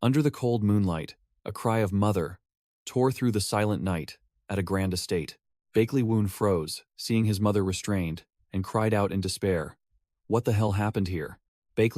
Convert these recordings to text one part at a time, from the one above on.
Under the cold moonlight, a cry of mother tore through the silent night at a grand estate. Woon froze, seeing his mother restrained, and cried out in despair. What the hell happened here?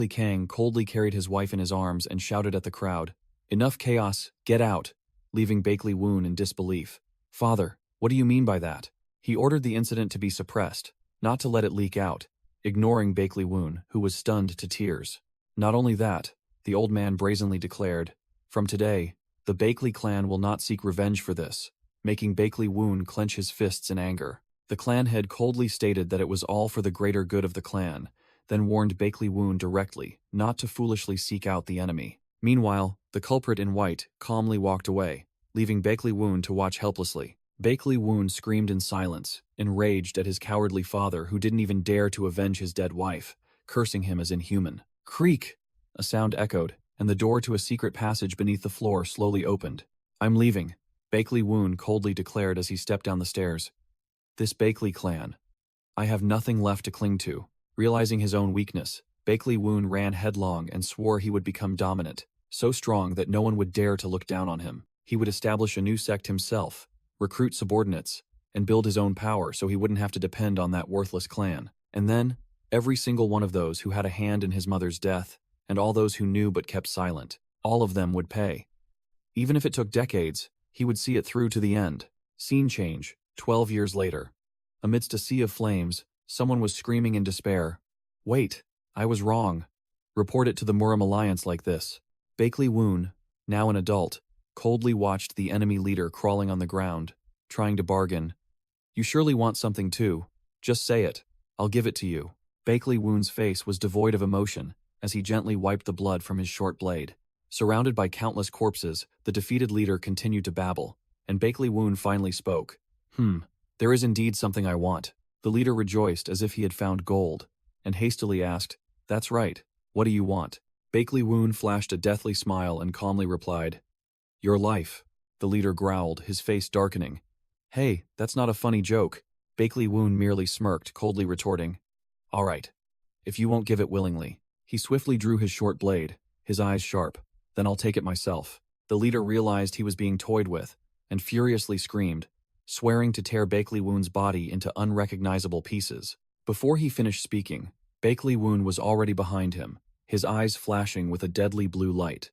Kang coldly carried his wife in his arms and shouted at the crowd, "Enough chaos, get out," leaving Woon in disbelief. "Father, what do you mean by that?" He ordered the incident to be suppressed, not to let it leak out, ignoring Woon, who was stunned to tears. Not only that, the old man brazenly declared, "From today, the Bakley clan will not seek revenge for this," making Woon clench his fists in anger. The clan head coldly stated that it was all for the greater good of the clan, then warned Woon directly not to foolishly seek out the enemy. Meanwhile, the culprit in white calmly walked away, leaving Woon to watch helplessly. Woon screamed in silence, enraged at his cowardly father who didn't even dare to avenge his dead wife, cursing him as inhuman. Creak! A sound echoed, and the door to a secret passage beneath the floor slowly opened. "I'm leaving," Woon coldly declared as he stepped down the stairs. "This Bakley clan. I have nothing left to cling to." Realizing his own weakness, Woon ran headlong and swore he would become dominant, so strong that no one would dare to look down on him. He would establish a new sect himself, recruit subordinates, and build his own power so he wouldn't have to depend on that worthless clan. And then, every single one of those who had a hand in his mother's death, and all those who knew but kept silent, all of them would pay. Even if it took decades, he would see it through to the end. Scene change, 12 years later. Amidst a sea of flames, someone was screaming in despair. "Wait, I was wrong. Report it to the Murim Alliance like this." Woon, now an adult, coldly watched the enemy leader crawling on the ground, trying to bargain. "You surely want something too. Just say it. I'll give it to you." Woon's face was devoid of emotion as he gently wiped the blood from his short blade. Surrounded by countless corpses, the defeated leader continued to babble, and Woon finally spoke. There is indeed something I want." The leader rejoiced as if he had found gold, and hastily asked, "That's right. What do you want?" Woon flashed a deathly smile and calmly replied, "Your life." The leader growled, his face darkening. "Hey, that's not a funny joke." Woon merely smirked, coldly retorting, "All right. If you won't give it willingly." He swiftly drew his short blade, his eyes sharp. "Then I'll take it myself." The leader realized he was being toyed with, and furiously screamed, swearing to tear Woon's body into unrecognizable pieces. Before he finished speaking, Woon was already behind him, his eyes flashing with a deadly blue light.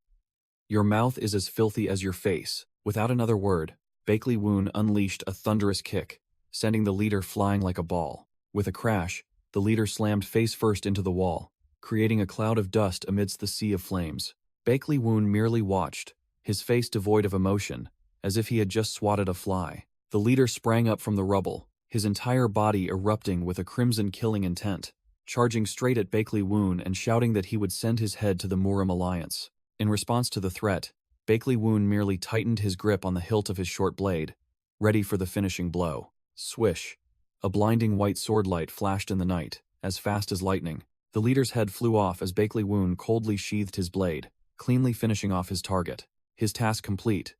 "Your mouth is as filthy as your face." Without another word, Woon unleashed a thunderous kick, sending the leader flying like a ball. With a crash, the leader slammed face first into the wall, creating a cloud of dust amidst the sea of flames. Woon merely watched, his face devoid of emotion, as if he had just swatted a fly. The leader sprang up from the rubble, his entire body erupting with a crimson killing intent, charging straight at Woon and shouting that he would send his head to the Murim Alliance. In response to the threat, Woon merely tightened his grip on the hilt of his short blade, ready for the finishing blow. Swish! A blinding white swordlight flashed in the night, as fast as lightning. The leader's head flew off as Woon coldly sheathed his blade, cleanly finishing off his target. His task complete,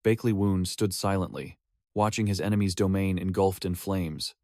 Woon stood silently, watching his enemy's domain engulfed in flames.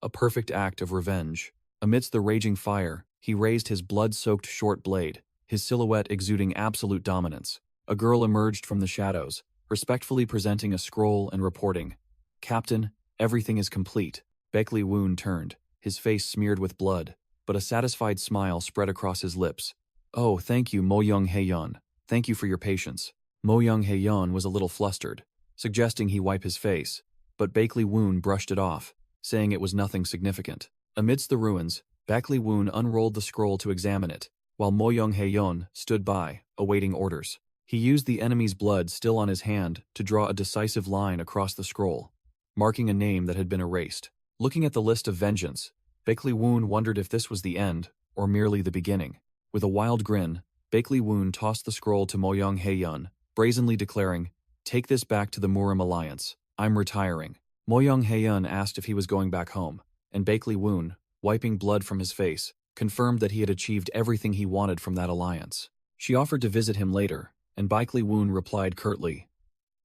A perfect act of revenge. Amidst the raging fire, he raised his blood-soaked short blade, his silhouette exuding absolute dominance. A girl emerged from the shadows, respectfully presenting a scroll and reporting, "Captain, everything is complete." Woon turned, his face smeared with blood, but a satisfied smile spread across his lips. "Oh, thank you, Mo Young Haeyeon. Thank you for your patience." Mo Young Haeyeon was a little flustered, suggesting he wipe his face, but Woon brushed it off, saying it was nothing significant. Amidst the ruins, Woon unrolled the scroll to examine it, while Mo Young Haeyeon stood by, awaiting orders. He used the enemy's blood still on his hand to draw a decisive line across the scroll, marking a name that had been erased. Looking at the list of vengeance, Woon wondered if this was the end, or merely the beginning. With a wild grin, Woon tossed the scroll to Mo Young Haeyeon, brazenly declaring, "Take this back to the Murim Alliance. I'm retiring." Mo Young Haeyeon asked if he was going back home, and Woon, wiping blood from his face, confirmed that he had achieved everything he wanted from that alliance. She offered to visit him later, and Woon replied curtly,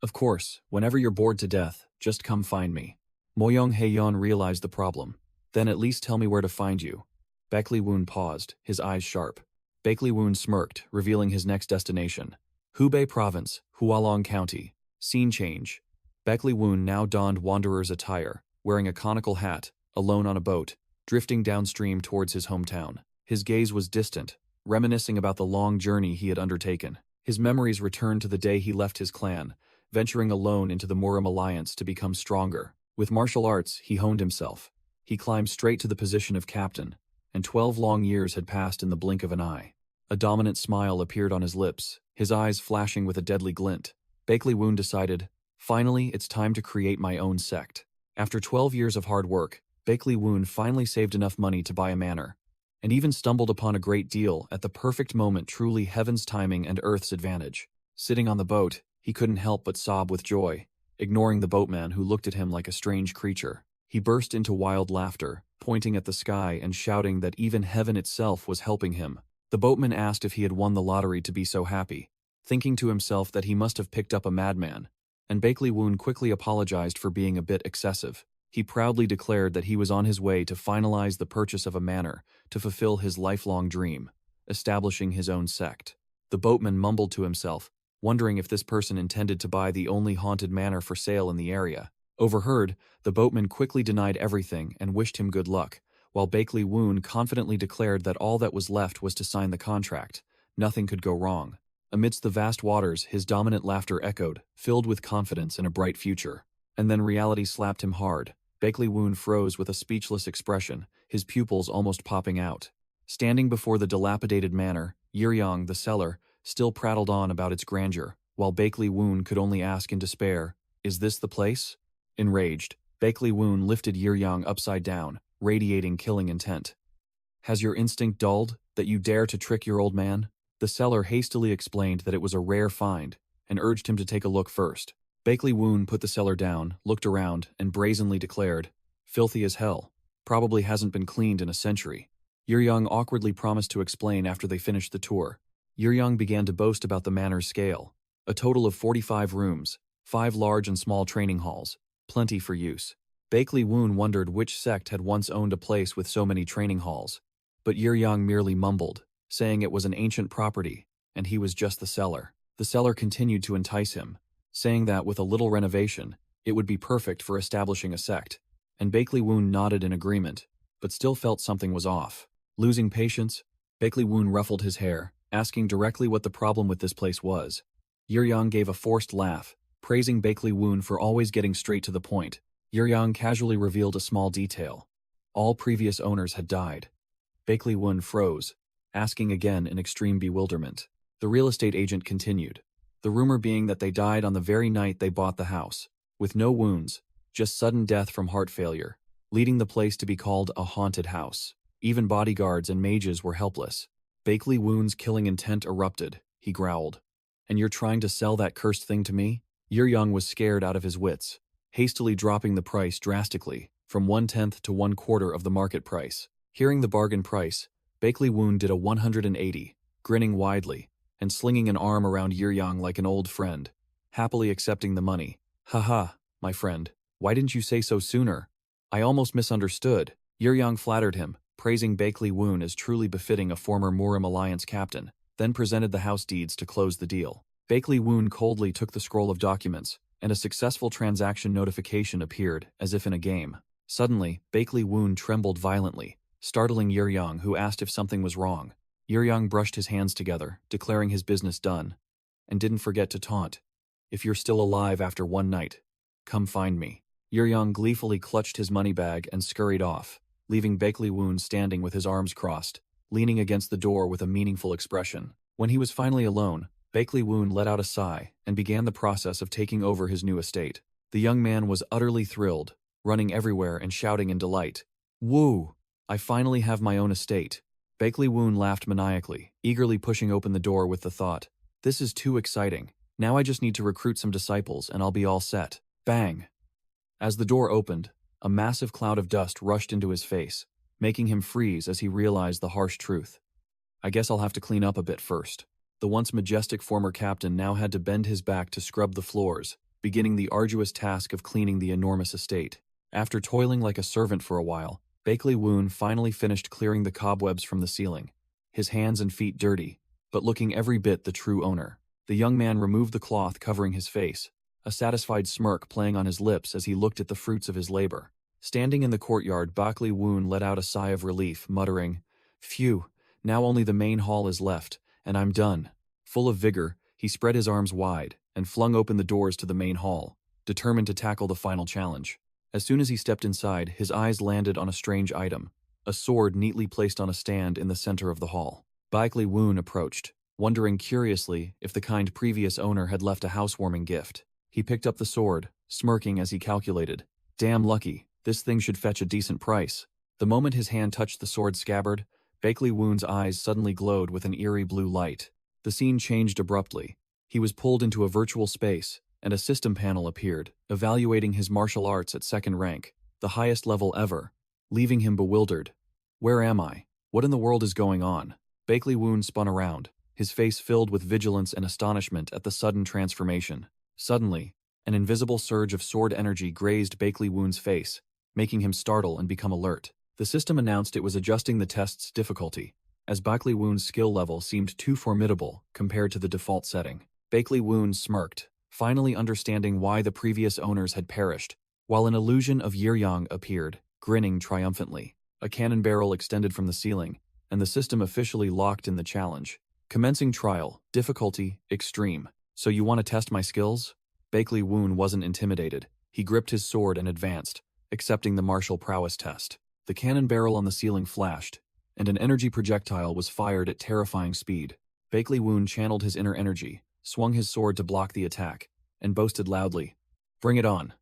"Of course, whenever you're bored to death, just come find me." Mo Young Haeyeon realized the problem. "Then at least tell me where to find you." Woon paused, his eyes sharp. Woon smirked, revealing his next destination, Hubei Province, Hualong County. Scene change. Baekli Woon now donned wanderer's attire, wearing a conical hat, alone on a boat, drifting downstream towards his hometown. His gaze was distant, reminiscing about the long journey he had undertaken. His memories returned to the day he left his clan, venturing alone into the Murim alliance to become stronger. With martial arts, he honed himself. He climbed straight to the position of captain, and 12 long years had passed in the blink of an eye. A dominant smile appeared on his lips, his eyes flashing with a deadly glint. Baekli Woon decided, finally, it's time to create my own sect. After 12 years of hard work, Baekli Woon finally saved enough money to buy a manor, and even stumbled upon a great deal at the perfect moment, truly heaven's timing and earth's advantage. Sitting on the boat, he couldn't help but sob with joy, ignoring the boatman who looked at him like a strange creature. He burst into wild laughter, pointing at the sky and shouting that even heaven itself was helping him. The boatman asked if he had won the lottery to be so happy, thinking to himself that he must have picked up a madman, and Baekli Woon quickly apologized for being a bit excessive. He proudly declared that he was on his way to finalize the purchase of a manor to fulfill his lifelong dream, establishing his own sect. The boatman mumbled to himself, wondering if this person intended to buy the only haunted manor for sale in the area. Overheard, the boatman quickly denied everything and wished him good luck, while Baekli Woon confidently declared that all that was left was to sign the contract. Nothing could go wrong. Amidst the vast waters, his dominant laughter echoed, filled with confidence in a bright future. And then reality slapped him hard. Baekli Woon froze with a speechless expression, his pupils almost popping out. Standing before the dilapidated manor, Yiryong, the seller, still prattled on about its grandeur, while Baekli Woon could only ask in despair, "Is this the place?" Enraged, Baekli Woon lifted Yiryong upside down, radiating killing intent. "Has your instinct dulled, that you dare to trick your old man?" The seller hastily explained that it was a rare find, and urged him to take a look first. Baekli Woon put the seller down, looked around, and brazenly declared, "Filthy as hell. Probably hasn't been cleaned in a century." Yiryong awkwardly promised to explain after they finished the tour. Yiryong began to boast about the manor's scale. A total of 45 rooms, 5 large and small training halls, plenty for use. Baekli Woon wondered which sect had once owned a place with so many training halls. But Yiryong merely mumbled, saying it was an ancient property, and he was just the seller. The seller continued to entice him, saying that with a little renovation, it would be perfect for establishing a sect. And Baekli Woon nodded in agreement, but still felt something was off. Losing patience, Baekli Woon ruffled his hair, asking directly what the problem with this place was. Yiryong gave a forced laugh, praising Baekli Woon for always getting straight to the point. Yiryong casually revealed a small detail. All previous owners had died. Baekli Woon froze, asking again in extreme bewilderment. The real estate agent continued, the rumor being that they died on the very night they bought the house, with no wounds, just sudden death from heart failure, leading the place to be called a haunted house. Even bodyguards and mages were helpless. Baekli Woon's killing intent erupted. He growled, "And you're trying to sell that cursed thing to me?" Yiryong was scared out of his wits, hastily dropping the price drastically, from 1/10 to 1/4 of the market price. Hearing the bargain price, Baekli Woon did a 180, grinning widely, and slinging an arm around Yiryong like an old friend, happily accepting the money. "Haha, my friend, why didn't you say so sooner? I almost misunderstood." Yiryong flattered him, praising Baekli Woon as truly befitting a former Murim Alliance captain, then presented the house deeds to close the deal. Baekli Woon coldly took the scroll of documents, and a successful transaction notification appeared, as if in a game. Suddenly, Baekli Woon trembled violently, startling Yiryong, who asked if something was wrong. Yiryong brushed his hands together, declaring his business done, and didn't forget to taunt, "If you're still alive after one night, come find me." Yiryong gleefully clutched his money bag and scurried off, leaving Baekli Woon standing with his arms crossed, leaning against the door with a meaningful expression. When he was finally alone, Baekli Woon let out a sigh and began the process of taking over his new estate. The young man was utterly thrilled, running everywhere and shouting in delight, "Woo! I finally have my own estate." Baekli Woon laughed maniacally, eagerly pushing open the door with the thought, "This is too exciting. Now I just need to recruit some disciples and I'll be all set." Bang! As the door opened, a massive cloud of dust rushed into his face, making him freeze as he realized the harsh truth. "I guess I'll have to clean up a bit first." The once majestic former captain now had to bend his back to scrub the floors, beginning the arduous task of cleaning the enormous estate. After toiling like a servant for a while, Baekli Woon finally finished clearing the cobwebs from the ceiling, his hands and feet dirty, but looking every bit the true owner. The young man removed the cloth covering his face, a satisfied smirk playing on his lips as he looked at the fruits of his labor. Standing in the courtyard, Woon let out a sigh of relief, muttering, "Phew, now only the main hall is left, and I'm done." Full of vigor, he spread his arms wide and flung open the doors to the main hall, determined to tackle the final challenge. As soon as he stepped inside, his eyes landed on a strange item, a sword neatly placed on a stand in the center of the hall. Woon approached, wondering curiously if the kind previous owner had left a housewarming gift. He picked up the sword, smirking as he calculated, "Damn lucky, this thing should fetch a decent price." The moment his hand touched the sword scabbard, Woon's eyes suddenly glowed with an eerie blue light. The scene changed abruptly. He was pulled into a virtual space, and a system panel appeared, evaluating his martial arts at second rank, the highest level ever, leaving him bewildered. "Where am I? What in the world is going on?" Woon spun around, his face filled with vigilance and astonishment at the sudden transformation. Suddenly, an invisible surge of sword energy grazed Woon's face, making him startle and become alert. The system announced it was adjusting the test's difficulty, as Woon's skill level seemed too formidable compared to the default setting. Woon smirked, finally understanding why the previous owners had perished, while an illusion of Yiryang appeared, grinning triumphantly. A cannon barrel extended from the ceiling, and the system officially locked in the challenge. Commencing trial, difficulty, extreme. "So you want to test my skills?" Woon wasn't intimidated. He gripped his sword and advanced, accepting the martial prowess test. The cannon barrel on the ceiling flashed, and an energy projectile was fired at terrifying speed. Woon channeled his inner energy, swung his sword to block the attack, and boasted loudly, "Bring it on.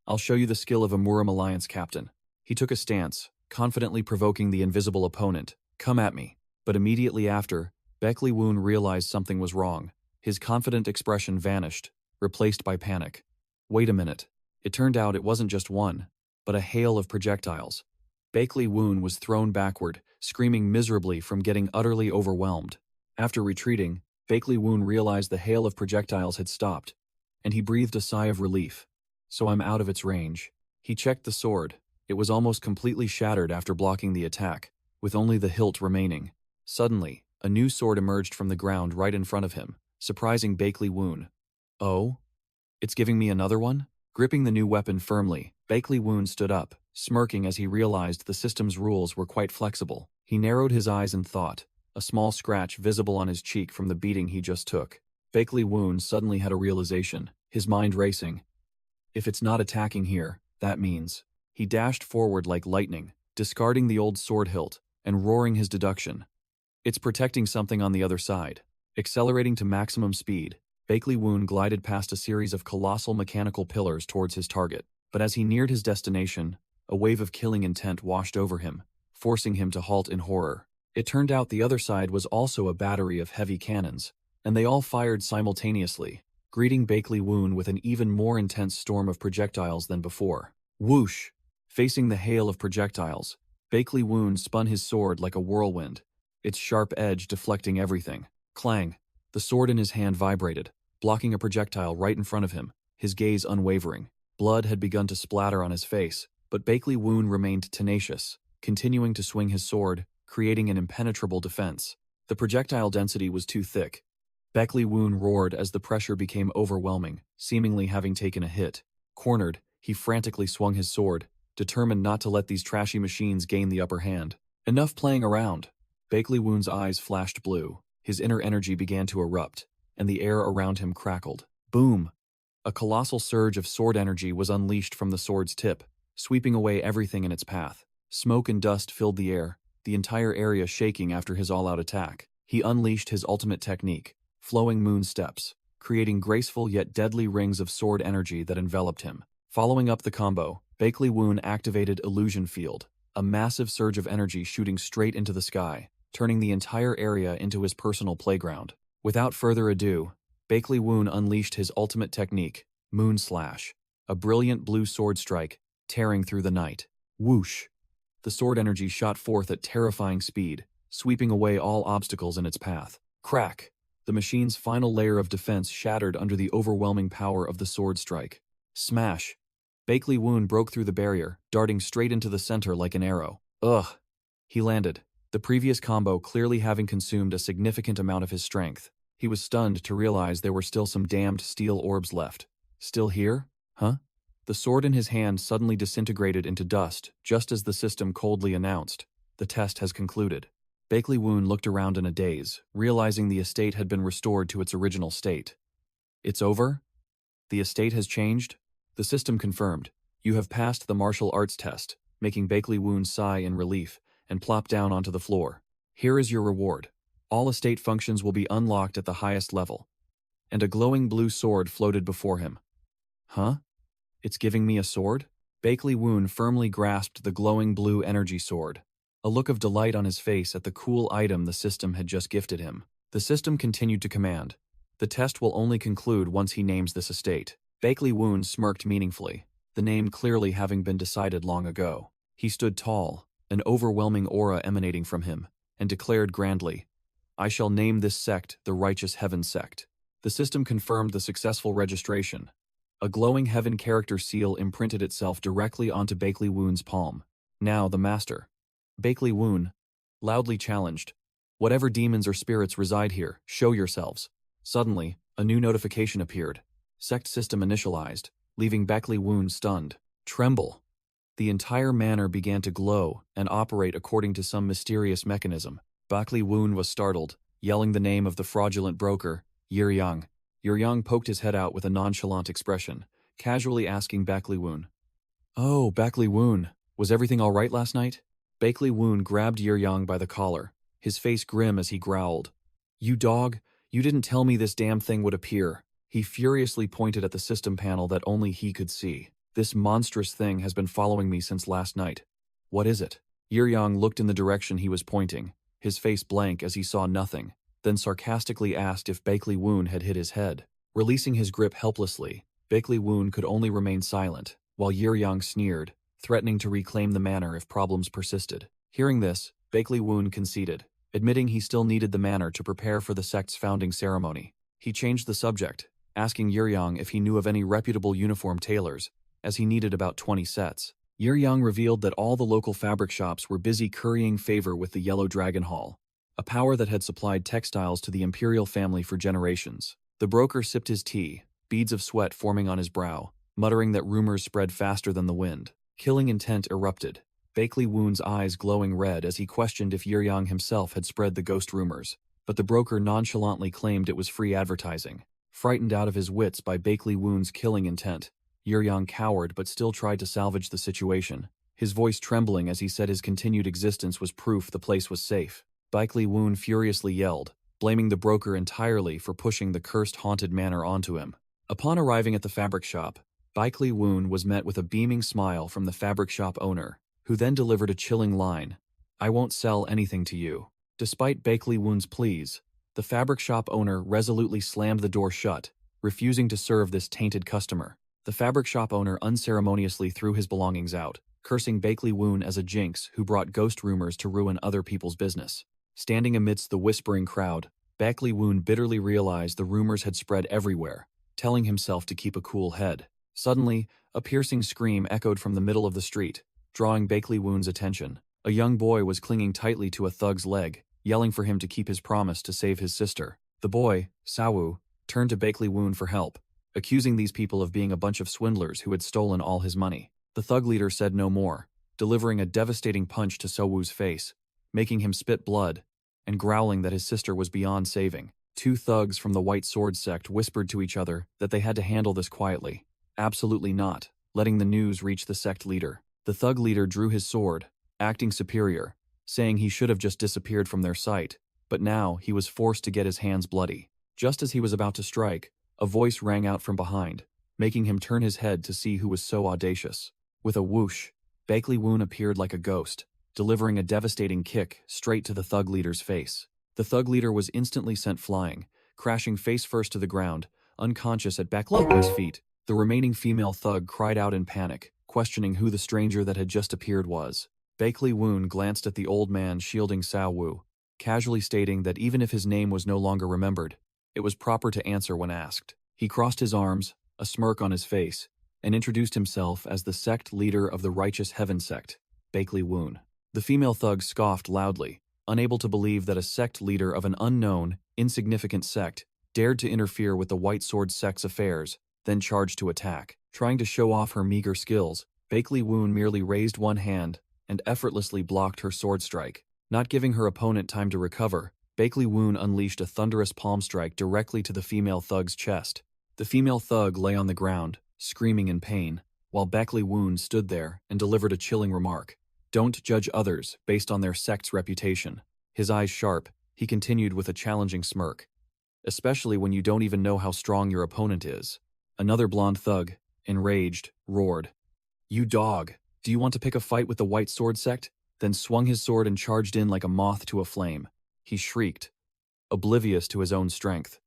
I'll show you the skill of a Murim Alliance captain." He took a stance, confidently provoking the invisible opponent, "Come at me." But immediately after, Woon realized something was wrong. His confident expression vanished, replaced by panic. Wait a minute. It turned out it wasn't just one, but a hail of projectiles. Woon was thrown backward, screaming miserably from getting utterly overwhelmed. After retreating, Woon realized the hail of projectiles had stopped, and he breathed a sigh of relief. "So I'm out of its range." He checked the sword. It was almost completely shattered after blocking the attack, with only the hilt remaining. Suddenly, a new sword emerged from the ground right in front of him, surprising Woon. "Oh? It's giving me another one?" Gripping the new weapon firmly, Woon stood up, smirking as he realized the system's rules were quite flexible. He narrowed his eyes and thought, a small scratch visible on his cheek from the beating he just took. Woon suddenly had a realization, his mind racing. If it's not attacking here, that means... He dashed forward like lightning, discarding the old sword hilt, and roaring his deduction. It's protecting something on the other side. Accelerating to maximum speed, Woon glided past a series of colossal mechanical pillars towards his target. But as he neared his destination, a wave of killing intent washed over him, forcing him to halt in horror. It turned out the other side was also a battery of heavy cannons, and they all fired simultaneously, greeting Woon with an even more intense storm of projectiles than before. Whoosh! Facing the hail of projectiles, Woon spun his sword like a whirlwind, its sharp edge deflecting everything. Clang! The sword in his hand vibrated, blocking a projectile right in front of him, his gaze unwavering. Blood had begun to splatter on his face, but Woon remained tenacious, continuing to swing his sword, creating an impenetrable defense. The projectile density was too thick. Woon roared as the pressure became overwhelming, seemingly having taken a hit. Cornered, he frantically swung his sword, determined not to let these trashy machines gain the upper hand. Enough playing around. Woon's eyes flashed blue, his inner energy began to erupt, and the air around him crackled. Boom! A colossal surge of sword energy was unleashed from the sword's tip, sweeping away everything in its path. Smoke and dust filled the air, the entire area shaking after his all-out attack. He unleashed his ultimate technique, flowing moon steps, creating graceful yet deadly rings of sword energy that enveloped him. Following up the combo, Woon activated Illusion Field, a massive surge of energy shooting straight into the sky, turning the entire area into his personal playground. Without further ado, Woon unleashed his ultimate technique, Moon Slash, a brilliant blue sword strike, tearing through the night. Whoosh! The sword energy shot forth at terrifying speed, sweeping away all obstacles in its path. Crack! The machine's final layer of defense shattered under the overwhelming power of the sword strike. Smash! Woon broke through the barrier, darting straight into the center like an arrow. Ugh! He landed, the previous combo clearly having consumed a significant amount of his strength. He was stunned to realize there were still some damned steel orbs left. Still here? Huh? The sword in his hand suddenly disintegrated into dust, just as the system coldly announced, "The test has concluded." Bakley Woon looked around in a daze, realizing the estate had been restored to its original state. "It's over? The estate has changed?" The system confirmed. "You have passed the martial arts test," making Bakley Woon sigh in relief and plop down onto the floor. "Here is your reward. All estate functions will be unlocked at the highest level." And a glowing blue sword floated before him. "Huh? It's giving me a sword?" Bakley Woon firmly grasped the glowing blue energy sword, a look of delight on his face at the cool item the system had just gifted him. The system continued to command, "The test will only conclude once he names this estate." Bakley Woon smirked meaningfully, the name clearly having been decided long ago. He stood tall, an overwhelming aura emanating from him, and declared grandly, "I shall name this sect the Righteous Heaven Sect." The system confirmed the successful registration. A glowing heaven character seal imprinted itself directly onto Bakley Woon's palm. Now the master. Bakley Woon loudly challenged, "Whatever demons or spirits reside here, show yourselves." Suddenly, a new notification appeared. Sect system initialized, leaving Bakley Woon stunned. Tremble. The entire manor began to glow and operate according to some mysterious mechanism. Bakley Woon was startled, yelling the name of the fraudulent broker, Yiryang. Yiryang poked his head out with a nonchalant expression, casually asking Bakley Woon, "Oh, Bakley Woon, was everything all right last night?" Bakley Woon grabbed Yiryang by the collar, his face grim as he growled, "You dog, you didn't tell me this damn thing would appear." He furiously pointed at the system panel that only he could see. "This monstrous thing has been following me since last night." "What is it?" Yiryang looked in the direction he was pointing, his face blank as he saw nothing, then sarcastically asked if Bakley Woon had hit his head. Releasing his grip helplessly, Bakley Woon could only remain silent, while Yiryang sneered, threatening to reclaim the manor if problems persisted. Hearing this, Bakley Woon conceded, admitting he still needed the manor to prepare for the sect's founding ceremony. He changed the subject, asking Yiryang if he knew of any reputable uniform tailors, as he needed about 20 sets. Yiryang revealed that all the local fabric shops were busy currying favor with the Yellow Dragon Hall, a power that had supplied textiles to the imperial family for generations. The broker sipped his tea, beads of sweat forming on his brow, muttering that rumors spread faster than the wind. Killing intent erupted, Bakley Woon's eyes glowing red as he questioned if Yiryang himself had spread the ghost rumors, but the broker nonchalantly claimed it was free advertising. Frightened out of his wits by Bakley Woon's killing intent, Yiryang cowered but still tried to salvage the situation, his voice trembling as he said his continued existence was proof the place was safe. Bakley Woon furiously yelled, blaming the broker entirely for pushing the cursed haunted manor onto him. Upon arriving at the fabric shop, Bakley Woon was met with a beaming smile from the fabric shop owner, who then delivered a chilling line, "I won't sell anything to you." Despite Bakley Woon's pleas, the fabric shop owner resolutely slammed the door shut, refusing to serve this tainted customer. The fabric shop owner unceremoniously threw his belongings out, cursing Bakley Woon as a jinx who brought ghost rumors to ruin other people's business. Standing amidst the whispering crowd, Bakley Woon bitterly realized the rumors had spread everywhere, telling himself to keep a cool head. Suddenly, a piercing scream echoed from the middle of the street, drawing Bakley Woon's attention. A young boy was clinging tightly to a thug's leg, yelling for him to keep his promise to save his sister. The boy, Sooa, turned to Bakley Woon for help, accusing these people of being a bunch of swindlers who had stolen all his money. The thug leader said no more, delivering a devastating punch to Sooa's face, making him spit blood, and growling that his sister was beyond saving. Two thugs from the White Sword sect whispered to each other that they had to handle this quietly. Absolutely not, letting the news reach the sect leader. The thug leader drew his sword, acting superior, saying he should have just disappeared from their sight, but now he was forced to get his hands bloody. Just as he was about to strike, a voice rang out from behind, making him turn his head to see who was so audacious. With a whoosh, Bakley Woon appeared like a ghost, delivering a devastating kick straight to the thug leader's face. The thug leader was instantly sent flying, crashing face first to the ground, unconscious at Bakley Woon's feet. The remaining female thug cried out in panic, questioning who the stranger that had just appeared was. Bakley Woon glanced at the old man shielding Sooa, casually stating that even if his name was no longer remembered, it was proper to answer when asked. He crossed his arms, a smirk on his face, and introduced himself as the sect leader of the Righteous Heaven Sect, Bakley Woon. The female thug scoffed loudly, unable to believe that a sect leader of an unknown, insignificant sect, dared to interfere with the White Sword Sect's affairs, then charged to attack. Trying to show off her meager skills, Bakley Woon merely raised one hand and effortlessly blocked her sword strike. Not giving her opponent time to recover, Bakley Woon unleashed a thunderous palm strike directly to the female thug's chest. The female thug lay on the ground, screaming in pain, while Bakley Woon stood there and delivered a chilling remark. Don't judge others based on their sect's reputation. His eyes sharp, he continued with a challenging smirk. Especially when you don't even know how strong your opponent is. Another blonde thug, enraged, roared. You dog, do you want to pick a fight with the White Sword Sect? Then swung his sword and charged in like a moth to a flame. He shrieked, oblivious to his own strength.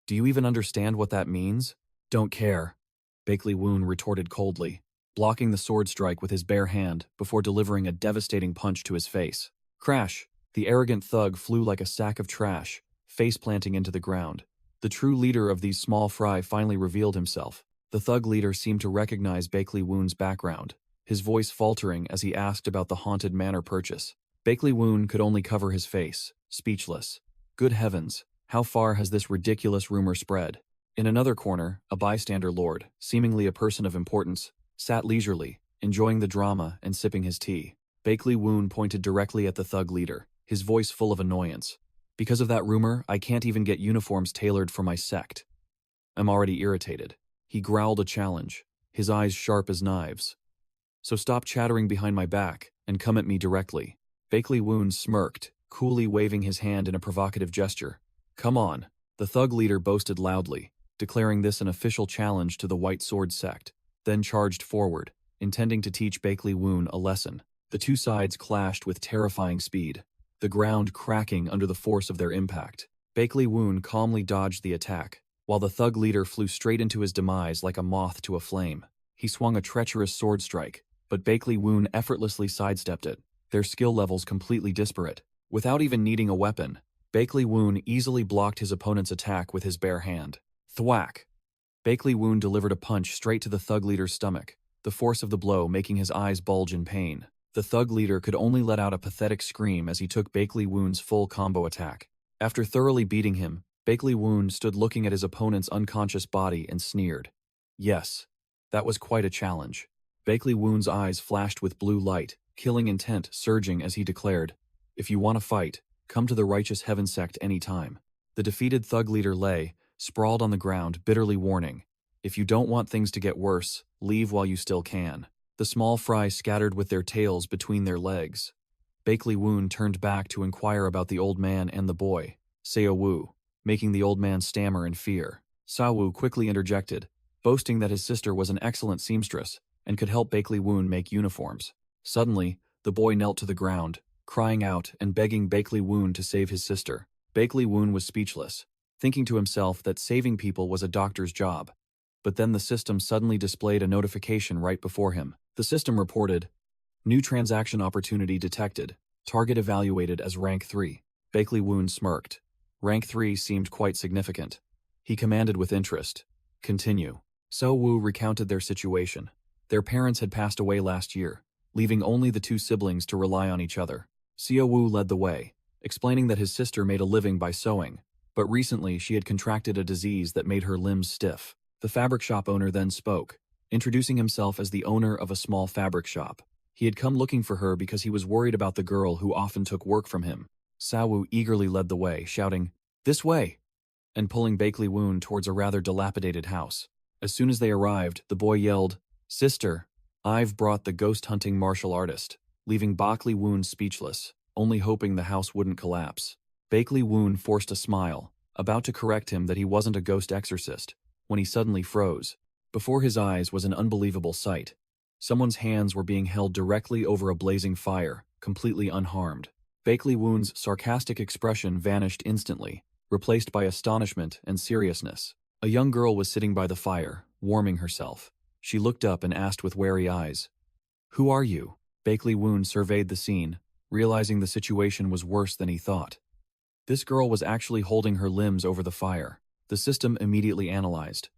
Do you even understand what that means? Don't care, Bakley Woon retorted coldly, blocking the sword strike with his bare hand before delivering a devastating punch to his face. Crash! The arrogant thug flew like a sack of trash, face-planting into the ground. The true leader of these small fry finally revealed himself. The thug leader seemed to recognize Bakley Woon's background, his voice faltering as he asked about the haunted manor purchase. Bakley Woon could only cover his face, speechless. Good heavens, how far has this ridiculous rumor spread? In another corner, a bystander lord, seemingly a person of importance, sat leisurely, enjoying the drama and sipping his tea. Bakley Woon pointed directly at the thug leader, his voice full of annoyance. Because of that rumor, I can't even get uniforms tailored for my sect. I'm already irritated. He growled a challenge, his eyes sharp as knives. So stop chattering behind my back and come at me directly. Bakley Woon smirked, coolly waving his hand in a provocative gesture. Come on, the thug leader boasted loudly, declaring this an official challenge to the White Sword Sect, then charged forward, intending to teach Bakley Woon a lesson. The two sides clashed with terrifying speed, the ground cracking under the force of their impact. Bakley Woon calmly dodged the attack, while the thug leader flew straight into his demise like a moth to a flame. He swung a treacherous sword strike, but Bakley Woon effortlessly sidestepped it, their skill levels completely disparate. Without even needing a weapon, Bakley Woon easily blocked his opponent's attack with his bare hand. Thwack! Bakley Woon delivered a punch straight to the thug leader's stomach, the force of the blow making his eyes bulge in pain. The thug leader could only let out a pathetic scream as he took Bakley Woon's full combo attack. After thoroughly beating him, Bakley Woon stood looking at his opponent's unconscious body and sneered. Yes, that was quite a challenge. Bakley Woon's eyes flashed with blue light, killing intent surging as he declared, If you want to fight, come to the Righteous Heaven Sect any time. The defeated thug leader lay, sprawled on the ground, bitterly warning, If you don't want things to get worse, leave while you still can. The small fry scattered with their tails between their legs. Bakley Woon turned back to inquire about the old man and the boy, Sooa, making the old man stammer in fear. Sooa quickly interjected, boasting that his sister was an excellent seamstress and could help Bakley Woon make uniforms. Suddenly, the boy knelt to the ground, crying out and begging Bakley Woon to save his sister. Bakley Woon was speechless, thinking to himself that saving people was a doctor's job. But then the system suddenly displayed a notification right before him. The system reported, New transaction opportunity detected. Target evaluated as rank 3. Bakley Woon smirked. Rank 3 seemed quite significant. He commanded with interest. Continue. Sooa recounted their situation. Their parents had passed away last year, leaving only the two siblings to rely on each other. Sooa led the way, explaining that his sister made a living by sewing, but recently she had contracted a disease that made her limbs stiff. The fabric shop owner then spoke, introducing himself as the owner of a small fabric shop. He had come looking for her because he was worried about the girl who often took work from him. Sooa eagerly led the way, shouting, This way! And pulling Bakley Woon towards a rather dilapidated house. As soon as they arrived, the boy yelled, Sister, I've brought the ghost-hunting martial artist, leaving Bakley Woon speechless, only hoping the house wouldn't collapse. Bakley Woon forced a smile, about to correct him that he wasn't a ghost exorcist, when he suddenly froze. Before his eyes was an unbelievable sight. Someone's hands were being held directly over a blazing fire, completely unharmed. Bakley Woon's sarcastic expression vanished instantly, replaced by astonishment and seriousness. A young girl was sitting by the fire, warming herself. She looked up and asked with wary eyes, Who are you? Bakley Woon surveyed the scene, realizing the situation was worse than he thought. This girl was actually holding her limbs over the fire. The system immediately analyzed.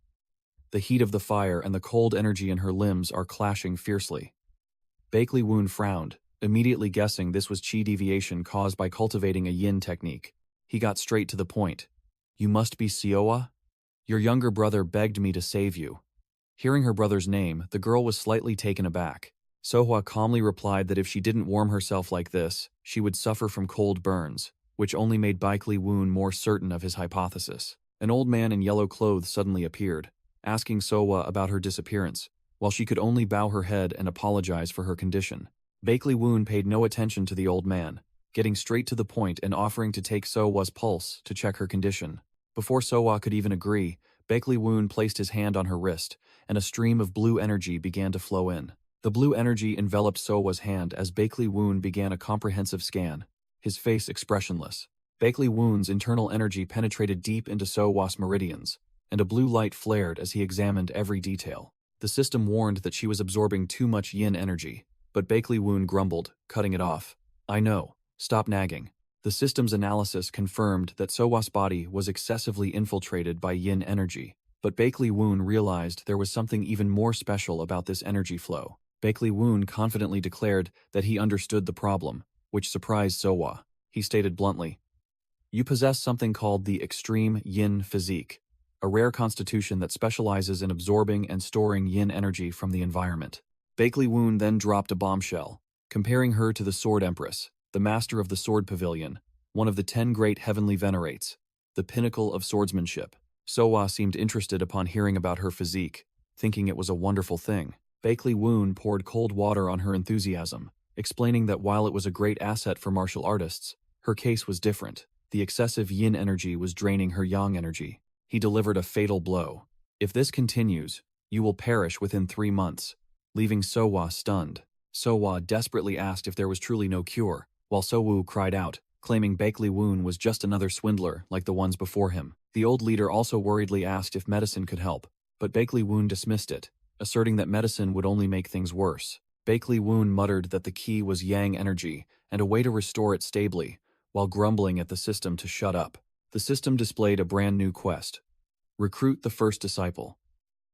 The heat of the fire and the cold energy in her limbs are clashing fiercely. Bakley Woon frowned, immediately guessing this was chi deviation caused by cultivating a yin technique. He got straight to the point. You must be Sooa? Your younger brother begged me to save you. Hearing her brother's name, the girl was slightly taken aback. Sooa calmly replied that if she didn't warm herself like this, she would suffer from cold burns, which only made Woon more certain of his hypothesis. An old man in yellow clothes suddenly appeared, asking Sooa about her disappearance, while she could only bow her head and apologize for her condition. Woon paid no attention to the old man, getting straight to the point and offering to take Sooa's pulse to check her condition. Before Sooa could even agree, Woon placed his hand on her wrist, and a stream of blue energy began to flow in. The blue energy enveloped Sooa's hand as Woon began a comprehensive scan, his face expressionless. Woon's internal energy penetrated deep into Sooa's meridians, and a blue light flared as he examined every detail. The system warned that she was absorbing too much yin energy, but Woon grumbled, cutting it off. I know. Stop nagging. The system's analysis confirmed that Sooa's body was excessively infiltrated by yin energy, but Woon realized there was something even more special about this energy flow. Woon confidently declared that he understood the problem, which surprised Sooa. He stated bluntly, "You possess something called the extreme yin physique, a rare constitution that specializes in absorbing and storing yin energy from the environment." Woon then dropped a bombshell, comparing her to the Sword Empress, the master of the Sword Pavilion, one of the 10 great heavenly venerates, the pinnacle of swordsmanship. Sooa seemed interested upon hearing about her physique, thinking it was a wonderful thing. Woon poured cold water on her enthusiasm, explaining that while it was a great asset for martial artists, her case was different. The excessive yin energy was draining her yang energy. He delivered a fatal blow. "If this continues, you will perish within 3 months," leaving Sooa stunned. Sooa desperately asked if there was truly no cure, while Sooa cried out, claiming Woon was just another swindler like the ones before him. The old leader also worriedly asked if medicine could help, but Woon dismissed it, asserting that medicine would only make things worse. Woon muttered that the key was yang energy and a way to restore it stably, while grumbling at the system to shut up. The system displayed a brand new quest: recruit the first disciple.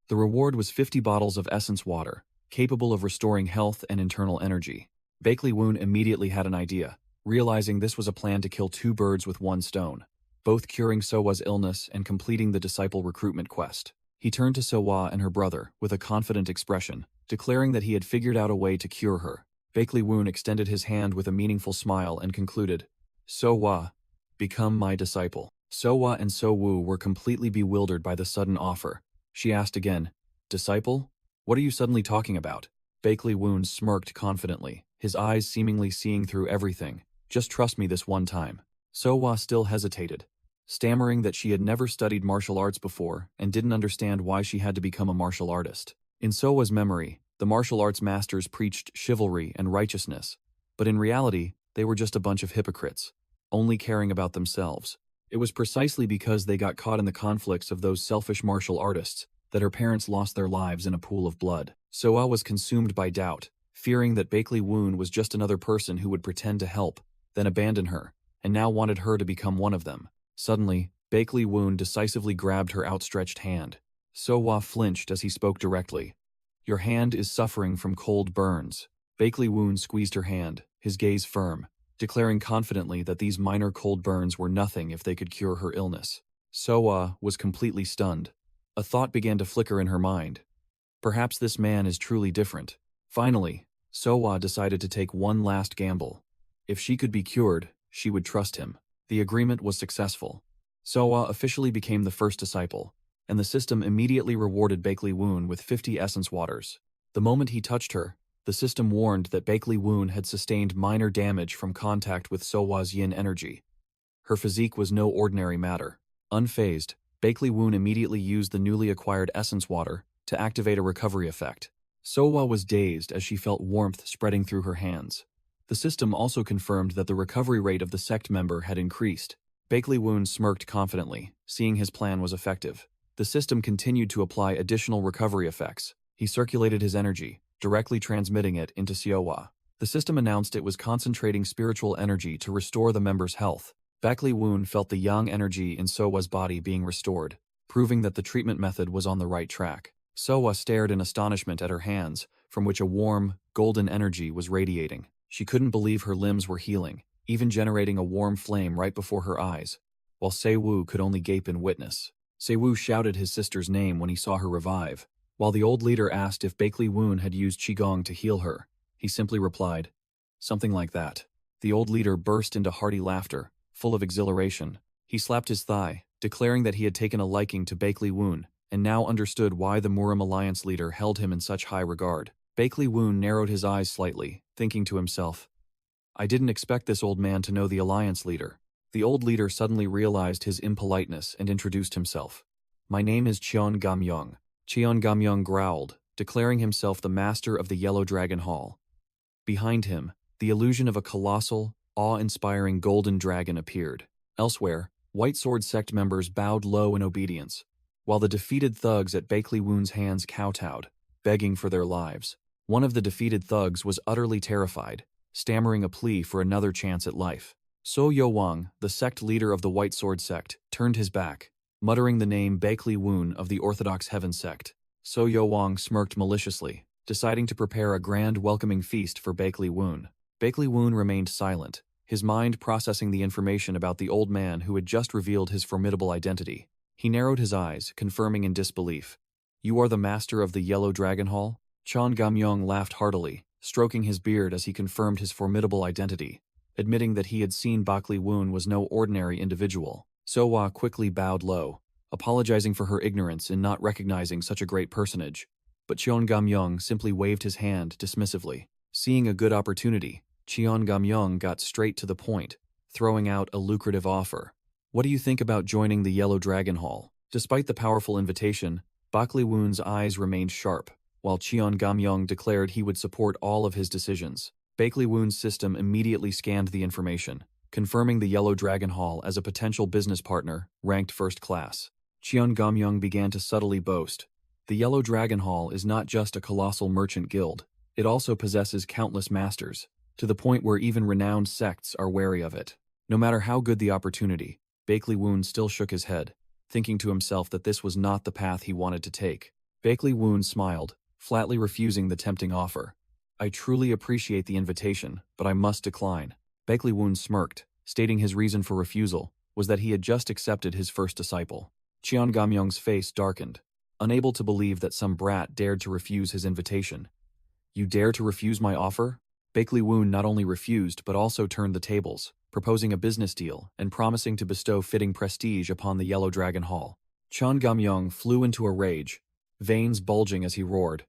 The reward was 50 bottles of essence water, capable of restoring health and internal energy. Woon immediately had an idea, realizing this was a plan to kill 2 birds with 1 stone, both curing Sooa's illness and completing the disciple recruitment quest. He turned to Sooa and her brother with a confident expression, declaring that he had figured out a way to cure her. Woon extended his hand with a meaningful smile and concluded, "Sooa, become my disciple." Sooa and Sooa were completely bewildered by the sudden offer. She asked again, "Disciple? What are you suddenly talking about?" Woon smirked confidently, his eyes seemingly seeing through everything. "Just trust me this one time." Sooa still hesitated, stammering that she had never studied martial arts before and didn't understand why she had to become a martial artist. In Sooa's memory, the martial arts masters preached chivalry and righteousness, but in reality, they were just a bunch of hypocrites, only caring about themselves. It was precisely because they got caught in the conflicts of those selfish martial artists that her parents lost their lives in a pool of blood. Sooa was consumed by doubt, fearing that Woon was just another person who would pretend to help, then abandon her, and now wanted her to become one of them. Suddenly, Woon decisively grabbed her outstretched hand. Sooa flinched as he spoke directly. "Your hand is suffering from cold burns." Woon squeezed her hand, his gaze firm, declaring confidently that these minor cold burns were nothing if they could cure her illness. Sooa was completely stunned. A thought began to flicker in her mind. Perhaps this man is truly different. Finally, Sooa decided to take one last gamble. If she could be cured, she would trust him. The agreement was successful. Sooa officially became the first disciple, and the system immediately rewarded Woon with 50 essence waters. The moment he touched her, the system warned that Woon had sustained minor damage from contact with Sooa's yin energy. Her physique was no ordinary matter. Unfazed, Woon immediately used the newly acquired essence water to activate a recovery effect. Sooa was dazed as she felt warmth spreading through her hands. The system also confirmed that the recovery rate of the Sect member had increased. Woon smirked confidently, seeing his plan was effective. The system continued to apply additional recovery effects. He circulated his energy, directly transmitting it into Sooa. The system announced it was concentrating spiritual energy to restore the member's health. Woon felt the yang energy in Sooa's body being restored, proving that the treatment method was on the right track. Sooa stared in astonishment at her hands, from which a warm, golden energy was radiating. She couldn't believe her limbs were healing, even generating a warm flame right before her eyes, while Se-woo could only gape in witness. Se-woo shouted his sister's name when he saw her revive. While the old leader asked if Bakley Woon had used Qigong to heal her, he simply replied, "Something like that." The old leader burst into hearty laughter, full of exhilaration. He slapped his thigh, declaring that he had taken a liking to Bakley Woon, and now understood why the Murim Alliance leader held him in such high regard. Bakley Woon narrowed his eyes slightly, thinking to himself, "I didn't expect this old man to know the Alliance leader." The old leader suddenly realized his impoliteness and introduced himself. "My name is Cheon Gam-young." Cheon Gam-young growled, declaring himself the master of the Yellow Dragon Hall. Behind him, the illusion of a colossal, awe-inspiring golden dragon appeared. Elsewhere, White Sword Sect members bowed low in obedience, while the defeated thugs at Bakley Woon's hands kowtowed, begging for their lives. One of the defeated thugs was utterly terrified, stammering a plea for another chance at life. So Yo-wang, the sect leader of the White Sword Sect, turned his back, muttering the name Bakley Woon of the Orthodox Heaven Sect. So Yo-wang smirked maliciously, deciding to prepare a grand welcoming feast for Bakley Woon. Bakley Woon remained silent, his mind processing the information about the old man who had just revealed his formidable identity. He narrowed his eyes, confirming in disbelief. "You are the master of the Yellow Dragon Hall?" Cheon Gam-young laughed heartily, stroking his beard as he confirmed his formidable identity, admitting that he had seen Bakley Woon was no ordinary individual. Sooa quickly bowed low, apologizing for her ignorance in not recognizing such a great personage, but Cheon Gam-young simply waved his hand dismissively. Seeing a good opportunity, Cheon Gam-young got straight to the point, throwing out a lucrative offer. "What do you think about joining the Yellow Dragon Hall?" Despite the powerful invitation, Bakley Woon's eyes remained sharp, while Cheon Gam-young declared he would support all of his decisions. Bakley Woon's system immediately scanned the information, confirming the Yellow Dragon Hall as a potential business partner, ranked first class. Cheon Gam-young began to subtly boast. "The Yellow Dragon Hall is not just a colossal merchant guild, it also possesses countless masters, to the point where even renowned sects are wary of it." No matter how good the opportunity, Bakley Woon still shook his head, thinking to himself that this was not the path he wanted to take. Bakley Woon smiled, flatly refusing the tempting offer. "I truly appreciate the invitation, but I must decline." Bakley Woon smirked, stating his reason for refusal was that he had just accepted his first disciple. Cheon Gam-young's face darkened, unable to believe that some brat dared to refuse his invitation. "You dare to refuse my offer?" Bakley Woon not only refused but also turned the tables, proposing a business deal and promising to bestow fitting prestige upon the Yellow Dragon Hall. Cheon Gam-young flew into a rage, veins bulging as he roared.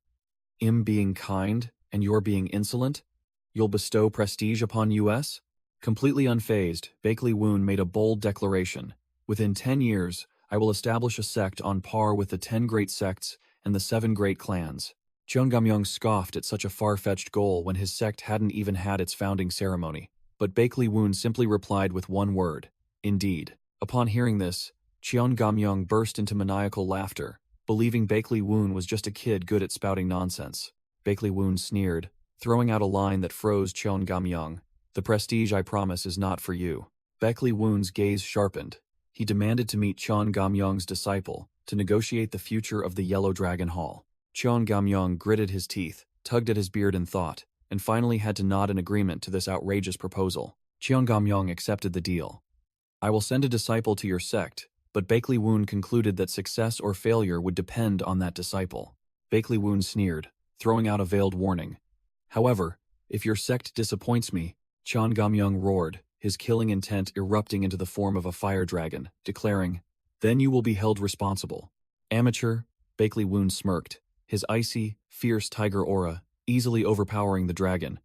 "I'm being kind, and you're being insolent? You'll bestow prestige upon us?" Completely unfazed, Bakley Woon made a bold declaration. "Within 10 years, I will establish a sect on par with the 10 great sects and the 7 great clans." Cheon Gam-young scoffed at such a far-fetched goal when his sect hadn't even had its founding ceremony. But Bakley Woon simply replied with one word, "Indeed." Upon hearing this, Cheon Gam-young burst into maniacal laughter, believing Bakley Woon was just a kid good at spouting nonsense. Bakley Woon sneered, throwing out a line that froze Cheon Gam-young. "The prestige I promise is not for you." Bakley Woon's gaze sharpened. He demanded to meet Cheon Gam-young's disciple to negotiate the future of the Yellow Dragon Hall. Cheon Gam-young gritted his teeth, tugged at his beard in thought, and finally had to nod in agreement to this outrageous proposal. Cheon Gam-young accepted the deal. "I will send a disciple to your sect," but Bakley Woon concluded that success or failure would depend on that disciple. Bakley Woon sneered, throwing out a veiled warning. "However, if your sect disappoints me," Cheon Gam-young roared, his killing intent erupting into the form of a fire dragon, declaring, "Then you will be held responsible." "Amateur," Bakley Woon smirked, his icy, fierce tiger aura easily overpowering the dragon.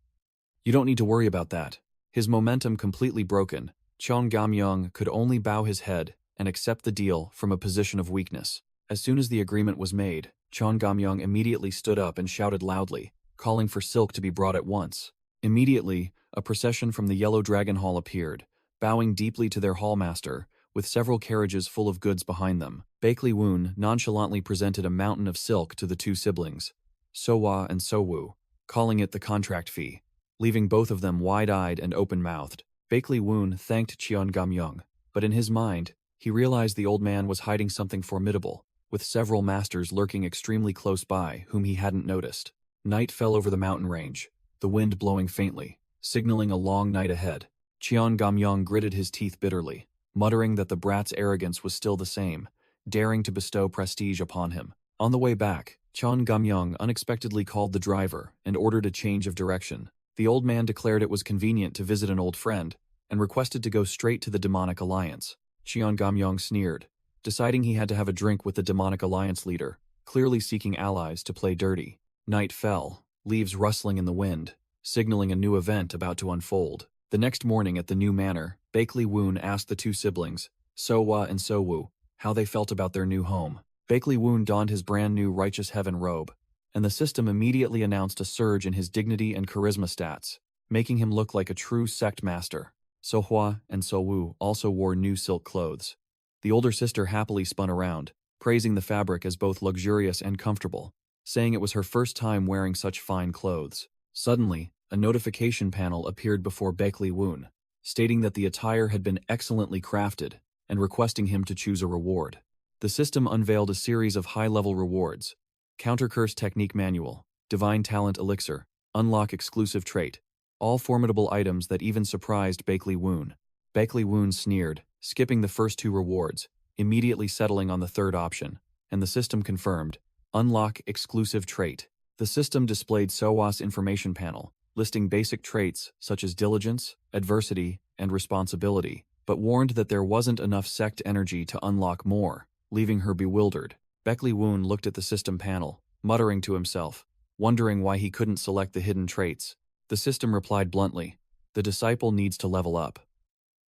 "You don't need to worry about that." His momentum completely broken, Cheon Gam-young could only bow his head and accept the deal from a position of weakness. As soon as the agreement was made, Cheon Gam-young immediately stood up and shouted loudly, calling for silk to be brought at once. Immediately, a procession from the Yellow Dragon Hall appeared, bowing deeply to their hallmaster, with several carriages full of goods behind them. Bakley Woon nonchalantly presented a mountain of silk to the two siblings, Sooa and So-woo, calling it the contract fee, leaving both of them wide-eyed and open-mouthed. Bakley Woon thanked Cheon Gam-young, but in his mind, he realized the old man was hiding something formidable, with several masters lurking extremely close by whom he hadn't noticed. Night fell over the mountain range, the wind blowing faintly, signaling a long night ahead. Cheon Gam-young gritted his teeth bitterly, muttering that the brat's arrogance was still the same, daring to bestow prestige upon him. On the way back, Chon Gamyong unexpectedly called the driver and ordered a change of direction. The old man declared it was convenient to visit an old friend and requested to go straight to the Demonic Alliance. Cheon Gamyong sneered, deciding he had to have a drink with the Demonic Alliance leader, clearly seeking allies to play dirty. Night fell, leaves rustling in the wind, signaling a new event about to unfold. The next morning at the new manor, Bakley Woon asked the two siblings, Sooa and Sowoo, how they felt about their new home. Bakley Woon donned his brand new Righteous Heaven robe, and the system immediately announced a surge in his dignity and charisma stats, making him look like a true sect master. Sohwa and Sowoo also wore new silk clothes. The older sister happily spun around, praising the fabric as both luxurious and comfortable, saying it was her first time wearing such fine clothes. Suddenly, a notification panel appeared before Bakley Woon, stating that the attire had been excellently crafted and requesting him to choose a reward. The system unveiled a series of high-level rewards: Counter Curse Technique Manual, Divine Talent Elixir, Unlock Exclusive Trait, all formidable items that even surprised Bakley Woon. Bakley Woon sneered, skipping the first two rewards, immediately settling on the third option, and the system confirmed, Unlock Exclusive Trait. The system displayed Sowa's information panel, listing basic traits such as diligence, adversity, and responsibility, but warned that there wasn't enough sect energy to unlock more, leaving her bewildered. Bakley Woon looked at the system panel, muttering to himself, wondering why he couldn't select the hidden traits. The system replied bluntly, the disciple needs to level up.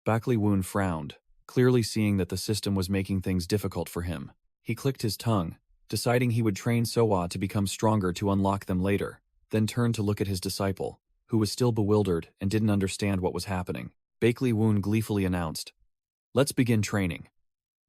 Bakley Woon frowned, clearly seeing that the system was making things difficult for him. He clicked his tongue, deciding he would train Sooa to become stronger to unlock them later, then turned to look at his disciple, who was still bewildered and didn't understand what was happening. Bakley Woon gleefully announced, let's begin training,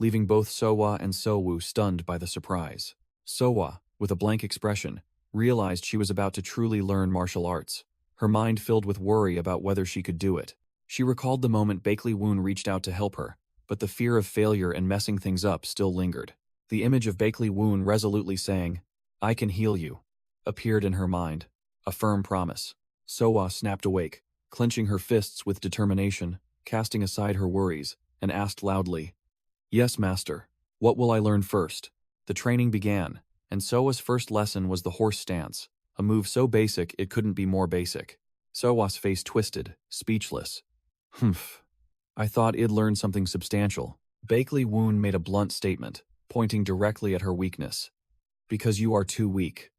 leaving both Sooa and Sowoo stunned by the surprise. Sooa, with a blank expression, realized she was about to truly learn martial arts, her mind filled with worry about whether she could do it. She recalled the moment Bakley Woon reached out to help her, but the fear of failure and messing things up still lingered. The image of Bakley Woon resolutely saying, I can heal you, appeared in her mind, a firm promise. Sooa snapped awake, clenching her fists with determination, casting aside her worries, and asked loudly, Yes, master. What will I learn first? The training began, and Sooa's first lesson was the horse stance, a move so basic it couldn't be more basic. Sooa's face twisted, speechless. Humph. I thought I'd learn something substantial. Bakley Woon made a blunt statement, pointing directly at her weakness. Because you are too weak.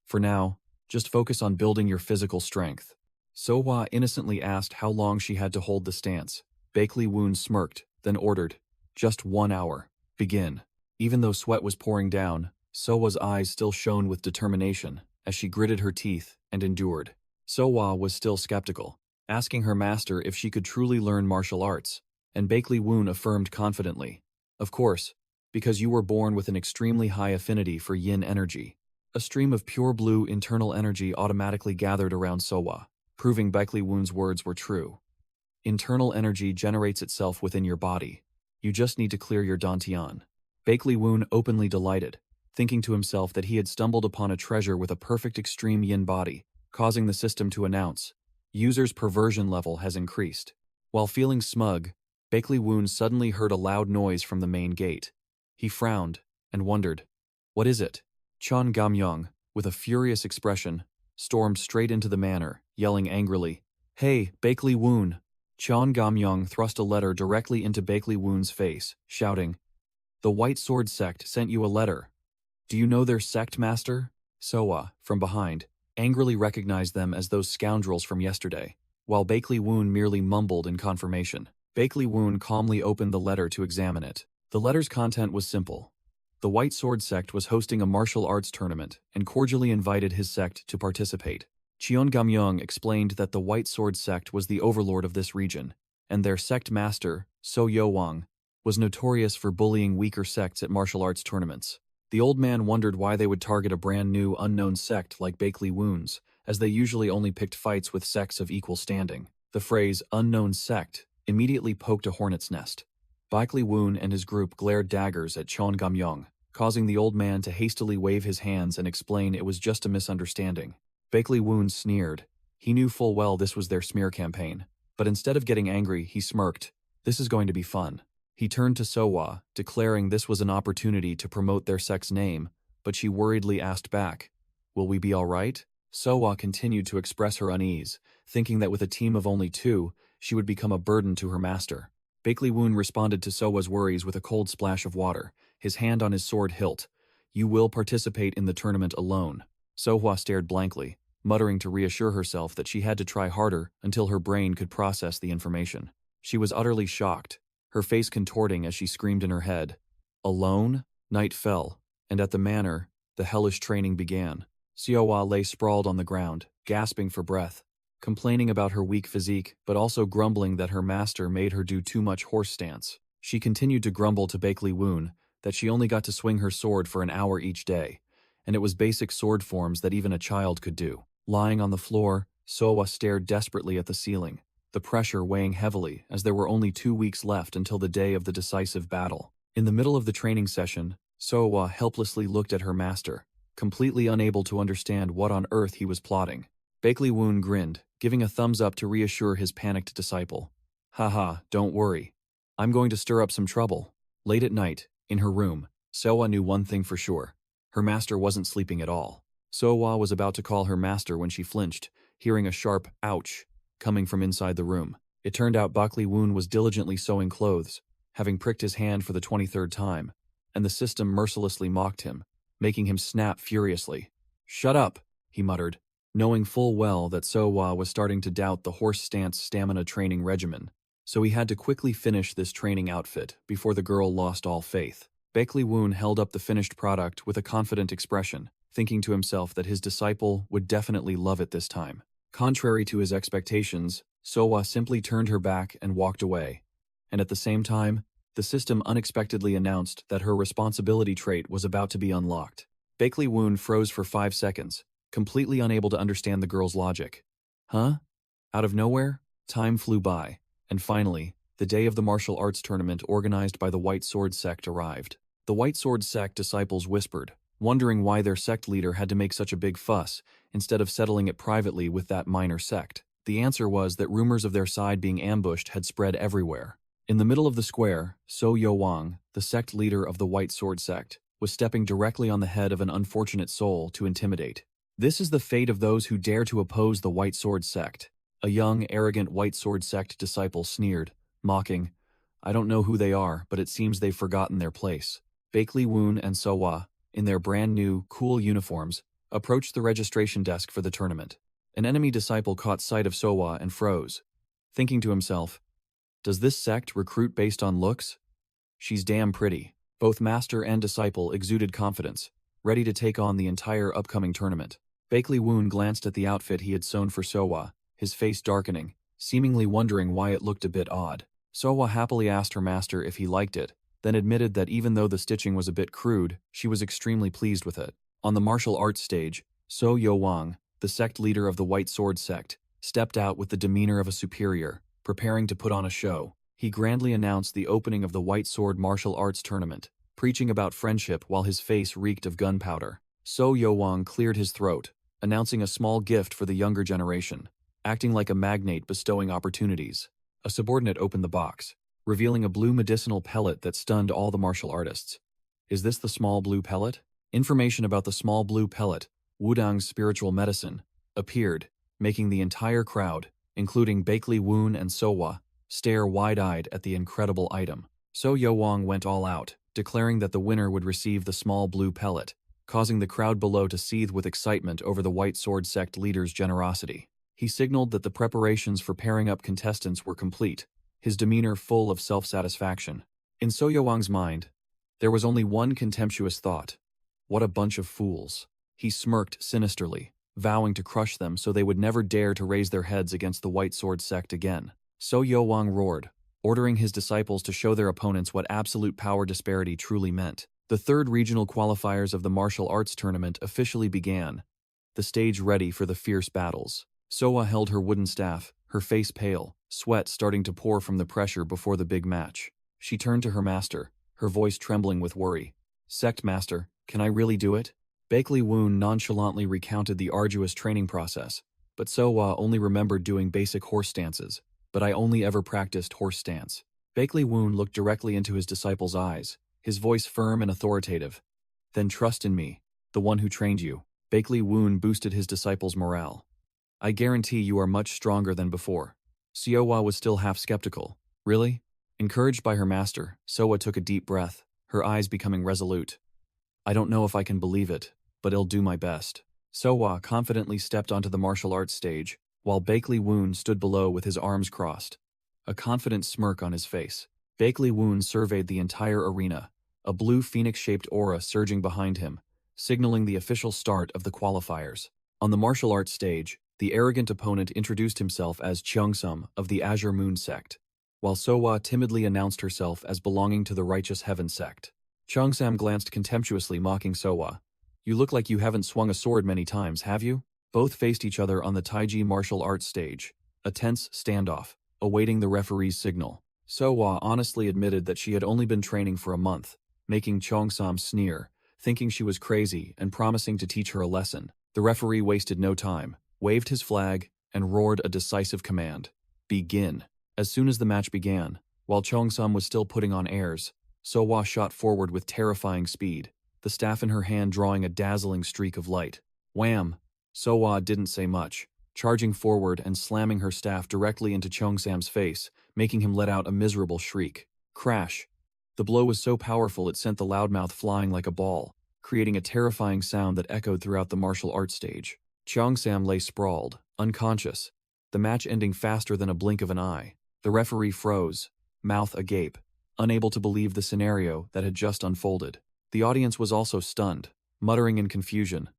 For now, just focus on building your physical strength. Sooa innocently asked how long she had to hold the stance. Bakley Woon smirked, then ordered, just 1 hour. Begin. Even though sweat was pouring down, Sooa's eyes still shone with determination as she gritted her teeth and endured. Sooa was still skeptical, asking her master if she could truly learn martial arts, and Bakley Woon affirmed confidently, of course, because you were born with an extremely high affinity for yin energy. A stream of pure blue internal energy automatically gathered around Sooa, proving Bakley Woon's words were true. Internal energy generates itself within your body. You just need to clear your dantian. Bakley Woon openly delighted, thinking to himself that he had stumbled upon a treasure with a perfect extreme yin body, causing the system to announce, user's perversion level has increased. While feeling smug, Bakley Woon suddenly heard a loud noise from the main gate. He frowned and wondered, what is it? Chon Gamyong, with a furious expression, stormed straight into the manor, yelling angrily, Hey, Bakley Woon! Chon Gamyong thrust a letter directly into Bakley Woon's face, shouting, The White Sword Sect sent you a letter. Do you know their sect master? Sooa, from behind, angrily recognized them as those scoundrels from yesterday, while Bakley Woon merely mumbled in confirmation. Bakley Woon calmly opened the letter to examine it. The letter's content was simple. The White Sword Sect was hosting a martial arts tournament and cordially invited his sect to participate. Cheon Gamyong explained that the White Sword Sect was the overlord of this region, and their sect master, So Yo-wang, was notorious for bullying weaker sects at martial arts tournaments. The old man wondered why they would target a brand new, unknown sect like Bakley Woon's, as they usually only picked fights with sects of equal standing. The phrase, unknown sect, immediately poked a hornet's nest. Bakley Woon and his group glared daggers at Cheon Gamyong, causing the old man to hastily wave his hands and explain it was just a misunderstanding. Bakley Woon sneered. He knew full well this was their smear campaign, but instead of getting angry, he smirked. This is going to be fun. He turned to Sooa, declaring this was an opportunity to promote their sect's name, but she worriedly asked back, "Will we be all right?" Sooa continued to express her unease, thinking that with a team of only 2, she would become a burden to her master. Woon responded to Sooa's worries with a cold splash of water, his hand on his sword hilt. "You will participate in the tournament alone." Sooa stared blankly, muttering to reassure herself that she had to try harder until her brain could process the information. She was utterly shocked, her face contorting as she screamed in her head. Alone? Night fell, and at the manor, the hellish training began. Sooa lay sprawled on the ground, gasping for breath, complaining about her weak physique, but also grumbling that her master made her do too much horse stance. She continued to grumble to Woon that she only got to swing her sword for an hour each day, and it was basic sword forms that even a child could do. Lying on the floor, Sooa stared desperately at the ceiling, the pressure weighing heavily as there were only 2 weeks left until the day of the decisive battle. In the middle of the training session, Sooa helplessly looked at her master, completely unable to understand what on earth he was plotting. Woon grinned, giving a thumbs up to reassure his panicked disciple. "Haha, don't worry. I'm going to stir up some trouble." Late at night, in her room, Sooa knew one thing for sure. Her master wasn't sleeping at all. Sooa was about to call her master when she flinched, hearing a sharp "ouch" coming from inside the room. It turned out Woon was diligently sewing clothes, having pricked his hand for the 23rd time, and the system mercilessly mocked him, making him snap furiously. "Shut up," he muttered, knowing full well that Sooa was starting to doubt the horse stance stamina training regimen, so he had to quickly finish this training outfit before the girl lost all faith. Woon held up the finished product with a confident expression, thinking to himself that his disciple would definitely love it this time. Contrary to his expectations, Sooa simply turned her back and walked away, and at the same time, the system unexpectedly announced that her responsibility trait was about to be unlocked. Woon froze for 5 seconds, completely unable to understand the girl's logic. Huh? Out of nowhere, time flew by, and finally, the day of the martial arts tournament organized by the White Sword Sect arrived. The White Sword Sect disciples whispered, wondering why their sect leader had to make such a big fuss instead of settling it privately with that minor sect. The answer was that rumors of their side being ambushed had spread everywhere. In the middle of the square, Wang, the sect leader of the White Sword Sect, was stepping directly on the head of an unfortunate soul to intimidate. "This is the fate of those who dare to oppose the White Sword Sect." A young, arrogant White Sword Sect disciple sneered, mocking, "I don't know who they are, but it seems they've forgotten their place." Woon and Sooa, in their brand new, cool uniforms, approached the registration desk for the tournament. An enemy disciple caught sight of Sooa and froze, thinking to himself, "Does this sect recruit based on looks? She's damn pretty." Both master and disciple exuded confidence, ready to take on the entire upcoming tournament. Woon glanced at the outfit he had sewn for Sooa, his face darkening, seemingly wondering why it looked a bit odd. Sooa happily asked her master if he liked it, then admitted that even though the stitching was a bit crude, she was extremely pleased with it. On the martial arts stage, Wang, the sect leader of the White Sword Sect, stepped out with the demeanor of a superior, preparing to put on a show. He grandly announced the opening of the White Sword Martial Arts Tournament, preaching about friendship while his face reeked of gunpowder. Wang cleared his throat, announcing a small gift for the younger generation, acting like a magnate bestowing opportunities. A subordinate opened the box, revealing a blue medicinal pellet that stunned all the martial artists. "Is this the small blue pellet?" Information about the small blue pellet, Wudang's spiritual medicine, appeared, making the entire crowd, including Woon and Sooa, stare wide-eyed at the incredible item. Wang went all out, declaring that the winner would receive the small blue pellet, causing the crowd below to seethe with excitement over the White Sword Sect leader's generosity. He signaled that the preparations for pairing up contestants were complete, his demeanor full of self-satisfaction. In Wang's mind, there was only one contemptuous thought: what a bunch of fools. He smirked sinisterly, vowing to crush them so they would never dare to raise their heads against the White Sword Sect again. Wang roared, ordering his disciples to show their opponents what absolute power disparity truly meant. The third regional qualifiers of the martial arts tournament officially began, the stage ready for the fierce battles. Sooa held her wooden staff, her face pale, sweat starting to pour from the pressure before the big match. She turned to her master, her voice trembling with worry. "Sect master, can I really do it?" Woon nonchalantly recounted the arduous training process, but Sooa only remembered doing basic horse stances. "But I only ever practiced horse stance." Bakley Woon looked directly into his disciple's eyes, his voice firm and authoritative. Then trust in me, the one who trained you. Bakley Woon boosted his disciple's morale. I guarantee you are much stronger than before. Sooa was still half skeptical. Really? Encouraged by her master, Sooa took a deep breath, her eyes becoming resolute. I don't know if I can believe it, but I'll do my best. Sooa confidently stepped onto the martial arts stage, while Bakley Woon stood below with his arms crossed, a confident smirk on his face. Bakley Woon surveyed the entire arena, a blue phoenix-shaped aura surging behind him, signaling the official start of the qualifiers. On the martial arts stage, the arrogant opponent introduced himself as Cheongsam of the Azure Moon Sect, while Sooa timidly announced herself as belonging to the Righteous Heaven Sect. Cheongsam glanced contemptuously, mocking Sooa. You look like you haven't swung a sword many times, have you? Both faced each other on the Taiji martial arts stage, a tense standoff, awaiting the referee's signal. Sooa honestly admitted that she had only been training for a month, making Cheongsam sneer, thinking she was crazy and promising to teach her a lesson. The referee wasted no time, waved his flag, and roared a decisive command. Begin. As soon as the match began, while Cheongsam was still putting on airs, Sooa shot forward with terrifying speed, the staff in her hand drawing a dazzling streak of light. Wham! Sooa didn't say much, charging forward and slamming her staff directly into Cheongsam's face, making him let out a miserable shriek. Crash! The blow was so powerful it sent the loudmouth flying like a ball, creating a terrifying sound that echoed throughout the martial arts stage. Cheongsam lay sprawled, unconscious, the match ending faster than a blink of an eye. The referee froze, mouth agape, unable to believe the scenario that had just unfolded. The audience was also stunned, muttering in confusion.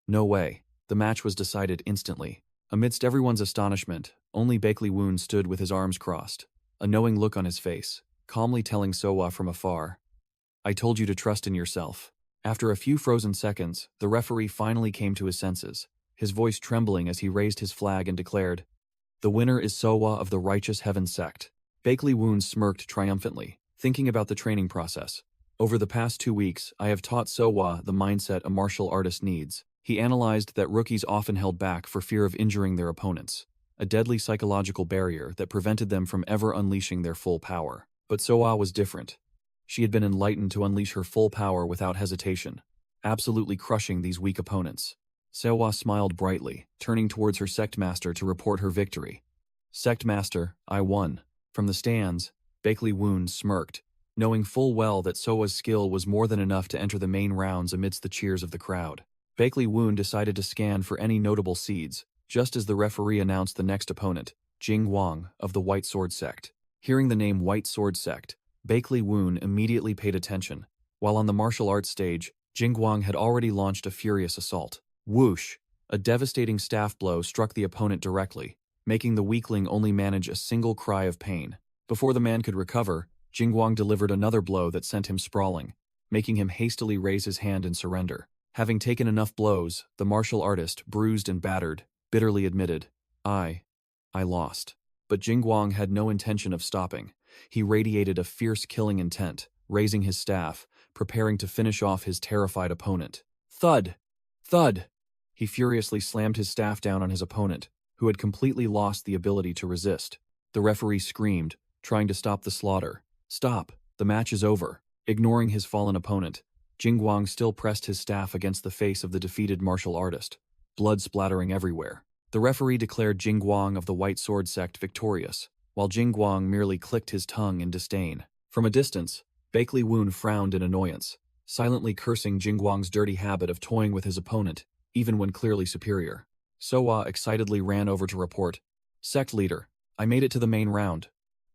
No way. The match was decided instantly. Amidst everyone's astonishment, only Bakley Woon stood with his arms crossed, a knowing look on his face, calmly telling Sooa from afar, I told you to trust in yourself. After a few frozen seconds, the referee finally came to his senses, his voice trembling as he raised his flag and declared, The winner is Sooa of the Righteous Heaven Sect. Bakley Woon smirked triumphantly, thinking about the training process. Over the past 2 weeks, I have taught Sooa the mindset a martial artist needs. He analyzed that rookies often held back for fear of injuring their opponents, a deadly psychological barrier that prevented them from ever unleashing their full power. But Sooa was different. She had been enlightened to unleash her full power without hesitation, absolutely crushing these weak opponents. Sooa smiled brightly, turning towards her Sect Master to report her victory. Sect Master, I won. From the stands, Bakley Woon smirked, knowing full well that Sooa's skill was more than enough to enter the main rounds amidst the cheers of the crowd. Bakley Woon decided to scan for any notable seeds, just as the referee announced the next opponent, Jing Wang of the White Sword Sect. Hearing the name White Sword Sect, Bakley Woon immediately paid attention, while on the martial arts stage, Jing Wang had already launched a furious assault. Whoosh! A devastating staff blow struck the opponent directly, making the weakling only manage a single cry of pain. Before the man could recover, Jing Wang delivered another blow that sent him sprawling, making him hastily raise his hand in surrender. Having taken enough blows, the martial artist, bruised and battered, bitterly admitted, I lost. But Jing Wang had no intention of stopping. He radiated a fierce killing intent, raising his staff, preparing to finish off his terrified opponent. Thud! Thud! He furiously slammed his staff down on his opponent, who had completely lost the ability to resist. The referee screamed, trying to stop the slaughter. Stop! The match is over. Ignoring his fallen opponent, Jing Wang still pressed his staff against the face of the defeated martial artist, blood splattering everywhere. The referee declared Jing Wang of the White Sword Sect victorious, while Jing Wang merely clicked his tongue in disdain. From a distance, Bakley Woon frowned in annoyance, silently cursing Jing Wang's dirty habit of toying with his opponent, even when clearly superior. Sooa excitedly ran over to report, Sect Leader, I made it to the main round.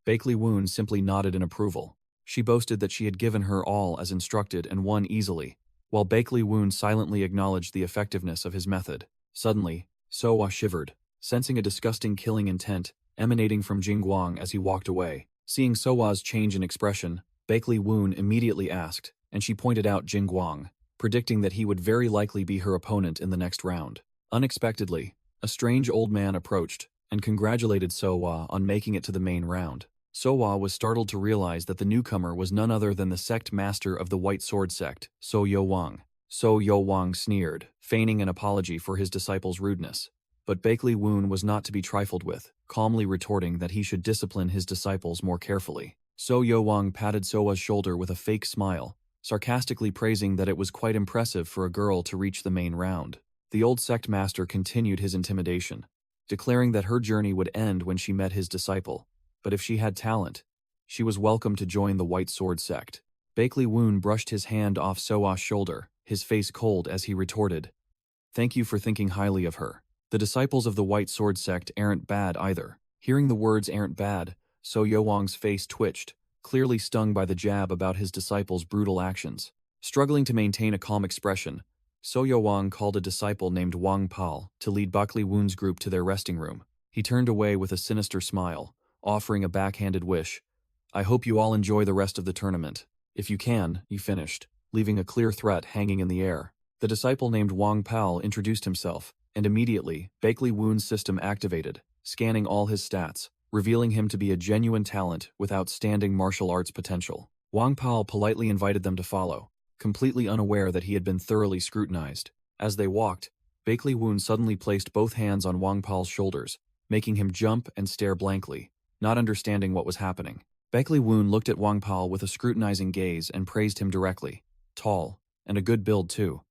Bakley Woon simply nodded in approval. She boasted that she had given her all as instructed and won easily, while Bakley Woon silently acknowledged the effectiveness of his method. Suddenly, Sooa shivered, sensing a disgusting killing intent emanating from Jing Wang as he walked away. Seeing Sooa's change in expression, Bakley Woon immediately asked, and she pointed out Jing Wang, predicting that he would very likely be her opponent in the next round. Unexpectedly, a strange old man approached and congratulated Sooa on making it to the main round. Sooa was startled to realize that the newcomer was none other than the sect master of the White Sword Sect, Sooa Wang. Sooa Wang sneered, feigning an apology for his disciple's rudeness. But Bakley Woon was not to be trifled with, calmly retorting that he should discipline his disciples more carefully. So Yo-wang patted Sooa's shoulder with a fake smile, sarcastically praising that it was quite impressive for a girl to reach the main round. The old sect master continued his intimidation, declaring that her journey would end when she met his disciple, but if she had talent, she was welcome to join the White Sword sect. Bakley Woon brushed his hand off Sooa's shoulder, his face cold as he retorted, "Thank you for thinking highly of her. The disciples of the White Sword sect aren't bad either." Hearing the words "aren't bad," So Yo-wang's face twitched, clearly stung by the jab about his disciple's brutal actions. Struggling to maintain a calm expression, So Yo-wang called a disciple named Wong Pal to lead Bakley Woon's group to their resting room. He turned away with a sinister smile, offering a backhanded wish. "I hope you all enjoy the rest of the tournament. If you can," he finished, leaving a clear threat hanging in the air. The disciple named Wong Pal introduced himself, and immediately, Bakley Woon's system activated, scanning all his stats, revealing him to be a genuine talent with outstanding martial arts potential. Wong Pal politely invited them to follow, completely unaware that he had been thoroughly scrutinized. As they walked, Bakley Woon suddenly placed both hands on Wong Pal's shoulders, making him jump and stare blankly, not understanding what was happening. Bakley Woon looked at Wong Pal with a scrutinizing gaze and praised him directly. Tall, and a good build too.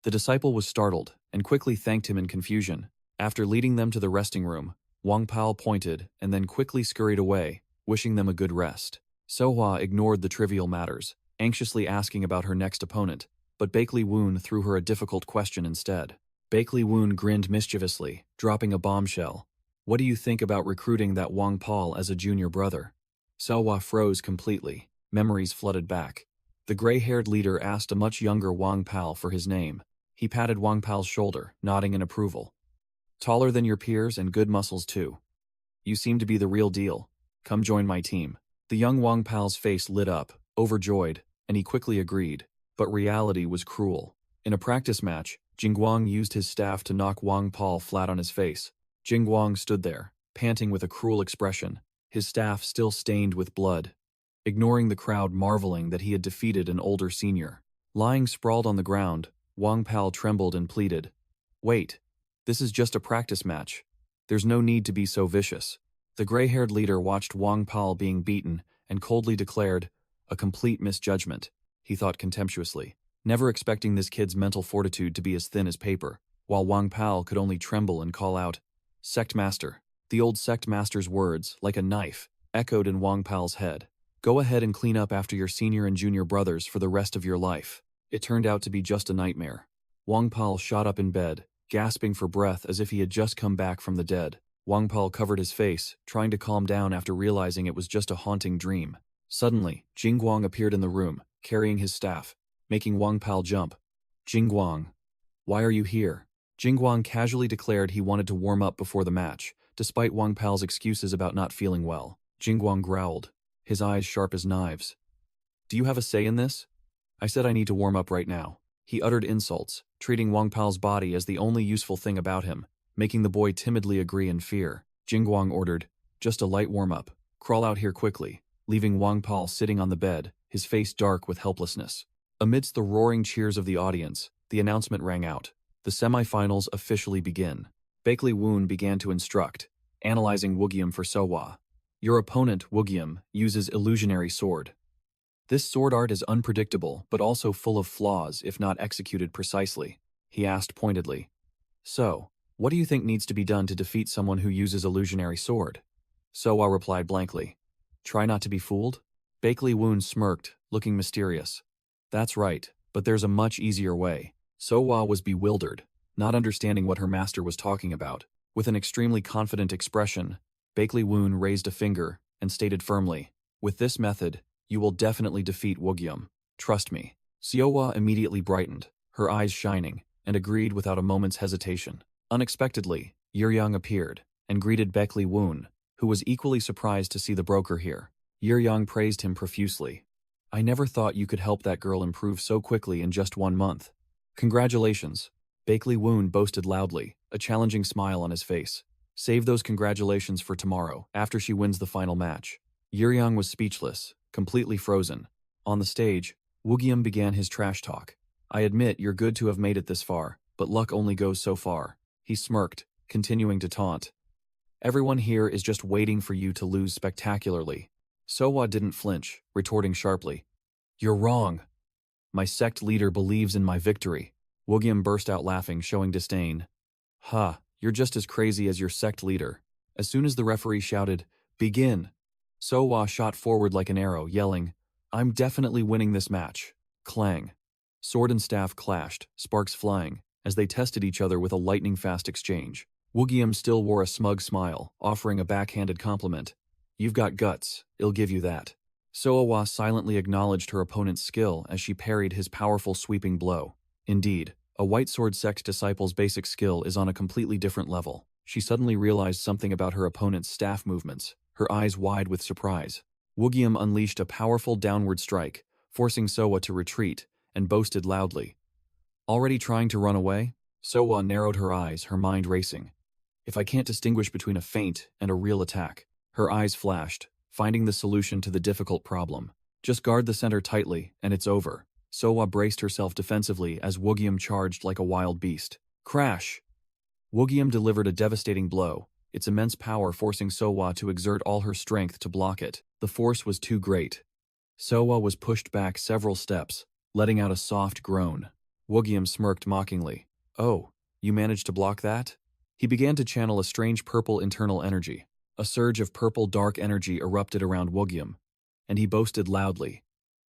The disciple was startled, and quickly thanked him in confusion. After leading them to the resting room, Wong Pal pointed and then quickly scurried away, wishing them a good rest. Sooa ignored the trivial matters, anxiously asking about her next opponent, but Bakley Woon threw her a difficult question instead. Bakley Woon grinned mischievously, dropping a bombshell. "What do you think about recruiting that Wong Pal as a junior brother?" Sooa froze completely. Memories flooded back. The gray-haired leader asked a much younger Wong Pal for his name. He patted Wong Pal's shoulder, nodding in approval. "Taller than your peers and good muscles too. You seem to be the real deal. Come join my team." The young Wong Pal's face lit up, overjoyed, and he quickly agreed. But reality was cruel. In a practice match, Jingguang used his staff to knock Wong Pal flat on his face. Jingguang stood there, panting with a cruel expression, his staff still stained with blood, ignoring the crowd marveling that he had defeated an older senior. Lying sprawled on the ground, Wong Pal trembled and pleaded, "Wait, this is just a practice match. There's no need to be so vicious." The gray-haired leader watched Wong Pal being beaten and coldly declared, "A complete misjudgment," he thought contemptuously, never expecting this kid's mental fortitude to be as thin as paper, while Wong Pal could only tremble and call out, "Sect Master." The old Sect Master's words, like a knife, echoed in Wong Pal's head. "Go ahead and clean up after your senior and junior brothers for the rest of your life." It turned out to be just a nightmare. Wong Pal shot up in bed, gasping for breath as if he had just come back from the dead. Wong Pal covered his face, trying to calm down after realizing it was just a haunting dream. Suddenly, Jingguang appeared in the room, carrying his staff, making Wong Pal jump. "Jingguang, why are you here?" Jingguang casually declared he wanted to warm up before the match, despite Wong Pal's excuses about not feeling well. Jingguang growled, his eyes sharp as knives. "Do you have a say in this? I said I need to warm up right now." He uttered insults, treating Wong Pal's body as the only useful thing about him, making the boy timidly agree in fear. Jingguang ordered, "Just a light warm-up. Crawl out here quickly," leaving Wong Pal sitting on the bed, his face dark with helplessness. Amidst the roaring cheers of the audience, the announcement rang out. The semifinals officially begin. Bakley Woon began to instruct, analyzing Woogium for Sooa. "Your opponent, Woogium, uses illusionary sword. This sword art is unpredictable, but also full of flaws if not executed precisely," he asked pointedly. "So, what do you think needs to be done to defeat someone who uses illusionary sword?" Sooa replied blankly, "Try not to be fooled?" Bakley Woon smirked, looking mysterious. "That's right, but there's a much easier way." Sooa was bewildered, not understanding what her master was talking about. With an extremely confident expression, Bakley Woon raised a finger and stated firmly, "With this method, you will definitely defeat Woogium. Trust me." Sooa immediately brightened, her eyes shining, and agreed without a moment's hesitation. Unexpectedly, Yuryang appeared, and greeted Bakley Woon, who was equally surprised to see the broker here. Yuryang praised him profusely. "I never thought you could help that girl improve so quickly in just 1 month. Congratulations." Bakley Woon boasted loudly, a challenging smile on his face. "Save those congratulations for tomorrow, after she wins the final match." Yuryang was speechless, completely frozen. On the stage, Woogium began his trash talk. "I admit you're good to have made it this far, but luck only goes so far." He smirked, continuing to taunt. "Everyone here is just waiting for you to lose spectacularly. Sooa didn't flinch, retorting sharply. You're wrong. My sect leader believes in my victory. Woogyeom burst out laughing, showing disdain. Ha, you're just as crazy as your sect leader. As soon as the referee shouted, begin, Sooa shot forward like an arrow, yelling, I'm definitely winning this match. Clang. Sword and staff clashed, sparks flying, as they tested each other with a lightning-fast exchange. Woogyeom still wore a smug smile, offering a backhanded compliment. You've got guts, I'll give you that. Sooa silently acknowledged her opponent's skill as she parried his powerful sweeping blow. Indeed, a White Sword Sect disciple's basic skill is on a completely different level. She suddenly realized something about her opponent's staff movements, her eyes wide with surprise. Woogyeom unleashed a powerful downward strike, forcing Sooa to retreat, and boasted loudly. Already trying to run away? Sooa narrowed her eyes, her mind racing. If I can't distinguish between a feint and a real attack. Her eyes flashed, finding the solution to the difficult problem. Just guard the center tightly, and it's over. Sooa braced herself defensively as Woogyeom charged like a wild beast. Crash! Woogyeom delivered a devastating blow, its immense power forcing Sooa to exert all her strength to block it. The force was too great. Sooa was pushed back several steps, letting out a soft groan. Woogyeom smirked mockingly. Oh, you managed to block that? He began to channel a strange purple internal energy. A surge of purple dark energy erupted around Woogyeom, and he boasted loudly.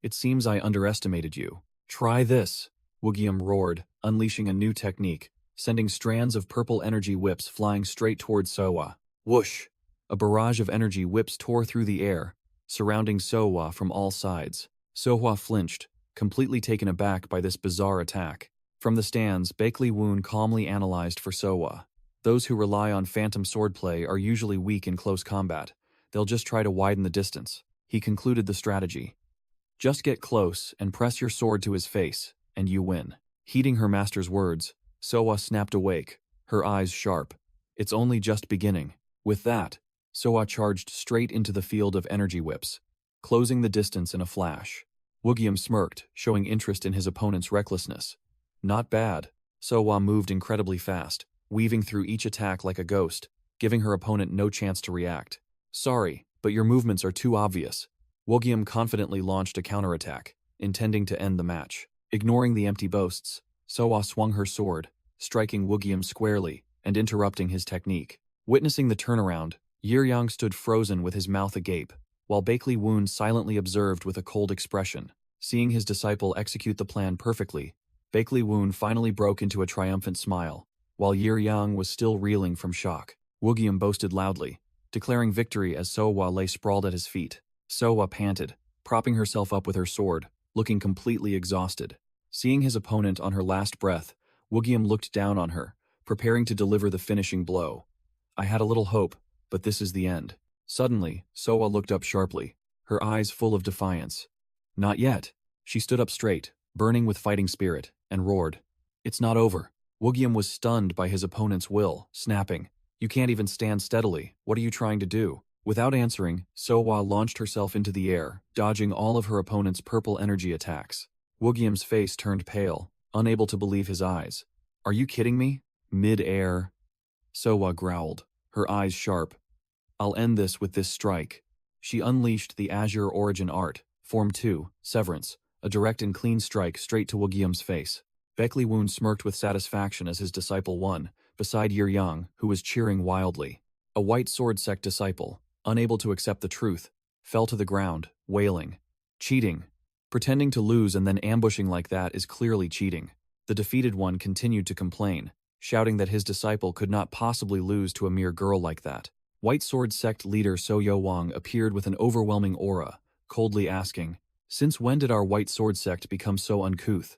It seems I underestimated you. Try this, Woogyeom roared, unleashing a new technique, sending strands of purple energy whips flying straight towards Sooa. Whoosh! A barrage of energy whips tore through the air, surrounding Sooa from all sides. Sooa flinched, completely taken aback by this bizarre attack. From the stands, Woon calmly analyzed for Sooa. Those who rely on phantom swordplay are usually weak in close combat. They'll just try to widen the distance. He concluded the strategy. Just get close and press your sword to his face, and you win. Heeding her master's words, Sooa snapped awake, her eyes sharp. It's only just beginning. With that, Sooa charged straight into the field of energy whips, closing the distance in a flash. Woogyeom smirked, showing interest in his opponent's recklessness. Not bad. Sooa moved incredibly fast, weaving through each attack like a ghost, giving her opponent no chance to react. Sorry, but your movements are too obvious. Woogyeom confidently launched a counterattack, intending to end the match. Ignoring the empty boasts, Sooa swung her sword, striking Woogyeom squarely and interrupting his technique. Witnessing the turnaround, Yeryang stood frozen with his mouth agape, while Woon silently observed with a cold expression. Seeing his disciple execute the plan perfectly, Woon finally broke into a triumphant smile. While Yeryang was still reeling from shock, Woogyeom boasted loudly, declaring victory as Sooa lay sprawled at his feet. Sooa panted, propping herself up with her sword, looking completely exhausted. Seeing his opponent on her last breath, Woogyeom looked down on her, preparing to deliver the finishing blow. I had a little hope, but this is the end. Suddenly, Sooa looked up sharply, her eyes full of defiance. Not yet. She stood up straight, burning with fighting spirit, and roared. It's not over. Woogyeom was stunned by his opponent's will, snapping, You can't even stand steadily, what are you trying to do? Without answering, Sooa launched herself into the air, dodging all of her opponent's purple energy attacks. Woogyeom's face turned pale, unable to believe his eyes. Are you kidding me? Mid-air. Sooa growled, her eyes sharp. I'll end this with this strike. She unleashed the Azure Origin Art, Form 2, Severance, a direct and clean strike straight to Woogyeom's face. Woon smirked with satisfaction as his disciple won, beside Yeryang, who was cheering wildly. A White Sword Sect disciple, unable to accept the truth, fell to the ground, wailing. Cheating. Pretending to lose and then ambushing like that is clearly cheating. The defeated one continued to complain, shouting that his disciple could not possibly lose to a mere girl like that. White Sword Sect leader So Wong appeared with an overwhelming aura, coldly asking, Since when did our White Sword Sect become so uncouth?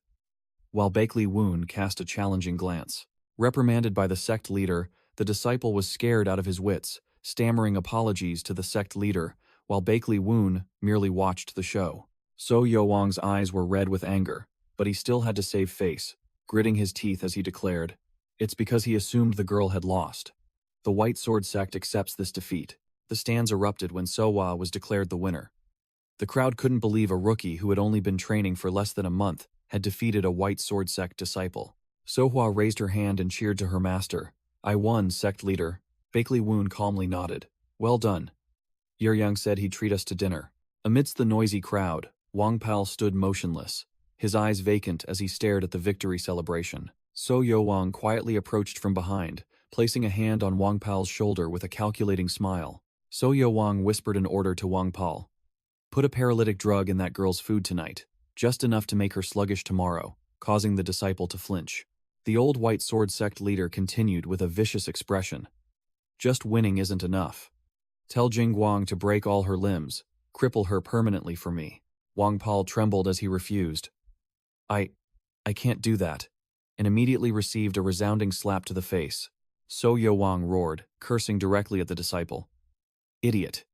While Woon cast a challenging glance. Reprimanded by the sect leader, the disciple was scared out of his wits, stammering apologies to the sect leader, while Woon merely watched the show. So Wong's eyes were red with anger, but he still had to save face, gritting his teeth as he declared, It's because he assumed the girl had lost. The White Sword Sect accepts this defeat. The stands erupted when Sooa was declared the winner. The crowd couldn't believe a rookie who had only been training for less than a month had defeated a White Sword Sect disciple. Sooa raised her hand and cheered to her master. I won, sect leader. Woon calmly nodded. Well done. Yang said he'd treat us to dinner. Amidst the noisy crowd, Wong Pal stood motionless, his eyes vacant as he stared at the victory celebration. So Wang quietly approached from behind, placing a hand on Wong Pal's shoulder with a calculating smile. So Wang whispered an order to Wong Pal. Put a paralytic drug in that girl's food tonight, just enough to make her sluggish tomorrow, causing the disciple to flinch. The old white sword sect leader continued with a vicious expression. Just winning isn't enough. Tell Jingguang to break all her limbs, cripple her permanently for me. Wong Pal trembled as he refused. I can't do that, and immediately received a resounding slap to the face. So Wang roared, cursing directly at the disciple. Idiot.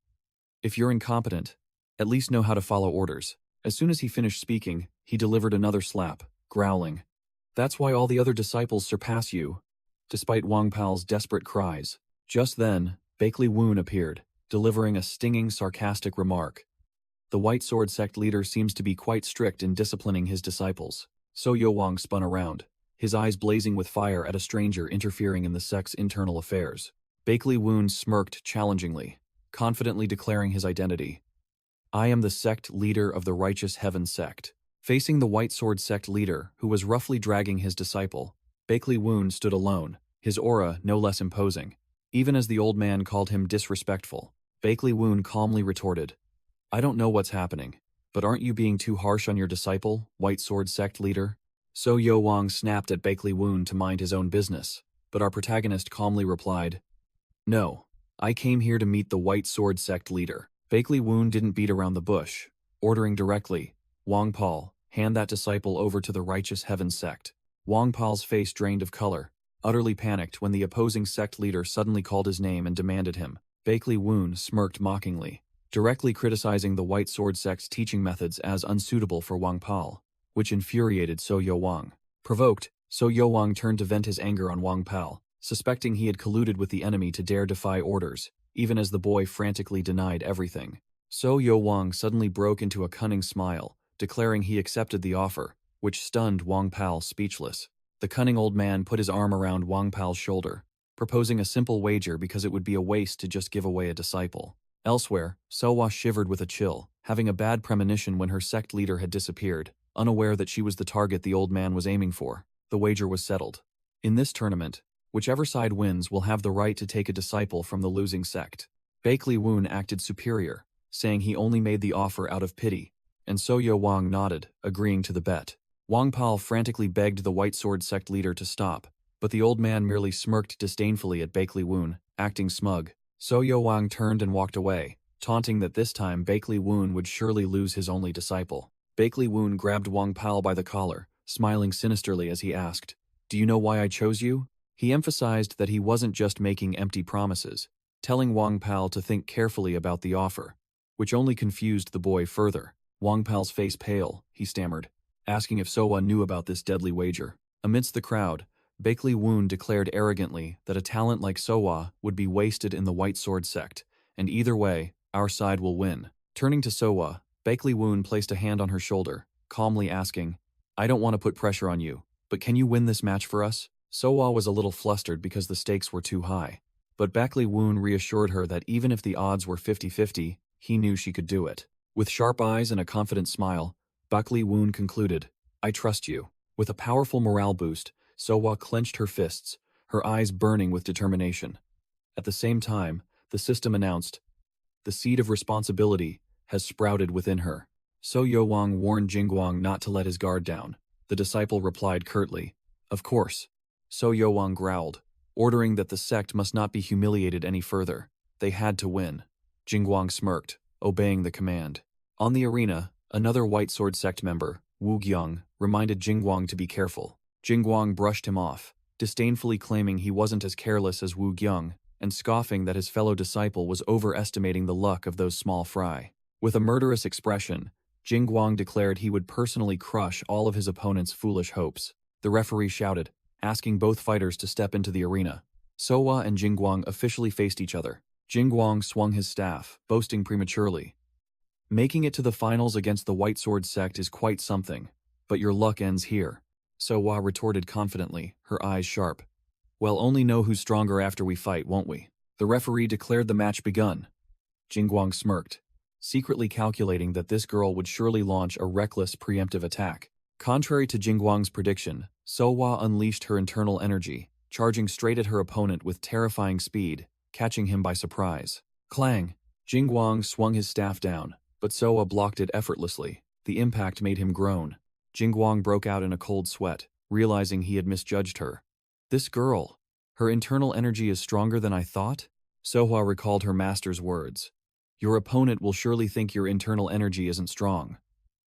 If you're incompetent, at least know how to follow orders. As soon as he finished speaking, he delivered another slap, growling. That's why all the other disciples surpass you, despite Wong Pal's desperate cries. Just then, Woon appeared, delivering a stinging, sarcastic remark. The White Sword Sect leader seems to be quite strict in disciplining his disciples. So Wang spun around, his eyes blazing with fire at a stranger interfering in the sect's internal affairs. Woon smirked challengingly, confidently declaring his identity. I am the sect leader of the Righteous Heaven sect. Facing the White Sword sect leader, who was roughly dragging his disciple, Woon stood alone, his aura no less imposing. Even as the old man called him disrespectful, Woon calmly retorted, I don't know what's happening, but aren't you being too harsh on your disciple, White Sword sect leader? So Wang snapped at Woon to mind his own business, but our protagonist calmly replied, No, I came here to meet the White Sword sect leader. Woon didn't beat around the bush, ordering directly, Wong Pal, hand that disciple over to the Righteous Heaven sect. Wong Pal's face drained of color, utterly panicked when the opposing sect leader suddenly called his name and demanded him. Woon smirked mockingly, directly criticizing the White Sword sect's teaching methods as unsuitable for Wong Pal, which infuriated So Wang. Provoked, So Wang turned to vent his anger on Wong Pal, suspecting he had colluded with the enemy to dare defy orders, even as the boy frantically denied everything. So Wang suddenly broke into a cunning smile, declaring he accepted the offer, which stunned Wong Pal speechless. The cunning old man put his arm around Wong Pal's shoulder, proposing a simple wager because it would be a waste to just give away a disciple. Elsewhere, Sooa shivered with a chill, having a bad premonition when her sect leader had disappeared, unaware that she was the target the old man was aiming for. The wager was settled. In this tournament, whichever side wins will have the right to take a disciple from the losing sect. Woon acted superior, saying he only made the offer out of pity, and So Wang nodded, agreeing to the bet. Wong Pal frantically begged the White Sword sect leader to stop, but the old man merely smirked disdainfully at Woon, acting smug. So Wang turned and walked away, taunting that this time Woon would surely lose his only disciple. Woon grabbed Wong Pal by the collar, smiling sinisterly as he asked, Do you know why I chose you? He emphasized that he wasn't just making empty promises, telling Wong Pal to think carefully about the offer, which only confused the boy further. Wong Pal's face pale, he stammered, asking if Sooa knew about this deadly wager. Amidst the crowd, Woon declared arrogantly that a talent like Sooa would be wasted in the White Sword sect, and either way, our side will win. Turning to Sooa, Woon placed a hand on her shoulder, calmly asking, I don't want to put pressure on you, but can you win this match for us? Sooa was a little flustered because the stakes were too high, but Woon reassured her that even if the odds were 50-50, he knew she could do it. With sharp eyes and a confident smile, Woon concluded, I trust you. With a powerful morale boost, Sooa clenched her fists, her eyes burning with determination. At the same time, the system announced, the seed of responsibility has sprouted within her. So Wang warned Jingguang not to let his guard down. The disciple replied curtly, Of course. So Wang growled, ordering that the sect must not be humiliated any further. They had to win. Jingguang smirked, obeying the command. On the arena, another White Sword sect member, Wu Gyung, reminded Jingguang to be careful. Jingguang brushed him off, disdainfully claiming he wasn't as careless as Wu Gyung, and scoffing that his fellow disciple was overestimating the luck of those small fry. With a murderous expression, Jingguang declared he would personally crush all of his opponent's foolish hopes. The referee shouted, asking both fighters to step into the arena. Sooa and Jingguang officially faced each other. Jingguang swung his staff, boasting prematurely. Making it to the finals against the White Sword sect is quite something, but your luck ends here. Sooa retorted confidently, her eyes sharp. We'll only know who's stronger after we fight, won't we? The referee declared the match begun. Jingguang smirked, secretly calculating that this girl would surely launch a reckless preemptive attack. Contrary to Jingguang's prediction, Sooa unleashed her internal energy, charging straight at her opponent with terrifying speed, catching him by surprise. Clang! Jingguang swung his staff down, but Sooa blocked it effortlessly. The impact made him groan. Jingguang broke out in a cold sweat, realizing he had misjudged her. This girl, her internal energy is stronger than I thought? Sooa recalled her master's words. Your opponent will surely think your internal energy isn't strong.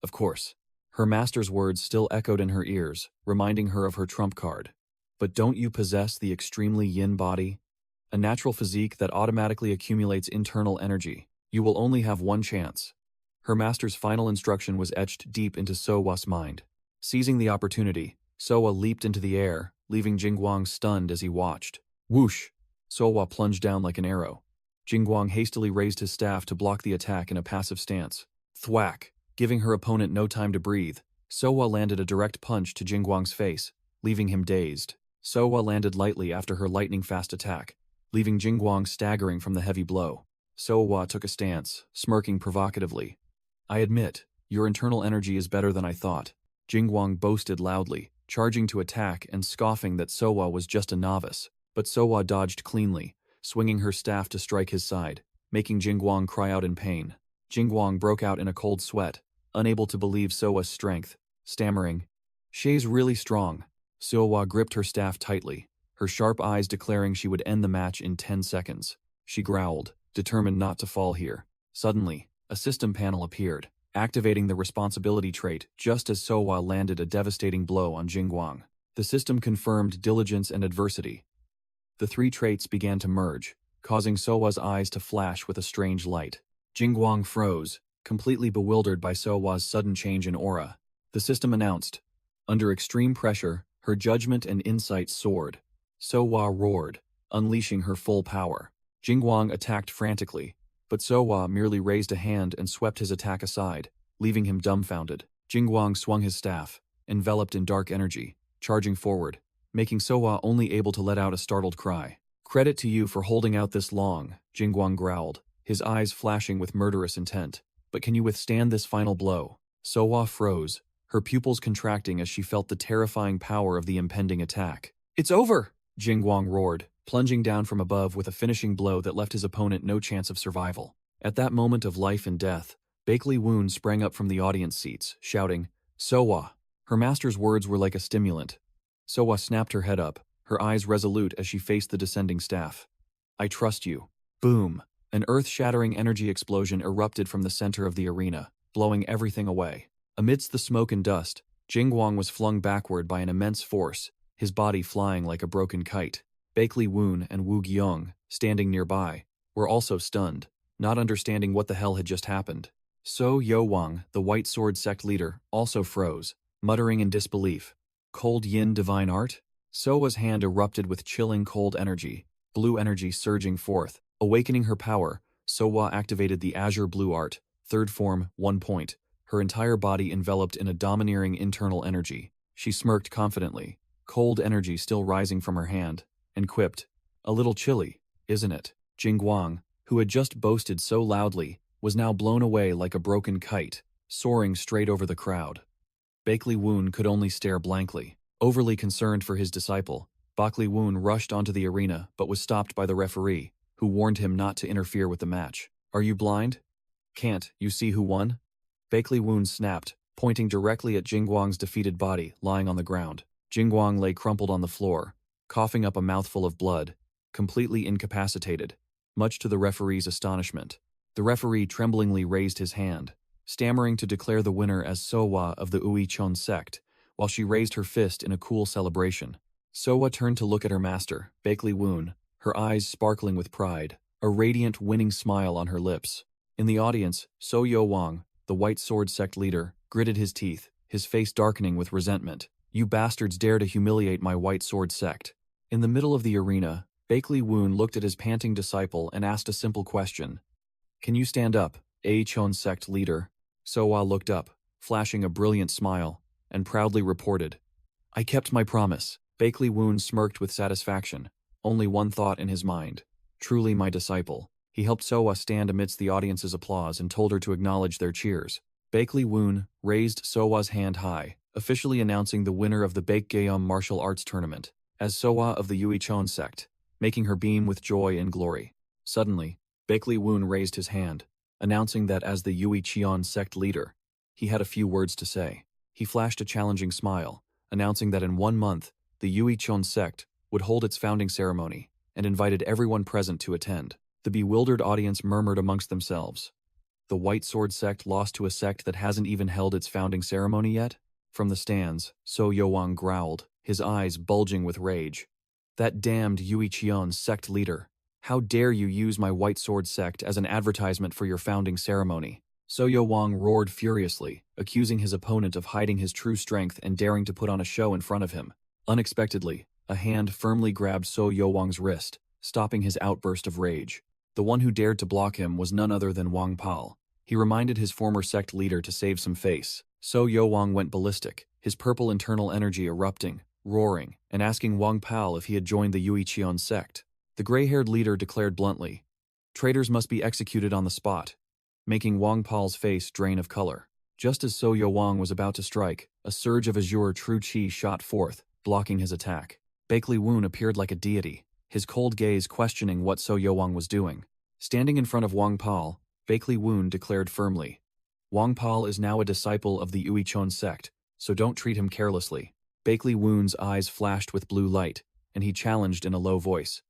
Of course. Her master's words still echoed in her ears, reminding her of her trump card. But don't you possess the extremely yin body? A natural physique that automatically accumulates internal energy. You will only have one chance. Her master's final instruction was etched deep into Sooa's mind. Seizing the opportunity, Sooa leaped into the air, leaving Jingguang stunned as he watched. Whoosh! Sooa plunged down like an arrow. Jingguang hastily raised his staff to block the attack in a passive stance. Thwack! Giving her opponent no time to breathe, Sooa landed a direct punch to Jingguang's face, leaving him dazed. Sooa landed lightly after her lightning-fast attack, leaving Jingguang staggering from the heavy blow. Sooa took a stance, smirking provocatively. I admit, your internal energy is better than I thought. Jingguang boasted loudly, charging to attack and scoffing that Sooa was just a novice. But Sooa dodged cleanly, swinging her staff to strike his side, making Jingguang cry out in pain. Jingguang broke out in a cold sweat, unable to believe Sooa's strength, stammering, "She's really strong." Sooa gripped her staff tightly, her sharp eyes declaring she would end the match in 10 seconds. She growled, determined not to fall here. Suddenly, a system panel appeared, activating the responsibility trait just as Sooa landed a devastating blow on Jingguang. The system confirmed diligence and adversity. The three traits began to merge, causing Sooa's eyes to flash with a strange light. Jingguang froze, completely bewildered by Sooa's sudden change in aura. The system announced, under extreme pressure, her judgment and insight soared. Sooa roared, unleashing her full power. Jingguang attacked frantically, but Sooa merely raised a hand and swept his attack aside, leaving him dumbfounded. Jingguang swung his staff, enveloped in dark energy, charging forward, making Sooa only able to let out a startled cry. Credit to you for holding out this long, Jingguang growled, his eyes flashing with murderous intent. But can you withstand this final blow? Sooa froze, her pupils contracting as she felt the terrifying power of the impending attack. It's over! Jingguang roared, plunging down from above with a finishing blow that left his opponent no chance of survival. At that moment of life and death, Woon sprang up from the audience seats, shouting, Sooa! Her master's words were like a stimulant. Sooa snapped her head up, her eyes resolute as she faced the descending staff. I trust you. Boom! An earth-shattering energy explosion erupted from the center of the arena, blowing everything away. Amidst the smoke and dust, Jingguang was flung backward by an immense force, his body flying like a broken kite. Woon and Wu Gyong, standing nearby, were also stunned, not understanding what the hell had just happened. So Yo Wang, the White Sword Sect leader, also froze, muttering in disbelief. Cold yin divine art? Sooa's hand erupted with chilling cold energy, blue energy surging forth. Awakening her power, Sooa activated the azure blue art, third form, 1 point, her entire body enveloped in a domineering internal energy. She smirked confidently, cold energy still rising from her hand, and quipped, a little chilly, isn't it? Jingguang, who had just boasted so loudly, was now blown away like a broken kite, soaring straight over the crowd. Woon could only stare blankly. Overly concerned for his disciple, Woon rushed onto the arena but was stopped by the referee, who warned him not to interfere with the match. Are you blind? Can't you see who won? Woon snapped, pointing directly at Jingguang's defeated body lying on the ground. Jingguang lay crumpled on the floor, coughing up a mouthful of blood, completely incapacitated, much to the referee's astonishment. The referee tremblingly raised his hand, stammering to declare the winner as Sooa of the Uichon sect, while she raised her fist in a cool celebration. Sooa turned to look at her master, Woon, her eyes sparkling with pride, a radiant winning smile on her lips. In the audience, So Yo Wang, the White Sword Sect leader, gritted his teeth, his face darkening with resentment. You bastards dare to humiliate my White Sword Sect. In the middle of the arena, Woon looked at his panting disciple and asked a simple question. Can you stand up, Chon Sect leader? Sooa looked up, flashing a brilliant smile, and proudly reported, I kept my promise. Woon smirked with satisfaction, only one thought in his mind. Truly my disciple. He helped Sooa stand amidst the audience's applause and told her to acknowledge their cheers. Baekli Woon raised Sooa's hand high, officially announcing the winner of the Baekgyeom martial arts tournament as Sooa of the Yuichon sect, making her beam with joy and glory. Suddenly, Baekli Woon raised his hand, announcing that as the Yuichon sect leader, he had a few words to say. He flashed a challenging smile, announcing that in 1 month, the Yuichon sect would hold its founding ceremony, and invited everyone present to attend. The bewildered audience murmured amongst themselves. The White Sword sect lost to a sect that hasn't even held its founding ceremony yet? From the stands, So Yowang growled, his eyes bulging with rage. That damned Yuichon sect leader. How dare you use my White Sword sect as an advertisement for your founding ceremony? So Yowang roared furiously, accusing his opponent of hiding his true strength and daring to put on a show in front of him. Unexpectedly, a hand firmly grabbed So Yowang's wrist, stopping his outburst of rage. The one who dared to block him was none other than Wong Pal. He reminded his former sect leader to save some face. So Yowang went ballistic, his purple internal energy erupting, roaring, and asking Wong Pal if he had joined the Yuichon sect. The gray-haired leader declared bluntly, "Traitors must be executed on the spot," making Wong Pal's face drain of color. Just as So Yowang was about to strike, a surge of azure true chi shot forth, blocking his attack. Baekli Woon appeared like a deity, his cold gaze questioning what So Yowang was doing. Standing in front of Wong Pal, Baekli Woon declared firmly, "Wong Pal is now a disciple of the Yuichon sect, so don't treat him carelessly." Baekli Woon's eyes flashed with blue light, and he challenged in a low voice,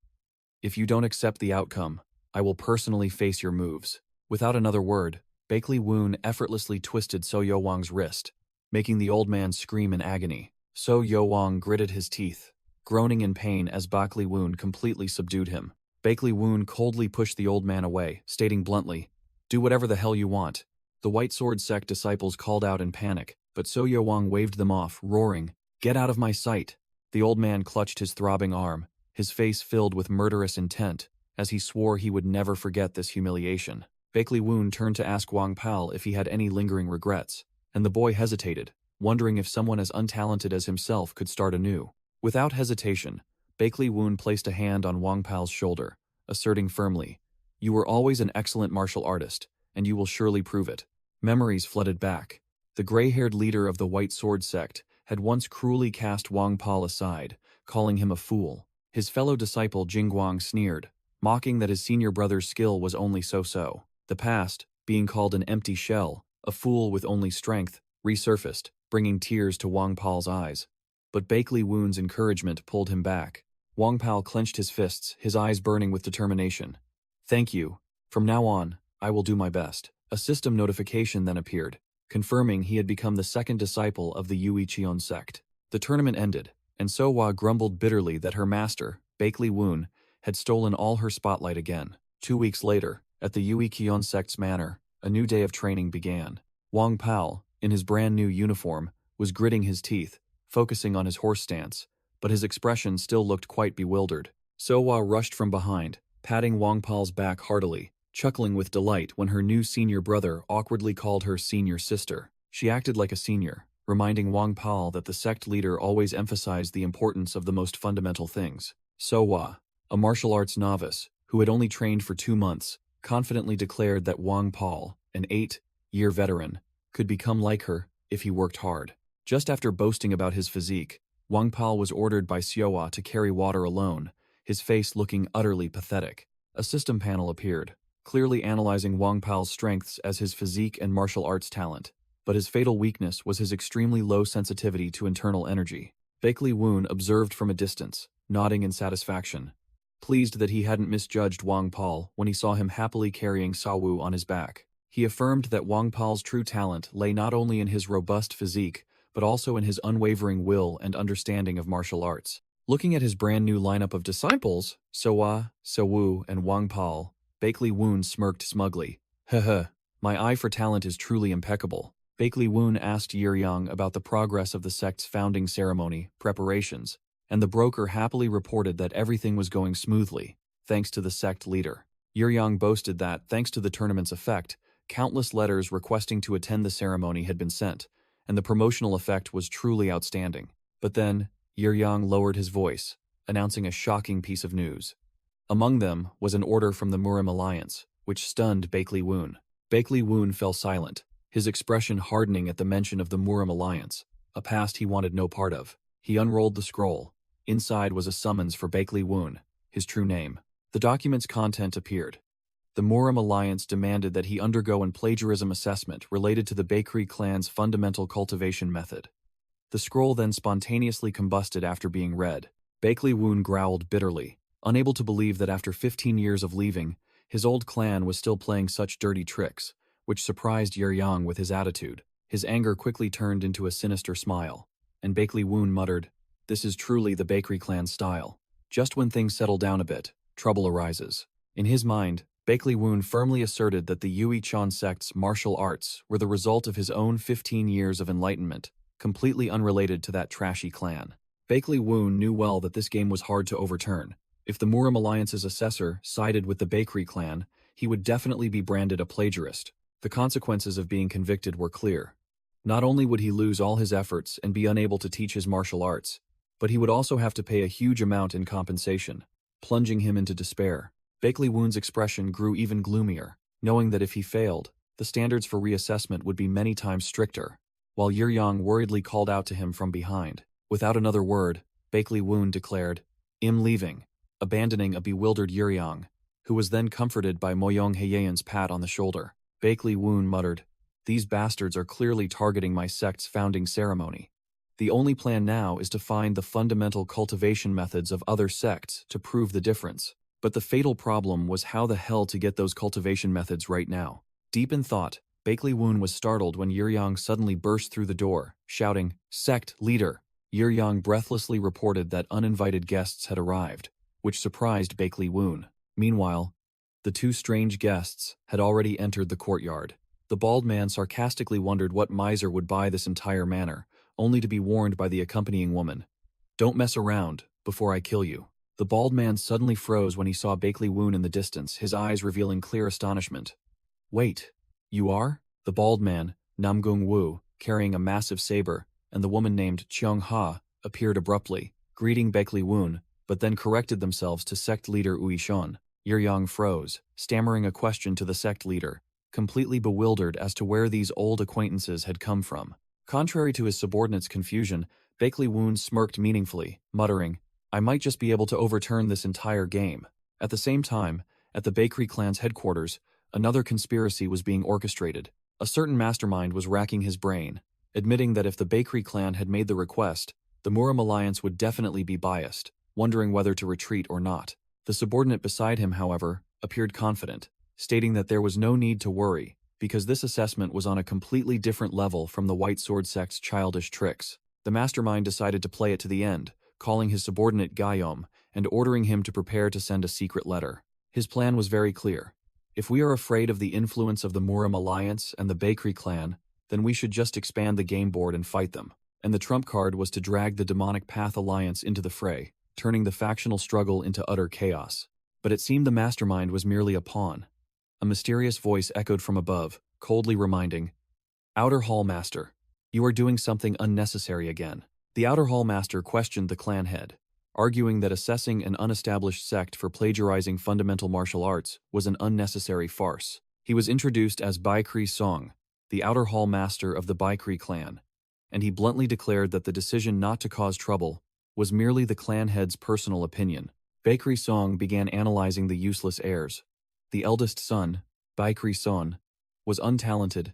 "If you don't accept the outcome, I will personally face your moves." Without another word, Baekli Woon effortlessly twisted So Yowang's wrist, making the old man scream in agony. So Yowang gritted his teeth, groaning in pain as Baekli Woon completely subdued him. Baekli Woon coldly pushed the old man away, stating bluntly, "Do whatever the hell you want." The White Sword sect disciples called out in panic, but So Yowang waved them off, roaring, "Get out of my sight!" The old man clutched his throbbing arm, his face filled with murderous intent, as he swore he would never forget this humiliation. Baekli Woon turned to ask Wong Pal if he had any lingering regrets, and the boy hesitated, wondering if someone as untalented as himself could start anew. Without hesitation, Baekli Woon placed a hand on Wong Pal's shoulder, asserting firmly, "You were always an excellent martial artist, and you will surely prove it." Memories flooded back. The gray-haired leader of the White Sword sect had once cruelly cast Wong Pal aside, calling him a fool. His fellow disciple Jingguang sneered, mocking that his senior brother's skill was only so-so. The past, being called an empty shell, a fool with only strength, resurfaced, bringing tears to Wong Pal's eyes. But Baekli Woon's encouragement pulled him back. Wong Pal clenched his fists, his eyes burning with determination. "Thank you. From now on, I will do my best." A system notification then appeared, confirming he had become the second disciple of the Yuichon sect. The tournament ended, and Sooa grumbled bitterly that her master, Baekli Woon, had stolen all her spotlight again. 2 weeks later, at the Yuichon sect's manor, a new day of training began. Wong Pal, in his brand new uniform, was gritting his teeth, focusing on his horse stance, but his expression still looked quite bewildered. Sooa rushed from behind, patting Wong Pal's back heartily, chuckling with delight when her new senior brother awkwardly called her senior sister. She acted like a senior, reminding Wong Pal that the sect leader always emphasized the importance of the most fundamental things. Sooa, a martial arts novice, who had only trained for 2 months, confidently declared that Wong Pal, an 8-year veteran, could become like her if he worked hard. Just after boasting about his physique, Wong Pal was ordered by Sooa to carry water alone, his face looking utterly pathetic. A system panel appeared, clearly analyzing Wong Pal's strengths as his physique and martial arts talent, but his fatal weakness was his extremely low sensitivity to internal energy. Baekli Woon observed from a distance, nodding in satisfaction, pleased that he hadn't misjudged Wong Pal when he saw him happily carrying Sooa on his back. He affirmed that Wong Pal's true talent lay not only in his robust physique, but also in his unwavering will and understanding of martial arts. Looking at his brand new lineup of disciples, Sooa, Sooa, and Wong Pal, Baekli Woon smirked smugly. "Heh, my eye for talent is truly impeccable." Baekli Woon asked Yeryang about the progress of the sect's founding ceremony preparations, and the broker happily reported that everything was going smoothly, thanks to the sect leader. Yeryang boasted that, thanks to the tournament's effect, countless letters requesting to attend the ceremony had been sent, and the promotional effect was truly outstanding. But then, Yeryang lowered his voice, announcing a shocking piece of news. Among them was an order from the Murim Alliance, which stunned Bakley Woon. Bakley Woon fell silent, his expression hardening at the mention of the Murim Alliance, a past he wanted no part of. He unrolled the scroll. Inside was a summons for Bakley Woon, his true name. The document's content appeared. The Murim Alliance demanded that he undergo an plagiarism assessment related to the Bakery clan's fundamental cultivation method. The scroll then spontaneously combusted after being read. Bakley Woon growled bitterly, unable to believe that after 15 years of leaving, his old clan was still playing such dirty tricks, which surprised Yeryang with his attitude. His anger quickly turned into a sinister smile, and Bakley Woon muttered, "This is truly the Bakery clan style. Just when things settle down a bit, trouble arises." In his mind, Bakley Woon firmly asserted that the Yui Chan sect's martial arts were the result of his own 15 years of enlightenment, completely unrelated to that trashy clan. Bakley Woon knew well that this game was hard to overturn. If the Murim Alliance's assessor sided with the Bakery clan, he would definitely be branded a plagiarist. The consequences of being convicted were clear. Not only would he lose all his efforts and be unable to teach his martial arts, but he would also have to pay a huge amount in compensation, plunging him into despair. Bakley Woon's expression grew even gloomier, knowing that if he failed, the standards for reassessment would be many times stricter, while Yeryang worriedly called out to him from behind. Without another word, Bakley Woon declared, "I'm leaving," abandoning a bewildered Yeryang, who was then comforted by Moyong Heyeon's pat on the shoulder. Bakley Woon muttered, "These bastards are clearly targeting my sect's founding ceremony. The only plan now is to find the fundamental cultivation methods of other sects to prove the difference." But the fatal problem was how the hell to get those cultivation methods right now. Deep in thought, Bakley Woon was startled when Yeryang suddenly burst through the door, shouting, "Sect leader!" Yeryang breathlessly reported that uninvited guests had arrived, which surprised Bakley Woon. Meanwhile, the two strange guests had already entered the courtyard. The bald man sarcastically wondered what miser would buy this entire manor, only to be warned by the accompanying woman, "Don't mess around, before I kill you." The bald man suddenly froze when he saw Bakley Woon in the distance, his eyes revealing clear astonishment. "Wait, you are?" The bald man, Namgung Woo, carrying a massive saber, and the woman named Cheong Ha, appeared abruptly, greeting Bakley Woon, but then corrected themselves to sect leader Uishon. Yeryang froze, stammering a question to the sect leader, completely bewildered as to where these old acquaintances had come from. Contrary to his subordinate's confusion, Bakley Woon smirked meaningfully, muttering, "I might just be able to overturn this entire game." At the same time, at the Bakery clan's headquarters, another conspiracy was being orchestrated. A certain mastermind was racking his brain, admitting that if the Bakery clan had made the request, the Murim Alliance would definitely be biased, wondering whether to retreat or not. The subordinate beside him, however, appeared confident, stating that there was no need to worry, because this assessment was on a completely different level from the White Sword sect's childish tricks. The mastermind decided to play it to the end, calling his subordinate Gayom and ordering him to prepare to send a secret letter. His plan was very clear. If we are afraid of the influence of the Murim Alliance and the Bakery clan, then we should just expand the game board and fight them. And the trump card was to drag the Demonic Path Alliance into the fray, turning the factional struggle into utter chaos. But it seemed the mastermind was merely a pawn. A mysterious voice echoed from above, coldly reminding, "Outer Hall Master, you are doing something unnecessary again." The Outer Hall Master questioned the clan head, arguing that assessing an unestablished sect for plagiarizing fundamental martial arts was an unnecessary farce. He was introduced as Bai Kri Song, the Outer Hall Master of the Bai Kri clan, and he bluntly declared that the decision not to cause trouble was merely the clan head's personal opinion. Bai Kri Song began analyzing the useless heirs. The eldest son, Bai Kri Son, was untalented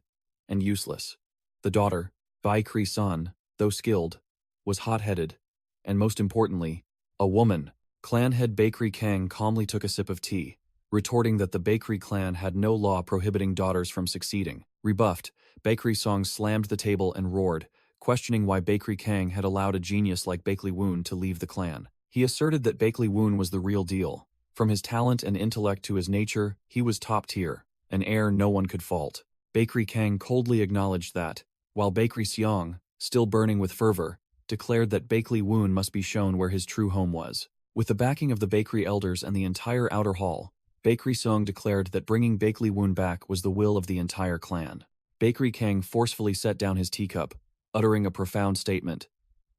and useless. The daughter, Bai Kri Son, though skilled, was hot-headed, and most importantly, a woman. Clan head Bakery Kang calmly took a sip of tea, retorting that the Bakery clan had no law prohibiting daughters from succeeding. Rebuffed, Bakery Song slammed the table and roared, questioning why Bakery Kang had allowed a genius like Bakley Woon to leave the clan. He asserted that Bakley Woon was the real deal. From his talent and intellect to his nature, he was top tier, an heir no one could fault. Bakery Kang coldly acknowledged that, while Bakery Seong, still burning with fervor, declared that Bakley Woon must be shown where his true home was. With the backing of the Bakery elders and the entire outer hall, Bakery Song declared that bringing Bakley Woon back was the will of the entire clan. Bakery Kang forcefully set down his teacup, uttering a profound statement.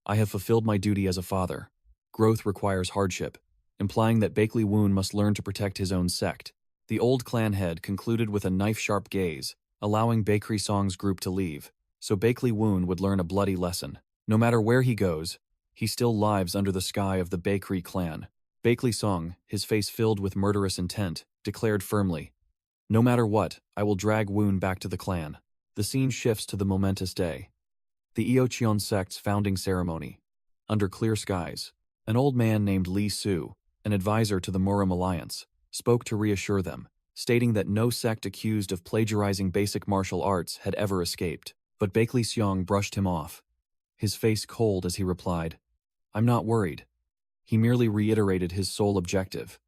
"I have fulfilled my duty as a father. Growth requires hardship, implying that Bakley Woon must learn to protect his own sect. The old clan head concluded with a knife-sharp gaze, allowing Bakery Song's group to leave, so Bakley Woon would learn a bloody lesson. No matter where he goes, he still lives under the sky of the Bakery clan. Bakley Song, his face filled with murderous intent, declared firmly, "No matter what, I will drag Woon back to the clan." The scene shifts to the momentous day. The Eocheon sect's founding ceremony. Under clear skies, an old man named Lee Soo, an advisor to the Murim Alliance, spoke to reassure them, stating that no sect accused of plagiarizing basic martial arts had ever escaped. But Bakley Seong brushed him off, his face cold as he replied, "I'm not worried." He merely reiterated his sole objective,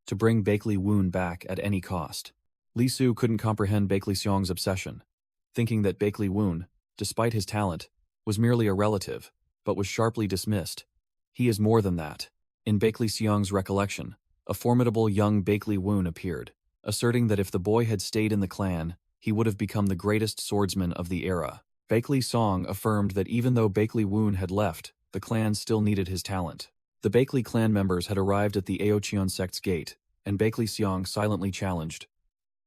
to bring Bakley Woon back at any cost. Lee Soo couldn't comprehend Bakley Seong's obsession, thinking that Bakley Woon, despite his talent, was merely a relative, but was sharply dismissed. He is more than that. In Bakley Seong's recollection, a formidable young Bakley Woon appeared, asserting that if the boy had stayed in the clan, he would have become the greatest swordsman of the era. Bakley Song affirmed that even though Bakley Woon had left, the clan still needed his talent. The Bakley clan members had arrived at the Eocheon sect's gate, and Bakley Seong silently challenged,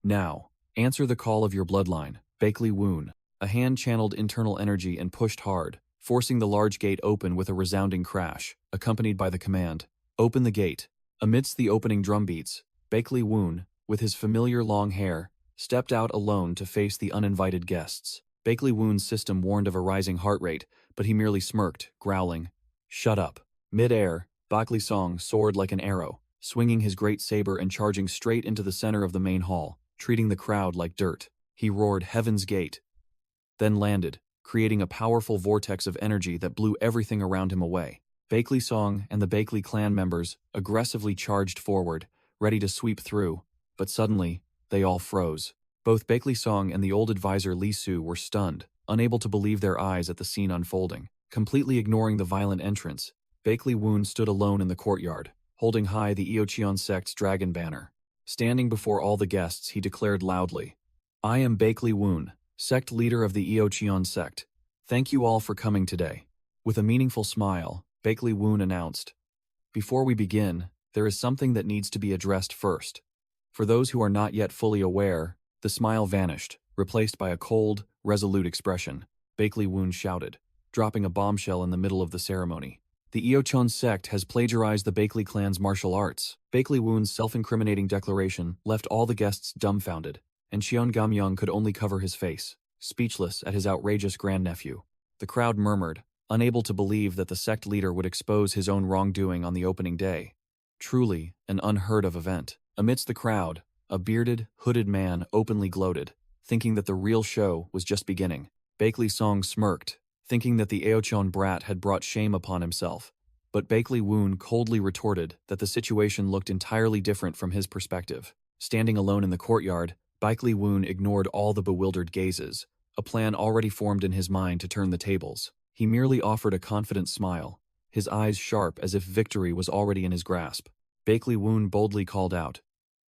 "Now, answer the call of your bloodline, Bakley Woon." A hand channeled internal energy and pushed hard, forcing the large gate open with a resounding crash, accompanied by the command, "Open the gate." Amidst the opening drumbeats, Bakley Woon, with his familiar long hair, stepped out alone to face the uninvited guests. Bakley Woon's system warned of a rising heart rate, but he merely smirked, growling, "Shut up." Mid-air, Bakley Song soared like an arrow, swinging his great saber and charging straight into the center of the main hall, treating the crowd like dirt. He roared Heaven's Gate, then landed, creating a powerful vortex of energy that blew everything around him away. Bakley Song and the Bakley clan members aggressively charged forward, ready to sweep through, but suddenly, they all froze. Both Bakley Song and the old advisor Lee Soo were stunned, unable to believe their eyes at the scene unfolding. Completely ignoring the violent entrance, Bakley Woon stood alone in the courtyard, holding high the Eocheon sect's dragon banner. Standing before all the guests, he declared loudly, "I am Bakley Woon, sect leader of the Eocheon sect. Thank you all for coming today." With a meaningful smile, Bakley Woon announced, "Before we begin, there is something that needs to be addressed first." For those who are not yet fully aware, the smile vanished, replaced by a cold, resolute expression. Bakley Woon shouted, dropping a bombshell in the middle of the ceremony. "The Eocheon sect has plagiarized the Bakley clan's martial arts." Bakley Woon's self-incriminating declaration left all the guests dumbfounded, and Cheon Gamyong could only cover his face, speechless at his outrageous grandnephew. The crowd murmured, unable to believe that the sect leader would expose his own wrongdoing on the opening day. Truly, an unheard-of event. Amidst the crowd, a bearded, hooded man openly gloated, thinking that the real show was just beginning. Bakley Song smirked, thinking that the Eocheon brat had brought shame upon himself. But Bakley Woon coldly retorted that the situation looked entirely different from his perspective. Standing alone in the courtyard, Bakley Woon ignored all the bewildered gazes, a plan already formed in his mind to turn the tables. He merely offered a confident smile, his eyes sharp as if victory was already in his grasp. Bakley Woon boldly called out,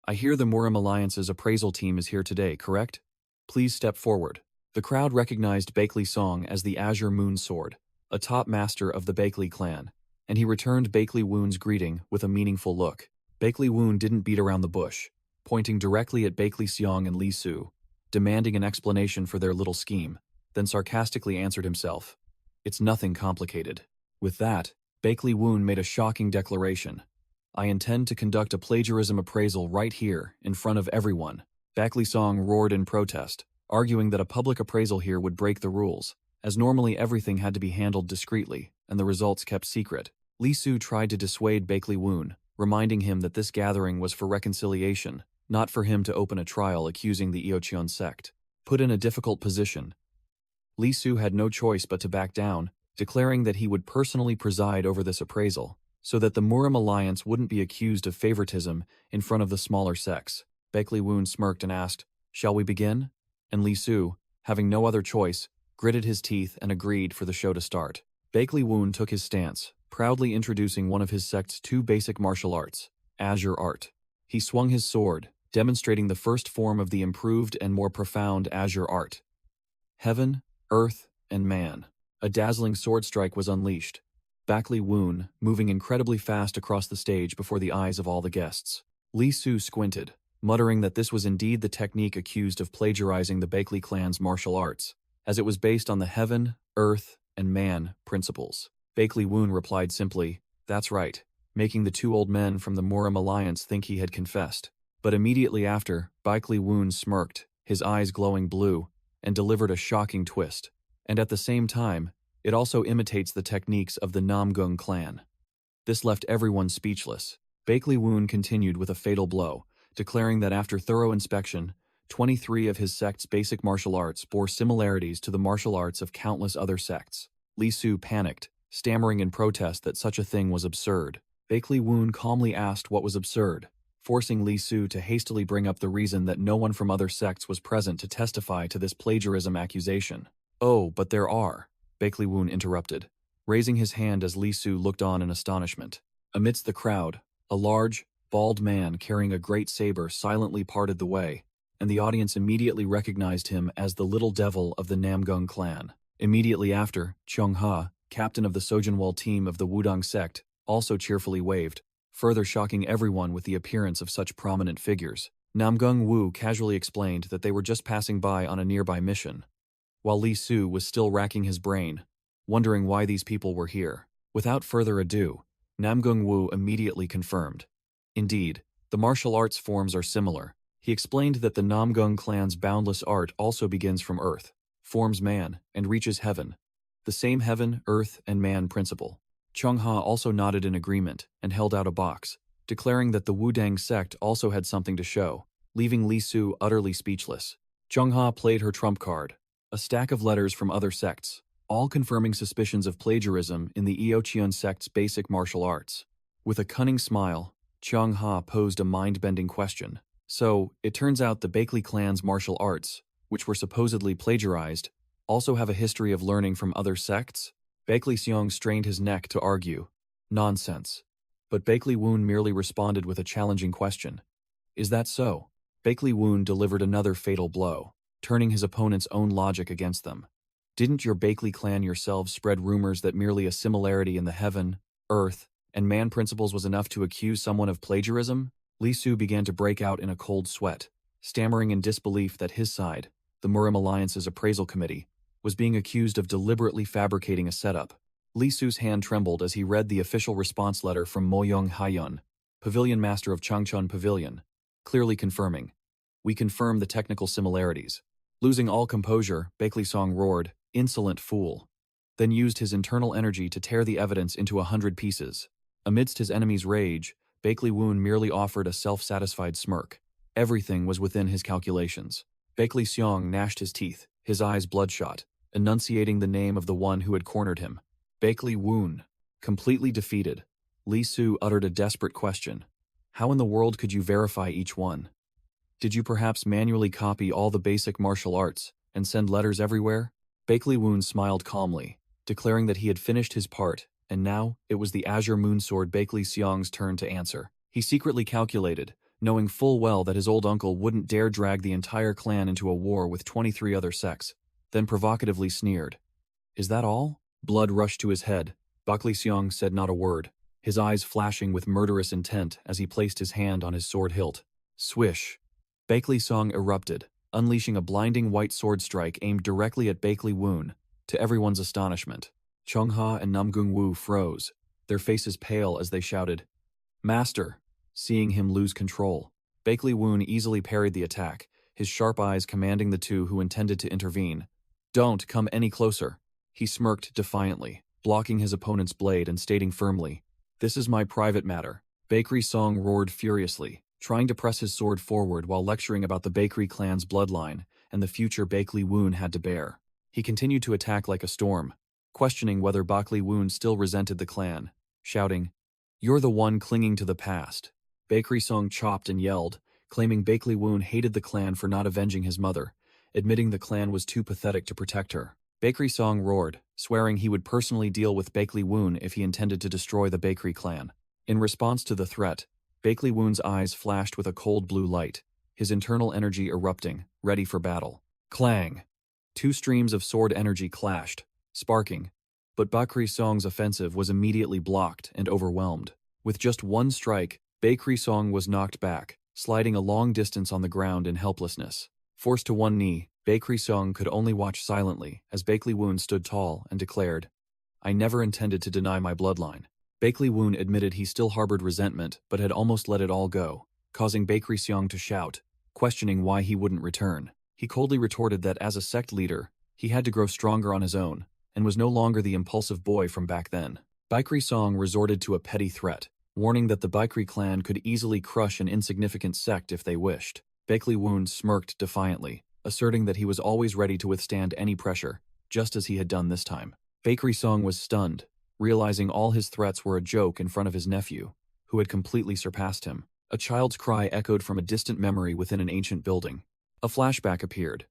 "I hear the Murim Alliance's appraisal team is here today, correct? Please step forward." The crowd recognized Bakley Song as the Azure Moon Sword, a top master of the Bakley clan, and he returned Bakley Woon's greeting with a meaningful look. Bakley Woon didn't beat around the bush, pointing directly at Bakley Seong and Lee Soo, demanding an explanation for their little scheme, then sarcastically answered himself, "It's nothing complicated." With that, Bakley Woon made a shocking declaration. "I intend to conduct a plagiarism appraisal right here, in front of everyone." Bakley Song roared in protest, arguing that a public appraisal here would break the rules, as normally everything had to be handled discreetly, and the results kept secret. Lee Soo tried to dissuade Bakley Woon, reminding him that this gathering was for reconciliation, not for him to open a trial accusing the Eocheon sect. Put in a difficult position, Lee Soo had no choice but to back down, declaring that he would personally preside over this appraisal, so that the Murim Alliance wouldn't be accused of favoritism in front of the smaller sects. Bakley Woon smirked and asked, "Shall we begin?" And Lee Soo, having no other choice, gritted his teeth and agreed for the show to start. Bakley Woon took his stance, proudly introducing one of his sect's two basic martial arts, Azure Art. He swung his sword, demonstrating the first form of the improved and more profound Azure Art. Heaven, Earth, and Man. A dazzling sword strike was unleashed, Bakley Woon, moving incredibly fast across the stage before the eyes of all the guests. Lee Soo squinted, muttering that this was indeed the technique accused of plagiarizing the Bakley clan's martial arts, as it was based on the heaven, earth, and man principles. Bakley Woon replied simply, "That's right," making the two old men from the Murim alliance think he had confessed. But immediately after, Bakley Woon smirked, his eyes glowing blue, and delivered a shocking twist. And at the same time, it also imitates the techniques of the Namgung clan. This left everyone speechless. Bakley Woon continued with a fatal blow, declaring that after thorough inspection, 23 of his sect's basic martial arts bore similarities to the martial arts of countless other sects. Lee Soo panicked, stammering in protest that such a thing was absurd. Bakley Woon calmly asked what was absurd, forcing Lee Soo to hastily bring up the reason that no one from other sects was present to testify to this plagiarism accusation. "Oh, but there are," Bakley Woon interrupted, raising his hand as Lee Soo looked on in astonishment. Amidst the crowd, a large, bald man carrying a great saber silently parted the way, and the audience immediately recognized him as the Little Devil of the Namgung clan. Immediately after, Chung Ha, captain of the Sojinwal team of the Wudang sect, also cheerfully waved, further shocking everyone with the appearance of such prominent figures. Namgung Wu casually explained that they were just passing by on a nearby mission, while Lee Soo was still racking his brain, wondering why these people were here. Without further ado, Namgung Wu immediately confirmed. Indeed, the martial arts forms are similar. He explained that the Namgung clan's boundless art also begins from earth, forms man, and reaches heaven. The same heaven, earth, and man principle. Chung Ha also nodded in agreement and held out a box, declaring that the Wudang sect also had something to show, leaving Lee Soo utterly speechless. Chung Ha played her trump card, a stack of letters from other sects, all confirming suspicions of plagiarism in the Eocheon sect's basic martial arts. With a cunning smile, Chung Ha posed a mind-bending question. "So, it turns out the Bakley clan's martial arts, which were supposedly plagiarized, also have a history of learning from other sects?" Bakley Seong strained his neck to argue. Nonsense. But Bakley Woon merely responded with a challenging question. "Is that so?" Bakley Woon delivered another fatal blow, turning his opponent's own logic against them. "Didn't your Bakley clan yourselves spread rumors that merely a similarity in the heaven, earth, and man principles was enough to accuse someone of plagiarism?" Lee Soo began to break out in a cold sweat, stammering in disbelief that his side, the Murim Alliance's appraisal committee, was being accused of deliberately fabricating a setup. Lee Soo's hand trembled as he read the official response letter from Mo Young Haiyun, Pavilion Master of Changchun Pavilion, clearly confirming, "We confirm the technical similarities." Losing all composure, Bakley Song roared, "Insolent fool," then used his internal energy to tear the evidence into 100 pieces. Amidst his enemy's rage, Bakley Woon merely offered a self-satisfied smirk. Everything was within his calculations. Bakley Seong gnashed his teeth, his eyes bloodshot, enunciating the name of the one who had cornered him. Bakley Woon. Completely defeated, Lee Soo uttered a desperate question. "How in the world could you verify each one? Did you perhaps manually copy all the basic martial arts and send letters everywhere?" Bakley Woon smiled calmly, declaring that he had finished his part, and now it was the Azure Moonsword Bakley Seong's turn to answer. He secretly calculated, knowing full well that his old uncle wouldn't dare drag the entire clan into a war with 23 other sects, then provocatively sneered. "Is that all?" Blood rushed to his head. Bakley Seong said not a word, his eyes flashing with murderous intent as he placed his hand on his sword hilt. Swish! Bakley Seong erupted, unleashing a blinding white sword strike aimed directly at Bakley Woon, to everyone's astonishment. Chung Ha and Namgung Wu froze, their faces pale as they shouted, "Master!" Seeing him lose control, Bakley Woon easily parried the attack, his sharp eyes commanding the two who intended to intervene. "Don't come any closer." He smirked defiantly, blocking his opponent's blade and stating firmly, "This is my private matter." Bakery Song roared furiously, trying to press his sword forward while lecturing about the Bakery clan's bloodline and the future Bakley Woon had to bear. He continued to attack like a storm, questioning whether Bakley Woon still resented the clan, shouting, "You're the one clinging to the past." Bakery Song chopped and yelled, claiming Bakley Woon hated the clan for not avenging his mother, admitting the clan was too pathetic to protect her. Bakery Song roared, swearing he would personally deal with Bakley Woon if he intended to destroy the Bakery clan. In response to the threat, Bakley Woon's eyes flashed with a cold blue light, his internal energy erupting, ready for battle. Clang! Two streams of sword energy clashed, sparking, But Bakri Song's offensive was immediately blocked and overwhelmed. With just one strike, Bakri Song was knocked back, sliding a long distance on the ground in helplessness. Forced to one knee, Bakri Song could only watch silently as Baekli Woon stood tall and declared, "I never intended to deny my bloodline." Baekli Woon admitted he still harbored resentment but had almost let it all go, causing Bakri Song to shout, questioning why he wouldn't return. He coldly retorted that as a sect leader, he had to grow stronger on his own, and was no longer the impulsive boy from back then. Baekri Song resorted to a petty threat, warning that the Baekri clan could easily crush an insignificant sect if they wished. Baekli Woon smirked defiantly, asserting that he was always ready to withstand any pressure, just as he had done this time. Baekri Song was stunned, realizing all his threats were a joke in front of his nephew, who had completely surpassed him. A child's cry echoed from a distant memory within an ancient building. A flashback appeared.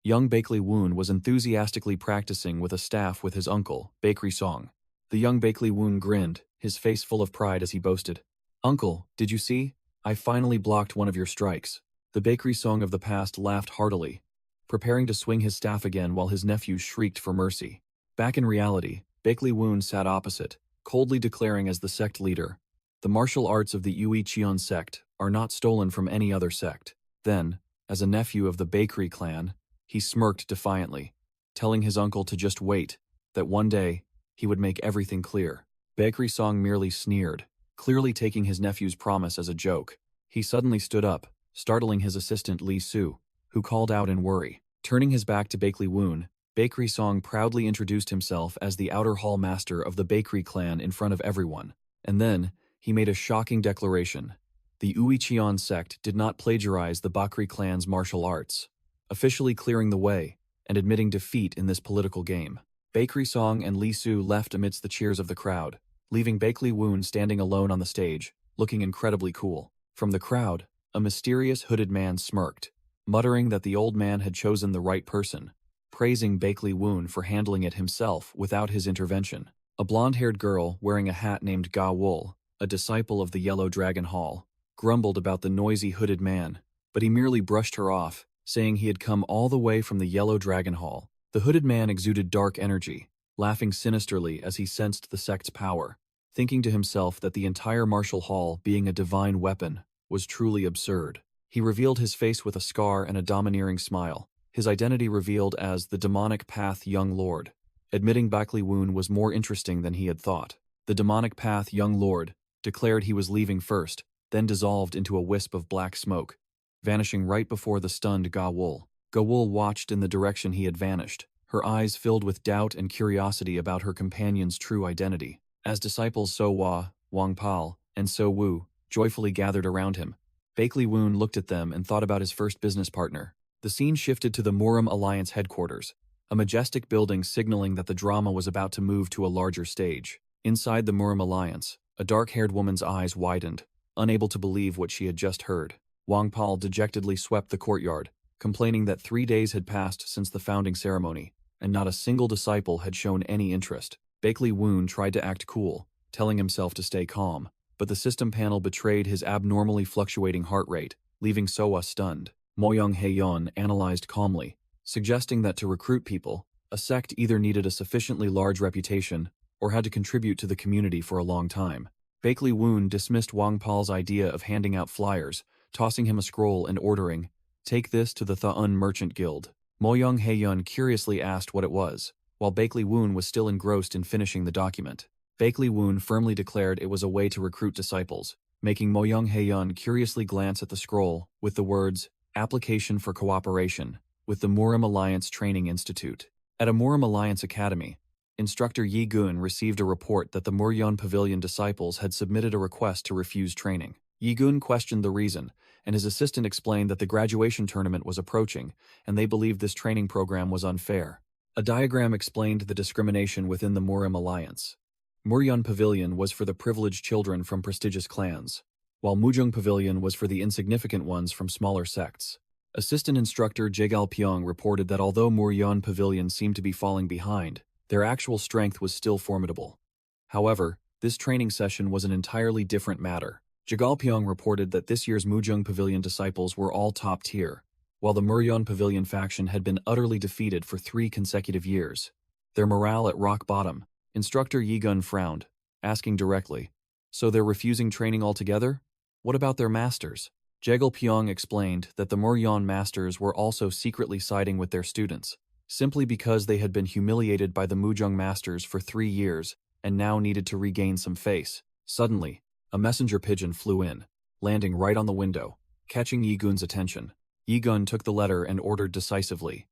Young Baekli Woon was enthusiastically practicing with a staff with his uncle, Baekri Song. The young Baekli Woon grinned, his face full of pride as he boasted, "Uncle, did you see? I finally blocked one of your strikes." The Baekri Song of the past laughed heartily, preparing to swing his staff again while his nephew shrieked for mercy. Back in reality, Baekli Woon sat opposite, coldly declaring as the sect leader, "The martial arts of the Yui Cheon sect are not stolen from any other sect." Then, as a nephew of the Baekri clan, he smirked defiantly, telling his uncle to just wait, that one day, he would make everything clear. Baekri Song merely sneered, clearly taking his nephew's promise as a joke. He suddenly stood up, startling his assistant Lee Soo, who called out in worry. Turning his back to Baekli Woon, Baekri Song proudly introduced himself as the outer hall master of the Baekri clan in front of everyone. And then, he made a shocking declaration. The Uicheon sect did not plagiarize the Bakri clan's martial arts, officially clearing the way and admitting defeat in this political game. Baekri Song and Lee Soo left amidst the cheers of the crowd, leaving Baekli Woon standing alone on the stage, looking incredibly cool. From the crowd, a mysterious hooded man smirked, muttering that the old man had chosen the right person, praising Baekli Woon for handling it himself without his intervention. A blonde-haired girl wearing a hat named Ga Wool, a disciple of the Yellow Dragon Hall, grumbled about the noisy hooded man, but he merely brushed her off, saying he had come all the way from the Yellow Dragon Hall. The hooded man exuded dark energy, laughing sinisterly as he sensed the sect's power, thinking to himself that the entire martial hall being a divine weapon was truly absurd. He revealed his face with a scar and a domineering smile, his identity revealed as the demonic path young lord. Admitting Baekli Woon was more interesting than he had thought. The demonic path young lord declared he was leaving first, then dissolved into a wisp of black smoke, vanishing right before the stunned Ga Wool. Ga Wool watched in the direction he had vanished, her eyes filled with doubt and curiosity about her companion's true identity. As disciples Sooa, Wong Pal, and Sooa joyfully gathered around him, Baekli Woon looked at them and thought about his first business partner. The scene shifted to the Muram Alliance headquarters, a majestic building signaling that the drama was about to move to a larger stage. Inside the Muram Alliance, a dark-haired woman's eyes widened, unable to believe what she had just heard. Wong Pal dejectedly swept the courtyard, complaining that 3 days had passed since the founding ceremony, and not a single disciple had shown any interest. Baekli Woon tried to act cool, telling himself to stay calm, but the system panel betrayed his abnormally fluctuating heart rate, leaving Sooa stunned. Moyoung Haeyeon analyzed calmly, suggesting that to recruit people, a sect either needed a sufficiently large reputation or had to contribute to the community for a long time. Baekli Woon dismissed Wong Pal's idea of handing out flyers, tossing him a scroll and ordering, "Take this to the Tha'un Merchant Guild." Moyoung Haeyeon curiously asked what it was, while Baekli Woon was still engrossed in finishing the document. Baekli Woon firmly declared it was a way to recruit disciples, making Moyoung Haeyeon curiously glance at the scroll with the words, "Application for Cooperation," with the Muram Alliance Training Institute. At a Muram Alliance Academy, Instructor Yi Gun received a report that the Muryeon Pavilion disciples had submitted a request to refuse training. Yi Gun questioned the reason, and his assistant explained that the graduation tournament was approaching, and they believed this training program was unfair. A diagram explained the discrimination within the Muram Alliance. Muryeon Pavilion was for the privileged children from prestigious clans, while Mujung Pavilion was for the insignificant ones from smaller sects. Assistant Instructor Jegal Pyong reported that although Muryeon Pavilion seemed to be falling behind, their actual strength was still formidable. However, this training session was an entirely different matter. Jegal Pyong reported that this year's Mujung Pavilion disciples were all top tier, while the Muryeon Pavilion faction had been utterly defeated for 3 consecutive years. Their morale at rock bottom, Instructor Yi-gun frowned, asking directly, "So they're refusing training altogether? What about their masters?" Jegal Pyong explained that the Muryeon masters were also secretly siding with their students, simply because they had been humiliated by the Mujung masters for 3 years and now needed to regain some face. Suddenly, a messenger pigeon flew in, landing right on the window, catching Yi-gun's attention. Yi-gun took the letter and ordered decisively,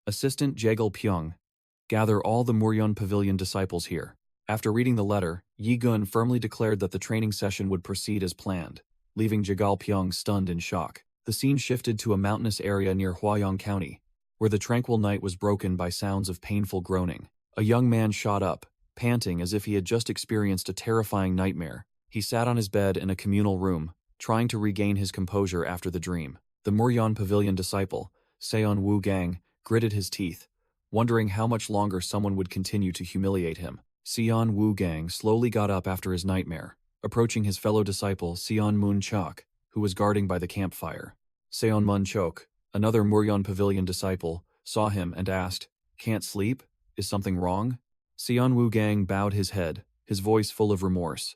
"Assistant Jegal Pyong, gather all the Muryeon Pavilion disciples here." After reading the letter, Yi-gun firmly declared that the training session would proceed as planned, leaving Jegal Pyong stunned in shock. The scene shifted to a mountainous area near Hwayong County, where the tranquil night was broken by sounds of painful groaning. A young man shot up, panting as if he had just experienced a terrifying nightmare. He sat on his bed in a communal room, trying to regain his composure after the dream. The Muryeon Pavilion disciple, Seon Woo Gang, gritted his teeth, wondering how much longer someone would continue to humiliate him. Seon Woo Gang slowly got up after his nightmare, approaching his fellow disciple Seon Moon Chok, who was guarding by the campfire. Seon Mun Chok, another Muryeon Pavilion disciple, saw him and asked, "Can't sleep? Is something wrong?" Seon Woo Gang bowed his head, his voice full of remorse.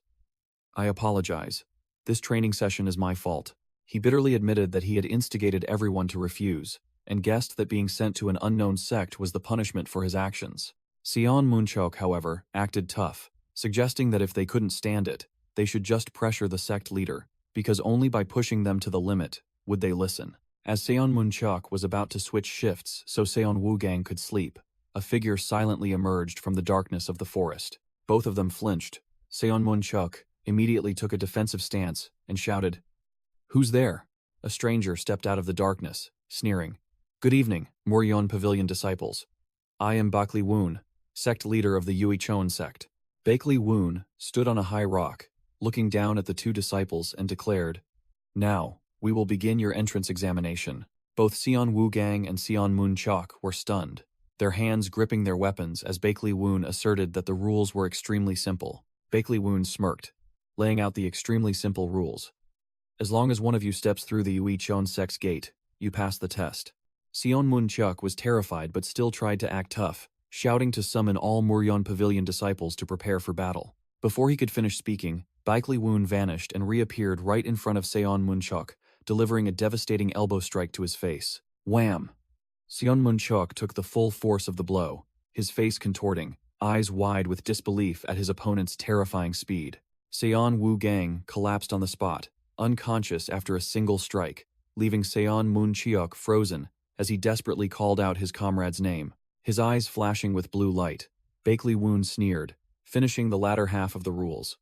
"I apologize. This training session is my fault." He bitterly admitted that he had instigated everyone to refuse, and guessed that being sent to an unknown sect was the punishment for his actions. Seon Moonchok, however, acted tough, suggesting that if they couldn't stand it, they should just pressure the sect leader, because only by pushing them to the limit would they listen. As Seon Moonchok was about to switch shifts so Seon Woo Gang could sleep, a figure silently emerged from the darkness of the forest. Both of them flinched. Seon Moonchok immediately took a defensive stance and shouted, "Who's there?" A stranger stepped out of the darkness, sneering, "Good evening, Muryeon Pavilion disciples. I am Bakley Woon, sect leader of the Yuichon sect." Bakley Woon stood on a high rock, looking down at the two disciples and declared, "Now, we will begin your entrance examination." Both Seon Woo Gang and Seon Moon Chok were stunned, their hands gripping their weapons as Bakley Woon asserted that the rules were extremely simple. Bakley Woon smirked, laying out the extremely simple rules. "As long as one of you steps through the Yuichon sect's gate, you pass the test." Seon Moon Chuk was terrified but still tried to act tough, shouting to summon all Muryeon Pavilion disciples to prepare for battle. Before he could finish speaking, Bakley Woon vanished and reappeared right in front of Seon Moon Chuk, delivering a devastating elbow strike to his face. Wham! Seon Moon Chuk took the full force of the blow, his face contorting, eyes wide with disbelief at his opponent's terrifying speed. Seon Woo Gang collapsed on the spot, unconscious after a single strike, leaving Seon Moon Chiok frozen as he desperately called out his comrade's name, his eyes flashing with blue light. Bakley Woon sneered, finishing the latter half of the rules.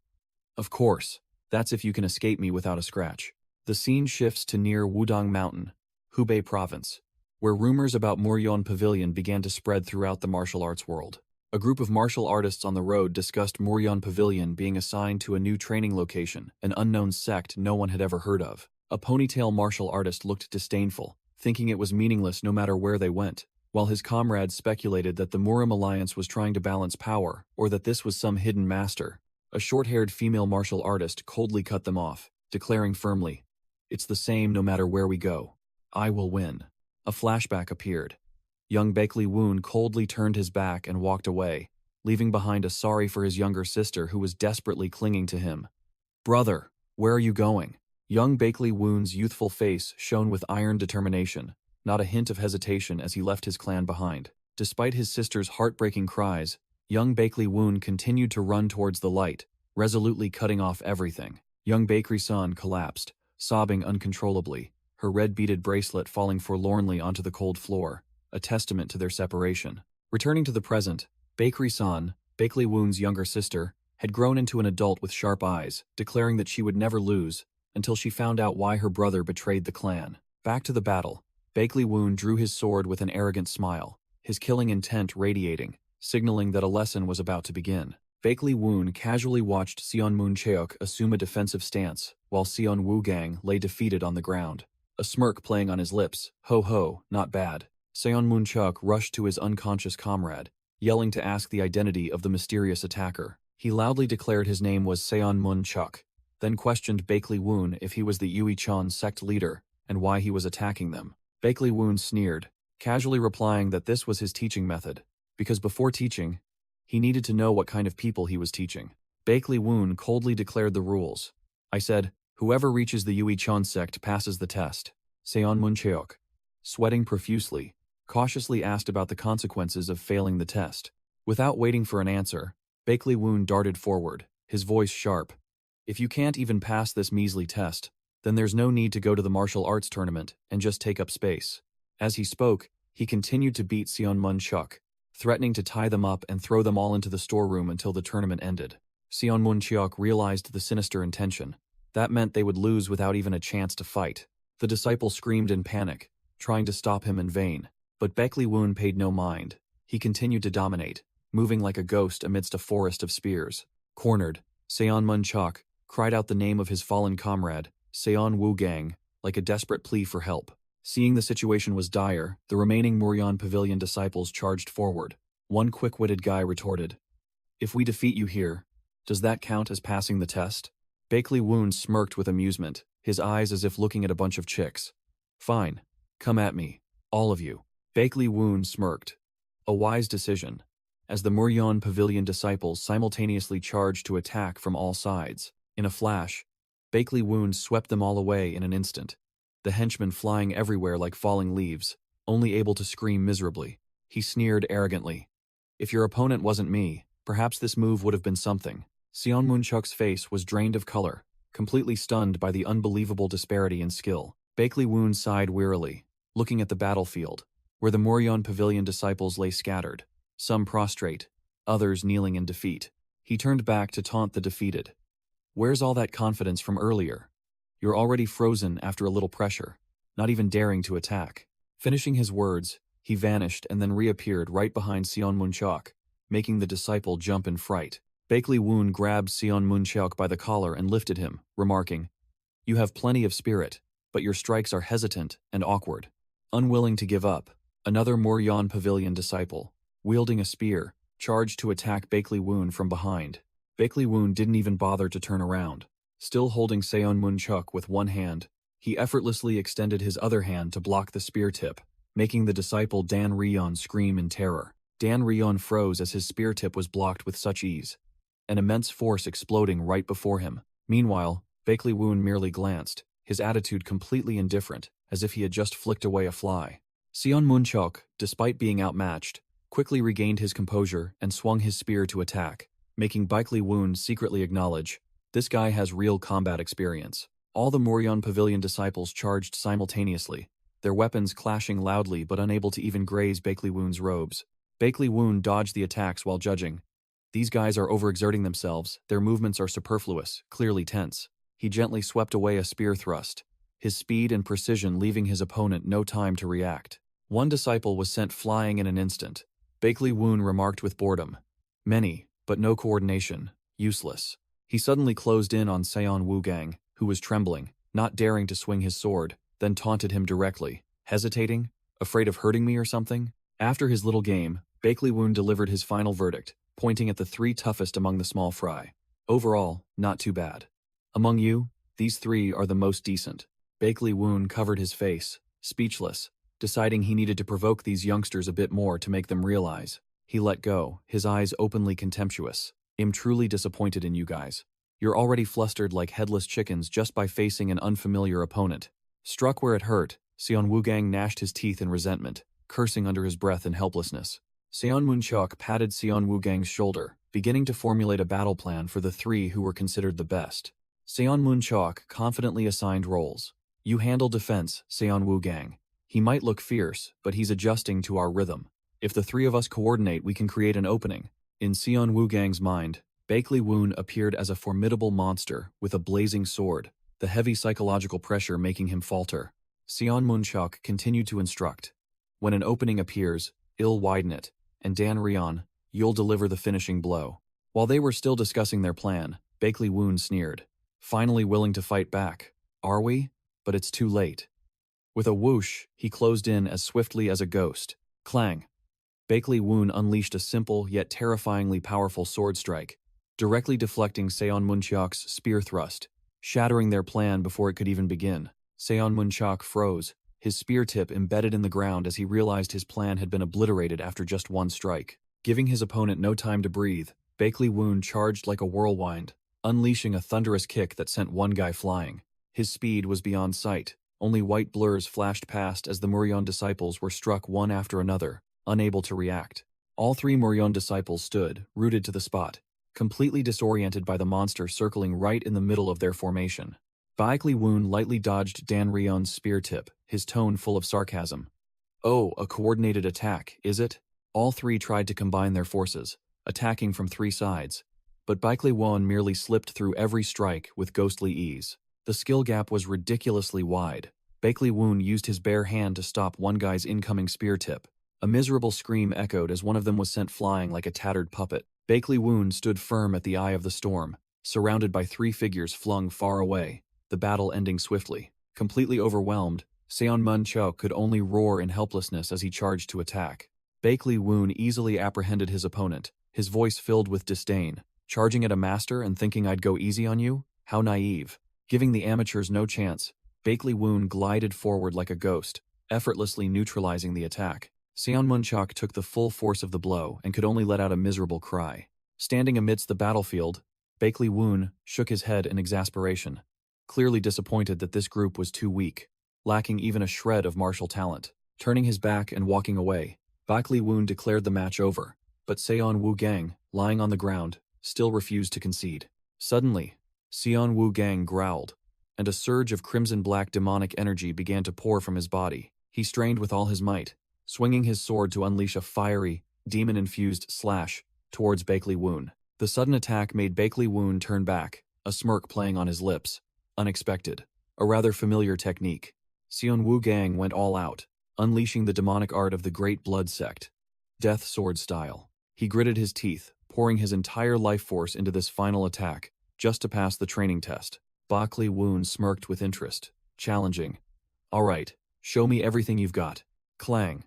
"Of course, that's if you can escape me without a scratch." The scene shifts to near Wudong Mountain, Hubei Province, where rumors about Muryeon Pavilion began to spread throughout the martial arts world. A group of martial artists on the road discussed Muryeon Pavilion being assigned to a new training location, an unknown sect no one had ever heard of. A ponytail martial artist looked disdainful, thinking it was meaningless no matter where they went, while his comrades speculated that the Murim Alliance was trying to balance power, or that this was some hidden master. A short-haired female martial artist coldly cut them off, declaring firmly, "It's the same no matter where we go. I will win." A flashback appeared. Young Bakley Woon coldly turned his back and walked away, leaving behind a sorry for his younger sister who was desperately clinging to him. "Brother, where are you going?" Young Bakley Woon's youthful face shone with iron determination, not a hint of hesitation as he left his clan behind. Despite his sister's heartbreaking cries, young Bakley Woon continued to run towards the light, resolutely cutting off everything. Young Bakery-san collapsed, sobbing uncontrollably, her red beaded bracelet falling forlornly onto the cold floor, a testament to their separation. Returning to the present, Bakery-san, Bakley Woon's younger sister, had grown into an adult with sharp eyes, declaring that she would never lose until she found out why her brother betrayed the clan. Back to the battle, Bakley Woon drew his sword with an arrogant smile, his killing intent radiating, signaling that a lesson was about to begin. Bakley Woon casually watched Seon Moon Cheok assume a defensive stance, while Seon Woo Gang lay defeated on the ground. A smirk playing on his lips, "Ho ho, not bad." Seon Moon Cheok rushed to his unconscious comrade, yelling to ask the identity of the mysterious attacker. He loudly declared his name was Seon Moon Cheok, then questioned Bakley Woon if he was the Yuichon sect leader and why he was attacking them. Bakley Woon sneered, casually replying that this was his teaching method, because before teaching, He needed to know what kind of people he was teaching. Bakley Woon coldly declared the rules. I said, whoever reaches the Yui Chon sect passes the test. Seon Muncheok, sweating profusely, cautiously asked about the consequences of failing the test. Without waiting for an answer, Bakley Woon darted forward, his voice sharp. If you can't even pass this measly test, then there's no need to go to the martial arts tournament and just take up space. As he spoke, he continued to beat Seon Muncheok, threatening to tie them up and throw them all into the storeroom until the tournament ended. Seon Muncheok realized the sinister intention. That meant they would lose without even a chance to fight. The disciple screamed in panic, trying to stop him in vain. But Bakley Woon paid no mind. He continued to dominate, moving like a ghost amidst a forest of spears. Cornered, Seon Muncheok cried out the name of his fallen comrade, Seon Woogang, like a desperate plea for help. Seeing the situation was dire, the remaining Muryeon Pavilion disciples charged forward. One quick-witted guy retorted, if we defeat you here, does that count as passing the test? Bakley Woon smirked with amusement, his eyes as if looking at a bunch of chicks. Fine. Come at me. All of you. Bakley Woon smirked. A wise decision, as the Muryeon Pavilion disciples simultaneously charged to attack from all sides. In a flash, Bakley Woon swept them all away in an instant, the henchmen flying everywhere like falling leaves, only able to scream miserably. He sneered arrogantly. If your opponent wasn't me, perhaps this move would have been something. Seon Muncheok's face was drained of color, completely stunned by the unbelievable disparity in skill. Bakley Woon sighed wearily, looking at the battlefield, where the Muryeon Pavilion disciples lay scattered, some prostrate, others kneeling in defeat. He turned back to taunt the defeated. Where's all that confidence from earlier? You're already frozen after a little pressure, not even daring to attack. Finishing his words, he vanished and then reappeared right behind Seon Muncheok, making the disciple jump in fright. Bakley Woon grabbed Seon Muncheok by the collar and lifted him, remarking, you have plenty of spirit, but your strikes are hesitant and awkward. Unwilling to give up, another Muryeon Pavilion disciple, wielding a spear, charged to attack Bakley Woon from behind. Bakley Woon didn't even bother to turn around. Still holding Seon Muncheok with one hand, he effortlessly extended his other hand to block the spear tip, making the disciple Dan Ryeon scream in terror. Dan Ryeon froze as his spear tip was blocked with such ease, an immense force exploding right before him. Meanwhile, Bakley Woon merely glanced, his attitude completely indifferent, as if he had just flicked away a fly. Seon Muncheok, despite being outmatched, quickly regained his composure and swung his spear to attack, making Bakley Woon secretly acknowledge, this guy has real combat experience. All the Muryeon Pavilion disciples charged simultaneously, their weapons clashing loudly but unable to even graze Bakley Woon's robes. Bakley Woon dodged the attacks while judging. These guys are overexerting themselves, their movements are superfluous, clearly tense. He gently swept away a spear thrust, his speed and precision leaving his opponent no time to react. One disciple was sent flying in an instant. Bakley Woon remarked with boredom. Many, but no coordination. Useless. He suddenly closed in on Seon Woogang, who was trembling, not daring to swing his sword, then taunted him directly. Hesitating? Afraid of hurting me or something? After his little game, Bakley Woon delivered his final verdict, pointing at the three toughest among the small fry. Overall, not too bad. Among you, these three are the most decent. Bakley Woon covered his face, speechless, deciding he needed to provoke these youngsters a bit more to make them realize. He let go, his eyes openly contemptuous. I'm truly disappointed in you guys. You're already flustered like headless chickens just by facing an unfamiliar opponent. Struck where it hurt, Seon Woogang gnashed his teeth in resentment, cursing under his breath in helplessness. Seon Muncheok patted Seon Woogang's shoulder, beginning to formulate a battle plan for the three who were considered the best. Seon Muncheok confidently assigned roles. You handle defense, Seon Woogang. He might look fierce, but he's adjusting to our rhythm. If the three of us coordinate, we can create an opening. In Seon Woogang's mind, Bakley Woon appeared as a formidable monster with a blazing sword, the heavy psychological pressure making him falter. Seon Muncheok continued to instruct. When an opening appears, I'll widen it, and Dan Ryeon, you'll deliver the finishing blow. While they were still discussing their plan, Bakley Woon sneered. Finally willing to fight back. Are we? But it's too late. With a whoosh, he closed in as swiftly as a ghost. Clang. Bakley Woon unleashed a simple yet terrifyingly powerful sword strike, directly deflecting Seon Muncheok's spear thrust, shattering their plan before it could even begin. Seon Muncheok froze, his spear tip embedded in the ground as he realized his plan had been obliterated after just one strike. Giving his opponent no time to breathe, Bakley Woon charged like a whirlwind, unleashing a thunderous kick that sent one guy flying. His speed was beyond sight. Only white blurs flashed past as the Muryeon disciples were struck one after another, unable to react. All three Muryeon disciples stood, rooted to the spot, completely disoriented by the monster circling right in the middle of their formation. Bakley Woon lightly dodged Dan Ryeon's spear tip, his tone full of sarcasm. "Oh, a coordinated attack, is it?" All three tried to combine their forces, attacking from three sides, but Bakley Woon merely slipped through every strike with ghostly ease. The skill gap was ridiculously wide. Bakley Woon used his bare hand to stop one guy's incoming spear tip. A miserable scream echoed as one of them was sent flying like a tattered puppet. Bakley Woon stood firm at the eye of the storm, surrounded by three figures flung far away, the battle ending swiftly. Completely overwhelmed, Seon Mun Chok could only roar in helplessness as he charged to attack. Bakley Woon easily apprehended his opponent, his voice filled with disdain. "Charging at a master and thinking I'd go easy on you? How naive." Giving the amateurs no chance, Bakley Woon glided forward like a ghost, effortlessly neutralizing the attack. Seon Mun Chok took the full force of the blow and could only let out a miserable cry. Standing amidst the battlefield, Bakley Woon shook his head in exasperation, clearly disappointed that this group was too weak, lacking even a shred of martial talent. Turning his back and walking away, Bakley Woon declared the match over, but Seon Woo-gang, lying on the ground, still refused to concede. Suddenly, Seon Woo-gang growled, and a surge of crimson-black demonic energy began to pour from his body. He strained with all his might, swinging his sword to unleash a fiery, demon-infused slash towards Bakley Woon. The sudden attack made Bakley Woon turn back, a smirk playing on his lips. Unexpected. A rather familiar technique. Seon Woo-gang went all out, unleashing the demonic art of the Great Blood Sect. Death sword style. He gritted his teeth, pouring his entire life force into this final attack, just to pass the training test. Bakley Woon smirked with interest, challenging. "All right, show me everything you've got." Clang.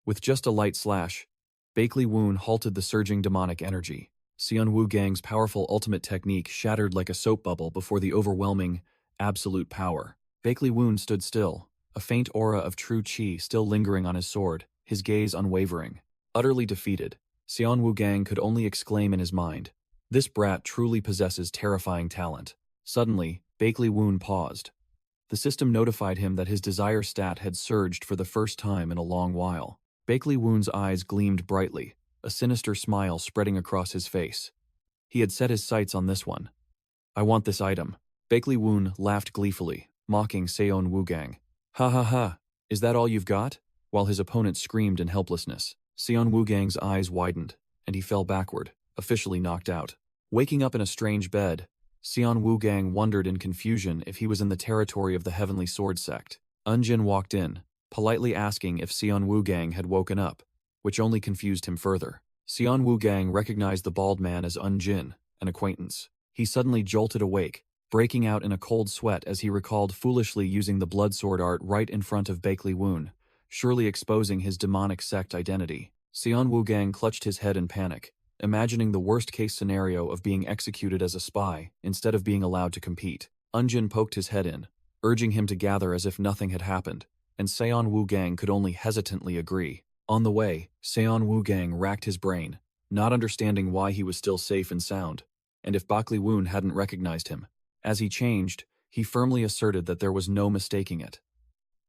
With just a light slash, Bakley Woon halted the surging demonic energy. Seon Woo-gang's powerful ultimate technique shattered like a soap bubble before the overwhelming, absolute power. Bakley Woon stood still, a faint aura of true chi still lingering on his sword, his gaze unwavering. Utterly defeated, Seon Woo-gang could only exclaim in his mind, "This brat truly possesses terrifying talent." Suddenly, Bakley Woon paused. The system notified him that his desire stat had surged for the first time in a long while. Bakley Woon's eyes gleamed brightly, a sinister smile spreading across his face. He had set his sights on this one. "I want this item." Bakley Woon laughed gleefully, mocking Seon Woo-gang. "Ha ha ha, is that all you've got?" While his opponent screamed in helplessness, Seon Woo-gang's eyes widened, and he fell backward, officially knocked out. Waking up in a strange bed, Seon Woo-gang wondered in confusion if he was in the territory of the Heavenly Sword Sect. Eunjin walked in, politely asking if Seon Woo-gang had woken up, which only confused him further. Seon Woo-gang recognized the bald man as Eunjin, an acquaintance. He suddenly jolted awake, breaking out in a cold sweat as he recalled foolishly using the blood sword art right in front of Bakley Woon, surely exposing his demonic sect identity. Seon Woo-gang clutched his head in panic, imagining the worst-case scenario of being executed as a spy instead of being allowed to compete. Eunjin poked his head in, urging him to gather as if nothing had happened, and Seon Woo-gang could only hesitantly agree. On the way, Seon Woo-gang racked his brain, not understanding why he was still safe and sound, and if Bakley Woon hadn't recognized him. As he changed, he firmly asserted that there was no mistaking it.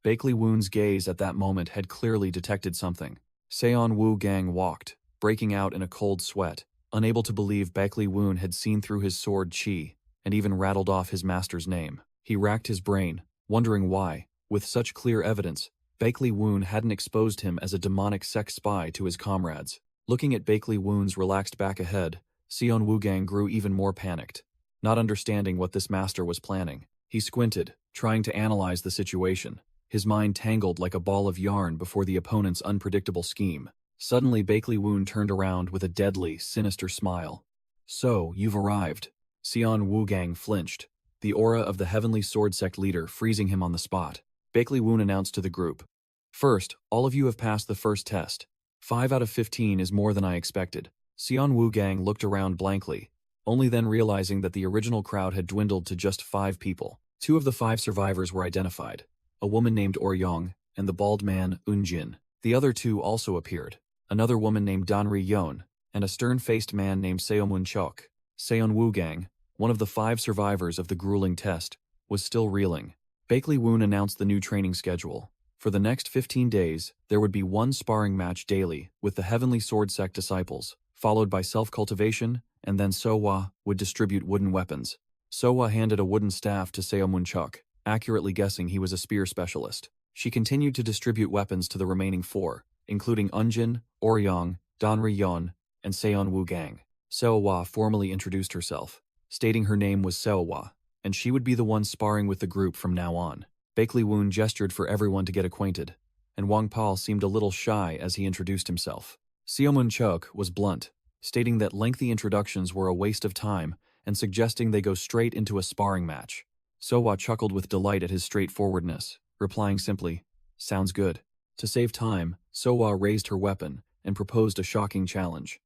Bakley Woon's gaze at that moment had clearly detected something. Seon Woo-gang walked, breaking out in a cold sweat, unable to believe Bakley Woon had seen through his sword chi, and even rattled off his master's name. He racked his brain, wondering why, with such clear evidence, Bakley Woon hadn't exposed him as a demonic sect spy to his comrades. Looking at Bakley Woon's relaxed back ahead, Seon Woo-gang grew even more panicked, not understanding what this master was planning. He squinted, trying to analyze the situation, his mind tangled like a ball of yarn before the opponent's unpredictable scheme. Suddenly Bakley Woon turned around with a deadly, sinister smile. "So, you've arrived." Seon Woo-gang flinched, the aura of the Heavenly Sword Sect leader freezing him on the spot. Bakley Woon announced to the group, "First, all of you have passed the first test. 5 out of 15 is more than I expected." Seon Woo-gang looked around blankly, only then realizing that the original crowd had dwindled to just 5 people. 2 of the 5 survivors were identified, a woman named Oryong and the bald man, Eunjin. The other 2 also appeared, another woman named Danri Yon, and a stern-faced man named Seomun Chok. Seon Woogang, one of the 5 survivors of the grueling test, was still reeling. Bakley Woon announced the new training schedule. For the next 15 days, there would be 1 sparring match daily with the Heavenly Sword Sect disciples, followed by self-cultivation, and then Sooa would distribute wooden weapons. Sooa handed a wooden staff to Seomun Chok, accurately guessing he was a spear specialist. She continued to distribute weapons to the remaining 4, including Unjin, Oryong, Danri Yon, and Seon Woogang. Sooa formally introduced herself, stating her name was Sooa, and she would be the one sparring with the group from now on. Bakley Woon gestured for everyone to get acquainted, and Wong Pal seemed a little shy as he introduced himself. Seomun Chok was blunt, stating that lengthy introductions were a waste of time and suggesting they go straight into a sparring match. Sooa chuckled with delight at his straightforwardness, replying simply, "Sounds good." To save time, Sooa raised her weapon and proposed a shocking challenge.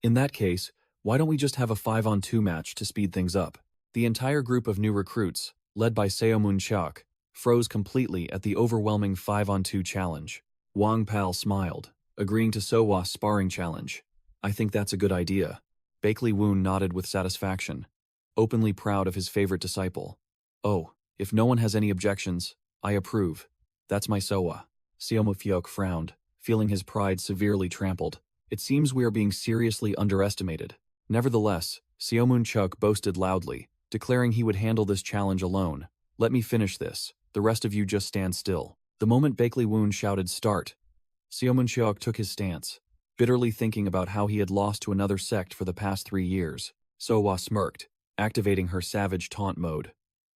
"In that case, why don't we just have a 5-on-2 match to speed things up?" The entire group of new recruits, led by Seomun Chok, froze completely at the overwhelming 5-on-2 challenge. Wong Pal smiled, agreeing to Sooa's sparring challenge. "I think that's a good idea." Bakley Woon nodded with satisfaction, openly proud of his favorite disciple. "Oh, if no one has any objections, I approve. That's my Sooa." Seomu Fyok frowned, feeling his pride severely trampled. "It seems we are being seriously underestimated." Nevertheless, Seomun Chok boasted loudly, declaring he would handle this challenge alone. "Let me finish this. The rest of you just stand still." The moment Bakley Woon shouted "Start," Seomun Chok took his stance, bitterly thinking about how he had lost to another sect for the past 3 years. Sooa smirked, activating her savage taunt mode.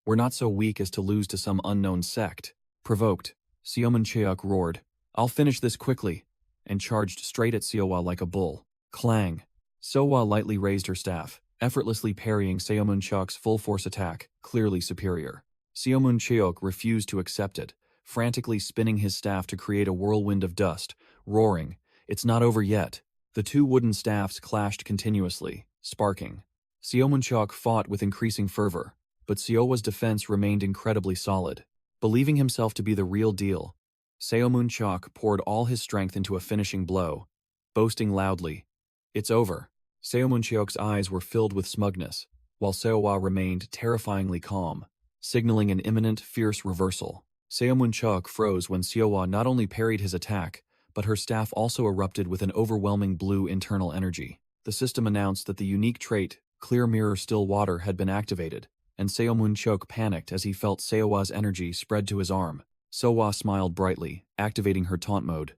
"We're not so weak as to lose to some unknown sect." Provoked, Seomun Chok roared, "I'll finish this quickly," and charged straight at Sooa like a bull. Clang! Sooa lightly raised her staff, effortlessly parrying Seomun Chok's full-force attack, clearly superior. Seomun Chok refused to accept it, frantically spinning his staff to create a whirlwind of dust, roaring, "It's not over yet." The 2 wooden staffs clashed continuously, sparking. Seomun Chok fought with increasing fervor, but Sooa's defense remained incredibly solid. Believing himself to be the real deal, Seomun Chok poured all his strength into a finishing blow, boasting loudly, "It's over." Seomun Chok's eyes were filled with smugness, while Sooa remained terrifyingly calm, signaling an imminent, fierce reversal. Seomun Chok froze when Sooa not only parried his attack, but her staff also erupted with an overwhelming blue internal energy. The system announced that the unique trait, Clear Mirror Still Water, had been activated, and Seomun Chok panicked as he felt Sooa's energy spread to his arm. Sooa smiled brightly, activating her taunt mode.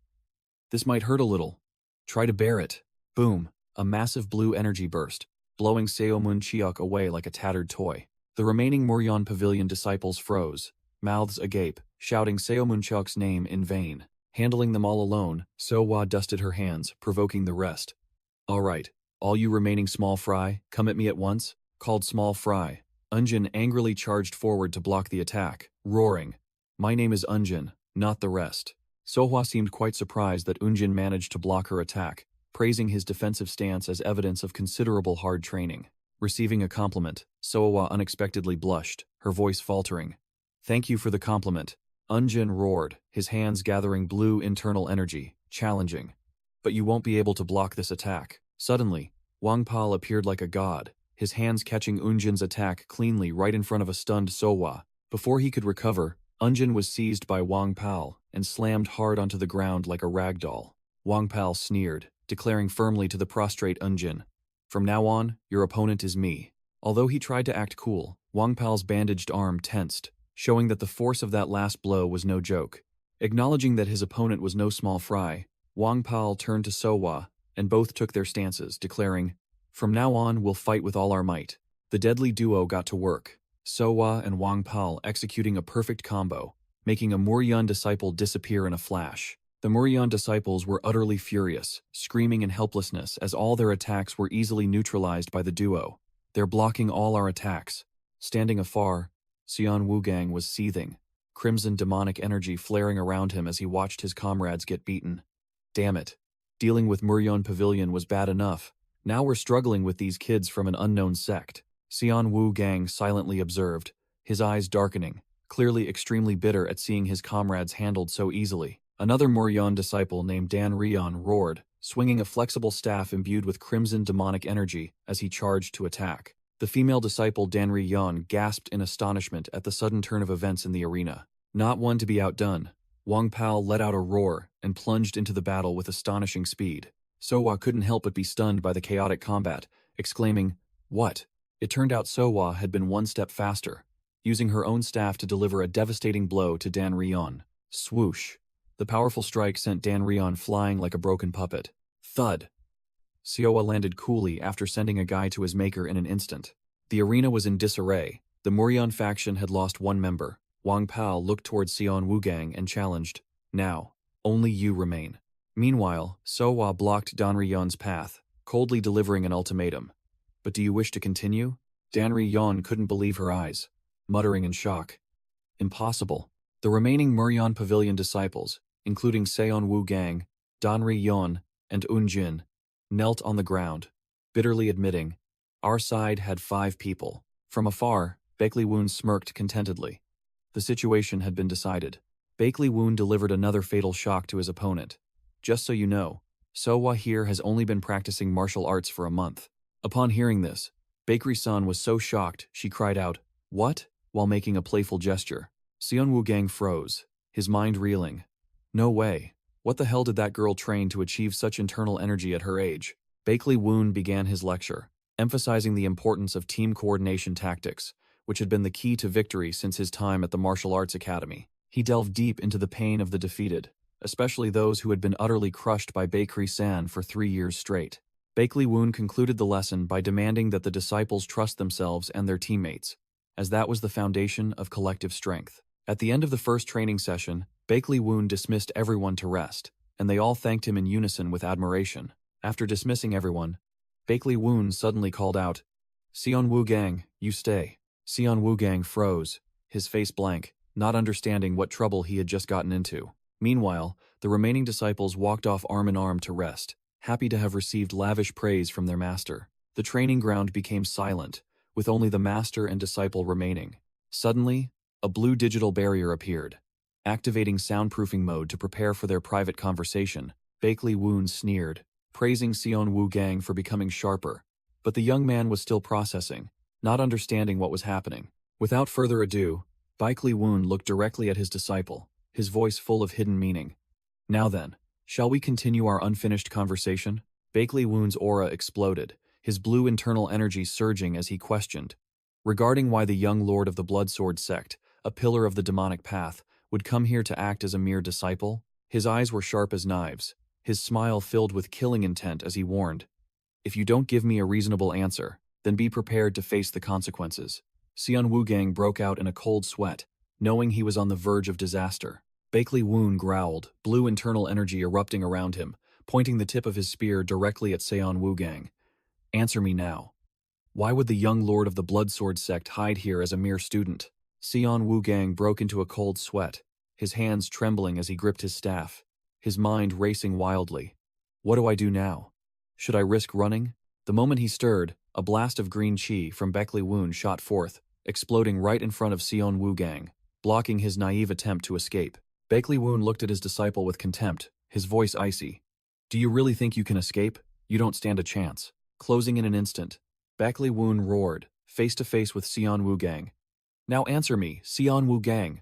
"This might hurt a little. Try to bear it." Boom! A massive blue energy burst, blowing Seomun Chok away like a tattered toy. The remaining Muryeon Pavilion disciples froze, mouths agape, shouting Seomun Chok's name in vain. Handling them all alone, Sooa dusted her hands, provoking the rest. "All right, all you remaining small fry, come at me at once," called Small Fry. Unjin angrily charged forward to block the attack, roaring, "My name is Unjin, not the rest." Sooa seemed quite surprised that Unjin managed to block her attack, praising his defensive stance as evidence of considerable hard training. Receiving a compliment, Sooa unexpectedly blushed, her voice faltering. "Thank you for the compliment." Unjin roared, his hands gathering blue internal energy, challenging. "But you won't be able to block this attack." Suddenly, Wong Pal appeared like a god, his hands catching Unjin's attack cleanly right in front of a stunned Sooa. Before he could recover, Unjin was seized by Wong Pal and slammed hard onto the ground like a rag doll. Wong Pal sneered, declaring firmly to the prostrate Unjin, "From now on, your opponent is me." Although he tried to act cool, Wong Pal's bandaged arm tensed, showing that the force of that last blow was no joke. Acknowledging that his opponent was no small fry, Wong Pal turned to Sooa, and both took their stances, declaring, "From now on, we'll fight with all our might." The deadly duo got to work, Sooa and Wong Pal executing a perfect combo, making a Muryeon disciple disappear in a flash. The Muryeon disciples were utterly furious, screaming in helplessness as all their attacks were easily neutralized by the duo. "They're blocking all our attacks." Standing afar, Seon Woogang was seething, crimson demonic energy flaring around him as he watched his comrades get beaten. Damn it. Dealing with Muryeon Pavilion was bad enough. Now we're struggling with these kids from an unknown sect. Seon Woogang silently observed, his eyes darkening, clearly extremely bitter at seeing his comrades handled so easily. Another Muryeon disciple named Dan Ryeon roared, swinging a flexible staff imbued with crimson demonic energy as he charged to attack. The female disciple Danri Yon gasped in astonishment at the sudden turn of events in the arena. Not one to be outdone, Wong Pal let out a roar and plunged into the battle with astonishing speed. Sooa couldn't help but be stunned by the chaotic combat, exclaiming, "What?" It turned out Sooa had been one step faster, using her own staff to deliver a devastating blow to Dan Rion. Swoosh! The powerful strike sent Dan Rion flying like a broken puppet. Thud! Sooa landed coolly after sending a guy to his maker in an instant. The arena was in disarray. The Muryeon faction had lost one member. Wong Pal looked towards Seon Woogang and challenged, "Now, only you remain." Meanwhile, Sooa blocked Dan Rion's path, coldly delivering an ultimatum. "But do you wish to continue?" Dan Rion couldn't believe her eyes, muttering in shock. "Impossible." The remaining Muryeon Pavilion disciples, including Seon Woogang, Dan Rion, and Eun-jin, knelt on the ground, bitterly admitting, "Our side had 5 people." From afar, Baekli Woon smirked contentedly. The situation had been decided. Baekli Woon delivered another fatal shock to his opponent. "Just so you know, Sooa here has only been practicing martial arts for a month." Upon hearing this, Baekri-san was so shocked she cried out, "What?" while making a playful gesture. Seon Woogang froze, his mind reeling. No way. What the hell did that girl train to achieve such internal energy at her age? Baekli Woon began his lecture, emphasizing the importance of team coordination tactics, which had been the key to victory since his time at the Martial Arts Academy. He delved deep into the pain of the defeated, especially those who had been utterly crushed by Baekri-san for 3 years straight. Baekli Woon concluded the lesson by demanding that the disciples trust themselves and their teammates, as that was the foundation of collective strength. At the end of the first training session, Baekli Woon dismissed everyone to rest, and they all thanked him in unison with admiration. After dismissing everyone, Baekli Woon suddenly called out, "Seon Woogang, you stay." Seon Woogang froze, his face blank, not understanding what trouble he had just gotten into. Meanwhile, the remaining disciples walked off arm in arm to rest, happy to have received lavish praise from their master. The training ground became silent, with only the master and disciple remaining. Suddenly, a blue digital barrier appeared. Activating soundproofing mode to prepare for their private conversation, Baekli Woon sneered, praising Seon Woogang for becoming sharper. But the young man was still processing, not understanding what was happening. Without further ado, Baekli Woon looked directly at his disciple, his voice full of hidden meaning. "Now then, shall we continue our unfinished conversation?" Baekli Woon's aura exploded, his blue internal energy surging as he questioned, regarding why the young lord of the Bloodsword Sect, a pillar of the demonic path, would come here to act as a mere disciple. His eyes were sharp as knives, his smile filled with killing intent as he warned, "If you don't give me a reasonable answer, then be prepared to face the consequences." Seon Woogang broke out in a cold sweat, knowing he was on the verge of disaster. Baekli Woon growled, blue internal energy erupting around him, pointing the tip of his spear directly at Seon Woogang. "Answer me now. Why would the young lord of the Bloodsword Sect hide here as a mere student?" Seon Woogang broke into a cold sweat, his hands trembling as he gripped his staff, his mind racing wildly. "What do I do now? Should I risk running?" The moment he stirred, a blast of green chi from Baekli Woon shot forth, exploding right in front of Seon Woogang, blocking his naive attempt to escape. Baekli Woon looked at his disciple with contempt, his voice icy. "Do you really think you can escape? You don't stand a chance." Closing in an instant, Baekli Woon roared, face to face with Seon Woogang. "Now answer me, Seon Woogang.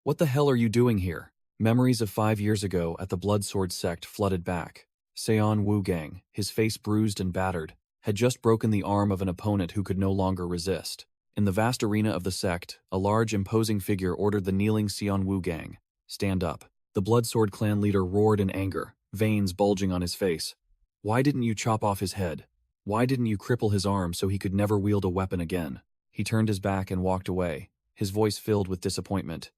What the hell are you doing here?" Memories of 5 years ago at the Bloodsword Sect flooded back. Seon Woogang, his face bruised and battered, had just broken the arm of an opponent who could no longer resist. In the vast arena of the sect, a large, imposing figure ordered the kneeling Seon Woogang, "Stand up." The Bloodsword clan leader roared in anger, veins bulging on his face. "Why didn't you chop off his head? Why didn't you cripple his arm so he could never wield a weapon again?" He turned his back and walked away, his voice filled with disappointment.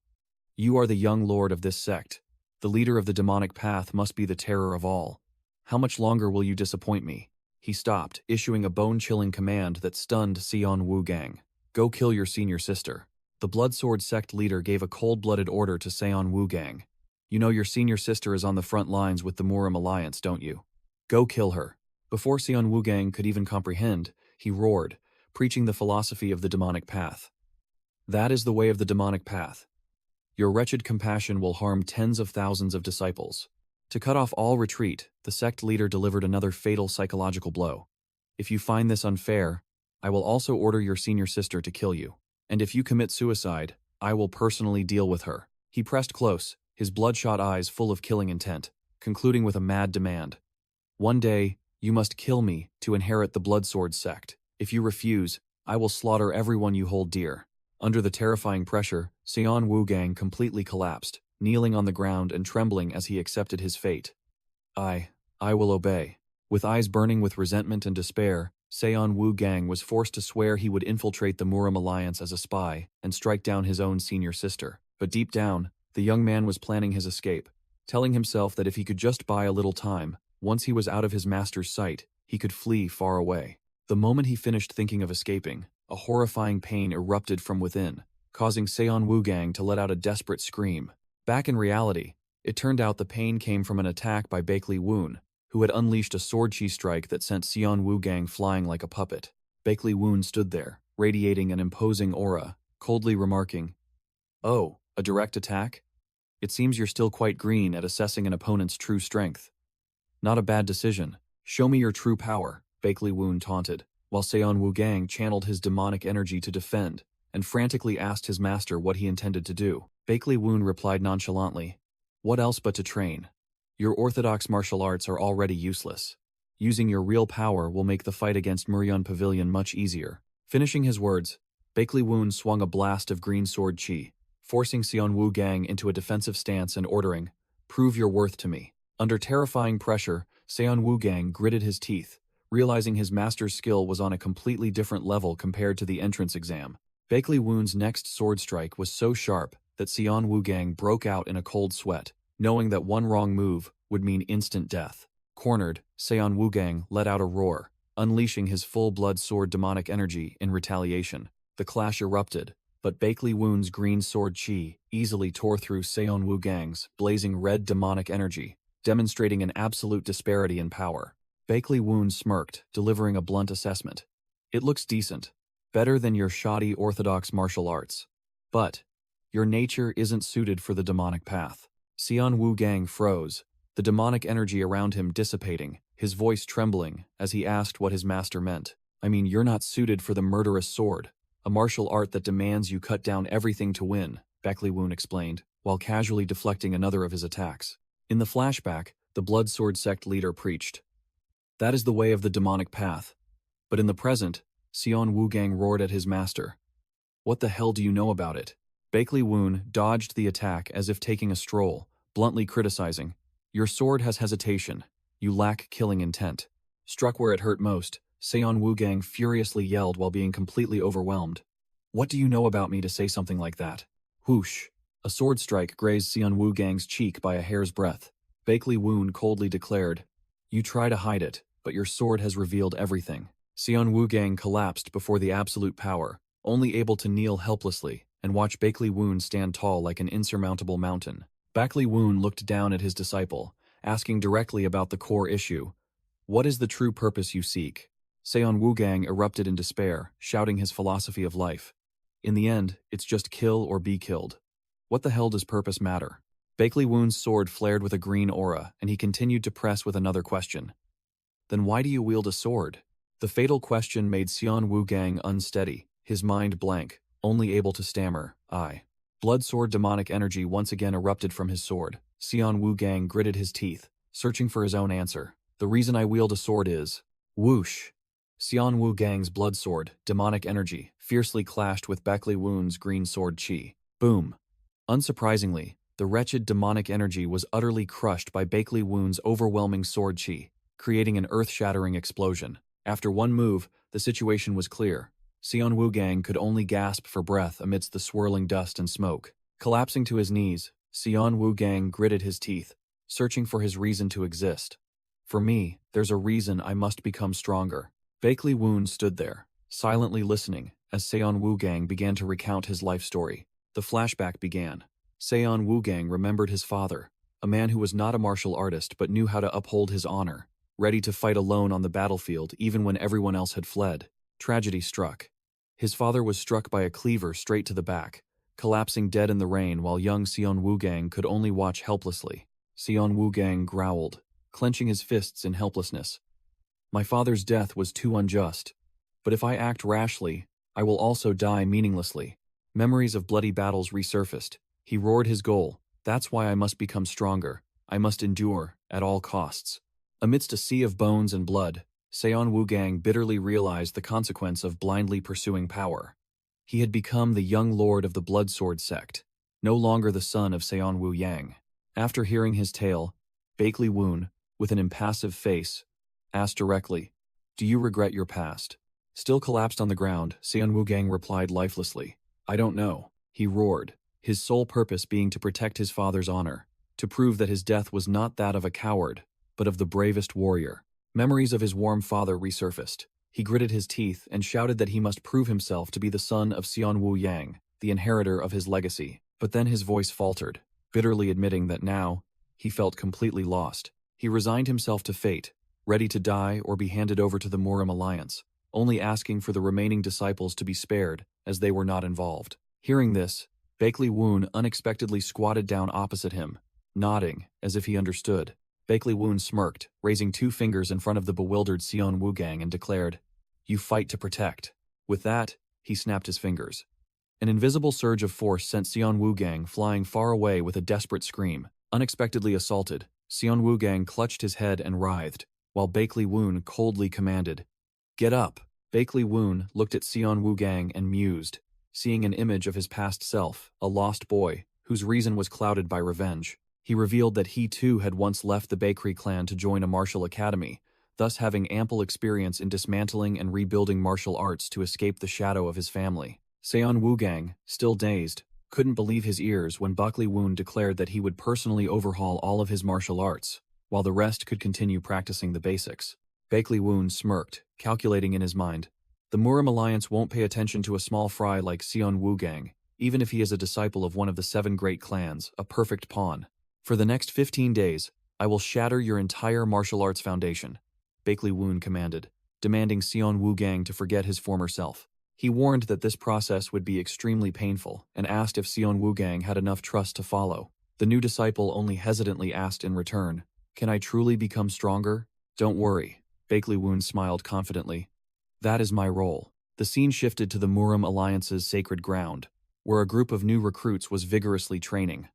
"You are the young lord of this sect. The leader of the demonic path must be the terror of all. How much longer will you disappoint me?" He stopped, issuing a bone-chilling command that stunned Seon Woogang. "Go kill your senior sister." The Bloodsword Sect leader gave a cold-blooded order to Seon Woogang. "You know your senior sister is on the front lines with the Murim Alliance, don't you? Go kill her." Before Seon Woogang could even comprehend, he roared, preaching the philosophy of the demonic path. "That is the way of the demonic path. Your wretched compassion will harm tens of thousands of disciples. To cut off all retreat, the sect leader delivered another fatal psychological blow. If you find this unfair, I will also order your senior sister to kill you. And if you commit suicide, I will personally deal with her. He pressed close, his bloodshot eyes full of killing intent, concluding with a mad demand. One day, you must kill me to inherit the Bloodsword sect. If you refuse, I will slaughter everyone you hold dear. Under the terrifying pressure, Seon Woogang completely collapsed, kneeling on the ground and trembling as he accepted his fate. I will obey. With eyes burning with resentment and despair, Seon Woogang was forced to swear he would infiltrate the Murim alliance as a spy and strike down his own senior sister. But deep down, the young man was planning his escape, telling himself that if he could just buy a little time, once he was out of his master's sight, he could flee far away. The moment he finished thinking of escaping, a horrifying pain erupted from within, causing Seon Woogang to let out a desperate scream. Back in reality, it turned out the pain came from an attack by Bakley Woon, who had unleashed a sword chi strike that sent Seon Woogang flying like a puppet. Bakley Woon stood there, radiating an imposing aura, coldly remarking, "Oh, a direct attack? It seems you're still quite green at assessing an opponent's true strength." "Not a bad decision. Show me your true power," Bakley Woon taunted, while Seon Woogang channeled his demonic energy to defend, and frantically asked his master what he intended to do. Bakley Woon replied nonchalantly, "What else but to train? Your orthodox martial arts are already useless. Using your real power will make the fight against Muryeon Pavilion much easier." Finishing his words, Bakley Woon swung a blast of green sword chi, forcing Seon Woogang into a defensive stance and ordering, "Prove your worth to me." Under terrifying pressure, Seon Woogang gritted his teeth, realizing his master's skill was on a completely different level compared to the entrance exam. Bakley Woon's next sword strike was so sharp that Seon Woogang broke out in a cold sweat, knowing that one wrong move would mean instant death. Cornered, Seon Woogang let out a roar, unleashing his full-blood sword demonic energy in retaliation. The clash erupted, but Bakley Woon's green sword chi easily tore through Seon Woogang's blazing red demonic energy, demonstrating an absolute disparity in power. Bakley Woon smirked, delivering a blunt assessment. "It looks decent. Better than your shoddy orthodox martial arts. But your nature isn't suited for the demonic path." Seon Woogang froze, the demonic energy around him dissipating, his voice trembling as he asked what his master meant. "I mean, you're not suited for the murderous sword, a martial art that demands you cut down everything to win," Bakley Woon explained, while casually deflecting another of his attacks. In the flashback, the Bloodsword sect leader preached, "That is the way of the demonic path." But in the present, Seon Woogang roared at his master, "What the hell do you know about it?" Bakley Woon dodged the attack as if taking a stroll, bluntly criticizing, "Your sword has hesitation. You lack killing intent." Struck where it hurt most, Seon Woogang furiously yelled while being completely overwhelmed, "What do you know about me to say something like that?" Whoosh! A sword strike grazed Seon Woogang's cheek by a hair's breadth. Bakley Woon coldly declared, "You try to hide it, but your sword has revealed everything." Seon Woogang collapsed before the absolute power, only able to kneel helplessly and watch Bakley Woon stand tall like an insurmountable mountain. Bakley Woon looked down at his disciple, asking directly about the core issue. "What is the true purpose you seek?" Seon Woogang erupted in despair, shouting his philosophy of life. "In the end, it's just kill or be killed. What the hell does purpose matter?" Bakley Woon's sword flared with a green aura, and he continued to press with another question. "Then why do you wield a sword?" The fatal question made Seon Woogang unsteady, his mind blank, only able to stammer, "I." Blood sword demonic energy once again erupted from his sword. Seon Woogang gritted his teeth, searching for his own answer. "The reason I wield a sword is..." Whoosh! Seon Woogang's blood sword, demonic energy, fiercely clashed with Bakley Woon's green sword chi. Boom! Unsurprisingly, the wretched demonic energy was utterly crushed by Bakley Woon's overwhelming sword chi, creating an earth-shattering explosion. After one move, the situation was clear. Seon Woogang could only gasp for breath amidst the swirling dust and smoke. Collapsing to his knees, Seon Woogang gritted his teeth, searching for his reason to exist. "For me, there's a reason I must become stronger." Bakley Woon stood there, silently listening, as Seon Woogang began to recount his life story. The flashback began. Seon Woogang remembered his father, a man who was not a martial artist but knew how to uphold his honor, ready to fight alone on the battlefield even when everyone else had fled. Tragedy struck. His father was struck by a cleaver straight to the back, collapsing dead in the rain while young Seon Woogang could only watch helplessly. Seon Woogang growled, clenching his fists in helplessness. My father's death was too unjust, but if I act rashly, I will also die meaninglessly. Memories of bloody battles resurfaced. He roared his goal. That's why I must become stronger. I must endure, at all costs. Amidst a sea of bones and blood, Seon Woogang bitterly realized the consequence of blindly pursuing power. He had become the young lord of the Bloodsword Sect, no longer the son of Seon Woo-yang. After hearing his tale, Bakley Woon, with an impassive face, asked directly, "Do you regret your past?" Still collapsed on the ground, Seon Woogang replied lifelessly, "I don't know." He roared, his sole purpose being to protect his father's honor, to prove that his death was not that of a coward, but of the bravest warrior. Memories of his warm father resurfaced. He gritted his teeth and shouted that he must prove himself to be the son of Seon Woo-yang, the inheritor of his legacy. But then his voice faltered, bitterly admitting that now, he felt completely lost. He resigned himself to fate, ready to die or be handed over to the Murim Alliance, only asking for the remaining disciples to be spared, as they were not involved. Hearing this, Bakley Woon unexpectedly squatted down opposite him, nodding, as if he understood. Bakley Woon smirked, raising 2 fingers in front of the bewildered Seon Woogang and declared, "You fight to protect." With that, he snapped his fingers. An invisible surge of force sent Seon Woogang flying far away with a desperate scream. Unexpectedly assaulted, Seon Woogang clutched his head and writhed, while Bakley Woon coldly commanded, "Get up." Bakley Woon looked at Seon Woogang and mused, seeing an image of his past self, a lost boy, whose reason was clouded by revenge. He revealed that he too had once left the Bakery clan to join a martial academy, thus having ample experience in dismantling and rebuilding martial arts to escape the shadow of his family. Seon Woogang, still dazed, couldn't believe his ears when Bakley Woon declared that he would personally overhaul all of his martial arts, while the rest could continue practicing the basics. Bakley Woon smirked, calculating in his mind, the Murim Alliance won't pay attention to a small fry like Seon Woogang, even if he is a disciple of one of the 7 great clans, a perfect pawn. For the next 15 days, I will shatter your entire martial arts foundation, Bakley Woon commanded, demanding Seon Woogang to forget his former self. He warned that this process would be extremely painful and asked if Seon Woogang had enough trust to follow. The new disciple only hesitantly asked in return, "Can I truly become stronger?" "Don't worry," Bakley Woon smiled confidently. "That is my role." The scene shifted to the Murim Alliance's sacred ground, where a group of new recruits was vigorously training.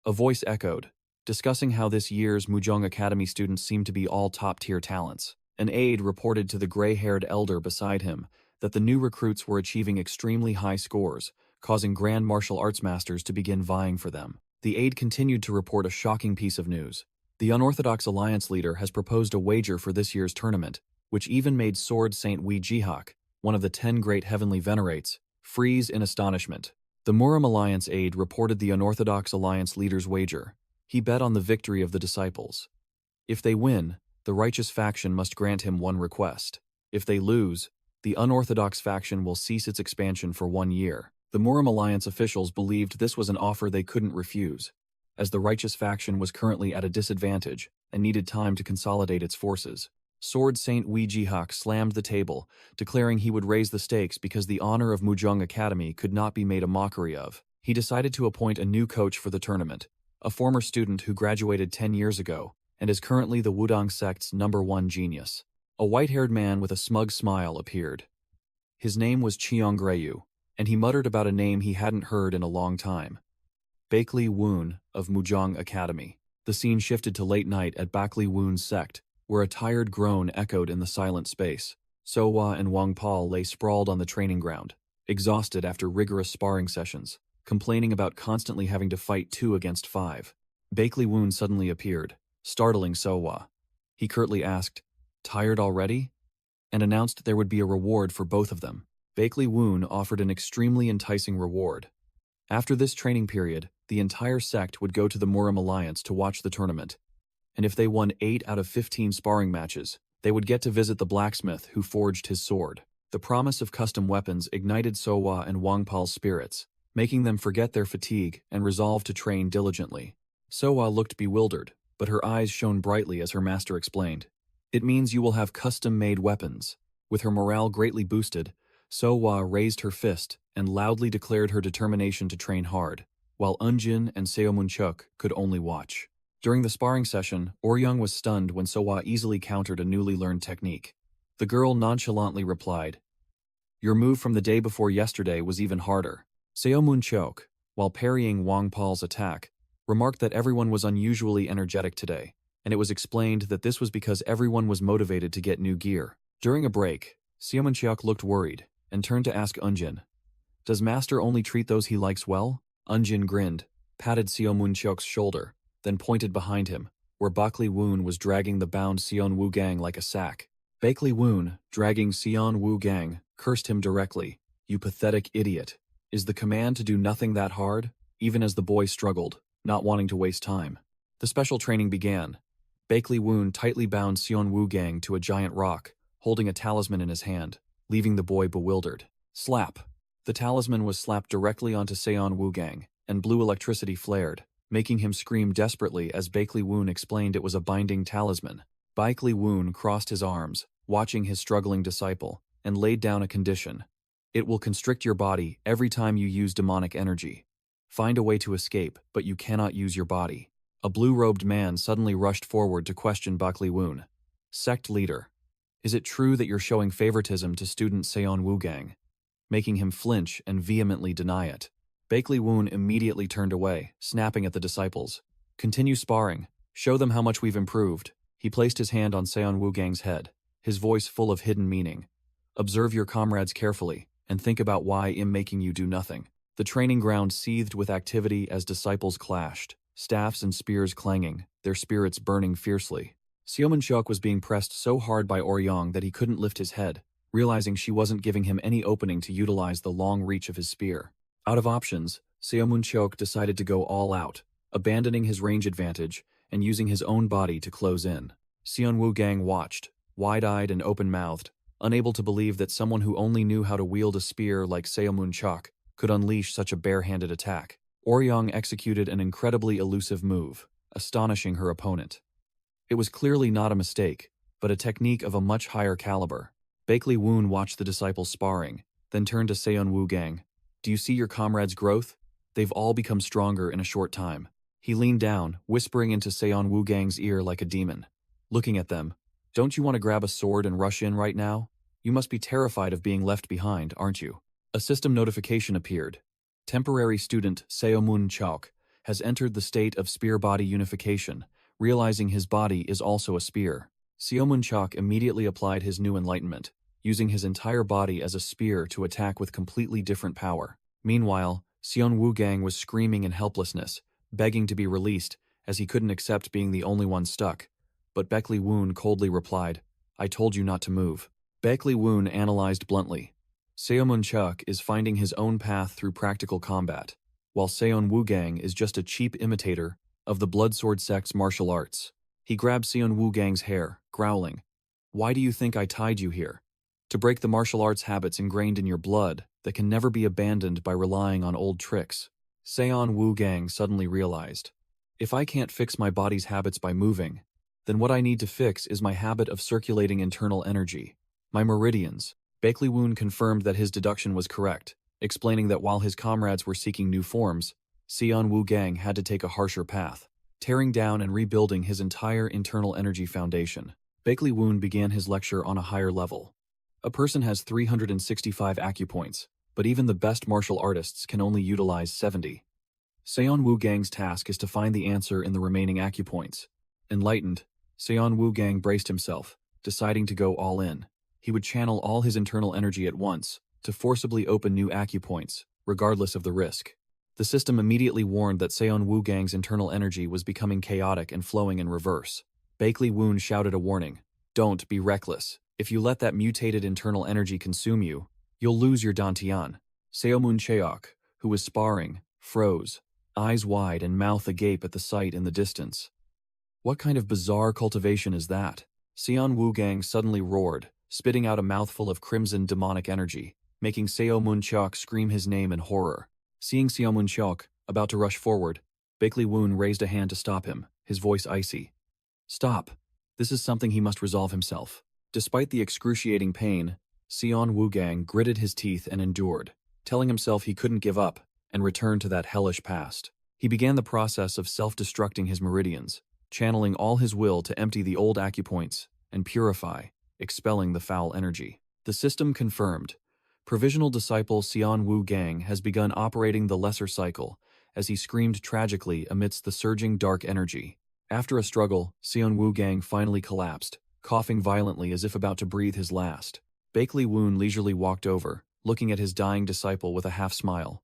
A voice echoed, discussing how this year's Mujong Academy students seemed to be all top-tier talents. An aide reported to the gray-haired elder beside him that the new recruits were achieving extremely high scores, causing Grand Martial Arts Masters to begin vying for them. The aide continued to report a shocking piece of news. The Unorthodox Alliance leader has proposed a wager for this year's tournament, which even made Sword Saint Wee Jihak, one of the 10 great heavenly venerates, freeze in astonishment. The Murim Alliance aide reported the Unorthodox Alliance leader's wager. He bet on the victory of the disciples. If they win, the righteous faction must grant him one request. If they lose, the unorthodox faction will cease its expansion for 1 year. The Murim Alliance officials believed this was an offer they couldn't refuse, as the righteous faction was currently at a disadvantage and needed time to consolidate its forces. Sword Saint Wee Jihak slammed the table, declaring he would raise the stakes because the honor of Mujong Academy could not be made a mockery of. He decided to appoint a new coach for the tournament, a former student who graduated 10 years ago and is currently the Wudong sect's #1 genius. A white-haired man with a smug smile appeared. His name was Cheong Greyu, and he muttered about a name he hadn't heard in a long time. Bakley Woon of Mujong Academy. The scene shifted to late night at Bakley Woon's sect, where a tired groan echoed in the silent space. Sooa and Wong Pal lay sprawled on the training ground, exhausted after rigorous sparring sessions, complaining about constantly having to fight 2 against 5. Bakley Woon suddenly appeared, startling Sooa. He curtly asked, "Tired already?" and announced there would be a reward for both of them. Bakley Woon offered an extremely enticing reward. After this training period, the entire sect would go to the Murim Alliance to watch the tournament, and if they won 8 out of 15 sparring matches, they would get to visit the blacksmith who forged his sword. The promise of custom weapons ignited Sooa and Wong Pal's spirits, making them forget their fatigue and resolve to train diligently. Sooa looked bewildered, but her eyes shone brightly as her master explained, "It means you will have custom-made weapons." With her morale greatly boosted, Sooa raised her fist and loudly declared her determination to train hard, while Unjin and Seomunchuk could only watch. During the sparring session, Oryang was stunned when Sooa easily countered a newly learned technique. The girl nonchalantly replied, "Your move from the day before yesterday was even harder." Seomun Chok, while parrying Wong Pal's attack, remarked that everyone was unusually energetic today, and it was explained that this was because everyone was motivated to get new gear. During a break, Seomun Chok looked worried and turned to ask Unjin, "Does Master only treat those he likes well?" Unjin grinned, patted Seomun Chok's shoulder, then pointed behind him, where Baekli Woon was dragging the bound Seon Woo-gang like a sack. Baekli Woon, dragging Seon Woo-gang, cursed him directly. "You pathetic idiot. Is the command to do nothing that hard?" Even as the boy struggled, not wanting to waste time. The special training began. Baekli Woon tightly bound Seon Woo-gang to a giant rock, holding a talisman in his hand, leaving the boy bewildered. Slap! The talisman was slapped directly onto Seon Woo-gang, and blue electricity flared, making him scream desperately as Baekli Woon explained it was a binding talisman. Baekli Woon crossed his arms, watching his struggling disciple, and laid down a condition. "It will constrict your body every time you use demonic energy. Find a way to escape, but you cannot use your body." A blue-robed man suddenly rushed forward to question Baekli Woon. "Sect leader, is it true that you're showing favoritism to student Seon Woo-gang?" Making him flinch and vehemently deny it. Baekli Woon immediately turned away, snapping at the disciples. "Continue sparring. Show them how much we've improved." He placed his hand on Seon Woo-gang's head, his voice full of hidden meaning. "Observe your comrades carefully, and think about why I'm making you do nothing." The training ground seethed with activity as disciples clashed, staffs and spears clanging, their spirits burning fiercely. Seomun Chok was being pressed so hard by Oryang that he couldn't lift his head, realizing she wasn't giving him any opening to utilize the long reach of his spear. Out of options, Seomun Chok decided to go all out, abandoning his range advantage and using his own body to close in. Seon Woo-gang watched, wide-eyed and open-mouthed, unable to believe that someone who only knew how to wield a spear like Seomun Chok could unleash such a bare-handed attack. Oryang executed an incredibly elusive move, astonishing her opponent. It was clearly not a mistake, but a technique of a much higher caliber. Baekli Woon watched the disciples sparring, then turned to Seon Woo-gang. "Do you see your comrades' growth? They've all become stronger in a short time." He leaned down, whispering into Seon Woo-gang's ear like a demon. Looking at them, "Don't you want to grab a sword and rush in right now? You must be terrified of being left behind, aren't you?" A system notification appeared. Temporary student Seomun Chok has entered the state of spear body unification, realizing his body is also a spear. Seomun Chok immediately applied his new enlightenment, using his entire body as a spear to attack with completely different power. Meanwhile, Seon Woo-gang was screaming in helplessness, begging to be released, as he couldn't accept being the only one stuck. But Baekli Woon coldly replied, "I told you not to move." Baekli Woon analyzed bluntly. Seomun Chok is finding his own path through practical combat, while Seon Woo-gang is just a cheap imitator of the Bloodsword Sect's martial arts. He grabbed Seon Woo-gang's hair, growling, "Why do you think I tied you here? To break the martial arts habits ingrained in your blood that can never be abandoned by relying on old tricks." Seon Woo-gang suddenly realized, "If I can't fix my body's habits by moving, then what I need to fix is my habit of circulating internal energy, my meridians." Baekli Woon confirmed that his deduction was correct, explaining that while his comrades were seeking new forms, Seon Woo-gang had to take a harsher path, tearing down and rebuilding his entire internal energy foundation. Baekli Woon began his lecture on a higher level. A person has 365 acupoints, but even the best martial artists can only utilize 70. Seon Woo-gang's task is to find the answer in the remaining acupoints. Enlightened, Seon Woo-gang braced himself, deciding to go all in. He would channel all his internal energy at once to forcibly open new acupoints, regardless of the risk. The system immediately warned that Seon Woo-gang's internal energy was becoming chaotic and flowing in reverse. Baekli Woon shouted a warning, "Don't be reckless. If you let that mutated internal energy consume you, you'll lose your dantian." Seomun Cheok, who was sparring, froze, eyes wide and mouth agape at the sight in the distance. What kind of bizarre cultivation is that? Seon Woo-gang suddenly roared, spitting out a mouthful of crimson demonic energy, making Seomun Chok scream his name in horror. Seeing Seomun Chok about to rush forward, Baekli Woon raised a hand to stop him, his voice icy. "Stop. This is something he must resolve himself." Despite the excruciating pain, Seon Woo-gang gritted his teeth and endured, telling himself he couldn't give up and return to that hellish past. He began the process of self-destructing his meridians, channeling all his will to empty the old acupoints and purify, expelling the foul energy. The system confirmed. Provisional disciple Xian Wu Gang has begun operating the lesser cycle, as he screamed tragically amidst the surging dark energy. After a struggle, Xian Wu Gang finally collapsed, coughing violently as if about to breathe his last. Bakley Woon leisurely walked over, looking at his dying disciple with a half-smile.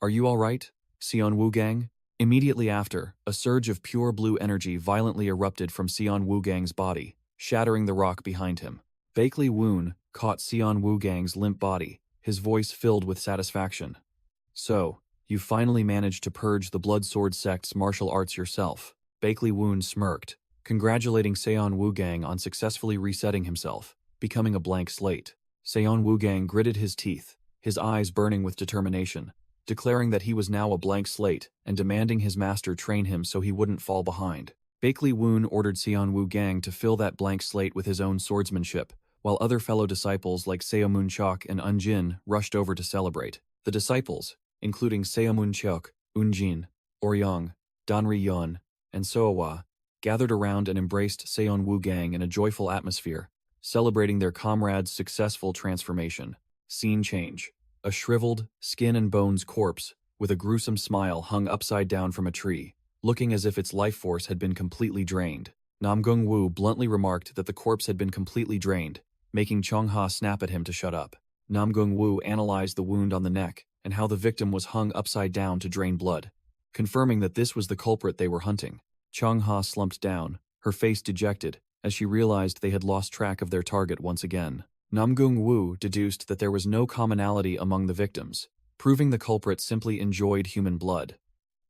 "Are you all right, Xian Wu Gang?" Immediately after, a surge of pure blue energy violently erupted from Xian Wu Gang's body, shattering the rock behind him. Bakley Woon caught Xian Wu Gang's limp body, his voice filled with satisfaction. "So, you finally managed to purge the Blood Sword Sect's martial arts yourself." Bakley Woon smirked, congratulating Xian Wu Gang on successfully resetting himself, becoming a blank slate. Xian Wu Gang gritted his teeth, his eyes burning with determination, declaring that he was now a blank slate and demanding his master train him so he wouldn't fall behind. Bakley Woon ordered Xian Wu Gang to fill that blank slate with his own swordsmanship, while other fellow disciples like Seomun Chok and Unjin rushed over to celebrate. The disciples, including Seomun Chok, Unjin, Oryong, Danri Yun, and Sooa, gathered around and embraced Xian Wu Gang in a joyful atmosphere, celebrating their comrade's successful transformation. Scene change. A shriveled, skin and bones corpse, with a gruesome smile hung upside down from a tree, looking as if its life force had been completely drained. Namgung Wu bluntly remarked that the corpse had been completely drained, making Chong Ha snap at him to shut up. Namgung Wu analyzed the wound on the neck and how the victim was hung upside down to drain blood, confirming that this was the culprit they were hunting. Chong Ha slumped down, her face dejected, as she realized they had lost track of their target once again. Namgung Wu deduced that there was no commonality among the victims, proving the culprit simply enjoyed human blood.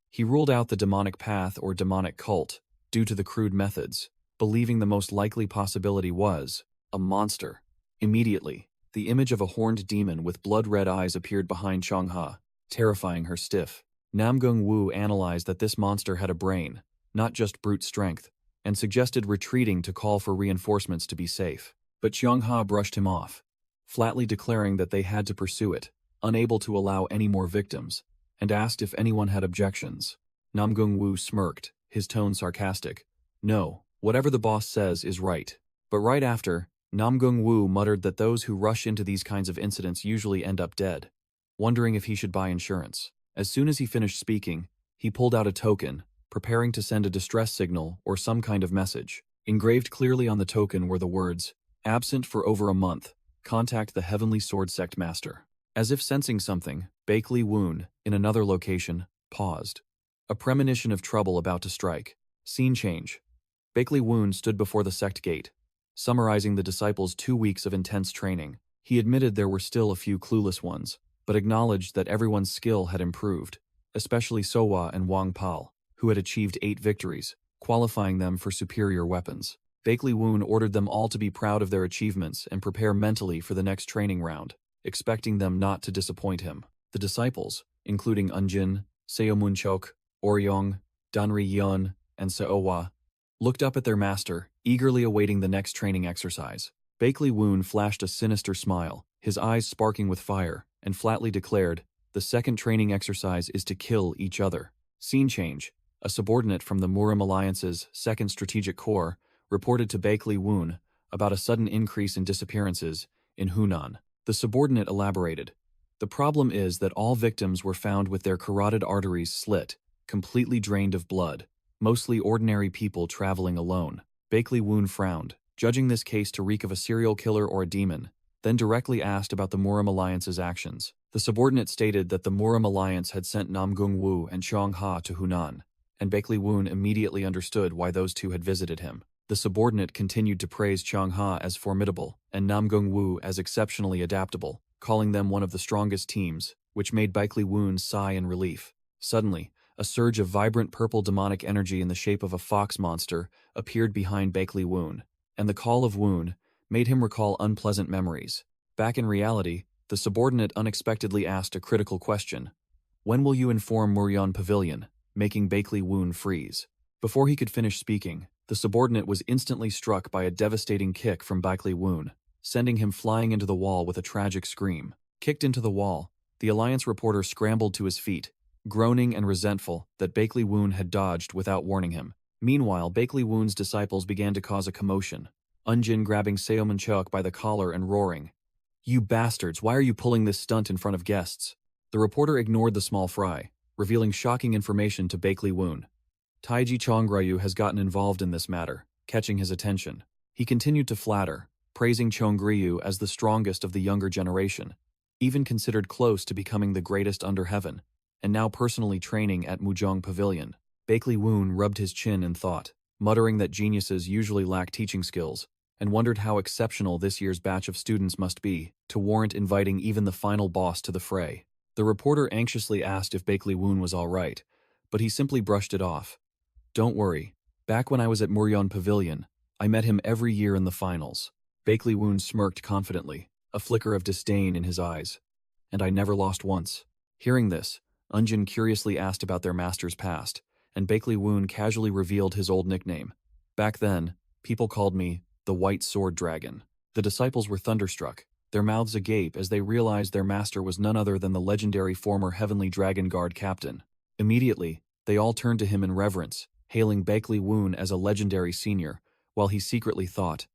He ruled out the demonic path or demonic cult, due to the crude methods, believing the most likely possibility was a monster. Immediately, the image of a horned demon with blood-red eyes appeared behind Chong Ha, terrifying her stiff. Namgung Wu analyzed that this monster had a brain, not just brute strength, and suggested retreating to call for reinforcements to be safe. But Chong Ha brushed him off, flatly declaring that they had to pursue it, unable to allow any more victims, and asked if anyone had objections. Namgung Wu smirked, his tone sarcastic. "No, whatever the boss says is right." But right after, Namgung Wu muttered that those who rush into these kinds of incidents usually end up dead, wondering if he should buy insurance. As soon as he finished speaking, he pulled out a token, preparing to send a distress signal or some kind of message. Engraved clearly on the token were the words, "Absent for over a month. Contact the Heavenly Sword Sect Master." As if sensing something, Bakley Woon, in another location, paused. A premonition of trouble about to strike. Scene change. Bakley Woon stood before the sect gate, summarizing the disciples' 2 weeks of intense training. He admitted there were still a few clueless ones, but acknowledged that everyone's skill had improved, especially Sooa and Wong Pal, who had achieved 8 victories, qualifying them for superior weapons. Bakley Woon ordered them all to be proud of their achievements and prepare mentally for the next training round, expecting them not to disappoint him. The disciples, including Unjin, Seomun Chok, Oryong, Danri Yun, and Sooa, looked up at their master, eagerly awaiting the next training exercise. Bakley Woon flashed a sinister smile, his eyes sparking with fire, and flatly declared, "The second training exercise is to kill each other." Scene change. A subordinate from the Murim Alliance's 2nd Strategic Corps reported to Bakley Woon about a sudden increase in disappearances in Hunan. The subordinate elaborated, "The problem is that all victims were found with their carotid arteries slit, completely drained of blood, mostly ordinary people traveling alone." Bakley Woon frowned, judging this case to reek of a serial killer or a demon, then directly asked about the Murim Alliance's actions. The subordinate stated that the Murim Alliance had sent Namgung Wu and Chong Ha to Hunan, and Bakley Woon immediately understood why those two had visited him. The subordinate continued to praise Chong Ha as formidable and Namgung Wu as exceptionally adaptable, calling them one of the strongest teams, which made Bakley Woon sigh in relief. Suddenly, a surge of vibrant purple demonic energy in the shape of a fox monster appeared behind Bakley Woon, and the call of Woon made him recall unpleasant memories. Back in reality, the subordinate unexpectedly asked a critical question. "When will you inform Muryon Pavilion?" making Bakley Woon freeze. Before he could finish speaking, the subordinate was instantly struck by a devastating kick from Bakley Woon, sending him flying into the wall with a tragic scream. Kicked into the wall, the Alliance reporter scrambled to his feet, groaning and resentful that Bakley Woon had dodged without warning him. Meanwhile, Bakley Woon's disciples began to cause a commotion. Unjin grabbing Seomuncheok by the collar and roaring, "You bastards, why are you pulling this stunt in front of guests?" The reporter ignored the small fry, revealing shocking information to Bakley Woon. Taiji Chongryu has gotten involved in this matter, catching his attention. He continued to flatter, praising Chongryu as the strongest of the younger generation, even considered close to becoming the greatest under heaven, and now personally training at Mujong Pavilion. Bakley Woon rubbed his chin in thought, muttering that geniuses usually lack teaching skills, and wondered how exceptional this year's batch of students must be to warrant inviting even the final boss to the fray. The reporter anxiously asked if Bakley Woon was all right, but he simply brushed it off. "Don't worry. Back when I was at Muryeon Pavilion, I met him every year in the finals." Bakley Woon smirked confidently, a flicker of disdain in his eyes. "And I never lost once." Hearing this, Unjin curiously asked about their master's past, and Bakley Woon casually revealed his old nickname. "Back then, people called me the White Sword Dragon." The disciples were thunderstruck, their mouths agape as they realized their master was none other than the legendary former Heavenly Dragon Guard captain. Immediately, they all turned to him in reverence, hailing Bakley Woon as a legendary senior, while he secretly thought,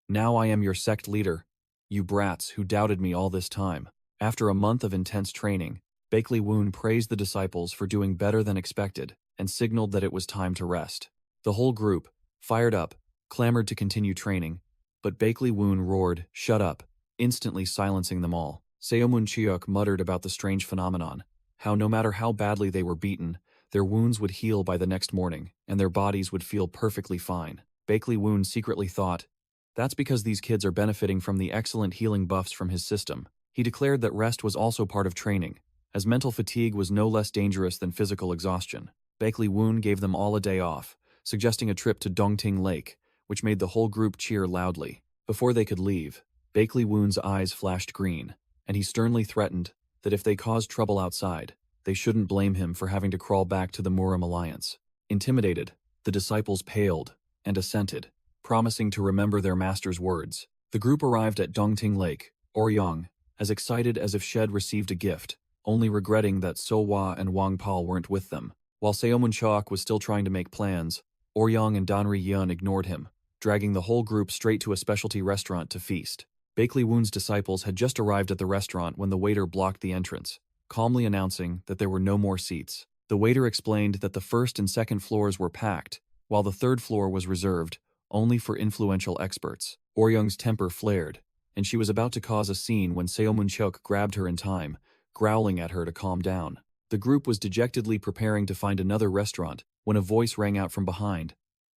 "Now I am your sect leader, you brats who doubted me all this time." After a month of intense training, Bakley Woon praised the disciples for doing better than expected and signaled that it was time to rest. The whole group, fired up, clamored to continue training, but Bakley Woon roared, "Shut up," instantly silencing them all. Seomuncheok muttered about the strange phenomenon, how no matter how badly they were beaten, their wounds would heal by the next morning, and their bodies would feel perfectly fine. Bakley Woon secretly thought, "That's because these kids are benefiting from the excellent healing buffs from his system." He declared that rest was also part of training, as mental fatigue was no less dangerous than physical exhaustion. Bakley Woon gave them all a day off, suggesting a trip to Dongting Lake, which made the whole group cheer loudly. Before they could leave, Bakley Woon's eyes flashed green, and he sternly threatened that if they caused trouble outside, they shouldn't blame him for having to crawl back to the Muram Alliance. Intimidated, the disciples paled and assented, promising to remember their master's words. The group arrived at Dongting Lake, Oryang, as excited as if Shed received a gift, only regretting that Sooa and Wong Pal weren't with them. While Seomuncheok was still trying to make plans, Oryang and Danri Yun ignored him, dragging the whole group straight to a specialty restaurant to feast. Bakley Woon's disciples had just arrived at the restaurant when the waiter blocked the entrance, calmly announcing that there were no more seats. The waiter explained that the first and second floors were packed, while the third floor was reserved only for influential experts. Oryang's temper flared, and she was about to cause a scene when Seomuncheok grabbed her in time, growling at her to calm down. The group was dejectedly preparing to find another restaurant when a voice rang out from behind.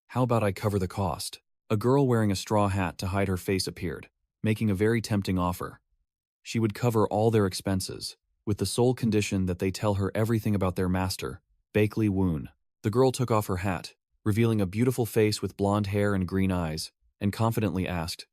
"How about I cover the cost?" A girl wearing a straw hat to hide her face appeared, making a very tempting offer. She would cover all their expenses, with the sole condition that they tell her everything about their master, Bakley Woon. The girl took off her hat, revealing a beautiful face with blonde hair and green eyes, and confidently asked,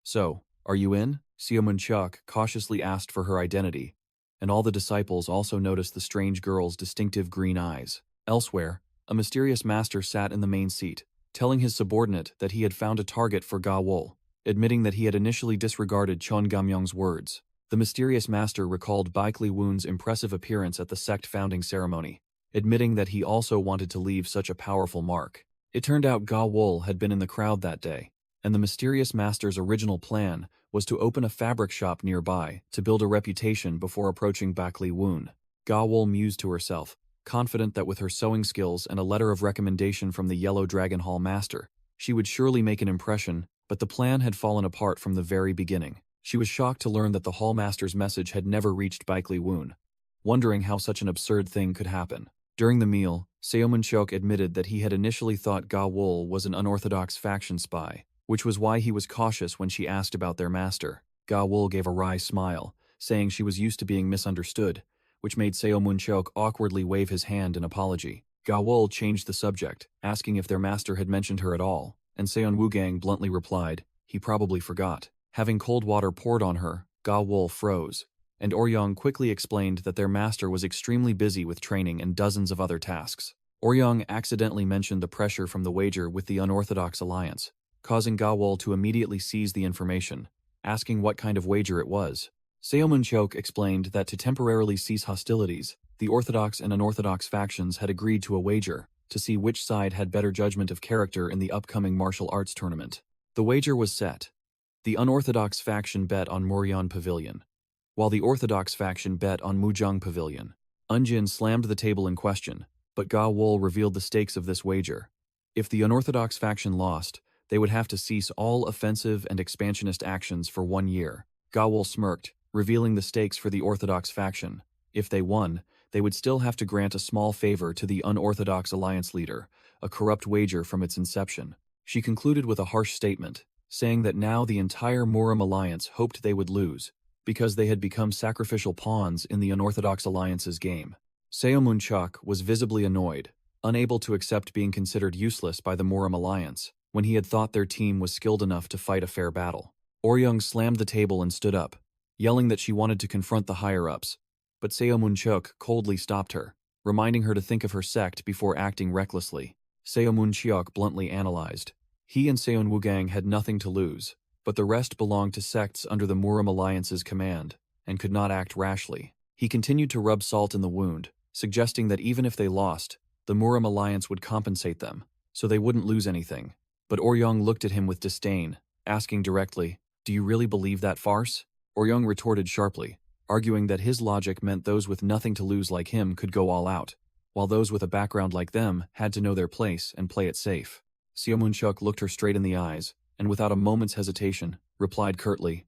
"So, are you in?" Seomuncheok cautiously asked for her identity, and all the disciples also noticed the strange girl's distinctive green eyes. Elsewhere, a mysterious master sat in the main seat, telling his subordinate that he had found a target for Ga Wol, admitting that he had initially disregarded Chon Gamyong's words. The mysterious master recalled Bakley Woon's impressive appearance at the sect founding ceremony, admitting that he also wanted to leave such a powerful mark. It turned out Ga Wol had been in the crowd that day, and the mysterious master's original plan was to open a fabric shop nearby to build a reputation before approaching Bakley Woon. Ga Wol mused to herself, confident that with her sewing skills and a letter of recommendation from the Yellow Dragon Hall master, she would surely make an impression, but the plan had fallen apart from the very beginning. She was shocked to learn that the hall master's message had never reached Bakley Woon, wondering how such an absurd thing could happen. During the meal, Seomuncheok admitted that he had initially thought Ga Wol was an unorthodox faction spy, which was why he was cautious when she asked about their master. Ga Wol gave a wry smile, saying she was used to being misunderstood, which made Seomuncheok awkwardly wave his hand in apology. Ga Wol changed the subject, asking if their master had mentioned her at all, and Seon Woogang bluntly replied, he probably forgot. Having cold water poured on her, Ga Wol froze, and Oryang quickly explained that their master was extremely busy with training and dozens of other tasks. Oryang accidentally mentioned the pressure from the wager with the unorthodox alliance, causing Ga Wol to immediately seize the information, asking what kind of wager it was. Seomuncheok explained that to temporarily cease hostilities, the orthodox and unorthodox factions had agreed to a wager, to see which side had better judgment of character in the upcoming martial arts tournament. The wager was set. The unorthodox faction bet on Muryeon Pavilion, while the orthodox faction bet on Mujang Pavilion. Unjin slammed the table in question, but Ga Wol revealed the stakes of this wager. If the unorthodox faction lost, they would have to cease all offensive and expansionist actions for 1 year. Ga Wol smirked, revealing the stakes for the orthodox faction. If they won, they would still have to grant a small favor to the unorthodox alliance leader, a corrupt wager from its inception. She concluded with a harsh statement, saying that now the entire Murim alliance hoped they would lose, because they had become sacrificial pawns in the unorthodox alliance's game. Seomunchak was visibly annoyed, unable to accept being considered useless by the Murim alliance, when he had thought their team was skilled enough to fight a fair battle. Oryoung slammed the table and stood up, yelling that she wanted to confront the higher-ups, but Seomunchuk coldly stopped her, reminding her to think of her sect before acting recklessly. Seomunchuk bluntly analyzed. He and Seonwoogang had nothing to lose, but the rest belonged to sects under the Murim alliance's command, and could not act rashly. He continued to rub salt in the wound, suggesting that even if they lost, the Murim alliance would compensate them, so they wouldn't lose anything. But Oryoung looked at him with disdain, asking directly, "Do you really believe that farce?" Oryoung retorted sharply, arguing that his logic meant those with nothing to lose like him could go all out, while those with a background like them had to know their place and play it safe. Seomunchuk looked her straight in the eyes, and without a moment's hesitation, replied curtly,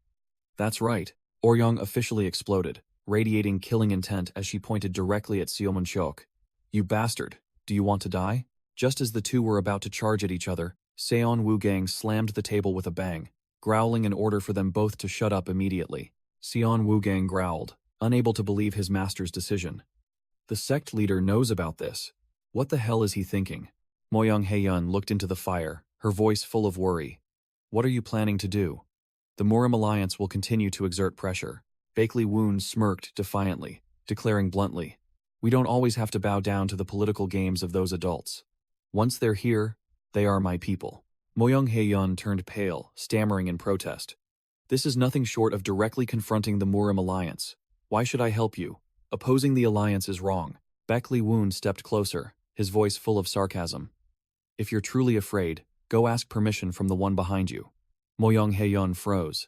"That's right." Oryoung officially exploded, radiating killing intent as she pointed directly at Seomunchuk. "You bastard, do you want to die?" Just as the two were about to charge at each other, Seon Woogang slammed the table with a bang, growling an order for them both to shut up immediately. Seon Woogang growled, unable to believe his master's decision. The sect leader knows about this. What the hell is he thinking? Moyoung Haeyun looked into the fire, her voice full of worry. "What are you planning to do?" "The Murim alliance will continue to exert pressure." Bakley Woon smirked defiantly, declaring bluntly, "We don't always have to bow down to the political games of those adults. Once they're here, they are my people." Moyoung Haeyun turned pale, stammering in protest. "This is nothing short of directly confronting the Murim alliance. Why should I help you? Opposing the alliance is wrong." Bakley Woon stepped closer, his voice full of sarcasm. "If you're truly afraid, go ask permission from the one behind you." Moyoung Haeyun froze.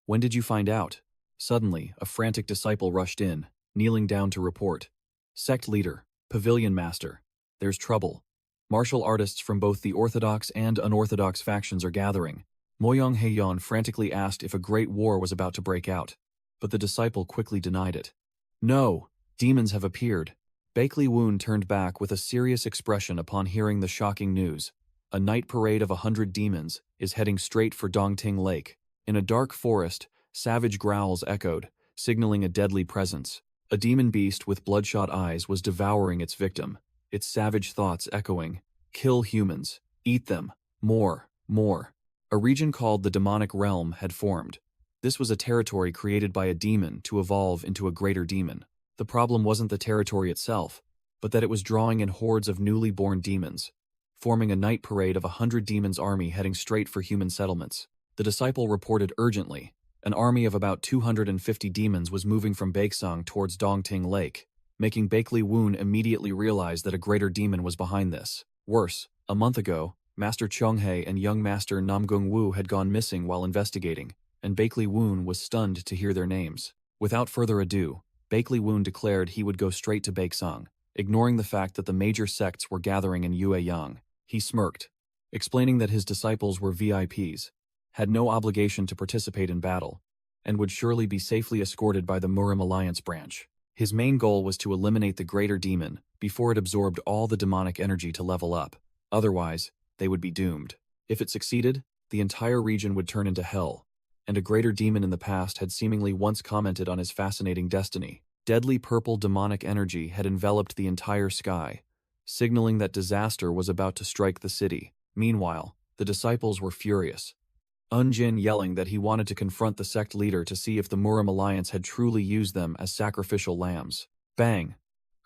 "When did you find out?" Suddenly, a frantic disciple rushed in, kneeling down to report. "Sect leader, pavilion master, there's trouble. Martial artists from both the orthodox and unorthodox factions are gathering." Moyoung Haeyun frantically asked if a great war was about to break out, but the disciple quickly denied it. "No, demons have appeared." Bakley Woon turned back with a serious expression upon hearing the shocking news. A night parade of 100 demons is heading straight for Dongting Lake. In a dark forest, savage growls echoed, signaling a deadly presence. A demon beast with bloodshot eyes was devouring its victim, its savage thoughts echoing, "Kill humans, eat them, more, more." A region called the Demonic Realm had formed. This was a territory created by a demon to evolve into a greater demon. The problem wasn't the territory itself, but that it was drawing in hordes of newly born demons, forming a night parade of 100 demons' army heading straight for human settlements. The disciple reported urgently. An army of about 250 demons was moving from Baeksang towards Dongting Lake, making Bakley Woon immediately realize that a greater demon was behind this. Worse, a month ago, Master Chonghae and young Master Namgung Wu had gone missing while investigating, and Bakley Woon was stunned to hear their names. Without further ado, Bakley Woon declared he would go straight to Baeksang, ignoring the fact that the major sects were gathering in Yueyang. He smirked, explaining that his disciples were VIPs, had no obligation to participate in battle, and would surely be safely escorted by the Murim Alliance branch. His main goal was to eliminate the greater demon before it absorbed all the demonic energy to level up. Otherwise, they would be doomed. If it succeeded, the entire region would turn into hell, and a greater demon in the past had seemingly once commented on his fascinating destiny. Deadly purple demonic energy had enveloped the entire sky, signaling that disaster was about to strike the city. Meanwhile, the disciples were furious. Unjin yelling that he wanted to confront the sect leader to see if the Murim Alliance had truly used them as sacrificial lambs. Bang!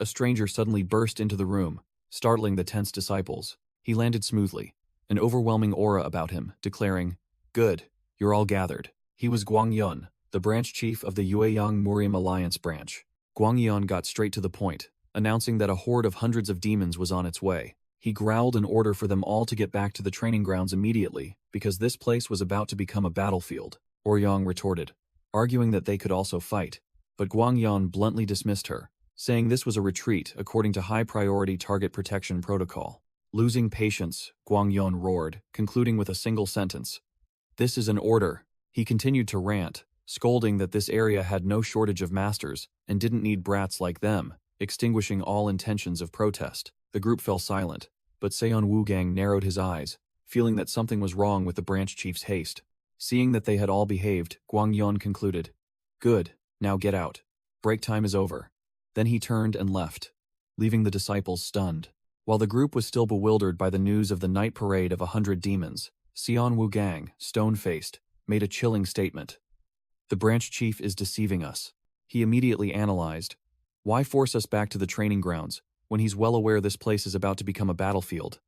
A stranger suddenly burst into the room, startling the tense disciples. He landed smoothly, an overwhelming aura about him, declaring, "Good, you're all gathered." He was Guang Yun, the branch chief of the Yueyang Murim Alliance branch. Guang Yun got straight to the point, announcing that a horde of hundreds of demons was on its way. He growled an order for them all to get back to the training grounds immediately, because this place was about to become a battlefield, Oryang retorted, arguing that they could also fight. But Guangyan bluntly dismissed her, saying this was a retreat according to high-priority target protection protocol. Losing patience, Guangyan roared, concluding with a single sentence. "This is an order." He continued to rant, scolding that this area had no shortage of masters and didn't need brats like them, extinguishing all intentions of protest. The group fell silent, but Seon Woogang narrowed his eyes, feeling that something was wrong with the branch chief's haste. Seeing that they had all behaved, Guangyan concluded, "Good, now get out. Break time is over." Then he turned and left, leaving the disciples stunned. While the group was still bewildered by the news of the night parade of 100 demons, Seon Woogang, stone-faced, made a chilling statement. "The branch chief is deceiving us." He immediately analyzed, "Why force us back to the training grounds, when he's well aware this place is about to become a battlefield?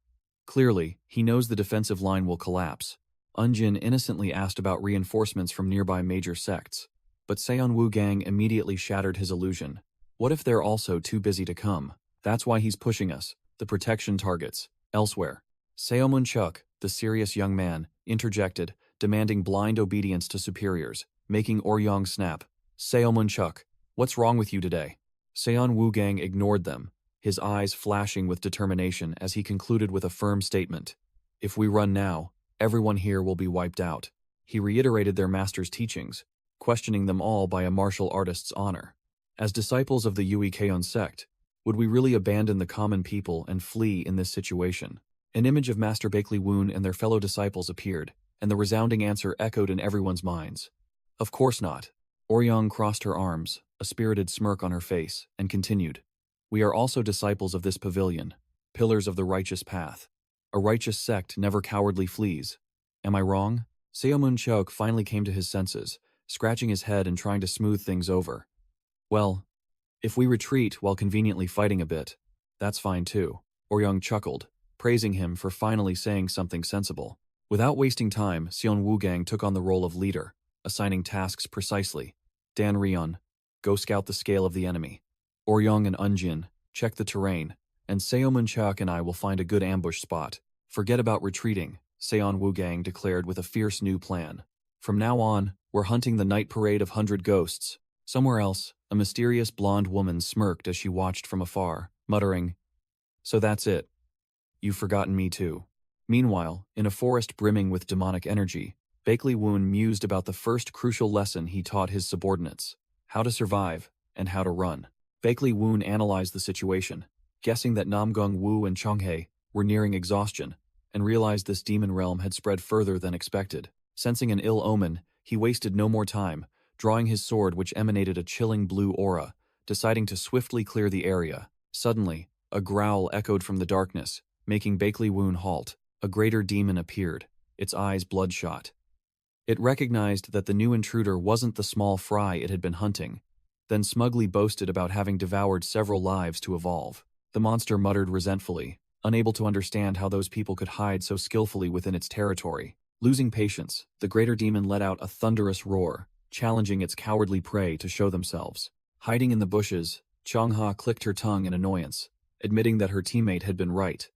Clearly, he knows the defensive line will collapse." Unjin innocently asked about reinforcements from nearby major sects, but Seon Woogang immediately shattered his illusion. "What if they're also too busy to come? That's why he's pushing us, the protection targets, elsewhere." Seomun Chuk, the serious young man, interjected, demanding blind obedience to superiors, making Oryang snap. "Seomun Chuk, what's wrong with you today?" Seon Woogang ignored them, his eyes flashing with determination as he concluded with a firm statement. "If we run now, everyone here will be wiped out." He reiterated their master's teachings, questioning them all by a martial artist's honor. As disciples of the Uikeon sect, would we really abandon the common people and flee in this situation? An image of Master Bakley Woon and their fellow disciples appeared, and the resounding answer echoed in everyone's minds. "Of course not." Oryang crossed her arms, a spirited smirk on her face, and continued. "We are also disciples of this pavilion, pillars of the righteous path. A righteous sect never cowardly flees. Am I wrong?" Seomun Chok finally came to his senses, scratching his head and trying to smooth things over. "Well, if we retreat while conveniently fighting a bit, that's fine too." Oryang chuckled, praising him for finally saying something sensible. Without wasting time, Seon Woogang took on the role of leader, assigning tasks precisely. "Dan Ryeon, go scout the scale of the enemy. Oryang and Unjin, check the terrain, and Seomun Chak and I will find a good ambush spot. Forget about retreating," Seon Woogang declared with a fierce new plan. "From now on, we're hunting the night parade of 100 ghosts." Somewhere else, a mysterious blonde woman smirked as she watched from afar, muttering, "So that's it. You've forgotten me too." Meanwhile, in a forest brimming with demonic energy, Bakley Woon mused about the first crucial lesson he taught his subordinates: how to survive and how to run. Bakley Woon analyzed the situation, guessing that Namgung Wu and Chonghae were nearing exhaustion, and realized this demon realm had spread further than expected. Sensing an ill omen, he wasted no more time, drawing his sword which emanated a chilling blue aura, deciding to swiftly clear the area. Suddenly, a growl echoed from the darkness, making Bakley Woon halt. A greater demon appeared, its eyes bloodshot. It recognized that the new intruder wasn't the small fry it had been hunting, then smugly boasted about having devoured several lives to evolve. The monster muttered resentfully, unable to understand how those people could hide so skillfully within its territory. Losing patience, the greater demon let out a thunderous roar, challenging its cowardly prey to show themselves. Hiding in the bushes, Changha clicked her tongue in annoyance, admitting that her teammate had been right.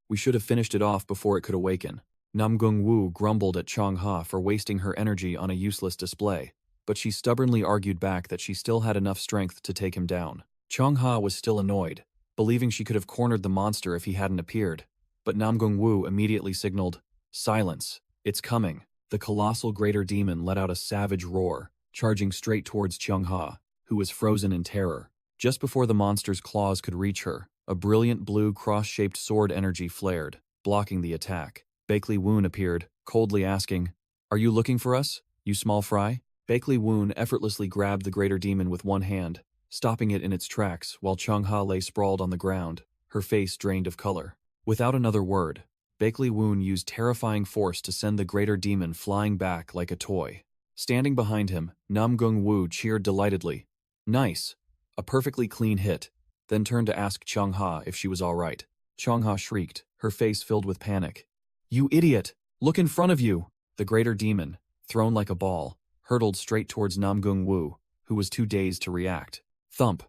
"We should have finished it off before it could awaken." Namgung Wu grumbled at Changha for wasting her energy on a useless display, but she stubbornly argued back that she still had enough strength to take him down. Changha was still annoyed, believing she could have cornered the monster if he hadn't appeared, but Namgung Wu immediately signaled, "Silence, it's coming." The colossal greater demon let out a savage roar, charging straight towards Changha, who was frozen in terror. Just before the monster's claws could reach her, a brilliant blue cross-shaped sword energy flared, blocking the attack. Bakley Woon appeared, coldly asking, "Are you looking for us, you small fry?" Bakley Woon effortlessly grabbed the greater demon with one hand, stopping it in its tracks while Changha lay sprawled on the ground, her face drained of color. Without another word, Bakley Woon used terrifying force to send the greater demon flying back like a toy. Standing behind him, Namgung Wu cheered delightedly. "Nice. A perfectly clean hit," then turned to ask Changha if she was all right. Changha shrieked, her face filled with panic. "You idiot! Look in front of you!" The greater demon, thrown like a ball, hurtled straight towards Namgung Wu, who was too dazed to react. Thump!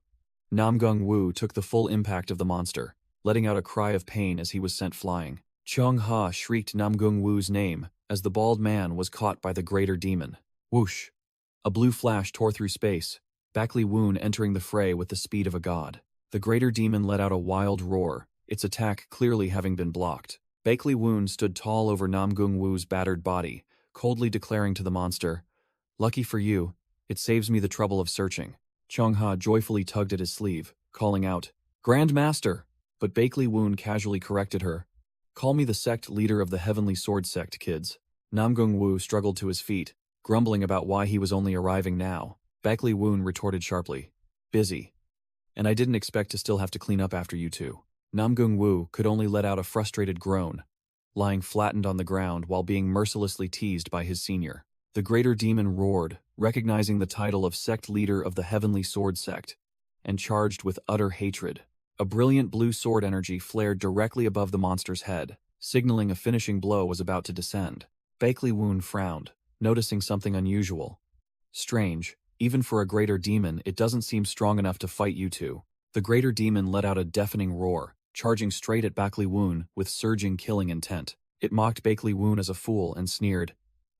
Namgung Wu took the full impact of the monster, letting out a cry of pain as he was sent flying. Chung Ha shrieked Namgung Wu's name as the bald man was caught by the greater demon. Whoosh! A blue flash tore through space, Bakley Woon entering the fray with the speed of a god. The greater demon let out a wild roar, its attack clearly having been blocked. Bakley Woon stood tall over Namgung Wu's battered body, coldly declaring to the monster, "Lucky for you, it saves me the trouble of searching." Chung Ha joyfully tugged at his sleeve, calling out, "Grand Master!" But Bakley Woon casually corrected her, "Call me the sect leader of the Heavenly Sword Sect, kids." Namgung Wu struggled to his feet, grumbling about why he was only arriving now. Bakley Woon retorted sharply, "Busy. And I didn't expect to still have to clean up after you two." Namgung Wu could only let out a frustrated groan, lying flattened on the ground while being mercilessly teased by his senior. The greater demon roared, recognizing the title of sect leader of the Heavenly Sword Sect, and charged with utter hatred. A brilliant blue sword energy flared directly above the monster's head, signaling a finishing blow was about to descend. Bakley Woon frowned, noticing something unusual. "Strange, even for a greater demon, it doesn't seem strong enough to fight you two." The greater demon let out a deafening roar, charging straight at Bakley Woon with surging killing intent. It mocked Bakley Woon as a fool and sneered,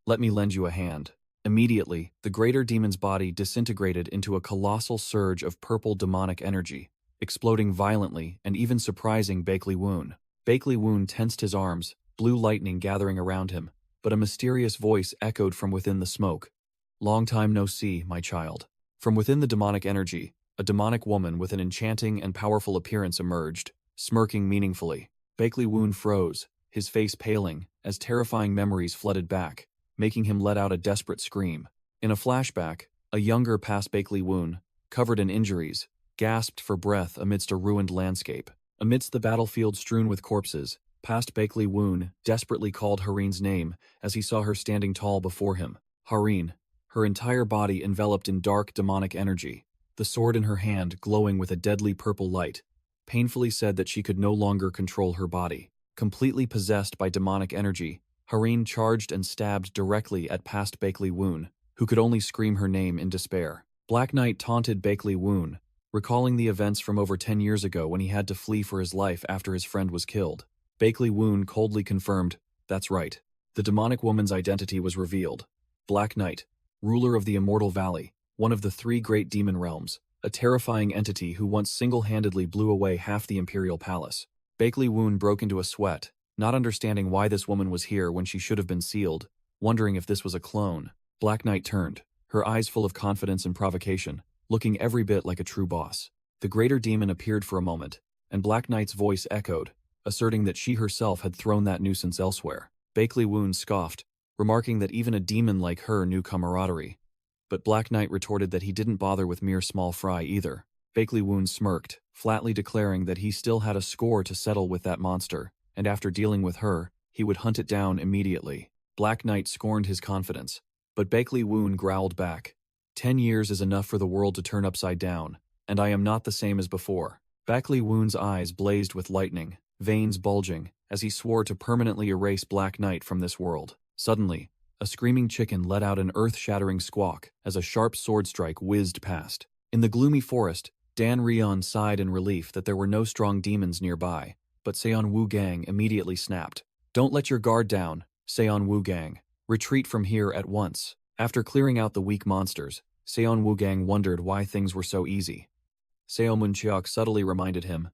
"Let me lend you a hand." Immediately, the greater demon's body disintegrated into a colossal surge of purple demonic energy, exploding violently and even surprising Bakley Woon. Bakley Woon tensed his arms, blue lightning gathering around him, but a mysterious voice echoed from within the smoke. "Long time no see, my child." From within the demonic energy, a demonic woman with an enchanting and powerful appearance emerged, smirking meaningfully. Bakley Woon froze, his face paling, as terrifying memories flooded back, making him let out a desperate scream. In a flashback, a younger past Bakley Woon, covered in injuries, gasped for breath amidst a ruined landscape. Amidst the battlefield strewn with corpses, past Bakley Woon desperately called Hareen's name as he saw her standing tall before him. Hareen, her entire body enveloped in dark demonic energy, the sword in her hand glowing with a deadly purple light, painfully said that she could no longer control her body. Completely possessed by demonic energy, Hareen charged and stabbed directly at past Bakley Woon, who could only scream her name in despair. Black Knight taunted Bakley Woon, recalling the events from over 10 years ago when he had to flee for his life after his friend was killed. Bakley Woon coldly confirmed, "That's right." The demonic woman's identity was revealed. Black Knight, ruler of the Immortal Valley, one of the 3 great demon realms, a terrifying entity who once single-handedly blew away half the Imperial Palace. Bakley Woon broke into a sweat, not understanding why this woman was here when she should have been sealed, wondering if this was a clone. Black Knight turned, her eyes full of confidence and provocation, looking every bit like a true boss. The greater demon appeared for a moment, and Black Knight's voice echoed, asserting that she herself had thrown that nuisance elsewhere. Bakley Woon scoffed, remarking that even a demon like her knew camaraderie. But Black Knight retorted that he didn't bother with mere small fry either. Bakley Woon smirked, flatly declaring that he still had a score to settle with that monster, and after dealing with her, he would hunt it down immediately. Black Knight scorned his confidence, but Bakley Woon growled back, 10 years is enough for the world to turn upside down, and I am not the same as before." Bakley Woon's eyes blazed with lightning, veins bulging, as he swore to permanently erase Black Knight from this world. Suddenly, a screaming chicken let out an earth-shattering squawk as a sharp sword strike whizzed past. In the gloomy forest, Dan Rion sighed in relief that there were no strong demons nearby, but Seon Woo-gang immediately snapped. "Don't let your guard down, Seon Woo-gang. Retreat from here at once." After clearing out the weak monsters, Seon Woo-gang wondered why things were so easy. Seo Moon-cheok subtly reminded him,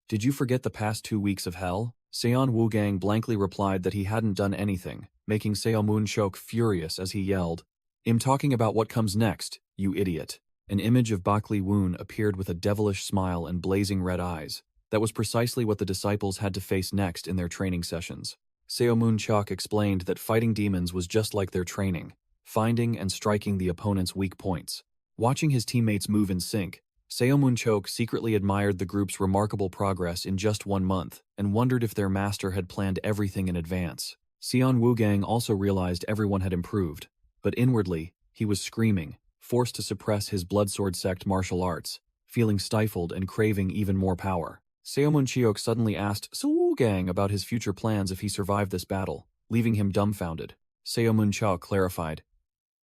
"Did you forget the past 2 weeks of hell?" Seon Woo-gang blankly replied that he hadn't done anything, making Seo Moon-cheok furious as he yelled, "I'm talking about what comes next, you idiot." An image of Bakley Woon appeared with a devilish smile and blazing red eyes. That was precisely what the disciples had to face next in their training sessions. Seo Moon-cheok explained that fighting demons was just like their training, finding and striking the opponent's weak points. Watching his teammates move in sync, Seo Moon-cheok secretly admired the group's remarkable progress in just 1 month and wondered if their master had planned everything in advance. Seon Woo-gang also realized everyone had improved, but inwardly, he was screaming, forced to suppress his Bloodsword Sect martial arts, feeling stifled and craving even more power. Seo Moon-cheok suddenly asked Seo Woo-gang about his future plans if he survived this battle, leaving him dumbfounded. Seo Moon-cheok clarified,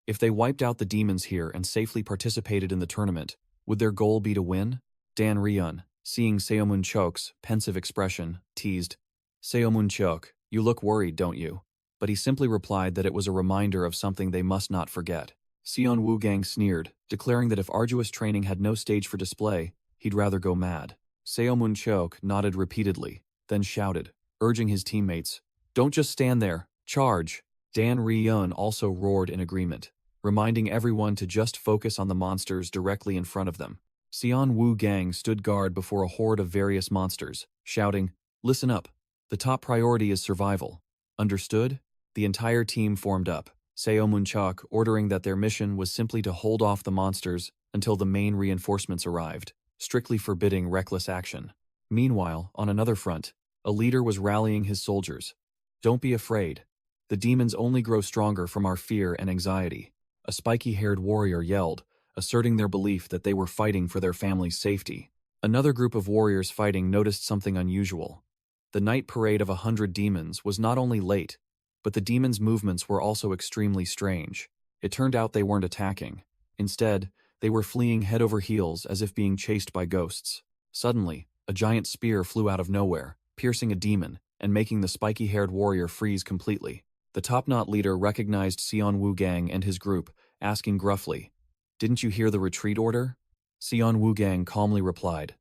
"If they wiped out the demons here and safely participated in the tournament, would their goal be to win?" Dan Rion, Seeing Seomunchok's pensive expression, teased, "Seomunchok, you look worried, don't you?" But he simply replied that it was a reminder of something they must not forget. Seon Woogang sneered, declaring that if arduous training had no stage for display, he'd rather go mad. Seomunchok nodded repeatedly, then shouted, urging his teammates, "Don't just stand there, charge!" Dan Ryun also roared in agreement, reminding everyone to just focus on the monsters directly in front of them. Seon Woogang stood guard before a horde of various monsters, shouting, "Listen up. The top priority is survival. Understood?" The entire team formed up, Seomunchok ordering that their mission was simply to hold off the monsters until the main reinforcements arrived, strictly forbidding reckless action. Meanwhile, on another front, a leader was rallying his soldiers. "Don't be afraid. The demons only grow stronger from our fear and anxiety," a spiky-haired warrior yelled, asserting their belief that they were fighting for their family's safety. Another group of warriors fighting noticed something unusual. The night parade of 100 demons was not only late, but the demons' movements were also extremely strange. It turned out they weren't attacking. Instead, they were fleeing head over heels as if being chased by ghosts. Suddenly, a giant spear flew out of nowhere, piercing a demon and making the spiky-haired warrior freeze completely. The top-knot leader recognized Seon Woogang and his group, asking gruffly, "Didn't you hear the retreat order?" Seon Woogang calmly replied,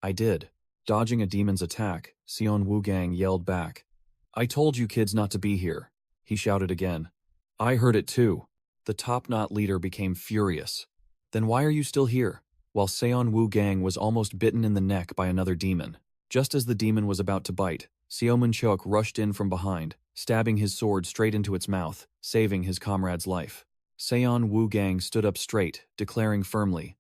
"I did." Dodging a demon's attack, Seon Woogang yelled back, "I told you kids not to be here." He shouted again, "I heard it too." The top-knot leader became furious. "Then why are you still here?" While Seon Woogang was almost bitten in the neck by another demon. Just as the demon was about to bite, Seomunchok rushed in from behind, stabbing his sword straight into its mouth, saving his comrade's life. Seon Woogang stood up straight, declaring firmly,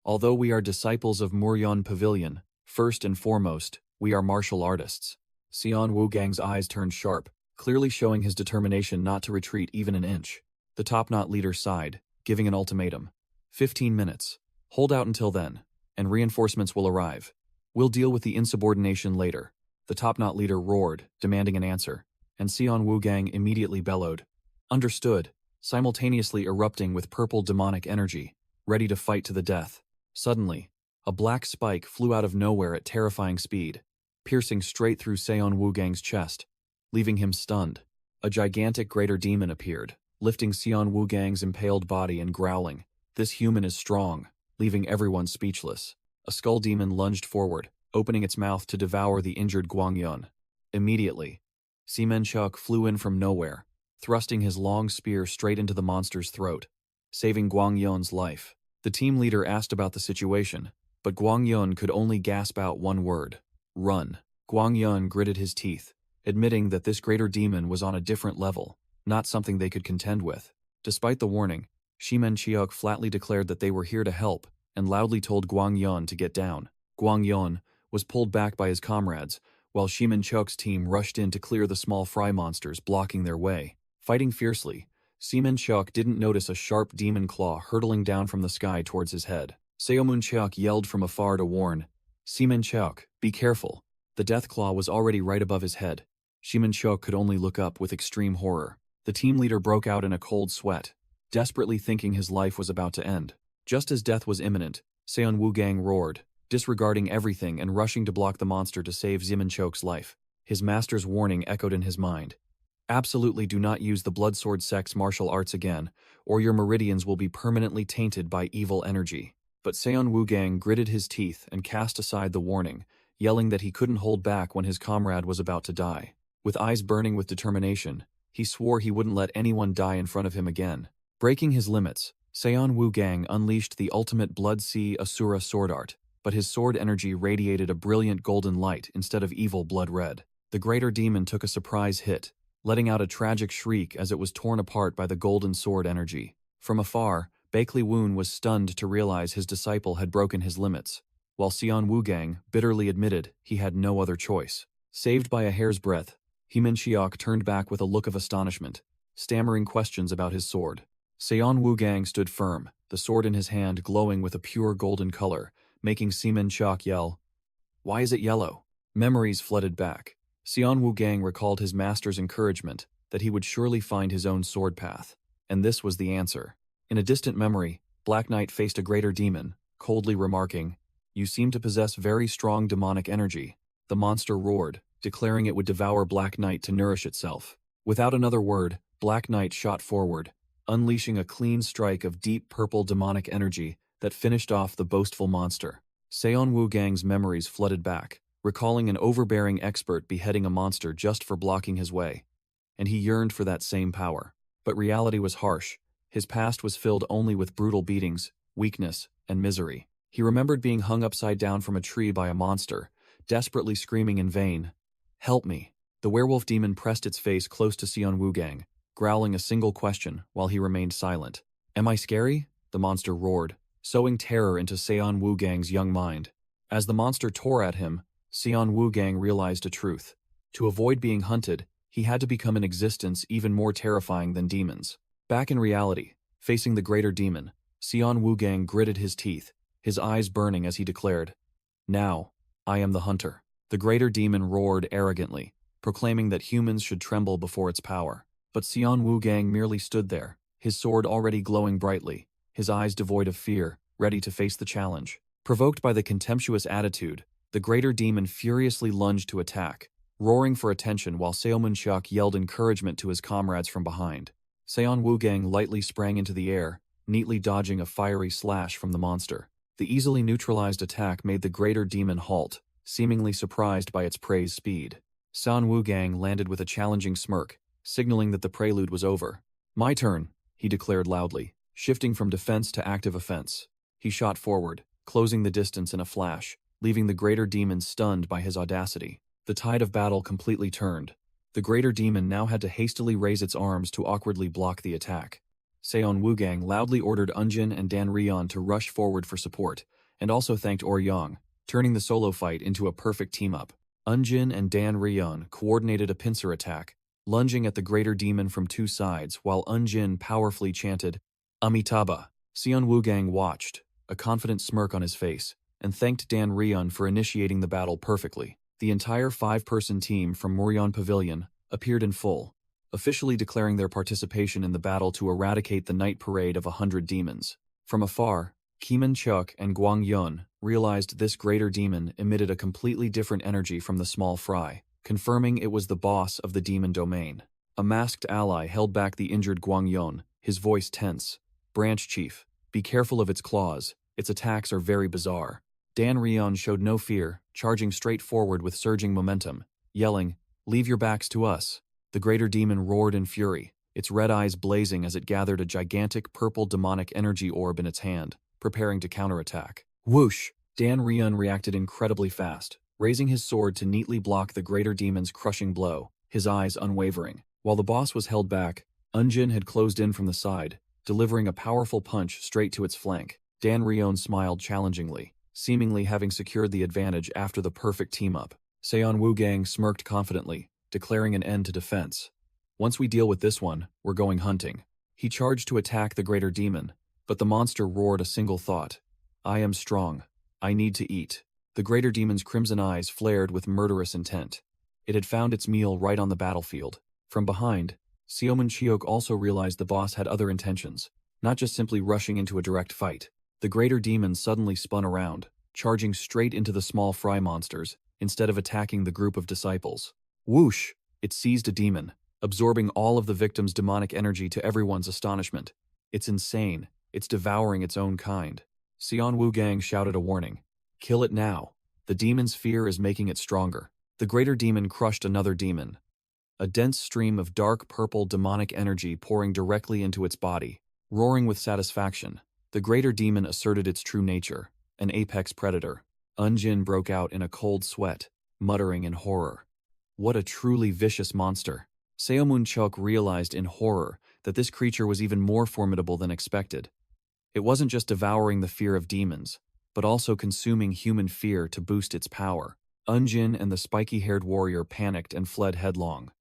"Although we are disciples of Muryeon Pavilion, first and foremost, we are martial artists." Seon Woogang's eyes turned sharp, clearly showing his determination not to retreat even an inch. The top-knot leader sighed, giving an ultimatum. 15 minutes. Hold out until then, and reinforcements will arrive. We'll deal with the insubordination later. The top-knot leader roared, demanding an answer, and Seon Woogang immediately bellowed, "Understood," simultaneously erupting with purple demonic energy, ready to fight to the death. Suddenly, a black spike flew out of nowhere at terrifying speed, piercing straight through Seon Woogang's chest, leaving him stunned. A gigantic greater demon appeared, lifting Seon Woogang's impaled body and growling, "This human is strong," leaving everyone speechless. A skull demon lunged forward, opening its mouth to devour the injured Gwangyun. Immediately, Seomunchok flew in from nowhere, thrusting his long spear straight into the monster's throat, saving Gwangyun's life. The team leader asked about the situation, but Gwangyun could only gasp out one word: "Run." Gwangyun gritted his teeth, admitting that this greater demon was on a different level, not something they could contend with. Despite the warning, Seomunchok flatly declared that they were here to help and loudly told Gwangyun to get down. Gwangyun was pulled back by his comrades, while Seomunchok's team rushed in to clear the small fry monsters blocking their way. Fighting fiercely, Seomunchok didn't notice a sharp demon claw hurtling down from the sky towards his head. Seomunchok yelled from afar to warn, "Seomunchok, be careful." The death claw was already right above his head. Seomunchok could only look up with extreme horror. The team leader broke out in a cold sweat, desperately thinking his life was about to end. Just as death was imminent, Seon Woogang roared, disregarding everything and rushing to block the monster to save Seomunchok's life. His master's warning echoed in his mind. "Absolutely do not use the Bloodsword Sect's martial arts again, or your meridians will be permanently tainted by evil energy." But Seon Woogang gritted his teeth and cast aside the warning, yelling that he couldn't hold back when his comrade was about to die. With eyes burning with determination, he swore he wouldn't let anyone die in front of him again. Breaking his limits, Seon Woogang unleashed the ultimate Blood Sea Asura sword art, but his sword energy radiated a brilliant golden light instead of evil blood red. The greater demon took a surprise hit, letting out a tragic shriek as it was torn apart by the golden sword energy. From afar, Woon was stunned to realize his disciple had broken his limits, while Seon Woogang bitterly admitted he had no other choice. Saved by a hair's breadth, Seomunchok turned back with a look of astonishment, stammering questions about his sword. Seon Woogang stood firm, the sword in his hand glowing with a pure golden color, making Seomunchok yell, "Why is it yellow?" Memories flooded back. Seon Woogang recalled his master's encouragement that he would surely find his own sword path, and this was the answer. In a distant memory, Black Knight faced a greater demon, coldly remarking, You seem to possess very strong demonic energy. The monster roared, declaring it would devour Black Knight to nourish itself. Without another word, Black Knight shot forward, unleashing a clean strike of deep purple demonic energy that finished off the boastful monster. Seon Woo-gang's memories flooded back, recalling an overbearing expert beheading a monster just for blocking his way. And he yearned for that same power. But reality was harsh. His past was filled only with brutal beatings, weakness, and misery. He remembered being hung upside down from a tree by a monster, desperately screaming in vain, "Help me." The werewolf demon pressed its face close to Seon Woo-gang, growling a single question while he remained silent. "Am I scary?" the monster roared, sowing terror into Seon Woo-gang's young mind. As the monster tore at him, Seon Woo-gang realized a truth. To avoid being hunted, he had to become an existence even more terrifying than demons. Back in reality, facing the greater demon, Seon Woo-gang gritted his teeth, his eyes burning as he declared, "Now, I am the hunter." The greater demon roared arrogantly, proclaiming that humans should tremble before its power. But Seon Woo-gang merely stood there, his sword already glowing brightly, his eyes devoid of fear, ready to face the challenge. Provoked by the contemptuous attitude, the greater demon furiously lunged to attack, roaring for attention while Seo Moon-cheok yelled encouragement to his comrades from behind. Seon Woo-gang lightly sprang into the air, neatly dodging a fiery slash from the monster. The easily neutralized attack made the greater demon halt, seemingly surprised by its prey's speed. Seon Woo-gang landed with a challenging smirk, signaling that the prelude was over. "My turn," he declared loudly, shifting from defense to active offense. He shot forward, closing the distance in a flash, leaving the greater demon stunned by his audacity. The tide of battle completely turned. The greater demon now had to hastily raise its arms to awkwardly block the attack. Seon Woo-gang loudly ordered Eunjin and Dan Ryeon to rush forward for support, and also thanked Young, turning the solo fight into a perfect team-up. Eunjin and Dan Ryeon coordinated a pincer attack, lunging at the greater demon from two sides while Eunjin powerfully chanted, "Amitabha." Seon Woo-gang watched, a confident smirk on his face, and thanked Dan Ryeon for initiating the battle perfectly. The entire 5-person team from Moryeon Pavilion appeared in full, officially declaring their participation in the battle to eradicate the night parade of 100 demons. From afar, Kim Min-cheok and Gwang Yeon realized this greater demon emitted a completely different energy from the small fry, confirming it was the boss of the demon domain. A masked ally held back the injured Gwang Yeon, his voice tense. "Branch Chief, be careful of its claws, its attacks are very bizarre." Dan Ryeon showed no fear, charging straight forward with surging momentum, yelling, "Leave your backs to us." The greater demon roared in fury, its red eyes blazing as it gathered a gigantic purple demonic energy orb in its hand, preparing to counterattack. Whoosh! Dan Ryeon reacted incredibly fast, raising his sword to neatly block the greater demon's crushing blow, his eyes unwavering. While the boss was held back, Eunjin had closed in from the side, delivering a powerful punch straight to its flank. Dan Ryeon smiled challengingly, seemingly having secured the advantage after the perfect team-up. Seon Woo-gang smirked confidently, declaring an end to defense. "Once we deal with this one, we're going hunting." He charged to attack the greater demon, but the monster roared a single thought. "I am strong. I need to eat." The greater demon's crimson eyes flared with murderous intent. It had found its meal right on the battlefield. From behind, Seo Moon-cheok also realized the boss had other intentions, not just simply rushing into a direct fight. The greater demon suddenly spun around, charging straight into the small fry monsters, instead of attacking the group of disciples. Whoosh! It seized a demon, absorbing all of the victim's demonic energy to everyone's astonishment. "It's insane. It's devouring its own kind." Seon Woo-gang shouted a warning. "Kill it now. The demon's fear is making it stronger." The greater demon crushed another demon, a dense stream of dark purple demonic energy pouring directly into its body. Roaring with satisfaction, the greater demon asserted its true nature, an apex predator. Eunjin broke out in a cold sweat, muttering in horror. What a truly vicious monster. Seo Moon-cheok realized in horror that this creature was even more formidable than expected. It wasn't just devouring the fear of demons, but also consuming human fear to boost its power. Eunjin and the spiky-haired warrior panicked and fled headlong.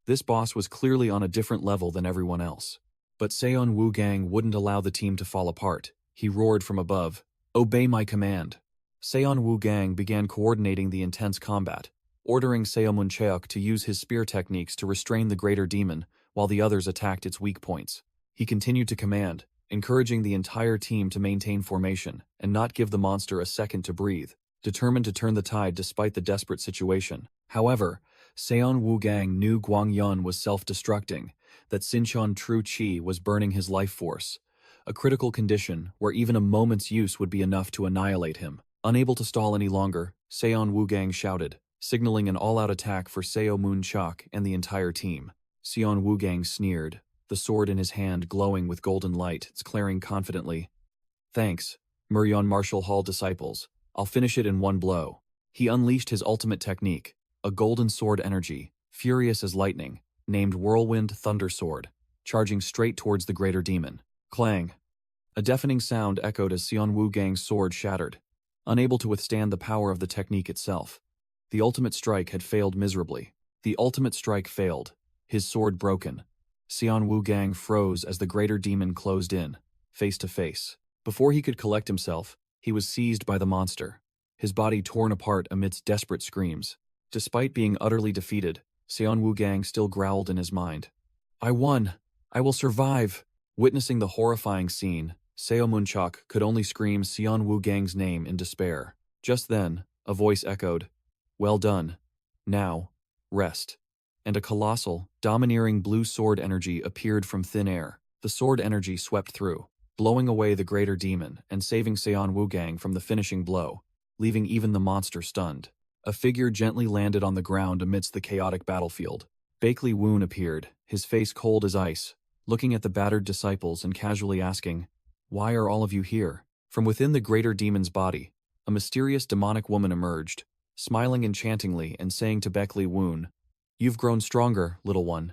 This boss was clearly on a different level than everyone else. But Seon Woo-gang wouldn't allow the team to fall apart. He roared from above, "Obey my command." Seon Woo-gang began coordinating the intense combat, ordering Seo Moon-cheok to use his spear techniques to restrain the greater demon while the others attacked its weak points. He continued to command, encouraging the entire team to maintain formation and not give the monster a second to breathe, determined to turn the tide despite the desperate situation. However, Seon Woogang knew Guang Yun was self-destructing, that Sinchon True Chi was burning his life force, a critical condition where even a moment's use would be enough to annihilate him. Unable to stall any longer, Seon Woogang shouted, signaling an all-out attack for Seo Moon Chok and the entire team. Seon Woogang sneered, the sword in his hand glowing with golden light, declaring confidently, "Thanks, Muryeon Martial Hall disciples. I'll finish it in one blow." He unleashed his ultimate technique, a golden sword energy, furious as lightning, named Whirlwind Thunder Sword, charging straight towards the greater demon. Clang! A deafening sound echoed as Seon Woogang's sword shattered, unable to withstand the power of the technique itself. The ultimate strike had failed miserably. The ultimate strike failed, his sword broken. Seon Woogang froze as the greater demon closed in, face to face. Before he could collect himself, he was seized by the monster, his body torn apart amidst desperate screams. Despite being utterly defeated, Seon Woogang still growled in his mind. "I won! I will survive!" Witnessing the horrifying scene, Seo Moonchok could only scream Seon Woogang's name in despair. Just then, a voice echoed, "Well done. Now, rest." And a colossal, domineering blue sword energy appeared from thin air. The sword energy swept through, blowing away the greater demon and saving Seon Woogang from the finishing blow, leaving even the monster stunned. A figure gently landed on the ground amidst the chaotic battlefield. Bakley Woon appeared, his face cold as ice, looking at the battered disciples and casually asking, "Why are all of you here?" From within the greater demon's body, a mysterious demonic woman emerged, smiling enchantingly and saying to Bakley Woon, "You've grown stronger, little one."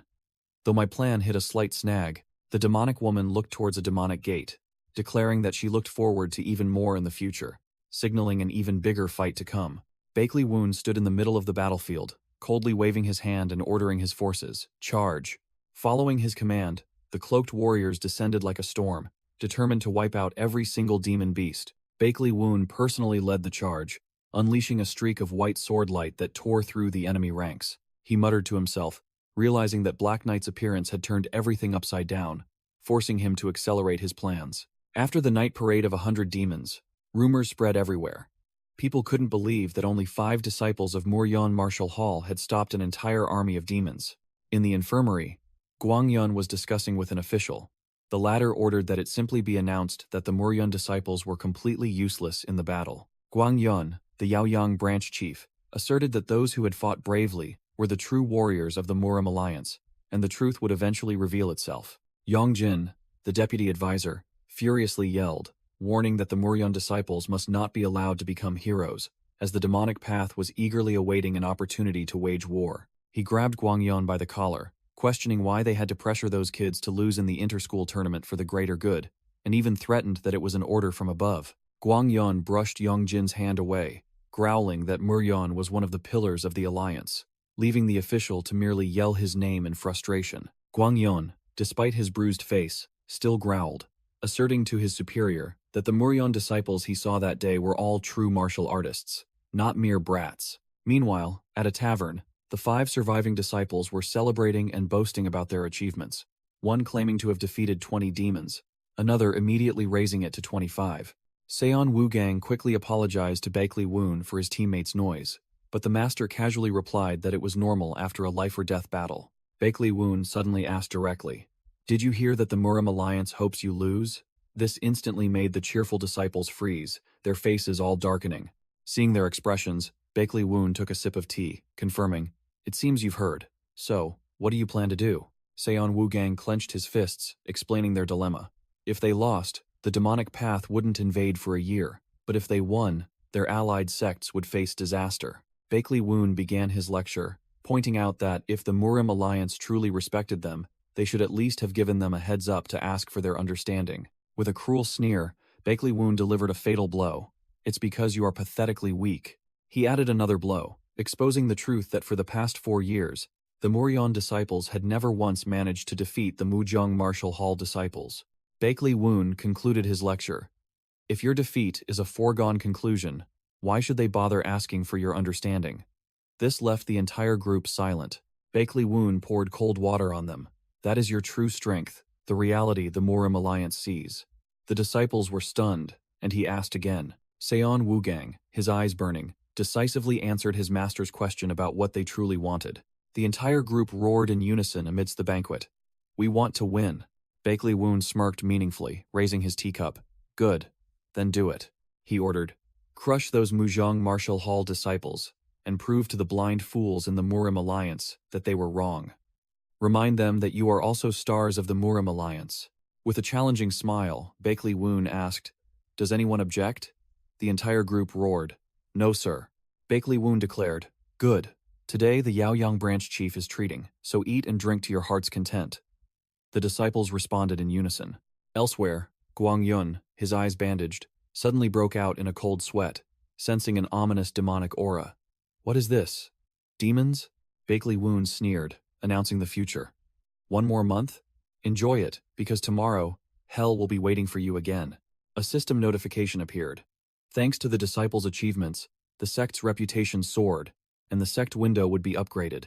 Though my plan hit a slight snag, the demonic woman looked towards a demonic gate, declaring that she looked forward to even more in the future, signaling an even bigger fight to come. Bakley Woon stood in the middle of the battlefield, coldly waving his hand and ordering his forces, "Charge." Following his command, the cloaked warriors descended like a storm, determined to wipe out every single demon beast. Bakley Woon personally led the charge, unleashing a streak of white sword light that tore through the enemy ranks. He muttered to himself, realizing that Black Knight's appearance had turned everything upside down, forcing him to accelerate his plans. After the night parade of 100 demons, rumors spread everywhere. People couldn't believe that only 5 disciples of Muryeon Martial Hall had stopped an entire army of demons. In the infirmary, Guang Yun was discussing with an official. The latter ordered that it simply be announced that the Muryeon disciples were completely useless in the battle. Guang Yun, the Yaoyang branch chief, asserted that those who had fought bravely were the true warriors of the Murim alliance, and the truth would eventually reveal itself. Yang Jin, the deputy advisor, furiously yelled, warning that the Muryeon disciples must not be allowed to become heroes, as the demonic path was eagerly awaiting an opportunity to wage war. He grabbed Guang Yun by the collar, questioning why they had to pressure those kids to lose in the inter-school tournament for the greater good, and even threatened that it was an order from above. Guang Yun brushed Yang Jin's hand away, growling that Muryeon was one of the pillars of the alliance, leaving the official to merely yell his name in frustration. Guang Yun, despite his bruised face, still growled, asserting to his superior that the Muryeon disciples he saw that day were all true martial artists, not mere brats. Meanwhile, at a tavern, the 5 surviving disciples were celebrating and boasting about their achievements, one claiming to have defeated 20 demons, another immediately raising it to 25. Seon Woogang quickly apologized to Bakley Woon for his teammates' noise, but the master casually replied that it was normal after a life-or-death battle. Bakley Woon suddenly asked directly, "Did you hear that the Murim Alliance hopes you lose?" This instantly made the cheerful disciples freeze, their faces all darkening. Seeing their expressions, Bakley Woon took a sip of tea, confirming, "It seems you've heard. So, what do you plan to do?" Seon Woogang clenched his fists, explaining their dilemma. If they lost, the demonic path wouldn't invade for a year, but if they won, their allied sects would face disaster. Bakley Woon began his lecture, pointing out that if the Murim Alliance truly respected them, they should at least have given them a heads up to ask for their understanding. With a cruel sneer, Bakley Woon delivered a fatal blow. "It's because you are pathetically weak." He added another blow, exposing the truth that for the past 4 years, the Muryeon disciples had never once managed to defeat the Mujong Martial Hall disciples. Bakley Woon concluded his lecture. "If your defeat is a foregone conclusion, why should they bother asking for your understanding?" This left the entire group silent. Bakley Woon poured cold water on them. "That is your true strength, the reality the Murim Alliance sees. The disciples were stunned, and he asked again. Seon Wugang, his eyes burning, decisively answered his master's question about what they truly wanted. The entire group roared in unison amidst the banquet. We want to win. Bakley Woon smirked meaningfully, raising his teacup. Good. Then do it, he ordered. Crush those Mujang Martial Hall disciples, and prove to the blind fools in the Murim Alliance that they were wrong. Remind them that you are also stars of the Murim Alliance. With a challenging smile, Bakley Woon asked, Does anyone object? The entire group roared. No, sir. Bakley Woon declared, Good. Today the Yaoyang branch chief is treating, so eat and drink to your heart's content. The disciples responded in unison. Elsewhere, Guang Yun, his eyes bandaged, suddenly broke out in a cold sweat, sensing an ominous demonic aura. What is this? Demons? Bakley Woon sneered, announcing the future. 1 more month? Enjoy it, because tomorrow, hell will be waiting for you again. A system notification appeared. Thanks to the disciples' achievements, the sect's reputation soared, and the sect window would be upgraded.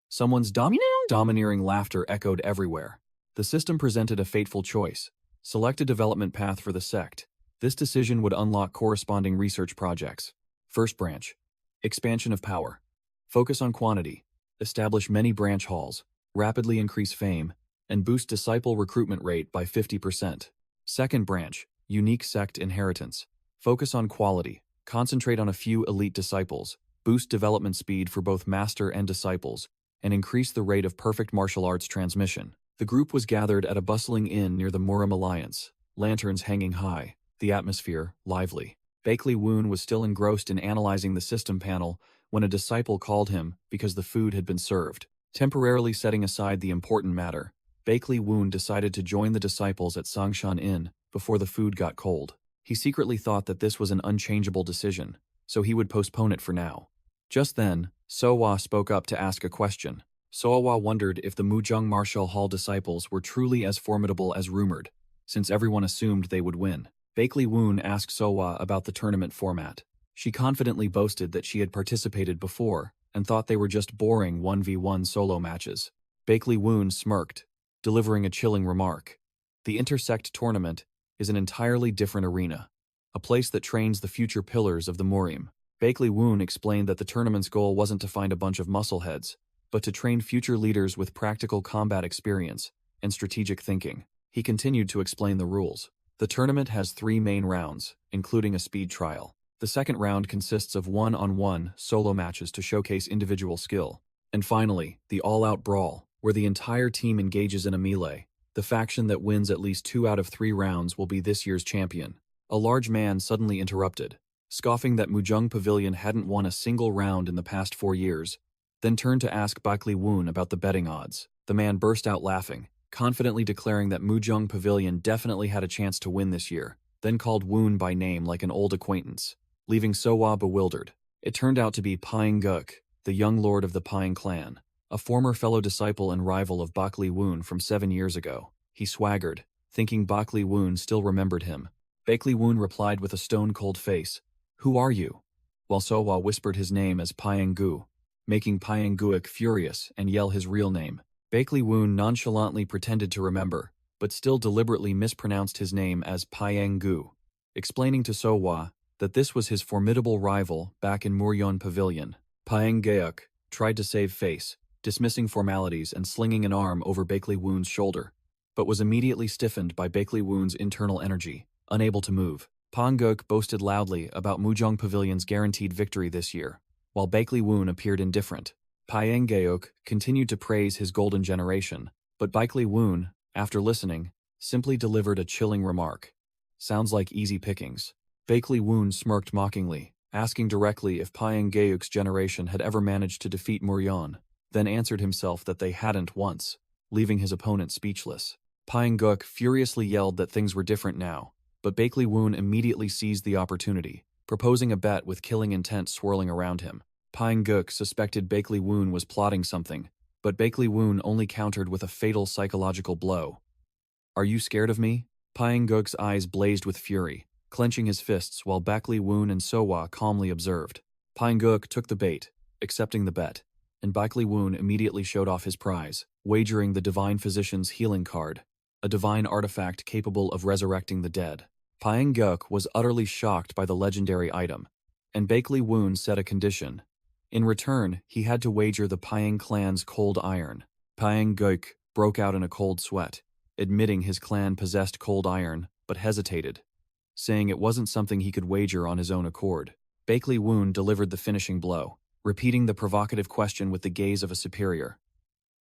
Someone's domineering laughter echoed everywhere. The system presented a fateful choice. Select a development path for the sect. This decision would unlock corresponding research projects. First branch. Expansion of power. Focus on quantity. Establish many branch halls. Rapidly increase fame, and boost disciple recruitment rate by 50%. Second branch. Unique sect inheritance. Focus on quality. Concentrate on a few elite disciples. Boost development speed for both master and disciples, and increase the rate of perfect martial arts transmission. The group was gathered at a bustling inn near the Murim Alliance, lanterns hanging high, the atmosphere lively. Bakley Woon was still engrossed in analyzing the system panel when a disciple called him because the food had been served. Temporarily setting aside the important matter, Bakley Woon decided to join the disciples at Sangshan Inn before the food got cold. He secretly thought that this was an unchangeable decision, so he would postpone it for now. Just then, Sooa spoke up to ask a question. Sooa wondered if the Mujang Martial Hall disciples were truly as formidable as rumored, since everyone assumed they would win. Bakley Woon asked Sooa about the tournament format. She confidently boasted that she had participated before and thought they were just boring 1v1 solo matches. Bakley Woon smirked, delivering a chilling remark. The Intersect tournament is an entirely different arena, a place that trains the future pillars of the Murim. Bakley Woon explained that the tournament's goal wasn't to find a bunch of muscleheads, but to train future leaders with practical combat experience and strategic thinking. He continued to explain the rules. The tournament has 3 main rounds, including a speed trial. The second round consists of one-on-one solo matches to showcase individual skill. And finally, the all-out brawl, where the entire team engages in a melee. The faction that wins at least 2 out of 3 rounds will be this year's champion. A large man suddenly interrupted, scoffing that Mujang Pavilion hadn't won a single round in the past 4 years, then turned to ask Bakley Woon about the betting odds. The man burst out laughing, confidently declaring that Mujang Pavilion definitely had a chance to win this year, then called Woon by name like an old acquaintance, leaving Sooa bewildered. It turned out to be Pying Guk, the young lord of the Pying clan, a former fellow disciple and rival of Bakley Woon from 7 years ago. He swaggered, thinking Bakley Woon still remembered him. Bakley Woon replied with a stone-cold face, "Who are you?" While Sooa whispered his name as Pying Gu, making Pying Guik furious and yell his real name. Bakley Woon nonchalantly pretended to remember, but still deliberately mispronounced his name as Pyang Gu, explaining to Sooa that this was his formidable rival back in Muryon Pavilion. Pyang Geuk tried to save face, dismissing formalities and slinging an arm over Bakley Woon's shoulder, but was immediately stiffened by Bakley Woon's internal energy, unable to move. Pyang Geuk boasted loudly about Mujang Pavilion's guaranteed victory this year, while Bakley Woon appeared indifferent. Pyang Geuk continued to praise his golden generation, but Bakley Woon, after listening, simply delivered a chilling remark. Sounds like easy pickings. Bakley Woon smirked mockingly, asking directly if Pyang Geuk's generation had ever managed to defeat Muryon, then answered himself that they hadn't once, leaving his opponent speechless. Pyang Geuk furiously yelled that things were different now, but Bakley Woon immediately seized the opportunity, proposing a bet with killing intent swirling around him. Pyang Geuk suspected Bakley Woon was plotting something, but Bakley Woon only countered with a fatal psychological blow. "Are you scared of me?" Pyang Geuk's eyes blazed with fury, clenching his fists while Bakley Woon and Sooa calmly observed. Pyang Geuk took the bait, accepting the bet, and Bakley Woon immediately showed off his prize, wagering the Divine Physician's healing card. a divine artifact capable of resurrecting the dead. Pyong Guk was utterly shocked by the legendary item, and Bakley Woon set a condition. In return, he had to wager the Pyong clan's cold iron. Pyong Guk broke out in a cold sweat, admitting his clan possessed cold iron, but hesitated, saying it wasn't something he could wager on his own accord. Bakley Woon delivered the finishing blow, repeating the provocative question with the gaze of a superior.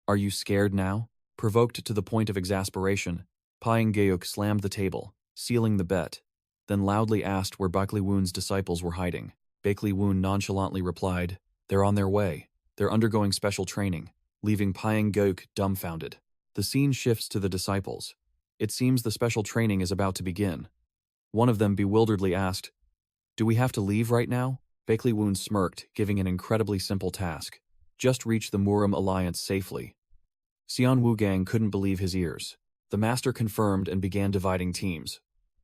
"Are you scared now?" Provoked to the point of exasperation, Pyong Guk slammed the table, sealing the bet, then loudly asked where Bakley Woon's disciples were hiding. Bakley Woon nonchalantly replied, "They're on their way. They're undergoing special training," leaving Pyong Guk dumbfounded. The scene shifts to the disciples. It seems the special training is about to begin. One of them bewilderedly asked, "Do we have to leave right now?" Bakley Woon smirked, giving an incredibly simple task. Just reach the Murim Alliance safely. Xian Wugang couldn't believe his ears. The master confirmed and began dividing teams.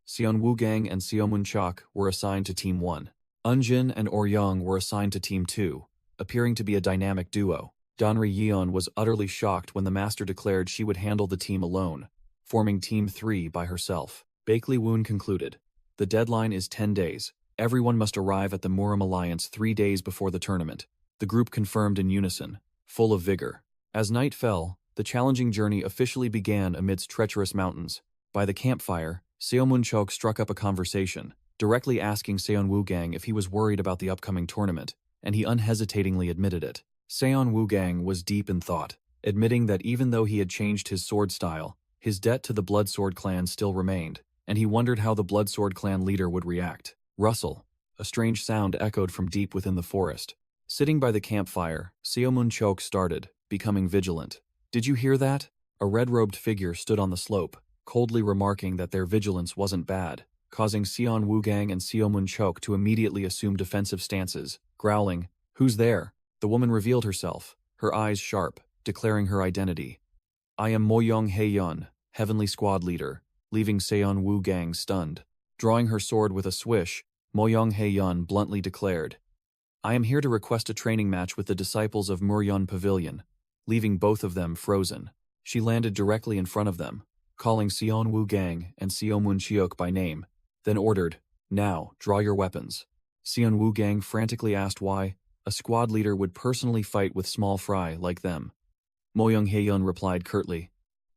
Xian Wugang and Xiaomun Chok were assigned to Team 1. Unjin and Oryang were assigned to Team 2, appearing to be a dynamic duo. Donri Yeon was utterly shocked when the master declared she would handle the team alone, forming Team 3 by herself. Bakley Woon concluded, "The deadline is 10 days. Everyone must arrive at the Murim Alliance 3 days before the tournament." The group confirmed in unison, full of vigor. As night fell, the challenging journey officially began amidst treacherous mountains. By the campfire, Seomun Chok struck up a conversation, directly asking Seon Wugang if he was worried about the upcoming tournament, and he unhesitatingly admitted it. Seon Wugang was deep in thought, admitting that even though he had changed his sword style, his debt to the Bloodsword clan still remained, and he wondered how the Bloodsword clan leader would react. Rustle. A strange sound echoed from deep within the forest. Sitting by the campfire, Seomun Chok started, becoming vigilant. "Did you hear that?" A red-robed figure stood on the slope, coldly remarking that their vigilance wasn't bad, causing Seon Wugang and Seomun Chok to immediately assume defensive stances. Growling, "Who's there?" the woman revealed herself, her eyes sharp, declaring her identity. "I am Moyong Haeyeon, Heavenly Squad Leader," leaving Seon Wugang stunned. Drawing her sword with a swish, Moyong Haeyeon bluntly declared, "I am here to request a training match with the disciples of Muryeon Pavilion," leaving both of them frozen. She landed directly in front of them, calling Seon Wugang and Seomun Cheok by name, then ordered, "Now, draw your weapons." Seon Wugang frantically asked why a squad leader would personally fight with small fry like them. Moyong Haeyeon replied curtly,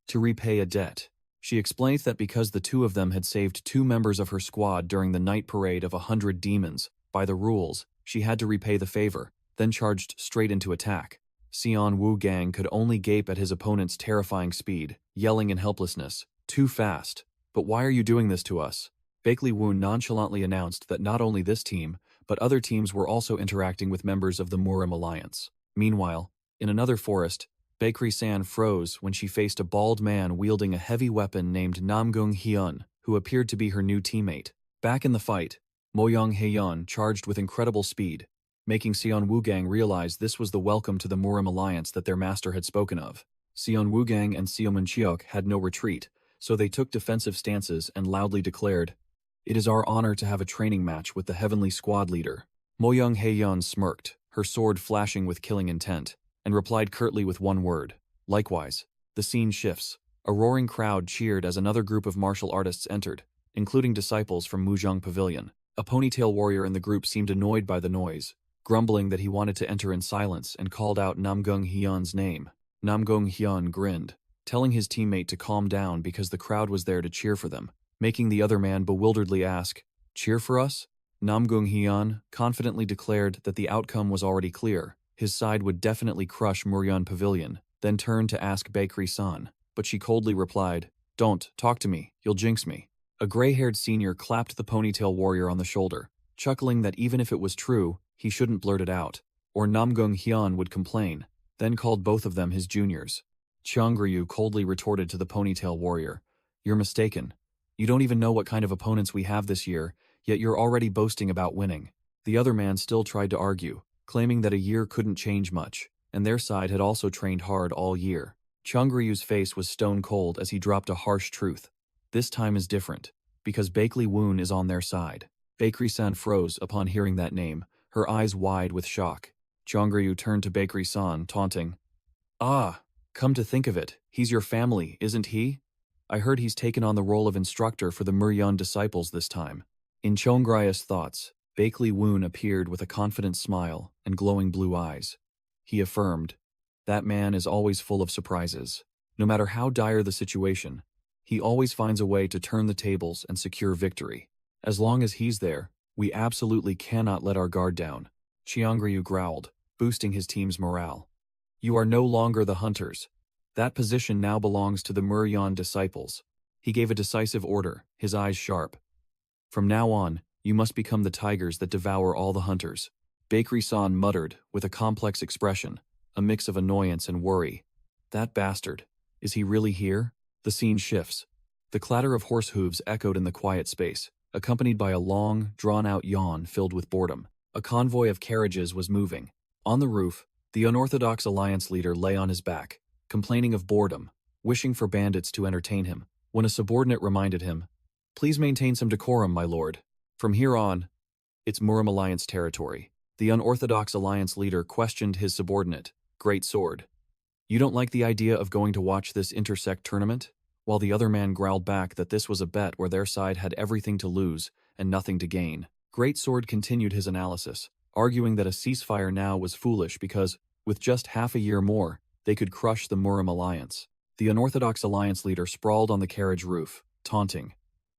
"To repay a debt." She explained that because the two of them had saved 2 members of her squad during the night parade of 100 demons, by the rules, she had to repay the favor, then charged straight into attack. Seon Wugang could only gape at his opponent's terrifying speed, yelling in helplessness, "Too fast. But why are you doing this to us?" Bakley Woon nonchalantly announced that not only this team, but other teams were also interacting with members of the Murim Alliance. Meanwhile, in another forest, Bakery San froze when she faced a bald man wielding a heavy weapon named Namgung Hyun, who appeared to be her new teammate. Back in the fight, Moyong Haeyeon charged with incredible speed, making Seon Wugang realize this was the welcome to the Murim Alliance that their master had spoken of. Seon Wugang and Seomun Cheok had no retreat, so they took defensive stances and loudly declared, "It is our honor to have a training match with the Heavenly Squad Leader." Moyong Haeyeon smirked, her sword flashing with killing intent, and replied curtly with one word, "Likewise." The scene shifts. A roaring crowd cheered as another group of martial artists entered, including disciples from Muzhong Pavilion. A ponytail warrior in the group seemed annoyed by the noise, grumbling that he wanted to enter in silence and called out Namgung Hyun's name. Namgung Hyun grinned, telling his teammate to calm down because the crowd was there to cheer for them, making the other man bewilderedly ask, "Cheer for us?" Namgung Hyun confidently declared that the outcome was already clear. His side would definitely crush Muryeon Pavilion, then turned to ask Bakery-san, but she coldly replied, "Don't talk to me, you'll jinx me." A gray-haired senior clapped the ponytail warrior on the shoulder, chuckling that even if it was true, he shouldn't blurt it out, or Namgung Hyun would complain, then called both of them his juniors. Cheongryu coldly retorted to the ponytail warrior, "You're mistaken. You don't even know what kind of opponents we have this year, yet you're already boasting about winning." The other man still tried to argue, claiming that a year couldn't change much, and their side had also trained hard all year. Cheongryu's face was stone cold as he dropped a harsh truth. This time is different, because Bakley Woon is on their side. Bakery-san froze upon hearing that name, her eyes wide with shock. Cheongryu turned to Bakery-san, taunting, "Ah, come to think of it, he's your family, isn't he?" I heard he's taken on the role of instructor for the Muryan disciples this time. In Chongrya's thoughts, Bakley Woon appeared with a confident smile and glowing blue eyes. He affirmed, "That man is always full of surprises. No matter how dire the situation, he always finds a way to turn the tables and secure victory. As long as he's there, we absolutely cannot let our guard down." Cheongryu growled, boosting his team's morale. "You are no longer the hunters. That position now belongs to the Muryan disciples." He gave a decisive order, his eyes sharp. "From now on, you must become the tigers that devour all the hunters." Bakery-san muttered, with a complex expression, a mix of annoyance and worry. "That bastard. Is he really here?" The scene shifts. The clatter of horse hooves echoed in the quiet space, accompanied by a long, drawn-out yawn filled with boredom. A convoy of carriages was moving. On the roof, the unorthodox alliance leader lay on his back, complaining of boredom, wishing for bandits to entertain him, when a subordinate reminded him, "Please maintain some decorum, my lord. From here on, it's Murim Alliance territory." The unorthodox alliance leader questioned his subordinate, Great Sword. "You don't like the idea of going to watch this intersect tournament?" While the other man growled back that this was a bet where their side had everything to lose and nothing to gain. Great Sword continued his analysis, arguing that a ceasefire now was foolish because, with just half a year more, they could crush the Murim Alliance. The unorthodox alliance leader sprawled on the carriage roof, taunting,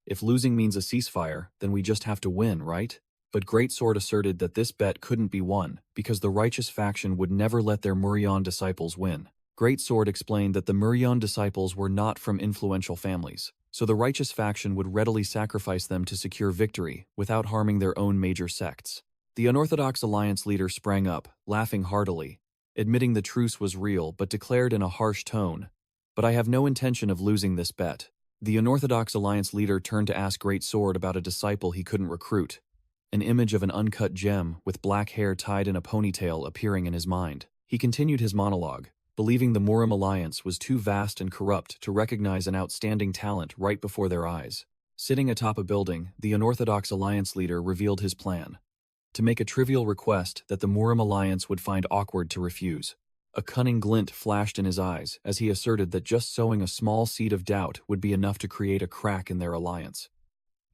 "If losing means a ceasefire, then we just have to win, right?" But Great Sword asserted that this bet couldn't be won, because the righteous faction would never let their Muryan disciples win. Great Sword explained that the Muryan disciples were not from influential families, so the righteous faction would readily sacrifice them to secure victory without harming their own major sects. The unorthodox alliance leader sprang up, laughing heartily, admitting the truce was real but declared in a harsh tone, "But I have no intention of losing this bet." The unorthodox alliance leader turned to ask Great Sword about a disciple he couldn't recruit. An image of an uncut gem with black hair tied in a ponytail appearing in his mind. He continued his monologue, believing the Murim Alliance was too vast and corrupt to recognize an outstanding talent right before their eyes. Sitting atop a building, the unorthodox alliance leader revealed his plan. To make a trivial request that the Murim Alliance would find awkward to refuse. A cunning glint flashed in his eyes as he asserted that just sowing a small seed of doubt would be enough to create a crack in their alliance.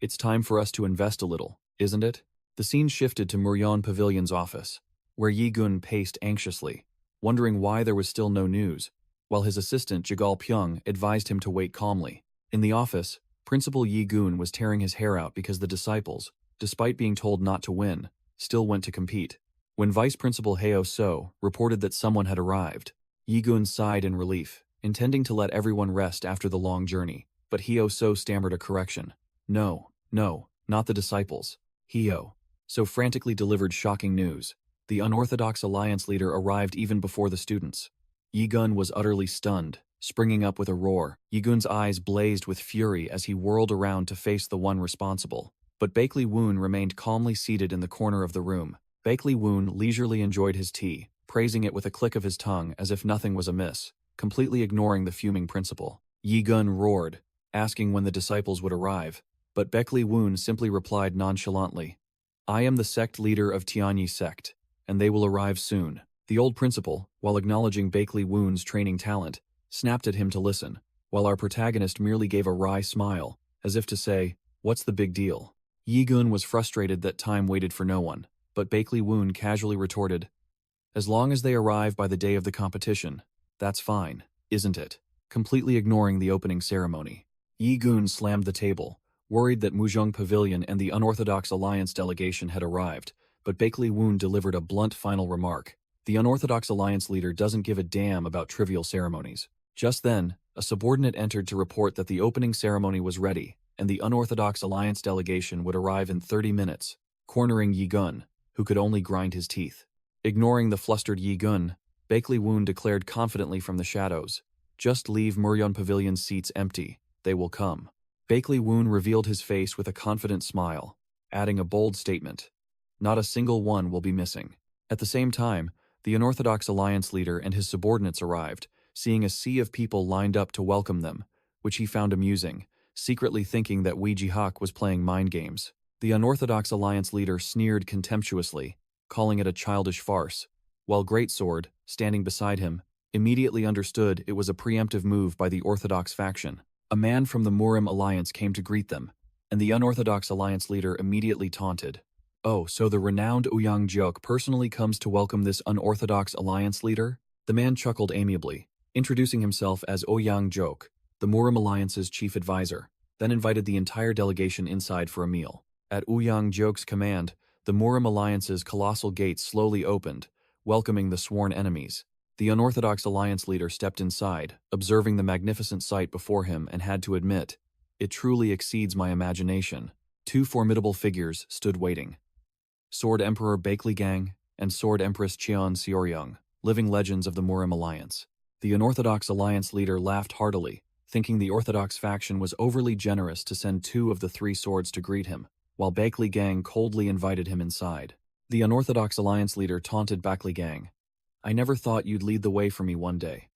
"It's time for us to invest a little, isn't it?" The scene shifted to Muryan Pavilion's office, where Yi Gun paced anxiously, wondering why there was still no news, while his assistant Jagal Pyong advised him to wait calmly. In the office, Principal Yi Gun was tearing his hair out because the disciples, despite being told not to win, still went to compete. When Vice Principal Heo So reported that someone had arrived, Yi Gun sighed in relief, intending to let everyone rest after the long journey, but Heo So stammered a correction. No, not the disciples. Heo So frantically delivered shocking news. The unorthodox alliance leader arrived even before the students. Yi Gun was utterly stunned, springing up with a roar. Yi Gun's eyes blazed with fury as he whirled around to face the one responsible. But Bakley Woon remained calmly seated in the corner of the room. Bakley Woon leisurely enjoyed his tea, praising it with a click of his tongue as if nothing was amiss, completely ignoring the fuming principal. Yi Gun roared, asking when the disciples would arrive, but Bakley Woon simply replied nonchalantly, "I am the sect leader of Tianyi Sect, and they will arrive soon." The old principal, while acknowledging Bakley Woon's training talent, snapped at him to listen, while our protagonist merely gave a wry smile, as if to say, "What's the big deal?" Yi Gun was frustrated that time waited for no one, but Bakley Woon casually retorted, "As long as they arrive by the day of the competition, that's fine, isn't it?" Completely ignoring the opening ceremony. Yi Gun slammed the table, worried that Muzhong Pavilion and the unorthodox alliance delegation had arrived, but Bakley Woon delivered a blunt final remark. The unorthodox alliance leader doesn't give a damn about trivial ceremonies. Just then, a subordinate entered to report that the opening ceremony was ready, and the unorthodox alliance delegation would arrive in 30 minutes, cornering Yi Gun, who could only grind his teeth. Ignoring the flustered Yi Gun, Bakley Woon declared confidently from the shadows, "Just leave Muryan Pavilion's seats empty, they will come." Bakley Woon revealed his face with a confident smile, adding a bold statement, "Not a single one will be missing." At the same time, the unorthodox alliance leader and his subordinates arrived, seeing a sea of people lined up to welcome them, which he found amusing, secretly thinking that Wee Ji-hak was playing mind games. The unorthodox alliance leader sneered contemptuously, calling it a childish farce, while Great Sword, standing beside him, immediately understood it was a preemptive move by the orthodox faction. A man from the Murim Alliance came to greet them, and the unorthodox alliance leader immediately taunted. "Oh, so the renowned Ouyang Jok personally comes to welcome this unorthodox alliance leader?" The man chuckled amiably, introducing himself as Ouyang Jok, the Murim Alliance's chief advisor, then invited the entire delegation inside for a meal. At Ouyang Jok's command, the Murim Alliance's colossal gates slowly opened, welcoming the sworn enemies. The unorthodox alliance leader stepped inside, observing the magnificent sight before him, and had to admit, "It truly exceeds my imagination." Two formidable figures stood waiting. Sword Emperor Bakley Gang and Sword Empress Cheon Seoryung, living legends of the Murim Alliance. The unorthodox alliance leader laughed heartily, thinking the orthodox faction was overly generous to send two of the three swords to greet him, while Bakley Gang coldly invited him inside. The unorthodox alliance leader taunted Bakley Gang. "I never thought you'd lead the way for me one day.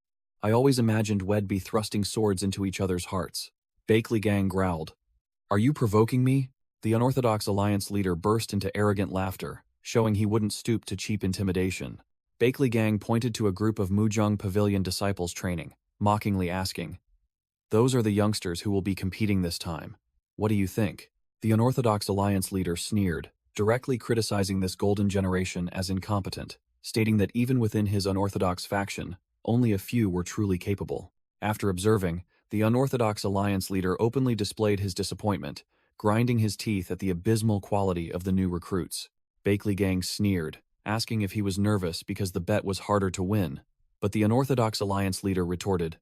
I always imagined we'd be thrusting swords into each other's hearts." Bakley Gang growled. "Are you provoking me?" The unorthodox alliance leader burst into arrogant laughter, showing he wouldn't stoop to cheap intimidation. Bakley Gang pointed to a group of Mujung Pavilion disciples training, mockingly asking, "Those are the youngsters who will be competing this time. What do you think?" The unorthodox alliance leader sneered, directly criticizing this golden generation as incompetent, stating that even within his unorthodox faction, only a few were truly capable. After observing, the unorthodox alliance leader openly displayed his disappointment, grinding his teeth at the abysmal quality of the new recruits. Bakley Gang sneered, asking if he was nervous because the bet was harder to win, but the unorthodox alliance leader retorted,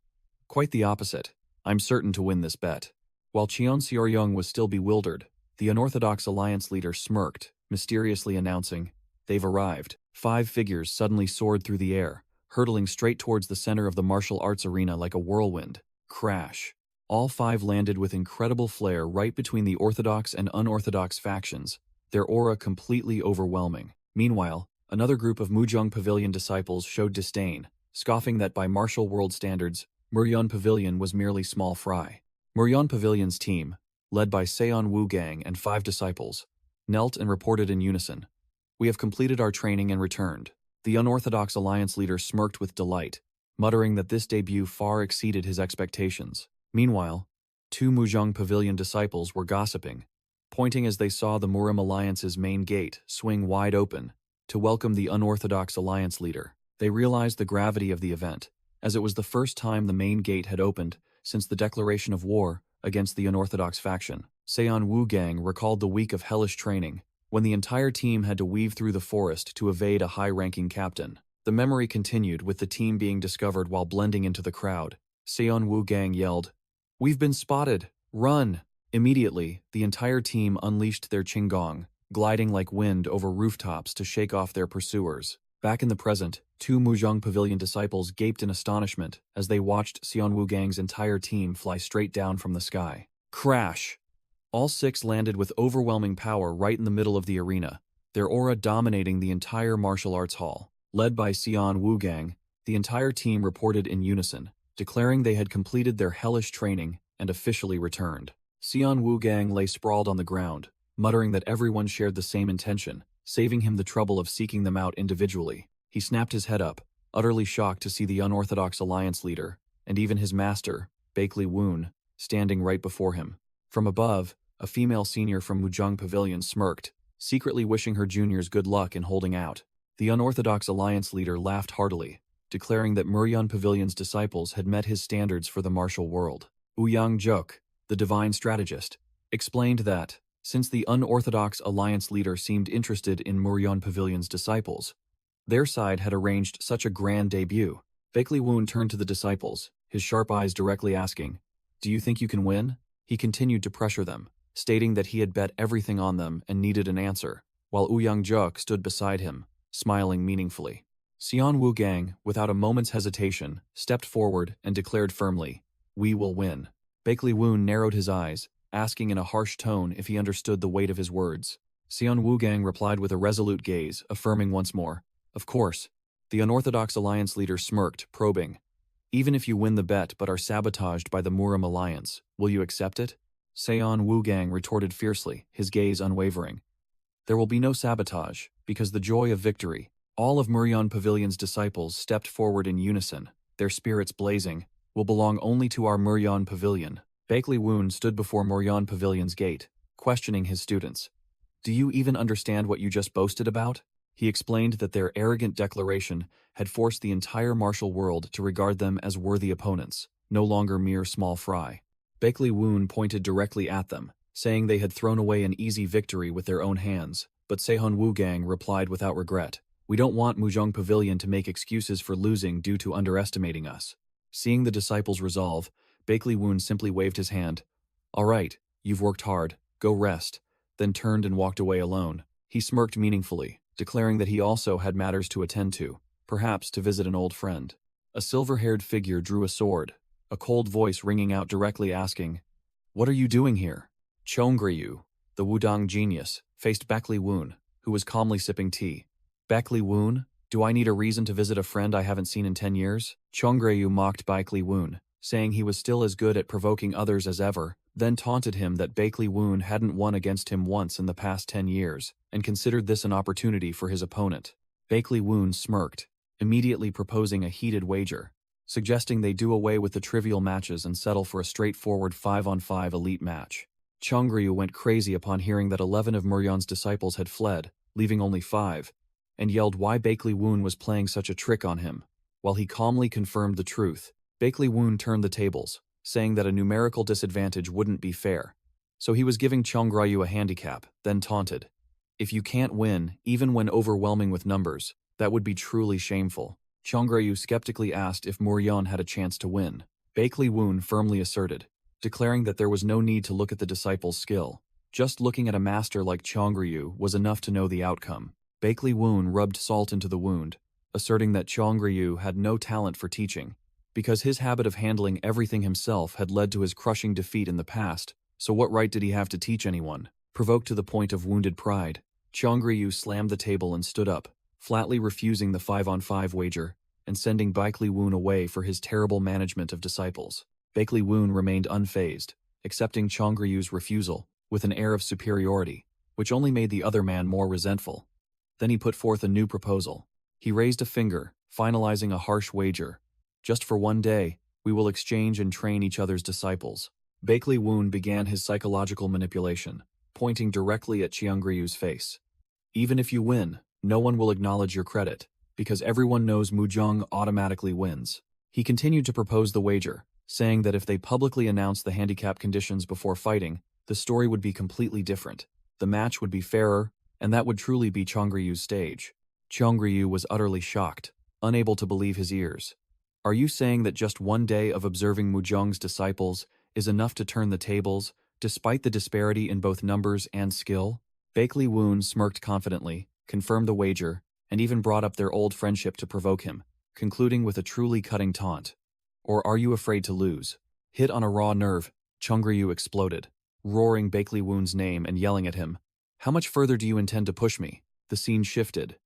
"Quite the opposite. I'm certain to win this bet." While Cheon Seoryung was still bewildered, the unorthodox alliance leader smirked, mysteriously announcing, "They've arrived." 5 figures suddenly soared through the air, hurtling straight towards the center of the martial arts arena like a whirlwind. Crash. All 5 landed with incredible flair right between the orthodox and unorthodox factions, their aura completely overwhelming. Meanwhile, another group of Mujung Pavilion disciples showed disdain, scoffing that by martial world standards, Muryeon Pavilion was merely small fry. Muryeon Pavilion's team, led by Seon Woo Gang and 5 disciples, knelt and reported in unison, "We have completed our training and returned." The unorthodox alliance leader smirked with delight, muttering that this debut far exceeded his expectations. Meanwhile, 2 Mujung Pavilion disciples were gossiping, pointing as they saw the Murim Alliance's main gate swing wide open to welcome the unorthodox alliance leader. They realized the gravity of the event, as it was the first time the main gate had opened since the declaration of war against the unorthodox faction. Seon Woo Gang recalled the week of hellish training, when the entire team had to weave through the forest to evade a high-ranking captain. The memory continued with the team being discovered while blending into the crowd. Seon Woo Gang yelled, "We've been spotted! Run!" Immediately, the entire team unleashed their qinggong, gliding like wind over rooftops to shake off their pursuers. Back in the present, 2 Mujung Pavilion disciples gaped in astonishment as they watched Seon Woo Gang's entire team fly straight down from the sky. Crash! All 6 landed with overwhelming power right in the middle of the arena, their aura dominating the entire martial arts hall. Led by Seon Woo Gang, the entire team reported in unison, declaring they had completed their hellish training and officially returned. Seon Woo Gang lay sprawled on the ground, muttering that everyone shared the same intention, saving him the trouble of seeking them out individually. He snapped his head up, utterly shocked to see the unorthodox alliance leader, and even his master, Bakley Woon, standing right before him. From above, a female senior from Mujung Pavilion smirked, secretly wishing her juniors good luck in holding out. The unorthodox alliance leader laughed heartily, declaring that Muryeon Pavilion's disciples had met his standards for the martial world. Ouyang Jok, the divine strategist, explained that, since the unorthodox alliance leader seemed interested in Muryeon Pavilion's disciples, their side had arranged such a grand debut. Bakley Woon turned to the disciples, his sharp eyes directly asking, "Do you think you can win?" He continued to pressure them, stating that he had bet everything on them and needed an answer, while Ouyang Jok stood beside him, smiling meaningfully. Seon Woo Gang, without a moment's hesitation, stepped forward and declared firmly, "We will win." Bakley Woon narrowed his eyes, asking in a harsh tone if he understood the weight of his words. Seon Woo Gang replied with a resolute gaze, affirming once more, "Of course." The unorthodox alliance leader smirked, probing, "Even if you win the bet but are sabotaged by the Murim Alliance, will you accept it?" Seon Woo Gang retorted fiercely, his gaze unwavering. "There will be no sabotage, because the joy of victory." All of Muryeon Pavilion's disciples stepped forward in unison, their spirits blazing, "Will belong only to our Muryeon Pavilion." Bakley Woon stood before Moryan Pavilion's gate, questioning his students. Do you even understand what you just boasted about? He explained that their arrogant declaration had forced the entire martial world to regard them as worthy opponents, no longer mere small fry. Bakley Woon pointed directly at them, saying they had thrown away an easy victory with their own hands, but Sehun Woogang replied without regret, "We don't want Mujong Pavilion to make excuses for losing due to underestimating us." Seeing the disciples resolve, Bakley Woon simply waved his hand. "All right, you've worked hard, go rest," then turned and walked away alone. He smirked meaningfully, declaring that he also had matters to attend to, perhaps to visit an old friend. A silver-haired figure drew a sword, a cold voice ringing out directly asking, "What are you doing here?" Chongryu, the Wudang genius, faced Bakley Woon, who was calmly sipping tea. "Bakley Woon, do I need a reason to visit a friend I haven't seen in 10 years? Chongryu mocked Bakley Woon, saying he was still as good at provoking others as ever, then taunted him that Bakley Woon hadn't won against him once in the past 10 years, and considered this an opportunity for his opponent. Bakley Woon smirked, immediately proposing a heated wager, suggesting they do away with the trivial matches and settle for a straightforward 5-on-5 elite match. Chongryu went crazy upon hearing that 11 of Muryan's disciples had fled, leaving only 5, and yelled why Bakley Woon was playing such a trick on him. While he calmly confirmed the truth, Bakley Woon turned the tables, saying that a numerical disadvantage wouldn't be fair. So he was giving Chongryu a handicap, then taunted. "If you can't win, even when overwhelming with numbers, that would be truly shameful." Chongryu skeptically asked if Muryan had a chance to win. Bakley Woon firmly asserted, declaring that there was no need to look at the disciples' skill. Just looking at a master like Chongryu was enough to know the outcome. Bakley Woon rubbed salt into the wound, asserting that Chongryu had no talent for teaching, because his habit of handling everything himself had led to his crushing defeat in the past, so what right did he have to teach anyone? Provoked to the point of wounded pride, Chongryu slammed the table and stood up, flatly refusing the 5-on-5 wager, and sending Bakley Woon away for his terrible management of disciples. Bakley Woon remained unfazed, accepting Chongryu's refusal, with an air of superiority, which only made the other man more resentful. Then he put forth a new proposal. He raised a finger, finalizing a harsh wager. "Just for one day, we will exchange and train each other's disciples." Bakley Woon began his psychological manipulation, pointing directly at Cheongryu's face. "Even if you win, no one will acknowledge your credit, because everyone knows Mujong automatically wins." He continued to propose the wager, saying that if they publicly announced the handicap conditions before fighting, the story would be completely different. The match would be fairer, and that would truly be Chongryu's stage. Chongryu was utterly shocked, unable to believe his ears. "Are you saying that just one day of observing Mujong's disciples is enough to turn the tables, despite the disparity in both numbers and skill?" Bakley Woon smirked confidently, confirmed the wager, and even brought up their old friendship to provoke him, concluding with a truly cutting taunt. "Or are you afraid to lose?" Hit on a raw nerve, Chongryu exploded, roaring Bakley Woon's name and yelling at him, "How much further do you intend to push me?" The scene shifted.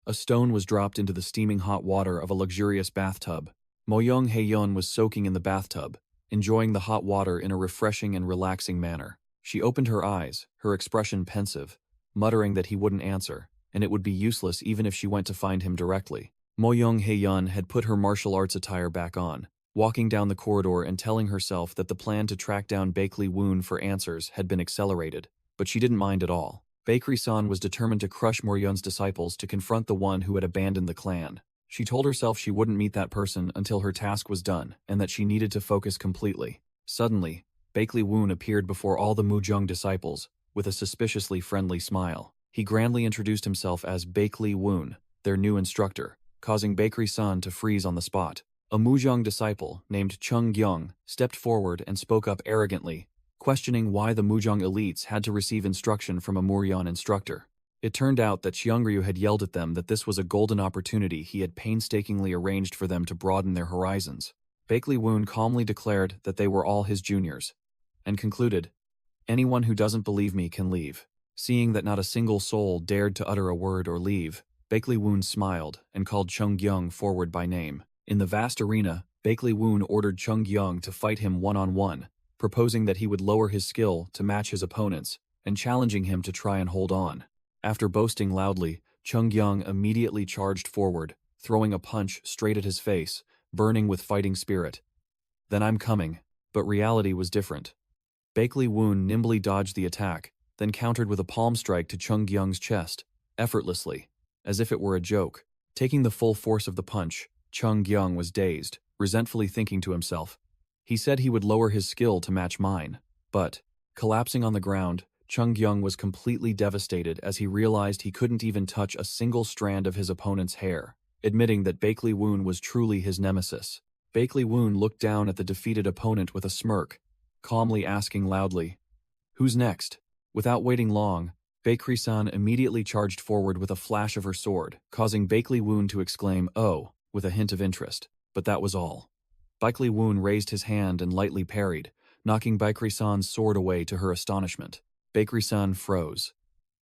A stone was dropped into the steaming hot water of a luxurious bathtub. Moyoung Haeyeon was soaking in the bathtub, enjoying the hot water in a refreshing and relaxing manner. She opened her eyes, her expression pensive, muttering that he wouldn't answer, and it would be useless even if she went to find him directly. Moyoung Haeyeon had put her martial arts attire back on, walking down the corridor and telling herself that the plan to track down Bakley Woon for answers had been accelerated, but she didn't mind at all. Bakery-san was determined to crush Moryun's disciples to confront the one who had abandoned the clan. She told herself she wouldn't meet that person until her task was done, and that she needed to focus completely. Suddenly, Bakley Woon appeared before all the Mujong disciples, with a suspiciously friendly smile. He grandly introduced himself as Bakley Woon, their new instructor, causing Bakery-san to freeze on the spot. A Mujong disciple, named Chung Gyung, stepped forward and spoke up arrogantly, questioning why the Mujong elites had to receive instruction from a Muryan instructor. It turned out that Cheongryu had yelled at them that this was a golden opportunity he had painstakingly arranged for them to broaden their horizons. Bakley Woon calmly declared that they were all his juniors, and concluded, "Anyone who doesn't believe me can leave." Seeing that not a single soul dared to utter a word or leave, Bakley Woon smiled and called Chung Gyung forward by name. In the vast arena, Bakley Woon ordered Chung Gyung to fight him one-on-one, proposing that he would lower his skill to match his opponents, and challenging him to try and hold on. After boasting loudly, Chung Gyung immediately charged forward, throwing a punch straight at his face, burning with fighting spirit. "Then I'm coming." But reality was different. Bakley Woon nimbly dodged the attack, then countered with a palm strike to Chung Gyung's chest, effortlessly, as if it were a joke. Taking the full force of the punch, Chung Gyung was dazed, resentfully thinking to himself. He said he would lower his skill to match mine. But, collapsing on the ground, Chung Gyung was completely devastated as he realized he couldn't even touch a single strand of his opponent's hair, admitting that Bakley Woon was truly his nemesis. Bakley Woon looked down at the defeated opponent with a smirk, calmly asking loudly, "Who's next?" Without waiting long, Bakery-san immediately charged forward with a flash of her sword, causing Bakley Woon to exclaim, "Oh," with a hint of interest. But that was all. Bakley Woon raised his hand and lightly parried, knocking Bakery-san's sword away to her astonishment. Bakery-san froze.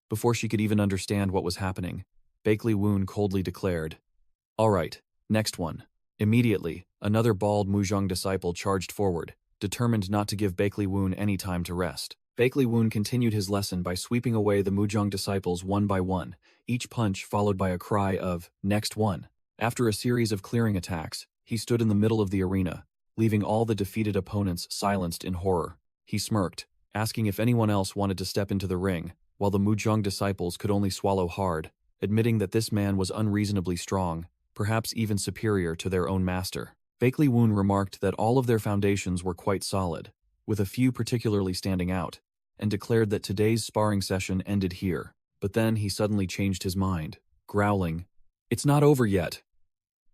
Before she could even understand what was happening, Bakley Woon coldly declared, "All right, next one." Immediately, another bald Muzhong disciple charged forward, determined not to give Bakley Woon any time to rest. Bakley Woon continued his lesson by sweeping away the Muzhong disciples one by one, each punch followed by a cry of, "Next one." After a series of clearing attacks, he stood in the middle of the arena, leaving all the defeated opponents silenced in horror. He smirked, asking if anyone else wanted to step into the ring, while the Muzhong disciples could only swallow hard, admitting that this man was unreasonably strong, perhaps even superior to their own master. Bakley Woon remarked that all of their foundations were quite solid, with a few particularly standing out, and declared that today's sparring session ended here. But then he suddenly changed his mind, growling, "It's not over yet,"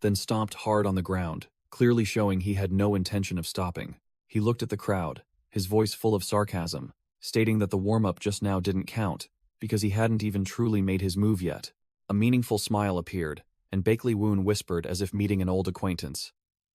then stomped hard on the ground, clearly showing he had no intention of stopping. He looked at the crowd, his voice full of sarcasm, stating that the warm-up just now didn't count, because he hadn't even truly made his move yet. A meaningful smile appeared, and Bakley Woon whispered as if meeting an old acquaintance.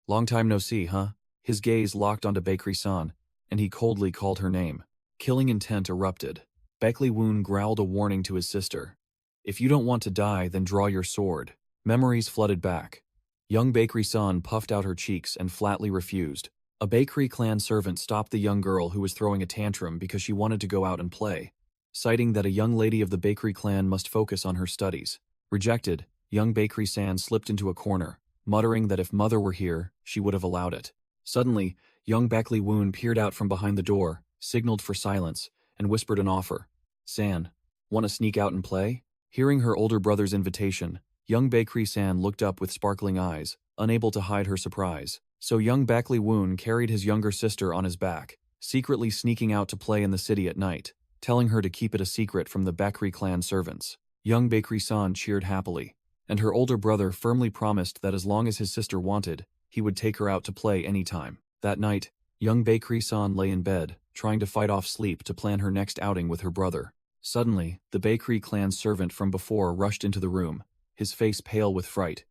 "Long time no see, huh?" His gaze locked onto Bakery-san, and he coldly called her name. Killing intent erupted. Bakley Woon growled a warning to his sister. "If you don't want to die, then draw your sword." Memories flooded back. Young Bakery-san puffed out her cheeks and flatly refused. A bakery clan servant stopped the young girl who was throwing a tantrum because she wanted to go out and play, citing that a young lady of the bakery clan must focus on her studies. Rejected, young Bakery-san slipped into a corner, muttering that if mother were here, she would have allowed it. Suddenly, young Bakley Woon peered out from behind the door, signaled for silence, and whispered an offer. "San, want to sneak out and play?" Hearing her older brother's invitation, young Bakery-san looked up with sparkling eyes, unable to hide her surprise. So young Bakley Woon carried his younger sister on his back, secretly sneaking out to play in the city at night, telling her to keep it a secret from the bakery clan servants. Young Bakery-san cheered happily, and her older brother firmly promised that as long as his sister wanted, he would take her out to play anytime. That night, young Bakery-san lay in bed, trying to fight off sleep to plan her next outing with her brother. Suddenly, the bakery clan servant from before rushed into the room, his face pale with fright.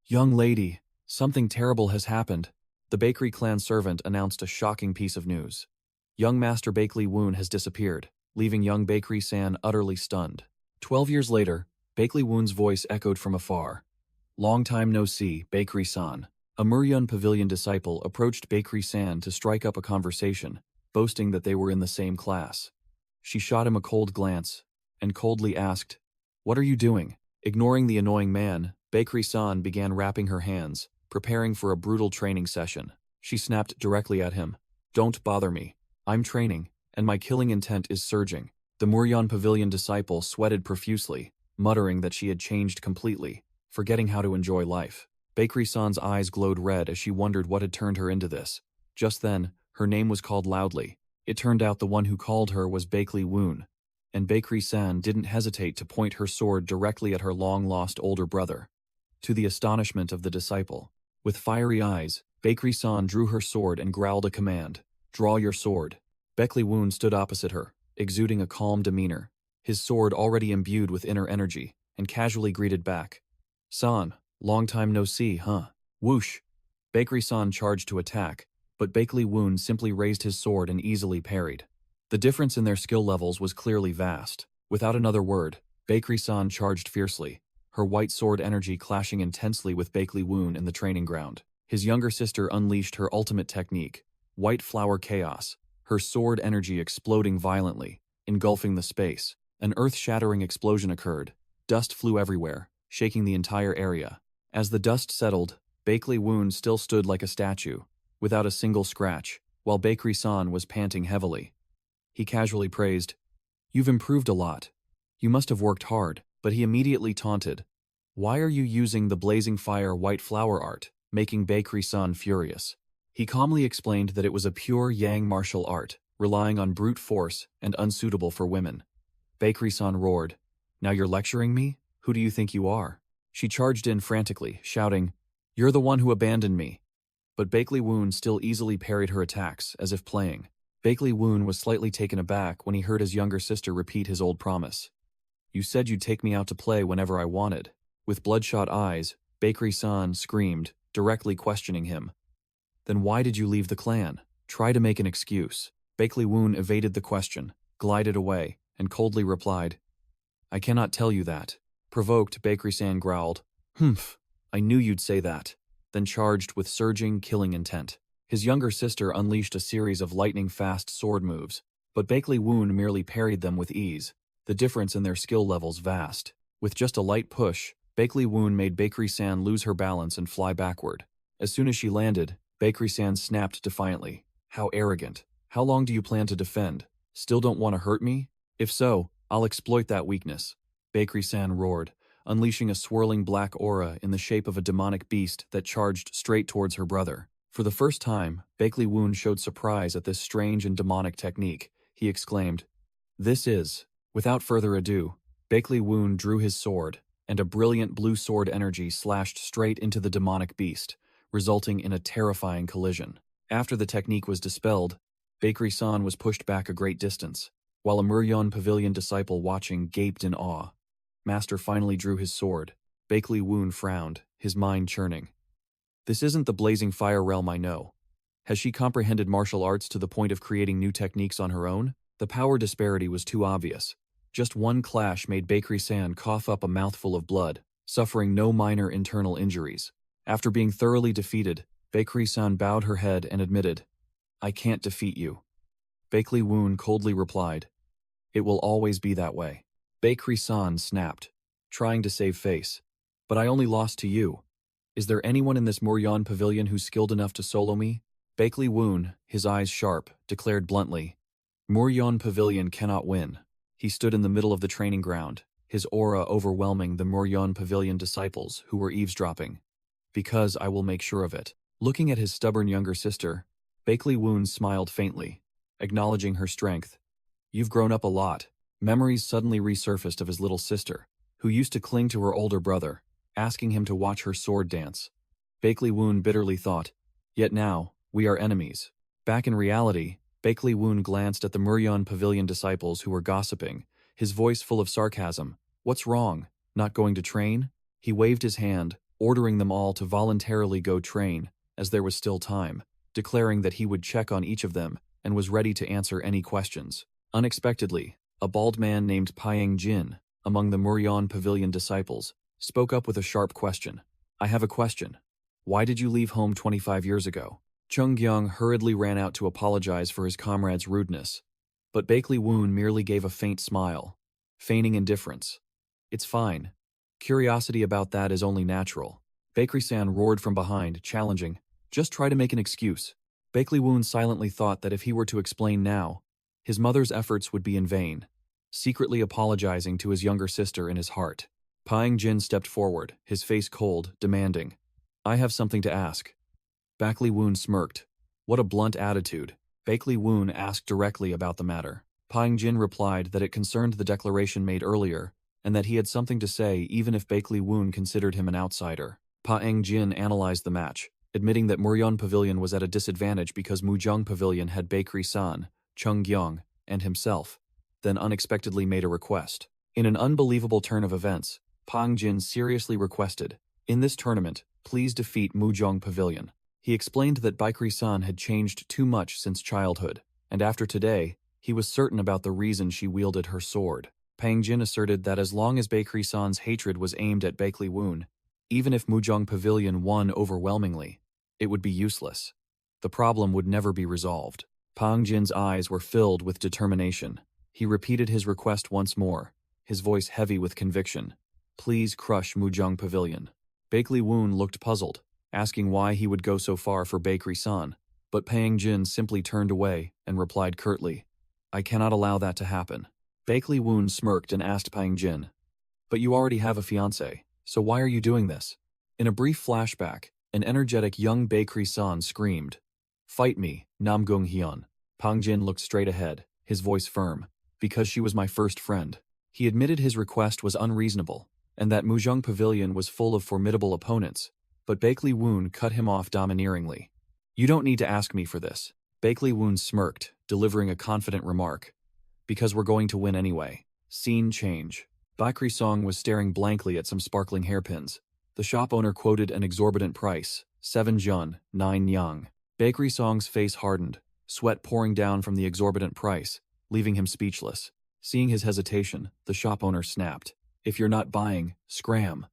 "Young lady, something terrible has happened." The bakery clan servant announced a shocking piece of news. Young Master Bakley Woon has disappeared, leaving young Bakery-san utterly stunned. 12 years later, Bakley Woon's voice echoed from afar. "Long time no see, Bakery-san." A Muryun Pavilion disciple approached Bakery-san to strike up a conversation, boasting that they were in the same class. She shot him a cold glance, and coldly asked, "What are you doing?" Ignoring the annoying man, Bakery-san began wrapping her hands, preparing for a brutal training session. She snapped directly at him. "Don't bother me. I'm training, and my killing intent is surging." The Muryun Pavilion disciple sweated profusely, muttering that she had changed completely, forgetting how to enjoy life. Bakery-san's eyes glowed red as she wondered what had turned her into this. Just then, her name was called loudly. It turned out the one who called her was Bakley Woon, and Bakery-san didn't hesitate to point her sword directly at her long-lost older brother. To the astonishment of the disciple, with fiery eyes, Bakery-san drew her sword and growled a command, "Draw your sword." Bakley Woon stood opposite her, exuding a calm demeanor, his sword already imbued with inner energy, and casually greeted back, "San, long time no see, huh?" Whoosh! Bakery-san charged to attack, but Bakley Woon simply raised his sword and easily parried. The difference in their skill levels was clearly vast. Without another word, Bakery-san charged fiercely, her white sword energy clashing intensely with Bakley Woon in the training ground. His younger sister unleashed her ultimate technique, White Flower Chaos, her sword energy exploding violently, engulfing the space. An earth-shattering explosion occurred. Dust flew everywhere, shaking the entire area. As the dust settled, Bakley Woon still stood like a statue, without a single scratch, while Bakery-san was panting heavily. He casually praised, "You've improved a lot. You must have worked hard," but he immediately taunted, "Why are you using the blazing fire white flower art?" making Bakery-san furious. He calmly explained that it was a pure yang martial art, relying on brute force and unsuitable for women. Bakery-san roared, "Now you're lecturing me? Who do you think you are?" She charged in frantically, shouting, "You're the one who abandoned me." But Bakley Woon still easily parried her attacks, as if playing. Bakley Woon was slightly taken aback when he heard his younger sister repeat his old promise. "You said you'd take me out to play whenever I wanted." With bloodshot eyes, Bakery-san screamed, directly questioning him. "Then why did you leave the clan? Try to make an excuse." Bakley Woon evaded the question, glided away, and coldly replied, "I cannot tell you that." Provoked, Bakery-san growled, "Humph, I knew you'd say that," then charged with surging, killing intent. His younger sister unleashed a series of lightning-fast sword moves, but Bakley Woon merely parried them with ease, the difference in their skill levels vast. With just a light push, Bakley Woon made Bakery-san lose her balance and fly backward. As soon as she landed, Bakery-san snapped defiantly, "How arrogant. How long do you plan to defend? Still don't want to hurt me? If so, I'll exploit that weakness." Bakery-san roared, unleashing a swirling black aura in the shape of a demonic beast that charged straight towards her brother. For the first time, Bakley Woon showed surprise at this strange and demonic technique. He exclaimed, "This is..." Without further ado, Bakley Woon drew his sword, and a brilliant blue sword energy slashed straight into the demonic beast, resulting in a terrifying collision. After the technique was dispelled, Bakery-san was pushed back a great distance, while a Muryeon Pavilion disciple watching gaped in awe. Master finally drew his sword. Bakley Woon frowned, his mind churning. "This isn't the blazing fire realm I know. Has she comprehended martial arts to the point of creating new techniques on her own?" The power disparity was too obvious. Just one clash made Bakery-san cough up a mouthful of blood, suffering no minor internal injuries. After being thoroughly defeated, Bakery-san bowed her head and admitted, "I can't defeat you." Bakley Woon coldly replied, "It will always be that way." Bakery-san snapped, trying to save face, "But I only lost to you. Is there anyone in this Muryeon Pavilion who's skilled enough to solo me?" Bakley Woon, his eyes sharp, declared bluntly, "Muryeon Pavilion cannot win." He stood in the middle of the training ground, his aura overwhelming the Muryeon Pavilion disciples who were eavesdropping. "Because I will make sure of it." Looking at his stubborn younger sister, Bakley Woon smiled faintly, acknowledging her strength. "You've grown up a lot." Memories suddenly resurfaced of his little sister, who used to cling to her older brother, asking him to watch her sword dance. Bakley Woon bitterly thought, "Yet now, we are enemies." Back in reality, Bakley Woon glanced at the Muryeon Pavilion disciples who were gossiping, his voice full of sarcasm. "What's wrong? Not going to train?" He waved his hand, ordering them all to voluntarily go train, as there was still time, declaring that he would check on each of them and was ready to answer any questions. Unexpectedly, a bald man named Pyang Jin, among the Muryeon Pavilion disciples, spoke up with a sharp question. "I have a question. Why did you leave home 25 years ago?" Chung Gyung hurriedly ran out to apologize for his comrade's rudeness, but Bakley Woon merely gave a faint smile, feigning indifference. "It's fine. Curiosity about that is only natural." Bakery-san roared from behind, challenging, "Just try to make an excuse." Bakley Woon silently thought that if he were to explain now, his mother's efforts would be in vain, secretly apologizing to his younger sister in his heart. Pyang Jin stepped forward, his face cold, demanding, "I have something to ask." Bakley Woon smirked. What a blunt attitude. Bakley Woon asked directly about the matter. Pyang Jin replied that it concerned the declaration made earlier, and that he had something to say even if Bakley Woon considered him an outsider. Pyang Jin analyzed the match, admitting that Muryeon Pavilion was at a disadvantage because Mujong Pavilion had Bakery-san, Chung Gyung, and himself, then unexpectedly made a request. In an unbelievable turn of events, Pyang Jin seriously requested, "In this tournament, please defeat Mujong Pavilion." He explained that Bakery-san had changed too much since childhood, and after today, he was certain about the reason she wielded her sword. Pyang Jin asserted that as long as Bakery-san's hatred was aimed at Bakley Woon, even if Mujong Pavilion won overwhelmingly, it would be useless. The problem would never be resolved. Pyang Jin's eyes were filled with determination. He repeated his request once more, his voice heavy with conviction. "Please crush Mujong Pavilion." Bakley Woon looked puzzled, asking why he would go so far for Bakery-san. But Pang Jin simply turned away and replied curtly, "I cannot allow that to happen." Bakley Woon smirked and asked Pang Jin, "But you already have a fiancé, so why are you doing this?" In a brief flashback, an energetic young Bakery San screamed, "Fight me, Namgung Hyun." Pang Jin looked straight ahead, his voice firm, "Because she was my first friend." He admitted his request was unreasonable, and that Mujung Pavilion was full of formidable opponents, but Bakley Woon cut him off domineeringly. "You don't need to ask me for this." Bakley Woon smirked, delivering a confident remark, "Because we're going to win anyway." Scene change. Bakery Song was staring blankly at some sparkling hairpins. The shop owner quoted an exorbitant price, 7 jun, 9 yang. Bakery Song's face hardened, sweat pouring down from the exorbitant price, leaving him speechless. Seeing his hesitation, the shop owner snapped, "If you're not buying, scram."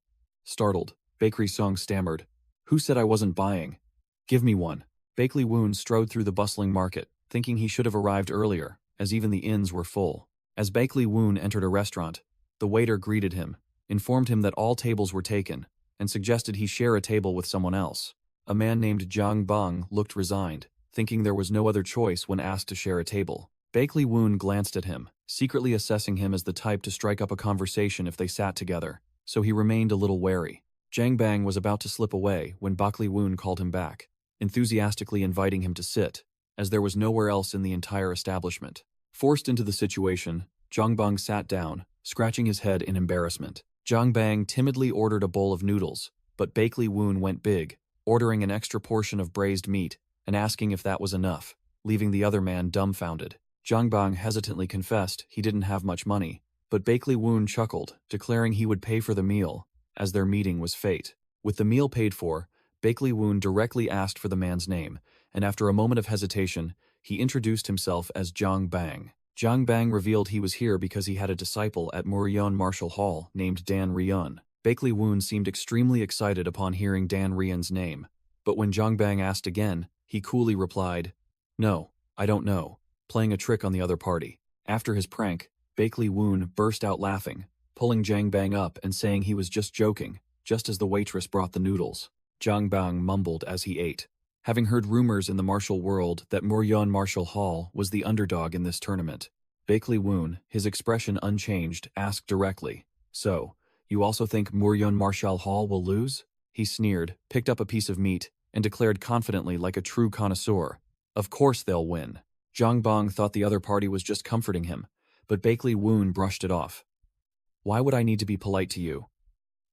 Startled, Bakery Song stammered, "Who said I wasn't buying? Give me one." Bakley Woon strode through the bustling market, thinking he should have arrived earlier, as even the inns were full. As Bakley Woon entered a restaurant, the waiter greeted him, informed him that all tables were taken, and suggested he share a table with someone else. A man named Zhang Bang looked resigned, thinking there was no other choice when asked to share a table. Bakley Woon glanced at him, secretly assessing him as the type to strike up a conversation if they sat together, so he remained a little wary. Zhang Bang was about to slip away when Bakley Woon called him back, enthusiastically inviting him to sit, as there was nowhere else in the entire establishment. Forced into the situation, Zhang Bang sat down, scratching his head in embarrassment. Zhang Bang timidly ordered a bowl of noodles, but Bakley Woon went big, ordering an extra portion of braised meat and asking if that was enough, leaving the other man dumbfounded. Zhang Bang hesitantly confessed he didn't have much money, but Bakley Woon chuckled, declaring he would pay for the meal, as their meeting was fate. With the meal paid for, Bakley Woon directly asked for the man's name, and after a moment of hesitation, he introduced himself as Zhang Bang. Zhang Bang revealed he was here because he had a disciple at Muryeon Martial Hall named Dan Ryun. Bakley Woon seemed extremely excited upon hearing Dan Ryun's name, but when Zhang Bang asked again, he coolly replied, "No, I don't know," playing a trick on the other party. After his prank, Bakley Woon burst out laughing, pulling Zhang Bang up and saying he was just joking, just as the waitress brought the noodles. Zhang Bang mumbled as he ate, having heard rumors in the martial world that Muryeon Martial Hall was the underdog in this tournament. Bakley Woon, his expression unchanged, asked directly, "So, you also think Muryeon Martial Hall will lose?" He sneered, picked up a piece of meat, and declared confidently like a true connoisseur, "Of course they'll win." Zhang Bang thought the other party was just comforting him, but Bakley Woon brushed it off. "Why would I need to be polite to you?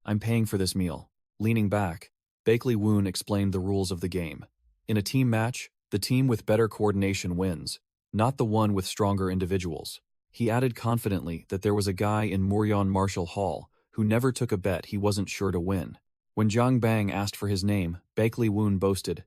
I'm paying for this meal." Leaning back, Bakley Woon explained the rules of the game. In a team match, the team with better coordination wins, not the one with stronger individuals. He added confidently that there was a guy in Muryeon Martial Hall who never took a bet he wasn't sure to win. When Zhang Bang asked for his name, Bakley Woon boasted,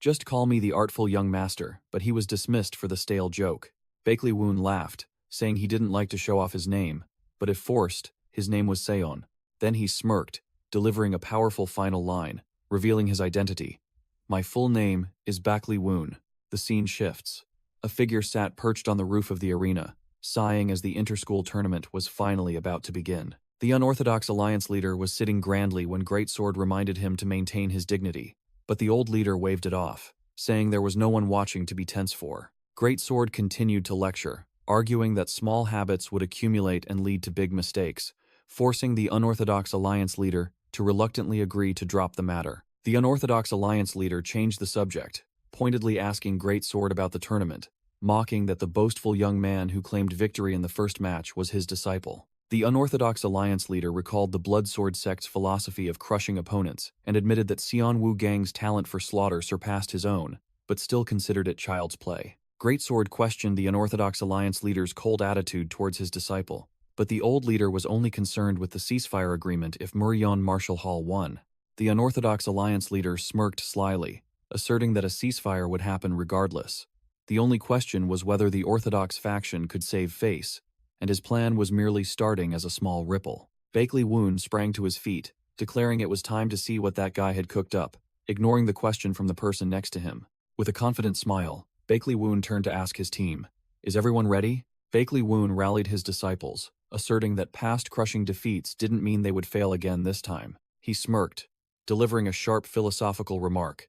"Just call me the artful young master," but he was dismissed for the stale joke. Bakley Woon laughed, saying he didn't like to show off his name, but if forced, his name was Seon. Then he smirked, delivering a powerful final line, revealing his identity. "My full name is Bakley Woon." The scene shifts. A figure sat perched on the roof of the arena, sighing as the inter-school tournament was finally about to begin. The unorthodox alliance leader was sitting grandly when Greatsword reminded him to maintain his dignity, but the old leader waved it off, saying there was no one watching to be tense for. Greatsword continued to lecture, arguing that small habits would accumulate and lead to big mistakes, forcing the unorthodox alliance leader to reluctantly agree to drop the matter. The unorthodox alliance leader changed the subject, pointedly asking Greatsword about the tournament, mocking that the boastful young man who claimed victory in the first match was his disciple. The unorthodox alliance leader recalled the Bloodsword sect's philosophy of crushing opponents and admitted that Xianwu Gang's talent for slaughter surpassed his own, but still considered it child's play. Greatsword questioned the unorthodox alliance leader's cold attitude towards his disciple, but the old leader was only concerned with the ceasefire agreement if Muryeon Martial Hall won. The unorthodox alliance leader smirked slyly, asserting that a ceasefire would happen regardless. The only question was whether the orthodox faction could save face, and his plan was merely starting as a small ripple. Bakley Woon sprang to his feet, declaring it was time to see what that guy had cooked up, ignoring the question from the person next to him. With a confident smile, Bakley Woon turned to ask his team, "Is everyone ready?" Bakley Woon rallied his disciples, asserting that past crushing defeats didn't mean they would fail again this time. He smirked, delivering a sharp philosophical remark.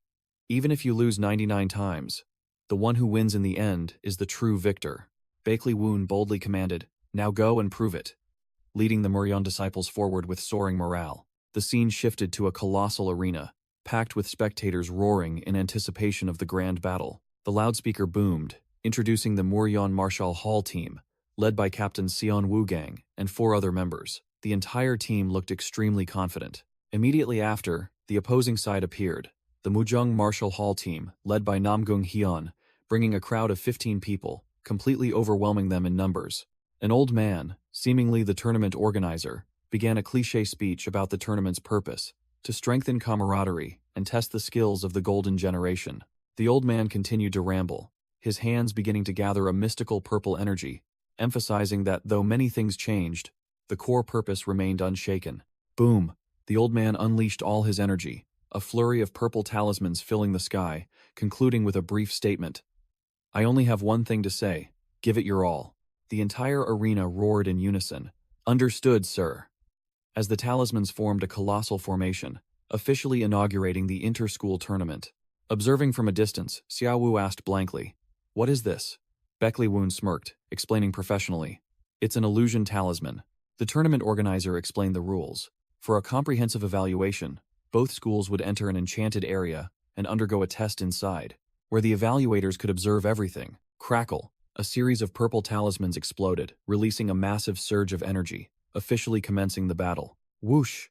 "Even if you lose 99 times, The one who wins in the end is the true victor. Bakley Woon boldly commanded, "Now go and prove it," leading the Muryon disciples forward with soaring morale. The scene shifted to a colossal arena, packed with spectators roaring in anticipation of the grand battle. The loudspeaker boomed, introducing the Muryon Martial Hall team, led by Captain Seon Woogang and 4 other members. The entire team looked extremely confident. Immediately after, the opposing side appeared, the Mujung Martial Hall team, led by Namgung Hyun, bringing a crowd of 15 people, completely overwhelming them in numbers. An old man, seemingly the tournament organizer, began a cliché speech about the tournament's purpose, to strengthen camaraderie and test the skills of the golden generation. The old man continued to ramble, his hands beginning to gather a mystical purple energy, emphasizing that though many things changed, the core purpose remained unshaken. Boom! The old man unleashed all his energy, a flurry of purple talismans filling the sky, concluding with a brief statement. "I only have one thing to say. Give it your all." The entire arena roared in unison. "Understood, sir." As the talismans formed a colossal formation, officially inaugurating the inter-school tournament. Observing from a distance, Xiao Wu asked blankly, "What is this?" Bakley Woon smirked, explaining professionally, "It's an illusion talisman." The tournament organizer explained the rules. For a comprehensive evaluation, both schools would enter an enchanted area and undergo a test inside, where the evaluators could observe everything. Crackle! A series of purple talismans exploded, releasing a massive surge of energy, officially commencing the battle. Whoosh!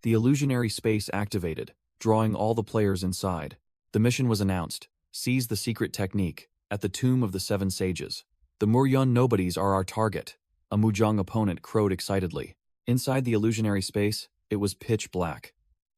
The illusionary space activated, drawing all the players inside. The mission was announced: seize the secret technique at the Tomb of the 7 Sages. "The Muryon nobodies are our target," a Mujang opponent crowed excitedly. Inside the illusionary space, it was pitch black.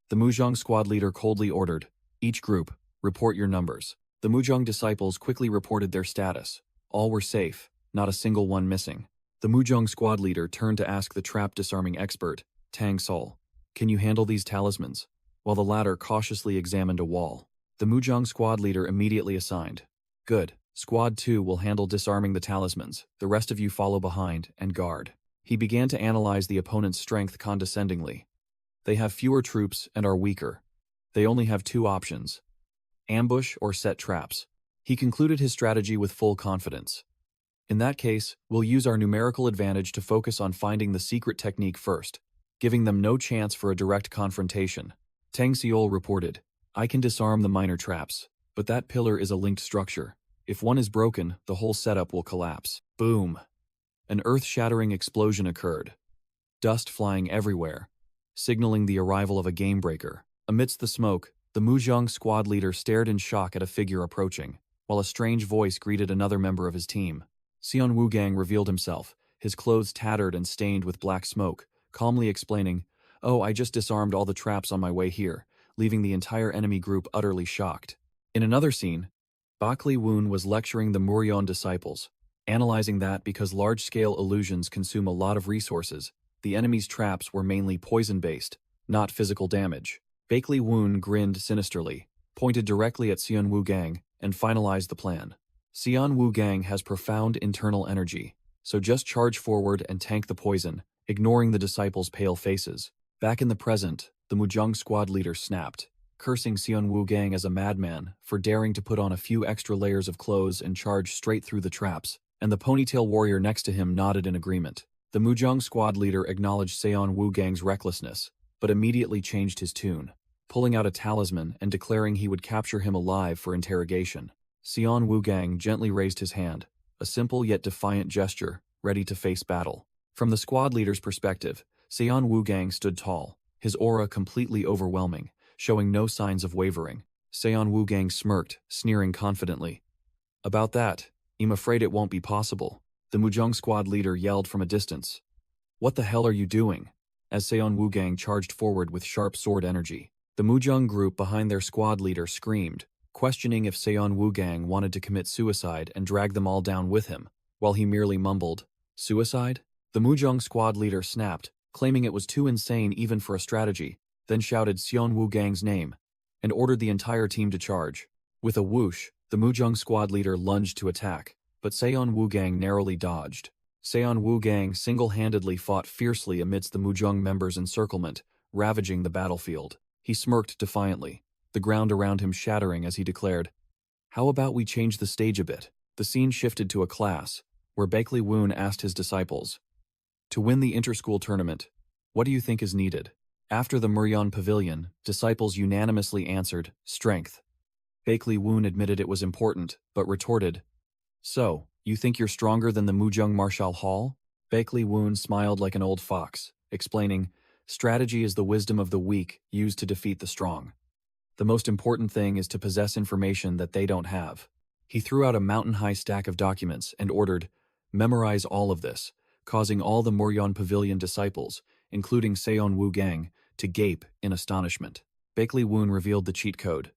The Mujang squad leader coldly ordered, "Each group, report your numbers." The Mujang disciples quickly reported their status. All were safe, not a single one missing. The Mujang squad leader turned to ask the trap disarming expert, Tang Sol, "Can you handle these talismans?" while the latter cautiously examined a wall. The Mujang squad leader immediately assigned, "Good, Squad 2 will handle disarming the talismans, the rest of you follow behind and guard." He began to analyze the opponent's strength condescendingly. "They have fewer troops and are weaker. They only have 2 options: ambush or set traps." He concluded his strategy with full confidence. "In that case, we'll use our numerical advantage to focus on finding the secret technique first, giving them no chance for a direct confrontation." Tang Seol reported, "I can disarm the minor traps, but that pillar is a linked structure. If one is broken, the whole setup will collapse." Boom! An earth-shattering explosion occurred, dust flying everywhere, signaling the arrival of a game-breaker. Amidst the smoke, the Mujang squad leader stared in shock at a figure approaching, while a strange voice greeted another member of his team. Seon Woogang revealed himself, his clothes tattered and stained with black smoke, calmly explaining, "Oh, I just disarmed all the traps on my way here," leaving the entire enemy group utterly shocked. In another scene, Bakley Woon was lecturing the Muryon disciples, analyzing that because large-scale illusions consume a lot of resources, the enemy's traps were mainly poison-based, not physical damage. Bakley Woon grinned sinisterly, pointed directly at Seon Woogang, and finalized the plan. "Seon Woogang has profound internal energy, so just charge forward and tank the poison," ignoring the disciples' pale faces. Back in the present, the Mujang squad leader snapped, cursing Seon Woogang as a madman for daring to put on a few extra layers of clothes and charge straight through the traps, and the ponytail warrior next to him nodded in agreement. The Mujang squad leader acknowledged Seon Woogang's recklessness, but immediately changed his tune, pulling out a talisman and declaring he would capture him alive for interrogation. Seon Woogang gently raised his hand, a simple yet defiant gesture, ready to face battle. From the squad leader's perspective, Seon Woogang stood tall, his aura completely overwhelming, showing no signs of wavering. Seon Woogang smirked, sneering confidently. "About that, I'm afraid it won't be possible," the Mujang squad leader yelled from a distance. "What the hell are you doing?" as Seon Woogang charged forward with sharp sword energy. The Mujang group behind their squad leader screamed, questioning if Seon Woogang wanted to commit suicide and drag them all down with him, while he merely mumbled, "Suicide?" The Mujang squad leader snapped, claiming it was too insane even for a strategy, then shouted Seon Woogang's name, and ordered the entire team to charge. With a whoosh, the Mujang squad leader lunged to attack, but Seon Woogang narrowly dodged. Seon Woogang single-handedly fought fiercely amidst the Mujang members' encirclement, ravaging the battlefield. He smirked defiantly, the ground around him shattering as he declared, How about we change the stage a bit? The scene shifted to a class, where Bakley Woon asked his disciples, to win the inter-school tournament, what do you think is needed? After the Muryeon Pavilion, disciples unanimously answered, strength. Bakley Woon admitted it was important, but retorted, so, you think you're stronger than the Mujung Martial Hall? Bakley Woon smiled like an old fox, explaining, strategy is the wisdom of the weak used to defeat the strong. The most important thing is to possess information that they don't have. He threw out a mountain-high stack of documents and ordered, memorize all of this, causing all the Muryeon Pavilion disciples, including Seon Woo Gang, to gape in astonishment. Bakley Woon revealed the cheat code.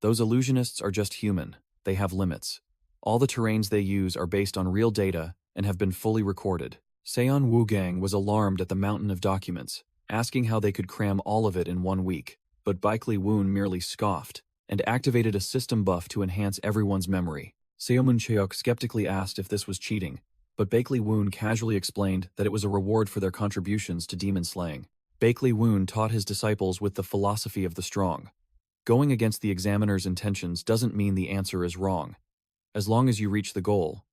Those illusionists are just human. They have limits. All the terrains they use are based on real data and have been fully recorded. Seon Woo Gang was alarmed at the mountain of documents, asking how they could cram all of it in 1 week, but Bakley Woon merely scoffed and activated a system buff to enhance everyone's memory. Seomun Cheok skeptically asked if this was cheating, but Bakley Woon casually explained that it was a reward for their contributions to demon slaying. Bakley Woon taught his disciples with the philosophy of the strong. Going against the examiner's intentions doesn't mean the answer is wrong. As long as you reach the goal,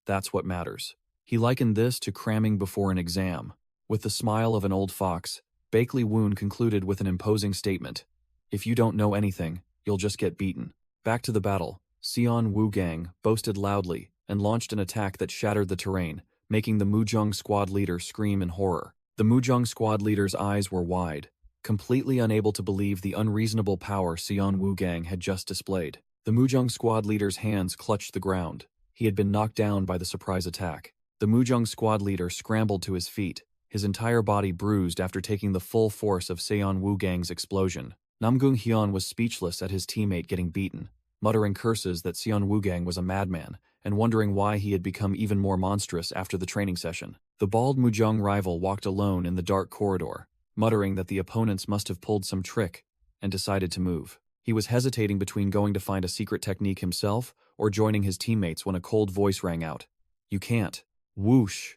that's what matters. He likened this to cramming before an exam. With the smile of an old fox, Bakley Woon concluded with an imposing statement. If you don't know anything, you'll just get beaten. Back to the battle, Seon Woo Gang boasted loudly and launched an attack that shattered the terrain, making the Mujung squad leader scream in horror. The Mujung squad leader's eyes were wide, completely unable to believe the unreasonable power Seon Woo Gang had just displayed. The Mujung squad leader's hands clutched the ground. He had been knocked down by the surprise attack. The Mujung squad leader scrambled to his feet, his entire body bruised after taking the full force of Seon Woo Gang's explosion. Namgung Hyun was speechless at his teammate getting beaten, muttering curses that Seon Woo Gang was a madman, and wondering why he had become even more monstrous after the training session. The bald Mujung rival walked alone in the dark corridor, muttering that the opponents must have pulled some trick, and decided to move. He was hesitating between going to find a secret technique himself or joining his teammates when a cold voice rang out. You can't. Whoosh!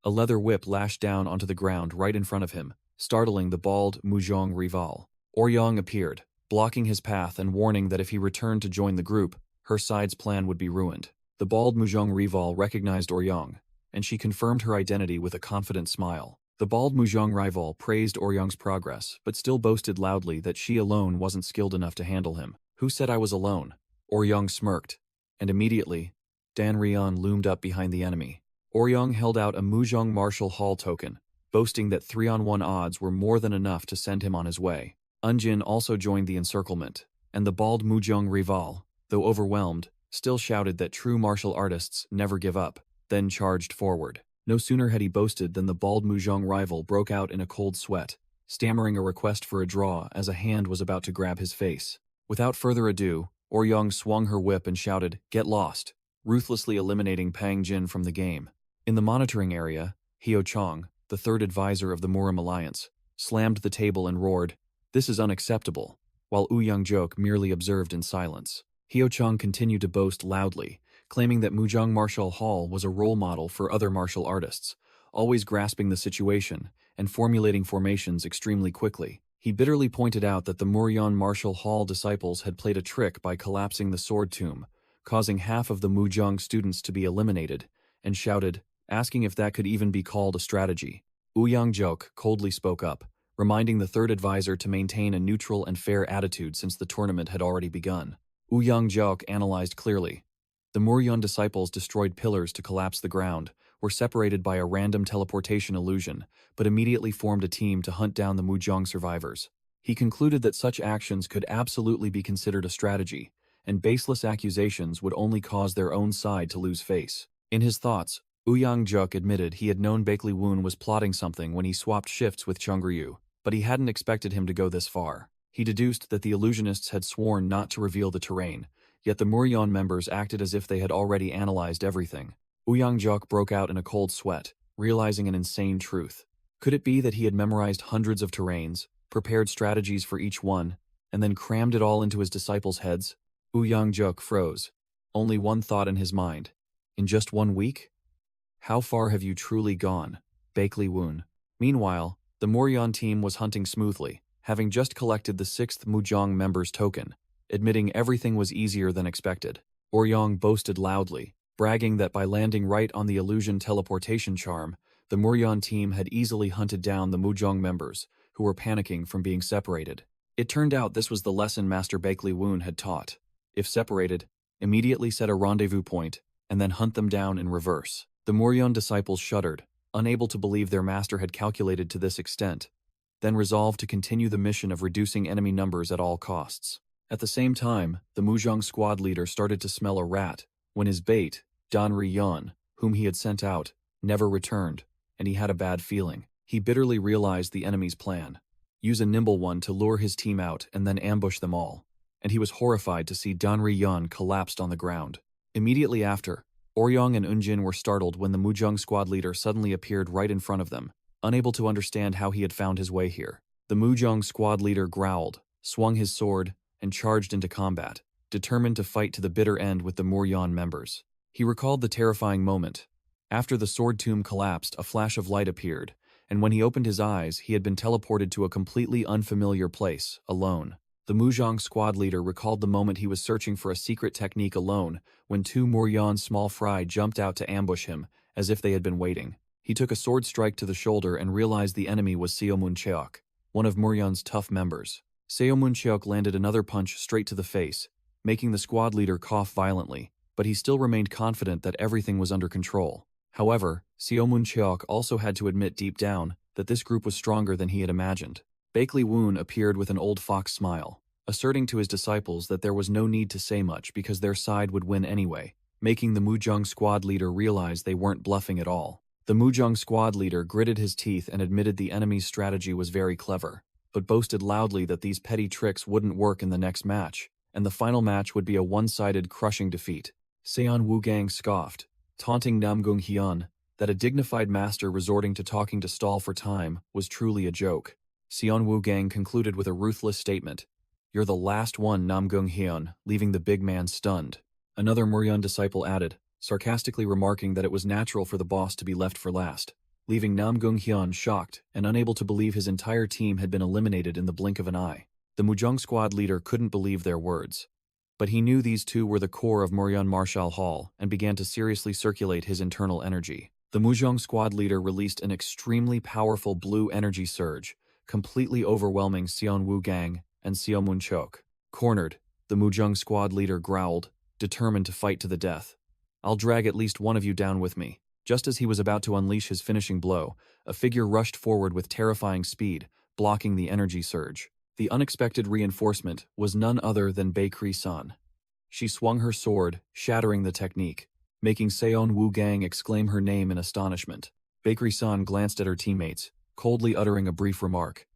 A leather whip lashed down onto the ground right in front of him, startling the bald Mujong rival. Oryong appeared, blocking his path and warning that if he returned to join the group, her side's plan would be ruined. The bald Mujong rival recognized Oryong, and she confirmed her identity with a confident smile. The bald Mujong rival praised Oryong's progress, but still boasted loudly that she alone wasn't skilled enough to handle him. Who said I was alone? Oryong smirked, and immediately, Dan Ryeon loomed up behind the enemy. Oryong held out a Mujong Martial Hall token, boasting that 3-on-1 odds were more than enough to send him on his way. Unjin also joined the encirclement, and the bald Mujong rival, though overwhelmed, still shouted that true martial artists never give up, then charged forward. No sooner had he boasted than the bald Mujong rival broke out in a cold sweat, stammering a request for a draw as a hand was about to grab his face. Without further ado, Oryong swung her whip and shouted, "Get lost," ruthlessly eliminating Pang Jin from the game. In the monitoring area, Hyo Chong, the third advisor of the Murim Alliance, slammed the table and roared, "This is unacceptable," while Woo Young-jok merely observed in silence. Hyo Chong continued to boast loudly, claiming that Mujong Martial Hall was a role model for other martial artists, always grasping the situation and formulating formations extremely quickly. He bitterly pointed out that the Muryeon Martial Hall disciples had played a trick by collapsing the sword tomb, causing half of the Mujong students to be eliminated, and shouted, asking if that could even be called a strategy. Woo Young-jok coldly spoke up, reminding the third advisor to maintain a neutral and fair attitude since the tournament had already begun. Woo Young-jok analyzed clearly. The Muryeon disciples destroyed pillars to collapse the ground, were separated by a random teleportation illusion, but immediately formed a team to hunt down the Mujong survivors. He concluded that such actions could absolutely be considered a strategy, and baseless accusations would only cause their own side to lose face. In his thoughts, Woo Young-jok admitted he had known Bakley Woon was plotting something when he swapped shifts with Chung Ryu, but he hadn't expected him to go this far. He deduced that the illusionists had sworn not to reveal the terrain, yet the Muryeon members acted as if they had already analyzed everything. Woo Young-jok broke out in a cold sweat, realizing an insane truth. Could it be that he had memorized hundreds of terrains, prepared strategies for each one, and then crammed it all into his disciples' heads? Woo Young-jok froze, only one thought in his mind. In just 1 week? How far have you truly gone, Bakley Woon? Meanwhile, the Muryeon team was hunting smoothly, having just collected the 6th Mujong member's token, admitting everything was easier than expected. Oryang boasted loudly, bragging that by landing right on the illusion teleportation charm, the Muryan team had easily hunted down the Mujong members, who were panicking from being separated. It turned out this was the lesson Master Bakley Woon had taught. If separated, immediately set a rendezvous point, and then hunt them down in reverse. The Muryan disciples shuddered, unable to believe their master had calculated to this extent, then resolved to continue the mission of reducing enemy numbers at all costs. At the same time, the Mujong squad leader started to smell a rat, when his bait, Dan Ri-yon, whom he had sent out, never returned, and he had a bad feeling. He bitterly realized the enemy's plan. Use a nimble one to lure his team out and then ambush them all. And he was horrified to see Dan Ri-yon collapsed on the ground. Immediately after, Oryang and Unjin were startled when the Mujong squad leader suddenly appeared right in front of them, unable to understand how he had found his way here. The Mujong squad leader growled, swung his sword, and charged into combat, determined to fight to the bitter end with the Muryan members. He recalled the terrifying moment. After the sword tomb collapsed, a flash of light appeared, and when he opened his eyes, he had been teleported to a completely unfamiliar place, alone. The Mujong squad leader recalled the moment he was searching for a secret technique alone, when two Muryan small fry jumped out to ambush him, as if they had been waiting. He took a sword strike to the shoulder and realized the enemy was Seomun Cheok, one of Muryan's tough members. Seomun Cheok landed another punch straight to the face, making the squad leader cough violently, but he still remained confident that everything was under control. However, Seomun Cheok also had to admit deep down that this group was stronger than he had imagined. Bakley Woon appeared with an old fox smile, asserting to his disciples that there was no need to say much because their side would win anyway, making the Mujong squad leader realize they weren't bluffing at all. The Mujong squad leader gritted his teeth and admitted the enemy's strategy was very clever, but boasted loudly that these petty tricks wouldn't work in the next match, and the final match would be a one-sided crushing defeat. Seon Woogang scoffed, taunting Namgung Hyun that a dignified master resorting to talking to stall for time was truly a joke. Seon Woogang concluded with a ruthless statement, "You're the last one, Namgung Hyun," leaving the big man stunned. Another Muryan disciple added, sarcastically remarking that it was natural for the boss to be left for last, leaving Namgung Hyun shocked and unable to believe his entire team had been eliminated in the blink of an eye. The Mujong squad leader couldn't believe their words. But he knew these two were the core of Muryan Marshal Hall and began to seriously circulate his internal energy. The Mujong squad leader released an extremely powerful blue energy surge, completely overwhelming Seon Woogang and Seomun Cheok. Cornered, the Mujong squad leader growled, determined to fight to the death. "I'll drag at least one of you down with me." Just as he was about to unleash his finishing blow, a figure rushed forward with terrifying speed, blocking the energy surge. The unexpected reinforcement was none other than Baekri-san. She swung her sword, shattering the technique, making Seon Woogang exclaim her name in astonishment. Baekri-san glanced at her teammates, coldly uttering a brief remark.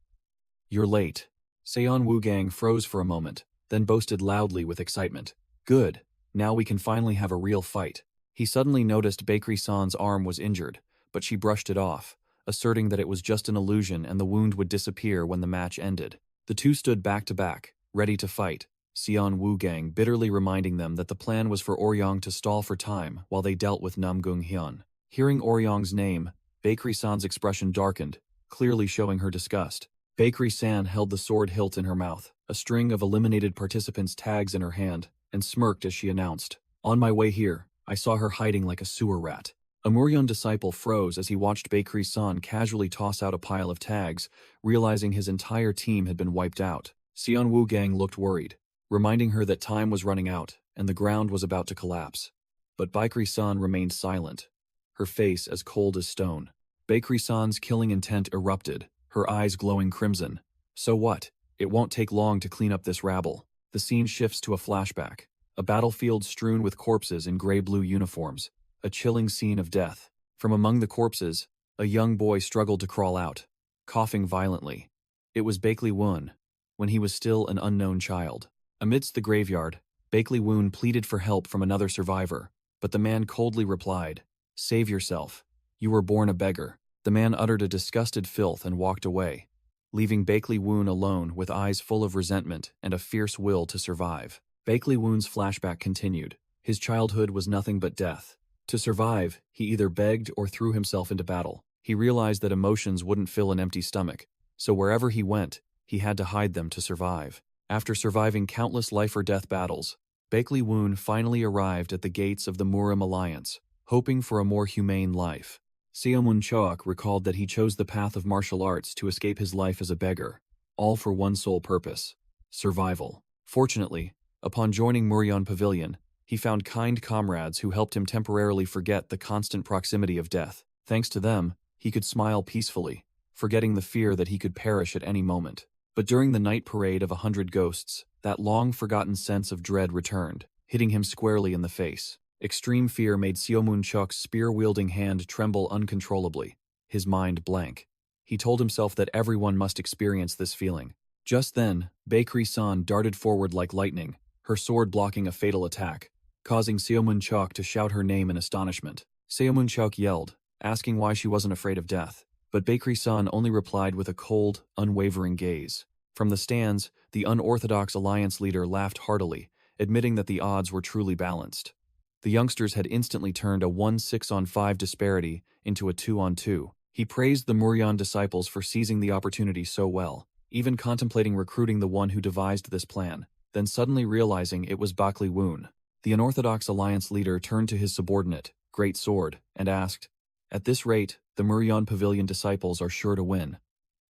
"You're late." Seon Woogang froze for a moment, then boasted loudly with excitement. "Good, now we can finally have a real fight." He suddenly noticed Baekri-san's arm was injured, but she brushed it off, asserting that it was just an illusion and the wound would disappear when the match ended. The two stood back to back, ready to fight, Seon Woogang bitterly reminding them that the plan was for Oryang to stall for time while they dealt with Namgung Hyun. Hearing Oryang's name, Baekri-san's expression darkened, clearly showing her disgust. Baekri-san held the sword hilt in her mouth, a string of eliminated participants' tags in her hand, and smirked as she announced, "On my way here, I saw her hiding like a sewer rat." A Muryan disciple froze as he watched Baekri-san casually toss out a pile of tags, realizing his entire team had been wiped out. Seon Woogang looked worried, reminding her that time was running out and the ground was about to collapse. But Baekri-san remained silent, her face as cold as stone. Baekri-san's killing intent erupted, her eyes glowing crimson. "So what? It won't take long to clean up this rabble." The scene shifts to a flashback, a battlefield strewn with corpses in gray-blue uniforms. A chilling scene of death. From among the corpses, a young boy struggled to crawl out, coughing violently. It was Bakley Woon, when he was still an unknown child. Amidst the graveyard, Bakley Woon pleaded for help from another survivor, but the man coldly replied, "Save yourself. You were born a beggar." The man uttered a disgusted filth and walked away, leaving Bakley Woon alone with eyes full of resentment and a fierce will to survive. Bakley Woon's flashback continued. His childhood was nothing but death. To survive, he either begged or threw himself into battle. He realized that emotions wouldn't fill an empty stomach, so wherever he went, he had to hide them to survive. After surviving countless life-or-death battles, Bakley Woon finally arrived at the gates of the Murim Alliance, hoping for a more humane life. Seomun Choak recalled that he chose the path of martial arts to escape his life as a beggar, all for one sole purpose: survival. Fortunately, upon joining Muryeon Pavilion, he found kind comrades who helped him temporarily forget the constant proximity of death. Thanks to them, he could smile peacefully, forgetting the fear that he could perish at any moment. But during the night parade of 100 ghosts, that long-forgotten sense of dread returned, hitting him squarely in the face. Extreme fear made Seomun Chuk's spear-wielding hand tremble uncontrollably, his mind blank. He told himself that everyone must experience this feeling. Just then, Baekri-san darted forward like lightning, her sword blocking a fatal attack, causing Seomun Chuk to shout her name in astonishment. Seomun Chuk yelled, asking why she wasn't afraid of death, but Baekri-san only replied with a cold, unwavering gaze. From the stands, the unorthodox alliance leader laughed heartily, admitting that the odds were truly balanced. The youngsters had instantly turned a 1-6-on-5 disparity into a 2-on-2. He praised the Muryeon disciples for seizing the opportunity so well, even contemplating recruiting the one who devised this plan, then suddenly realizing it was Bakley Woon. The unorthodox alliance leader turned to his subordinate, Great Sword, and asked, "At this rate, the Muryeon Pavilion disciples are sure to win.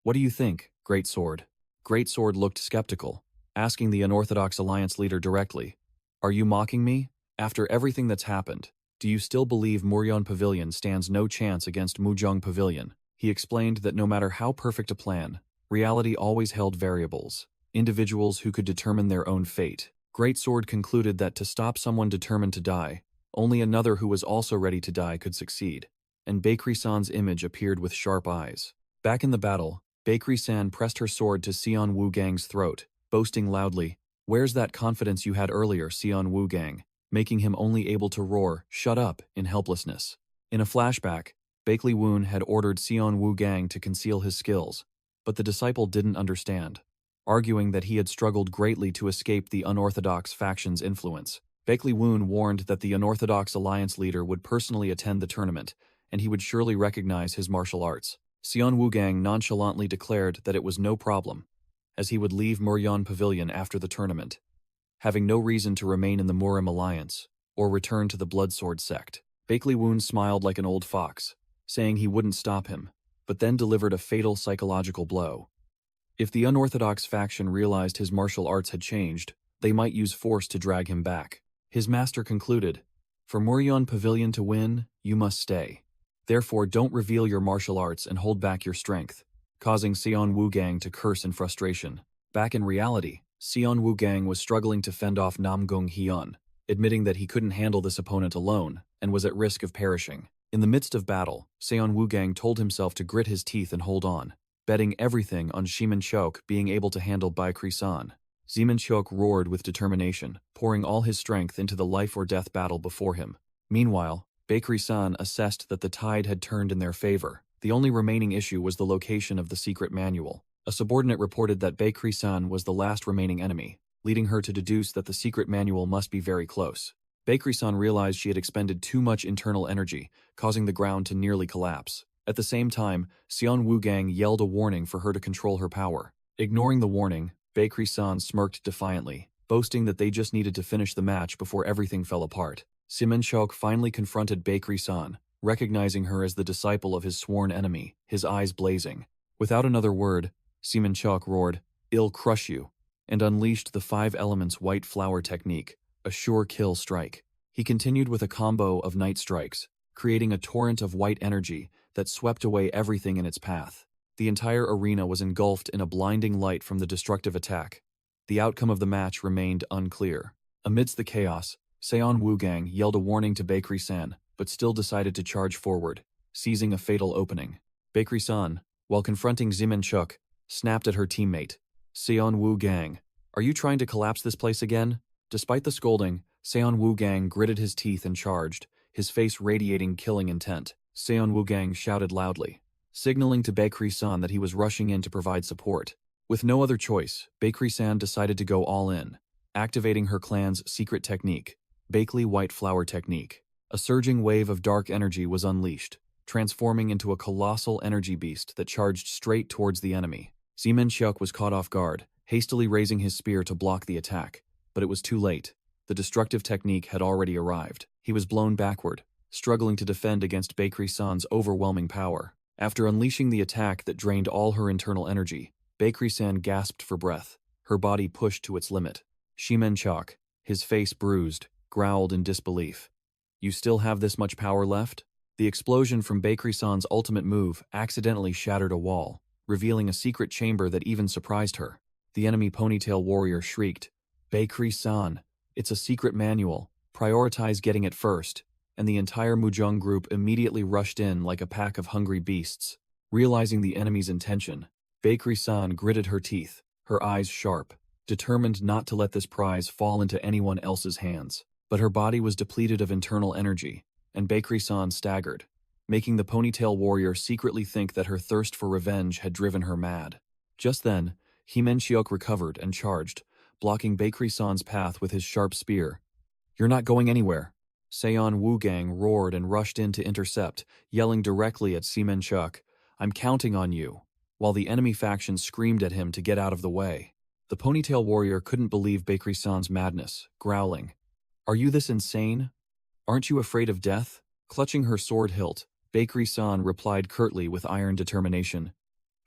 What do you think, Great Sword?" Great Sword looked skeptical, asking the unorthodox alliance leader directly, "Are you mocking me? After everything that's happened, do you still believe Muryeon Pavilion stands no chance against Mujong Pavilion?" He explained that no matter how perfect a plan, reality always held variables, individuals who could determine their own fate. Great Sword concluded that to stop someone determined to die, only another who was also ready to die could succeed, and Baekri-san's image appeared with sharp eyes. Back in the battle, Baekri-san pressed her sword to Seon Woo-gang's throat, boasting loudly, "Where's that confidence you had earlier, Seon Woo-gang?" making him only able to roar, "Shut up," in helplessness. In a flashback, Bakley Woon had ordered Seon Woo-gang to conceal his skills, but the disciple didn't understand, arguing that he had struggled greatly to escape the unorthodox faction's influence. Bakley Woon warned that the unorthodox alliance leader would personally attend the tournament, and he would surely recognize his martial arts. Seon Woo-gang nonchalantly declared that it was no problem, as he would leave Muryeon Pavilion after the tournament, having no reason to remain in the Murim Alliance or return to the Bloodsword Sect. Bakley Woon smiled like an old fox, saying he wouldn't stop him, but then delivered a fatal psychological blow. If the unorthodox faction realized his martial arts had changed, they might use force to drag him back. His master concluded, "For Muryeon Pavilion to win, you must stay. Therefore don't reveal your martial arts and hold back your strength," causing Seon Woo-gang to curse in frustration. Back in reality, Seon Woo-gang was struggling to fend off Namgung Hyun, admitting that he couldn't handle this opponent alone and was at risk of perishing. In the midst of battle, Seon Woo-gang told himself to grit his teeth and hold on, betting everything on Shimin-chok being able to handle Baekri-san. Shimin-chok roared with determination, pouring all his strength into the life-or-death battle before him. Meanwhile, Baekri-san assessed that the tide had turned in their favor. The only remaining issue was the location of the secret manual. A subordinate reported that Baekri-san was the last remaining enemy, leading her to deduce that the secret manual must be very close. Baekri-san realized she had expended too much internal energy, causing the ground to nearly collapse. At the same time, Seon Woo-gang yelled a warning for her to control her power. Ignoring the warning, Baekri-san smirked defiantly, boasting that they just needed to finish the match before everything fell apart. Shimin-chok finally confronted Baekri-san, recognizing her as the disciple of his sworn enemy, his eyes blazing. Without another word, Shimin-chok roared, "I'll crush you," and unleashed the 5 elements white flower technique, a sure kill strike. He continued with a combo of night strikes, creating a torrent of white energy that swept away everything in its path. The entire arena was engulfed in a blinding light from the destructive attack. The outcome of the match remained unclear. Amidst the chaos, Seon Woo-gang yelled a warning to Baekri-san, but still decided to charge forward, seizing a fatal opening. Baekri-san, while confronting Shimin-chok, snapped at her teammate, "Seon Woo-gang, are you trying to collapse this place again?" Despite the scolding, Seon Woo-gang gritted his teeth and charged, his face radiating killing intent. Seon Woo-gang shouted loudly, signaling to Baekri-san that he was rushing in to provide support. With no other choice, Baekri-san decided to go all in, activating her clan's secret technique, Bakley White Flower Technique. A surging wave of dark energy was unleashed, transforming into a colossal energy beast that charged straight towards the enemy. Shimin-chok was caught off guard, hastily raising his spear to block the attack, but it was too late. The destructive technique had already arrived. He was blown backward, struggling to defend against Bakery-san's overwhelming power. After unleashing the attack that drained all her internal energy, Bakery-san gasped for breath, her body pushed to its limit. Shimenchok, his face bruised, growled in disbelief. "You still have this much power left?" The explosion from Bakery-san's ultimate move accidentally shattered a wall, revealing a secret chamber that even surprised her. The enemy ponytail warrior shrieked, "Bakery-san, it's a secret manual, prioritize getting it first," and the entire Mujung group immediately rushed in like a pack of hungry beasts. Realizing the enemy's intention, Bakery-san gritted her teeth, her eyes sharp, determined not to let this prize fall into anyone else's hands. But her body was depleted of internal energy, and Bakery-san staggered, making the ponytail warrior secretly think that her thirst for revenge had driven her mad. Just then, Himenchiok recovered and charged, blocking Bakery-san's path with his sharp spear. "You're not going anywhere!" Seon Woogang roared and rushed in to intercept, yelling directly at Simenchuk, "I'm counting on you," while the enemy faction screamed at him to get out of the way. The ponytail warrior couldn't believe Bakery-san's madness, growling, "Are you this insane? Aren't you afraid of death?" Clutching her sword hilt, Bakery-san replied curtly with iron determination,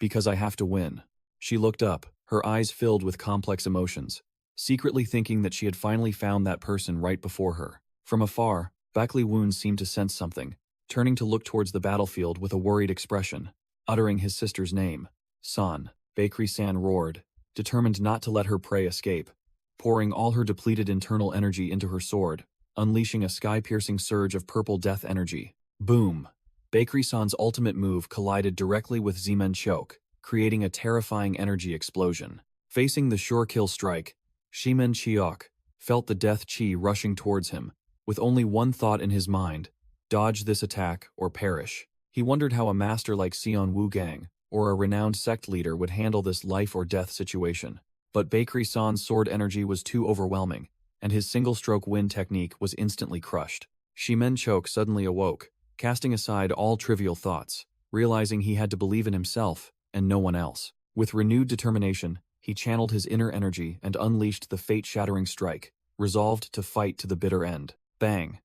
"Because I have to win." She looked up, her eyes filled with complex emotions, secretly thinking that she had finally found that person right before her. From afar, Woon seemed to sense something, turning to look towards the battlefield with a worried expression. Uttering his sister's name, "San," Bakery-san roared, determined not to let her prey escape, pouring all her depleted internal energy into her sword, unleashing a sky-piercing surge of purple death energy. Boom! Bakery-san's ultimate move collided directly with Zimenchok, creating a terrifying energy explosion. Facing the sure kill strike, Shimenchiok felt the death chi rushing towards him, with only one thought in his mind: dodge this attack or perish. He wondered how a master like Seon Woogang, or a renowned sect leader, would handle this life-or-death situation. But Bakery-san's sword energy was too overwhelming, and his single-stroke wind technique was instantly crushed. Shimenchok suddenly awoke, casting aside all trivial thoughts, realizing he had to believe in himself and no one else. With renewed determination, he channeled his inner energy and unleashed the fate-shattering strike, resolved to fight to the bitter end. Bang!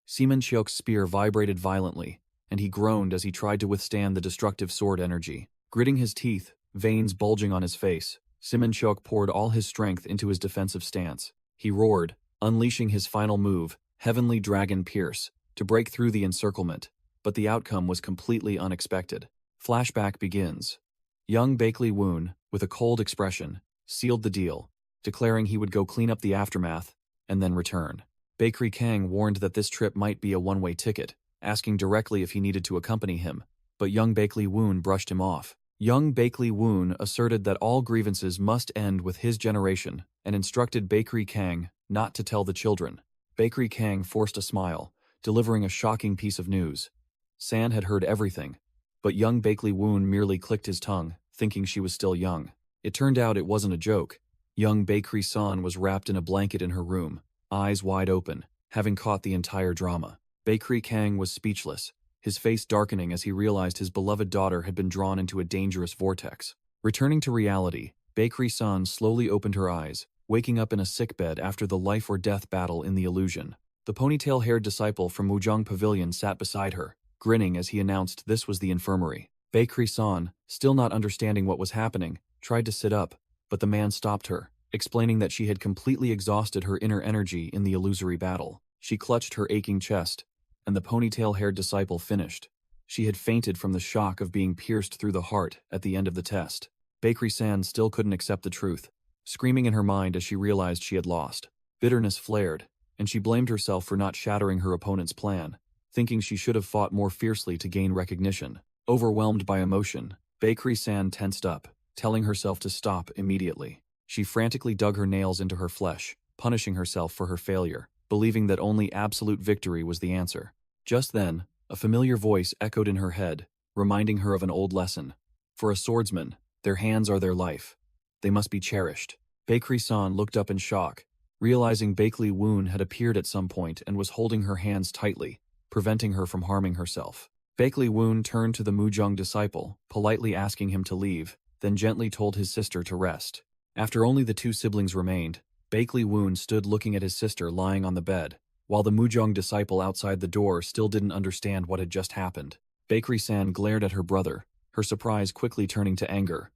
Simenchok's spear vibrated violently, and he groaned as he tried to withstand the destructive sword energy. Gritting his teeth, veins bulging on his face, Simenchok poured all his strength into his defensive stance. He roared, unleashing his final move, Heavenly Dragon Pierce, to break through the encirclement, but the outcome was completely unexpected. Flashback begins. Young Woon, with a cold expression, sealed the deal, declaring he would go clean up the aftermath and then return. Bakery Kang warned that this trip might be a one-way ticket, asking directly if he needed to accompany him, but young Woon brushed him off. Young Woon asserted that all grievances must end with his generation and instructed Bakery Kang not to tell the children. Bakery Kang forced a smile, delivering a shocking piece of news. San had heard everything, but young Woon merely clicked his tongue, thinking she was still young. It turned out it wasn't a joke. Young Bakery-san was wrapped in a blanket in her room, eyes wide open, having caught the entire drama. Bakery Kang was speechless, his face darkening as he realized his beloved daughter had been drawn into a dangerous vortex. Returning to reality, Bakery-san slowly opened her eyes, waking up in a sickbed after the life-or-death battle in the illusion. The ponytail-haired disciple from Mujang Pavilion sat beside her, grinning as he announced this was the infirmary. Bakery-san, still not understanding what was happening, tried to sit up, but the man stopped her, explaining that she had completely exhausted her inner energy in the illusory battle. She clutched her aching chest, and the ponytail-haired disciple finished. She had fainted from the shock of being pierced through the heart at the end of the test. Bakery-san still couldn't accept the truth, screaming in her mind as she realized she had lost. Bitterness flared, and she blamed herself for not shattering her opponent's plan, thinking she should have fought more fiercely to gain recognition. Overwhelmed by emotion, Bakery-san tensed up, telling herself to stop immediately. She frantically dug her nails into her flesh, punishing herself for her failure, believing that only absolute victory was the answer. Just then, a familiar voice echoed in her head, reminding her of an old lesson. For a swordsman, their hands are their life. They must be cherished. Bakery-san looked up in shock, realizing Woon had appeared at some point and was holding her hands tightly, preventing her from harming herself. Woon turned to the Mujang disciple, politely asking him to leave, then gently told his sister to rest. After only the two siblings remained, Bakley Woon stood looking at his sister lying on the bed, while the Mujong disciple outside the door still didn't understand what had just happened. Bakery-san glared at her brother, her surprise quickly turning to anger.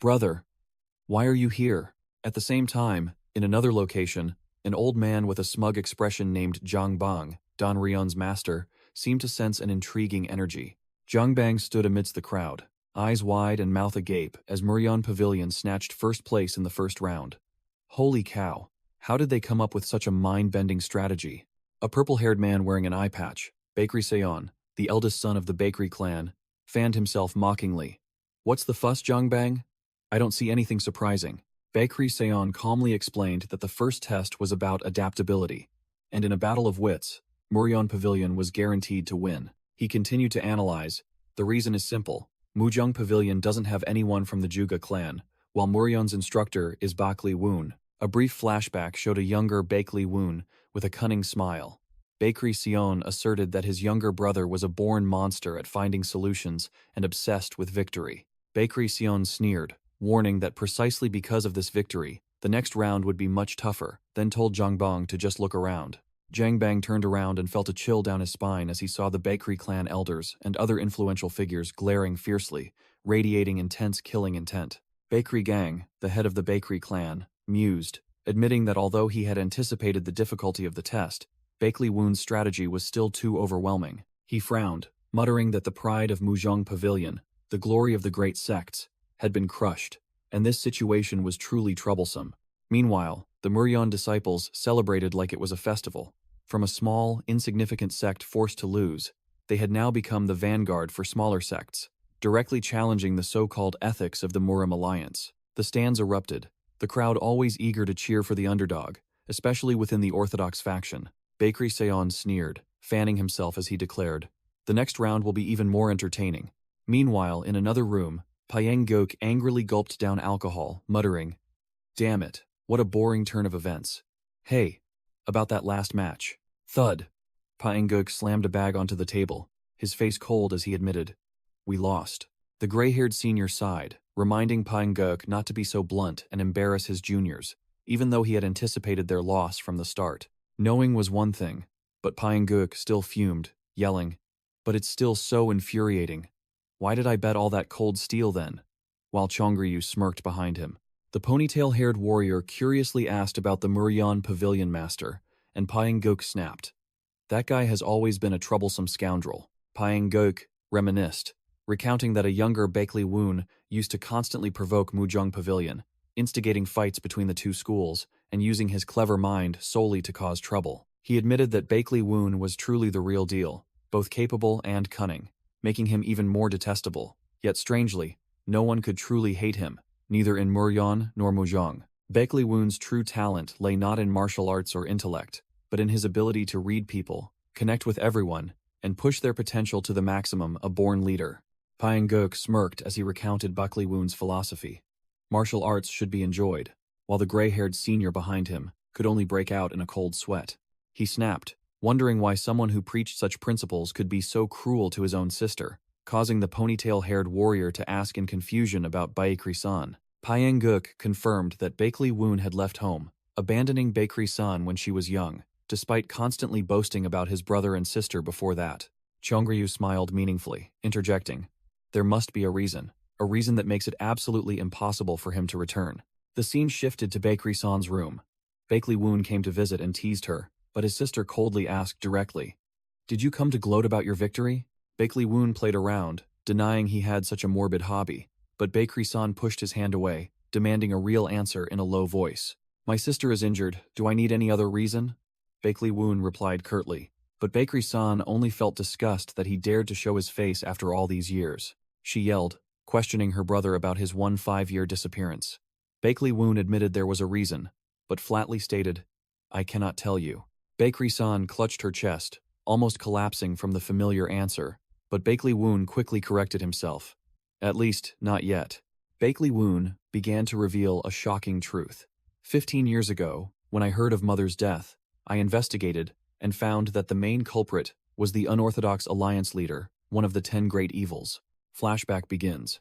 "Brother, why are you here?" At the same time, in another location, an old man with a smug expression named Zhang Bang, Don Ryun's master, seemed to sense an intriguing energy. Zhang Bang stood amidst the crowd, eyes wide and mouth agape as Muryeon Pavilion snatched first place in the first round. Holy cow, how did they come up with such a mind-bending strategy? A purple-haired man wearing an eye patch, Bakery Seon, the eldest son of the Bakery clan, fanned himself mockingly. "What's the fuss, Zhang Bang? I don't see anything surprising." Bakery Seon calmly explained that the first test was about adaptability, and in a battle of wits, Muryeon Pavilion was guaranteed to win. He continued to analyze. The reason is simple. Mujong Pavilion doesn't have anyone from the Juga clan, while Muryeon's instructor is Bakley Woon. A brief flashback showed a younger Bakley Woon with a cunning smile. Bakery Seon asserted that his younger brother was a born monster at finding solutions and obsessed with victory. Bakery Seon sneered, warning that precisely because of this victory, the next round would be much tougher, then told Zhang Bang to just look around. Zhang Bang turned around and felt a chill down his spine as he saw the Bakery clan elders and other influential figures glaring fiercely, radiating intense killing intent. Bakery Gang, the head of the Bakery clan, mused, admitting that although he had anticipated the difficulty of the test, Bakley Woon's strategy was still too overwhelming. He frowned, muttering that the pride of Mujong Pavilion, the glory of the great sects, had been crushed, and this situation was truly troublesome. Meanwhile, the Muryeon disciples celebrated like it was a festival. From a small, insignificant sect forced to lose, they had now become the vanguard for smaller sects, directly challenging the so-called ethics of the Murim alliance. The stands erupted, the crowd always eager to cheer for the underdog, especially within the Orthodox faction. Bakery Seon sneered, fanning himself as he declared, "The next round will be even more entertaining." Meanwhile, in another room, Paeng Gok angrily gulped down alcohol, muttering, "Damn it, what a boring turn of events. Hey, about that last match." Thud. Paeng Gok slammed a bag onto the table, his face cold as he admitted, "We lost." The gray-haired senior sighed, reminding Paeng Gok not to be so blunt and embarrass his juniors, even though he had anticipated their loss from the start. Knowing was one thing, but Paeng Gok still fumed, yelling, "But it's still so infuriating. Why did I bet all that cold steel then?" While Chongryu smirked behind him. The ponytail-haired warrior curiously asked about the Muryeon Pavilion master, and Paeng Gok snapped. "That guy has always been a troublesome scoundrel." Paeng Gok reminisced, recounting that a younger Bakley Woon used to constantly provoke Mujong Pavilion, instigating fights between the two schools and using his clever mind solely to cause trouble. He admitted that Bakley Woon was truly the real deal, both capable and cunning, making him even more detestable. Yet strangely, no one could truly hate him, neither in Muryeon nor Mujong. Bakley Woon's true talent lay not in martial arts or intellect, but in his ability to read people, connect with everyone, and push their potential to the maximum. A born leader. Paeng Gok smirked as he recounted Bakley Woon's philosophy. Martial arts should be enjoyed, while the gray-haired senior behind him could only break out in a cold sweat. He snapped, wondering why someone who preached such principles could be so cruel to his own sister, causing the ponytail-haired warrior to ask in confusion about Baekri-san. Paeng Gok confirmed that Bakley Woon had left home, abandoning Baekri-san when she was young, despite constantly boasting about his brother and sister before that. Chongryu smiled meaningfully, interjecting, "There must be a reason that makes it absolutely impossible for him to return." The scene shifted to Baekri-san's room. Bakley Woon came to visit and teased her, but his sister coldly asked directly, "Did you come to gloat about your victory?" Bakley Woon played around, denying he had such a morbid hobby, but Baekri-san pushed his hand away, demanding a real answer in a low voice. "My sister is injured. Do I need any other reason?" Bakley Woon replied curtly, but Baekri-san only felt disgust that he dared to show his face after all these years. She yelled, questioning her brother about his 5-year disappearance. Bakley Woon admitted there was a reason, but flatly stated, "I cannot tell you." Baekri-san clutched her chest, almost collapsing from the familiar answer, but Bakley Woon quickly corrected himself. At least, not yet. Bakley Woon began to reveal a shocking truth. 15 years ago, when I heard of Mother's death, I investigated and found that the main culprit was the unorthodox alliance leader, one of the 10 great evils. Flashback begins.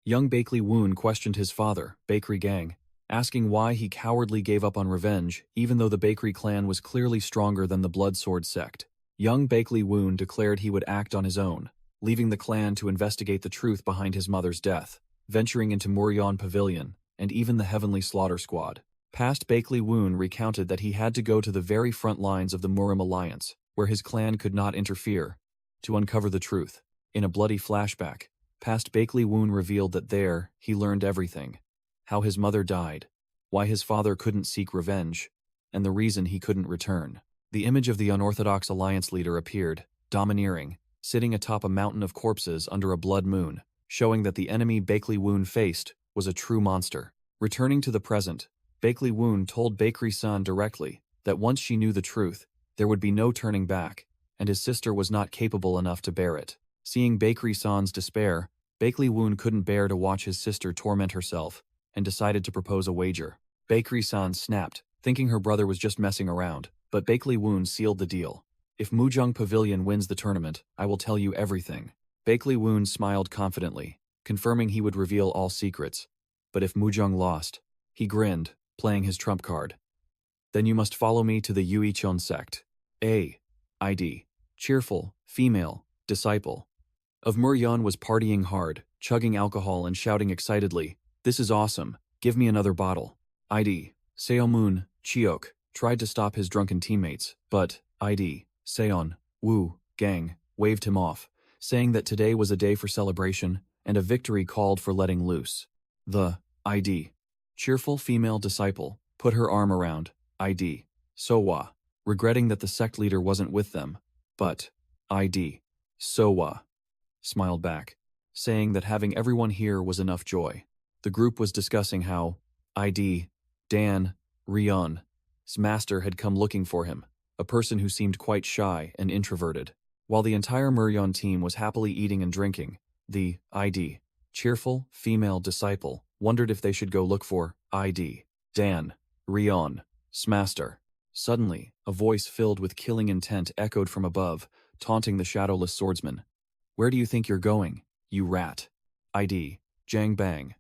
Young Bakley Woon questioned his father, Bakery Gang, asking why he cowardly gave up on revenge even though the Bakery clan was clearly stronger than the Bloodsword Sect. Young Bakley Woon declared he would act on his own, leaving the clan to investigate the truth behind his mother's death, venturing into Muryeon Pavilion, and even the Heavenly Slaughter Squad. Past Bakley Woon recounted that he had to go to the very front lines of the Murim Alliance, where his clan could not interfere, to uncover the truth. In a bloody flashback, past Bakley Woon revealed that there, he learned everything. How his mother died, why his father couldn't seek revenge, and the reason he couldn't return. The image of the unorthodox alliance leader appeared, domineering, sitting atop a mountain of corpses under a blood moon, showing that the enemy Bakley Woon faced was a true monster. Returning to the present, Bakley Woon told Bakery-san directly that once she knew the truth, there would be no turning back, and his sister was not capable enough to bear it. Seeing Bakery-san's despair, Bakley Woon couldn't bear to watch his sister torment herself, and decided to propose a wager. Bakery-san snapped, thinking her brother was just messing around, but Bakley Woon sealed the deal. If Mujung Pavilion wins the tournament, I will tell you everything. Bakley Woon smiled confidently, confirming he would reveal all secrets. But if Mujung lost, he grinned, playing his trump card. Then you must follow me to the Yuichon sect. A.I.D. Cheerful, female, disciple. Of Muryeon was partying hard, chugging alcohol and shouting excitedly, "This is awesome, give me another bottle." I.D. Seomun, Chiok, tried to stop his drunken teammates, but I.D. Seon, Woo, gang, waved him off, saying that today was a day for celebration and a victory called for letting loose. The I.D. cheerful female disciple put her arm around I.D. Sooa, regretting that the sect leader wasn't with them, but I.D. Sooa smiled back, saying that having everyone here was enough joy. The group was discussing how I.D. Dan Ryeon's master had come looking for him, a person who seemed quite shy and introverted. While the entire Muryeon team was happily eating and drinking, the I.D. cheerful female disciple wondered if they should go look for I.D. Dan Ryeon's master. Suddenly, a voice filled with killing intent echoed from above, taunting the shadowless swordsman. "Where do you think you're going, you rat?" I.D. Jang Bang.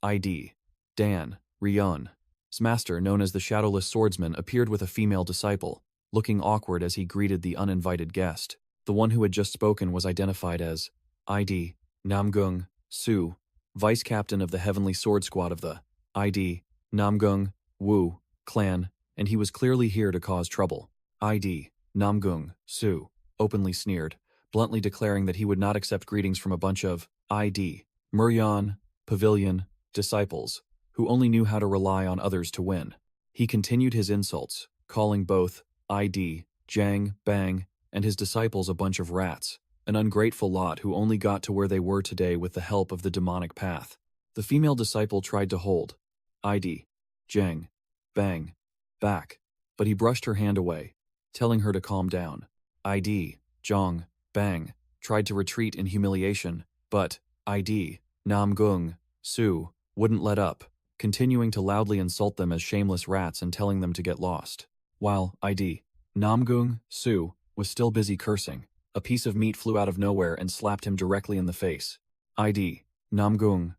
I.D. Dan Ryeon's master, known as the shadowless swordsman, appeared with a female disciple, looking awkward as he greeted the uninvited guest. The one who had just spoken was identified as I.D. Namgung Soo, vice captain of the Heavenly Sword Squad of the I.D. Namgung Woo clan, and he was clearly here to cause trouble. I.D. Namgung Soo openly sneered, bluntly declaring that he would not accept greetings from a bunch of I.D. Muryeon Pavilion disciples who only knew how to rely on others to win. He continued his insults, calling both I.D. Jang Bang and his disciples a bunch of rats, an ungrateful lot who only got to where they were today with the help of the demonic path. The female disciple tried to hold I.D. Jang Bang back, but he brushed her hand away, telling her to calm down. I.D. Jong Bang tried to retreat in humiliation, but I.D. Namgung Soo wouldn't let up, continuing to loudly insult them as shameless rats and telling them to get lost. While I.D. Namgung Soo was still busy cursing, a piece of meat flew out of nowhere and slapped him directly in the face. I.D. Namgung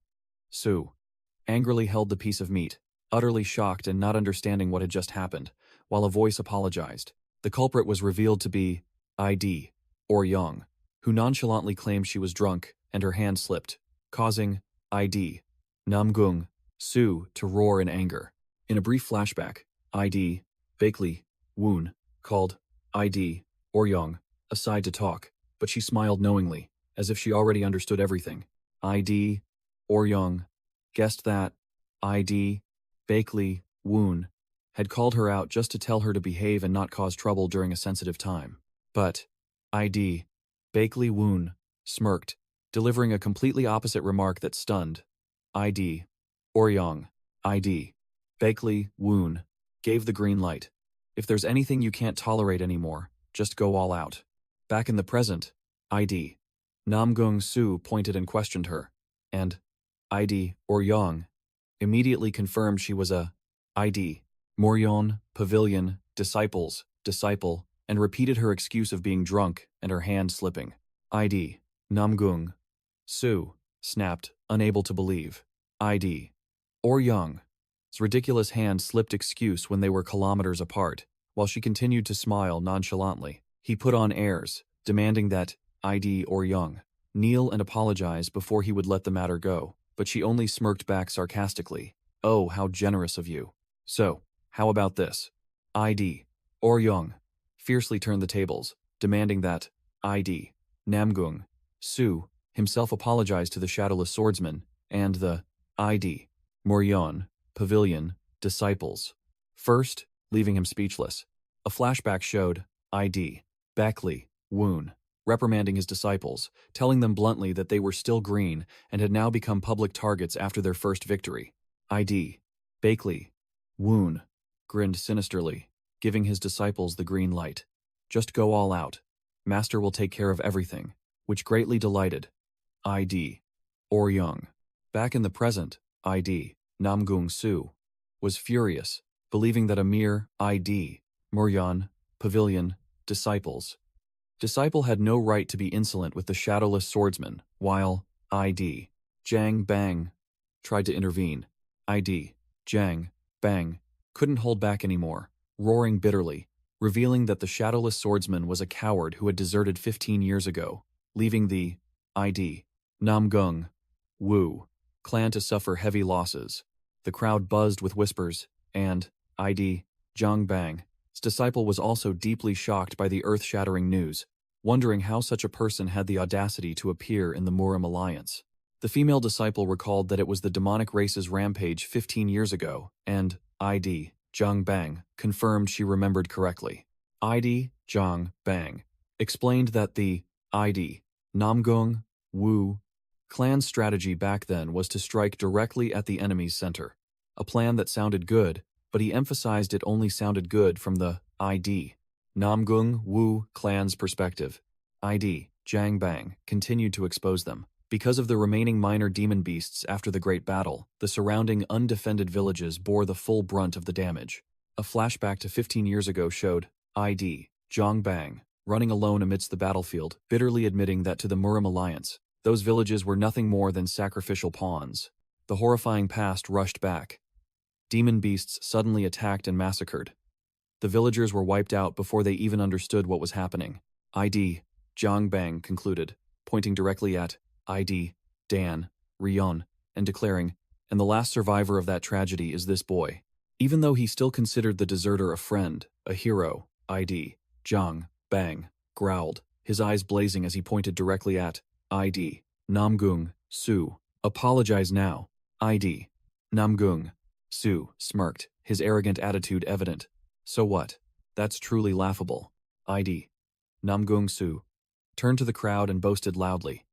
Soo angrily held the piece of meat, utterly shocked and not understanding what had just happened, while a voice apologized. The culprit was revealed to be I.D. Young, who nonchalantly claimed she was drunk and her hand slipped, causing I.D. Namgung Soo to roar in anger. In a brief flashback, I.D. Bakley Woon called I.D. Young aside to talk, but she smiled knowingly, as if she already understood everything. I.D. Young guessed that I.D. Bakley Woon had called her out just to tell her to behave and not cause trouble during a sensitive time. But I.D. Bakley Woon smirked, delivering a completely opposite remark that stunned I.D. Young. I.D. Bakley Woon gave the green light. If there's anything you can't tolerate anymore, just go all out. Back in the present, I.D. Namgung Soo pointed and questioned her, and I.D. Young immediately confirmed she was a I.D. Muryeon Pavilion disciple, and repeated her excuse of being drunk and her hand slipping. I.D. Namgung Soo snapped, unable to believe. I.D. Young ridiculous hand slipped excuse when they were kilometers apart, while she continued to smile nonchalantly. He put on airs, demanding that ID or Young kneel and apologize before he would let the matter go, but she only smirked back sarcastically. Oh, how generous of you. So, how about this? ID or Young fiercely turned the tables, demanding that ID Namgung Su himself apologize to the shadowless swordsman and the ID Moryon Pavilion disciples. First, leaving him speechless. A flashback showed ID Beckley Woon reprimanding his disciples, telling them bluntly that they were still green and had now become public targets after their first victory. ID Beckley Woon grinned sinisterly, giving his disciples the green light. Just go all out. Master will take care of everything, which greatly delighted ID or Young. Back in the present, ID Namgung Su was furious, believing that a mere ID Moryan Pavilion disciple had no right to be insolent with the shadowless swordsman, while ID Jiang Bang tried to intervene. ID Jiang Bang couldn't hold back anymore, roaring bitterly, revealing that the shadowless swordsman was a coward who had deserted 15 years ago, leaving the ID Namgung Wu clan to suffer heavy losses. The crowd buzzed with whispers, and ID Jiang Bang's disciple was also deeply shocked by the earth-shattering news, wondering how such a person had the audacity to appear in the Murim alliance. The female disciple recalled that it was the demonic race's rampage 15 years ago, and ID Jiang Bang confirmed she remembered correctly. ID Jiang Bang explained that the ID Namgung Wu clan's strategy back then was to strike directly at the enemy's center, a plan that sounded good, but he emphasized it only sounded good from the ID Namgung Wu clan's perspective. ID Jiang Bang continued to expose them. Because of the remaining minor demon beasts after the great battle, the surrounding undefended villages bore the full brunt of the damage. A flashback to 15 years ago showed ID Jiang Bang running alone amidst the battlefield, bitterly admitting that to the Murim alliance, those villages were nothing more than sacrificial pawns. The horrifying past rushed back. Demon beasts suddenly attacked and massacred. The villagers were wiped out before they even understood what was happening. ID Jiang Bang concluded, pointing directly at ID Dan Rion and declaring, and the last survivor of that tragedy is this boy. Even though he still considered the deserter a friend, a hero, ID Jiang Bang growled, his eyes blazing as he pointed directly at ID Namgung Su. Apologize now. ID Namgung Su smirked, his arrogant attitude evident. So what? That's truly laughable. ID Namgung Su turned to the crowd and boasted loudly,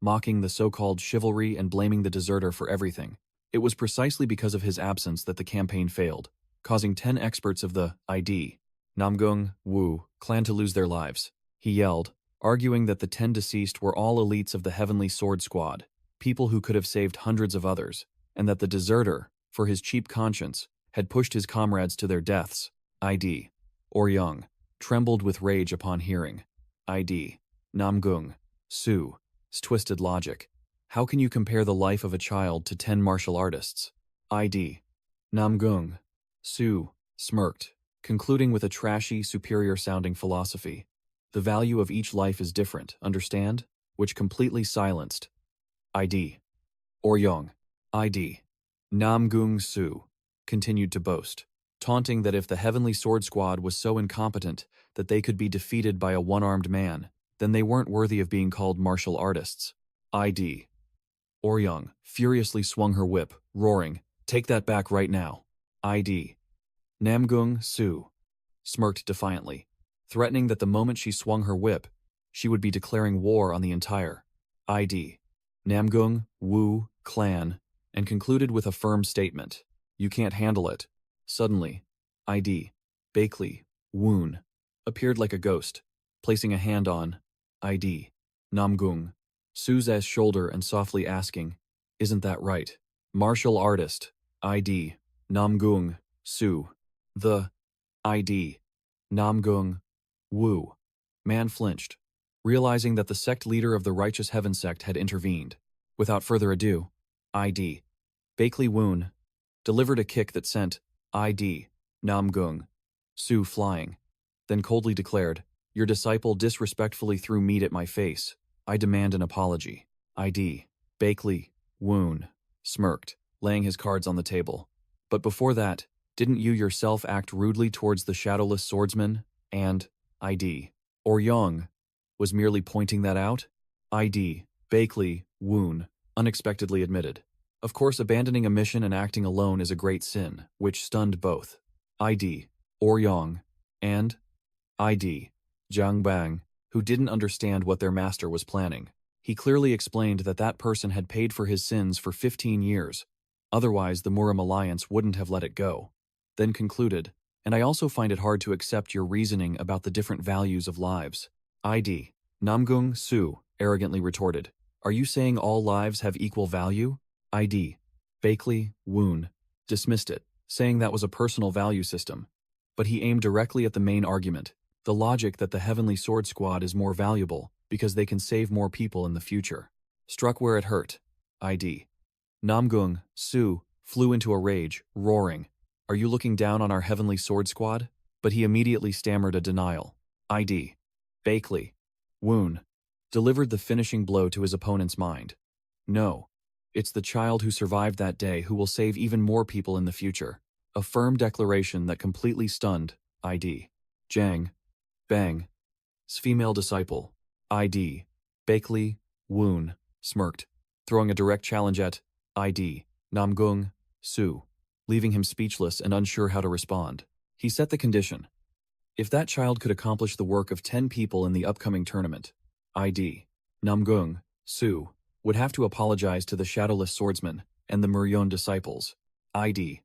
mocking the so-called chivalry and blaming the deserter for everything. It was precisely because of his absence that the campaign failed, causing 10 experts of the ID Namgung Wu clan to lose their lives. He yelled, arguing that the 10 deceased were all elites of the Heavenly Sword Squad, people who could have saved hundreds of others, and that the deserter, for his cheap conscience, had pushed his comrades to their deaths. ID or Young trembled with rage upon hearing ID Namgung Su's twisted logic. How can you compare the life of a child to 10 martial artists? ID Namgung Su smirked, concluding with a trashy, superior-sounding philosophy. The value of each life is different, understand? Which completely silenced ID or Young. ID Namgung Su continued to boast, taunting that if the Heavenly Sword Squad was so incompetent that they could be defeated by a one-armed man, then they weren't worthy of being called martial artists. ID or Young furiously swung her whip, roaring, "Take that back right now." ID Namgung Su smirked defiantly, threatening that the moment she swung her whip, she would be declaring war on the entire ID Namgung Wu clan, and concluded with a firm statement, "You can't handle it." Suddenly, ID Beckley Woon appeared like a ghost, placing a hand on ID Namgung Su's shoulder and softly asking, "Isn't that right? Martial artist, ID Namgung Su." The ID Namgung Wu man flinched, realizing that the sect leader of the Righteous Heaven sect had intervened. Without further ado, ID Beckley Woon delivered a kick that sent ID Namgung Su flying, then coldly declared, "Your disciple disrespectfully threw meat at my face. I demand an apology." ID Bakley Woon smirked, laying his cards on the table. "But before that, didn't you yourself act rudely towards the shadowless swordsman?" And ID Oryong was merely pointing that out? ID Bakley Woon unexpectedly admitted. Of course, abandoning a mission and acting alone is a great sin, which stunned both ID Oryong and ID Jiang Bang, who didn't understand what their master was planning. He clearly explained that that person had paid for his sins for 15 years. Otherwise, the Murim Alliance wouldn't have let it go. Then concluded, "And I also find it hard to accept your reasoning about the different values of lives." ID Namgung Su arrogantly retorted, "Are you saying all lives have equal value?" ID Bakley Woon dismissed it, saying that was a personal value system. But he aimed directly at the main argument, the logic that the Heavenly Sword Squad is more valuable because they can save more people in the future. Struck where it hurt, ID Namgung Su flew into a rage, roaring, "Are you looking down on our Heavenly Sword Squad?" But he immediately stammered a denial. ID Bakley Woon delivered the finishing blow to his opponent's mind. "No, it's the child who survived that day who will save even more people in the future." A firm declaration that completely stunned ID Jiang Bang's female disciple. ID Bakley Woon smirked, throwing a direct challenge at ID Namgung Su, leaving him speechless and unsure how to respond. He set the condition. If that child could accomplish the work of 10 people in the upcoming tournament, ID Namgung Su would have to apologize to the Shadowless Swordsman and the Muryon disciples. ID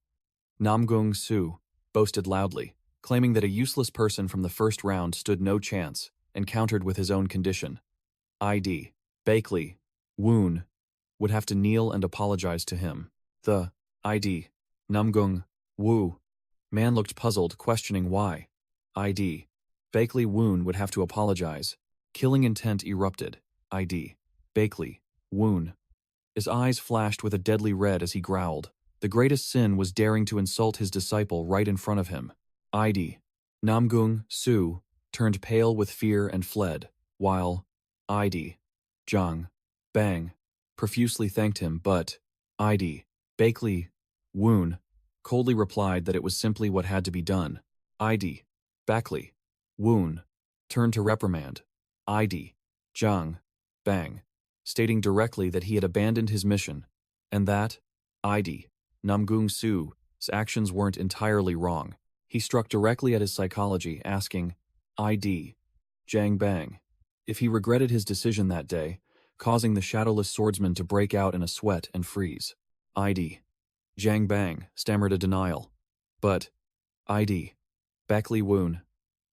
Namgung Su boasted loudly, claiming that a useless person from the first round stood no chance and countered with his own condition. ID Bakley Woon would have to kneel and apologize to him. The ID Namgung Wu man looked puzzled, questioning why. ID Bakley Woon would have to apologize. Killing intent erupted. ID Bakley Woon. His eyes flashed with a deadly red as he growled. The greatest sin was daring to insult his disciple right in front of him. ID Namgung Su turned pale with fear and fled, while ID Jiang Bang profusely thanked him, but ID Bakley Woon coldly replied that it was simply what had to be done. ID Bakley Woon turned to reprimand ID Jiang Bang, stating directly that he had abandoned his mission, and that ID Namgung Su's actions weren't entirely wrong. He struck directly at his psychology, asking ID Jiang Bang if he regretted his decision that day, causing the Shadowless Swordsman to break out in a sweat and freeze. ID Jiang Bang stammered a denial, but ID Bakley Woon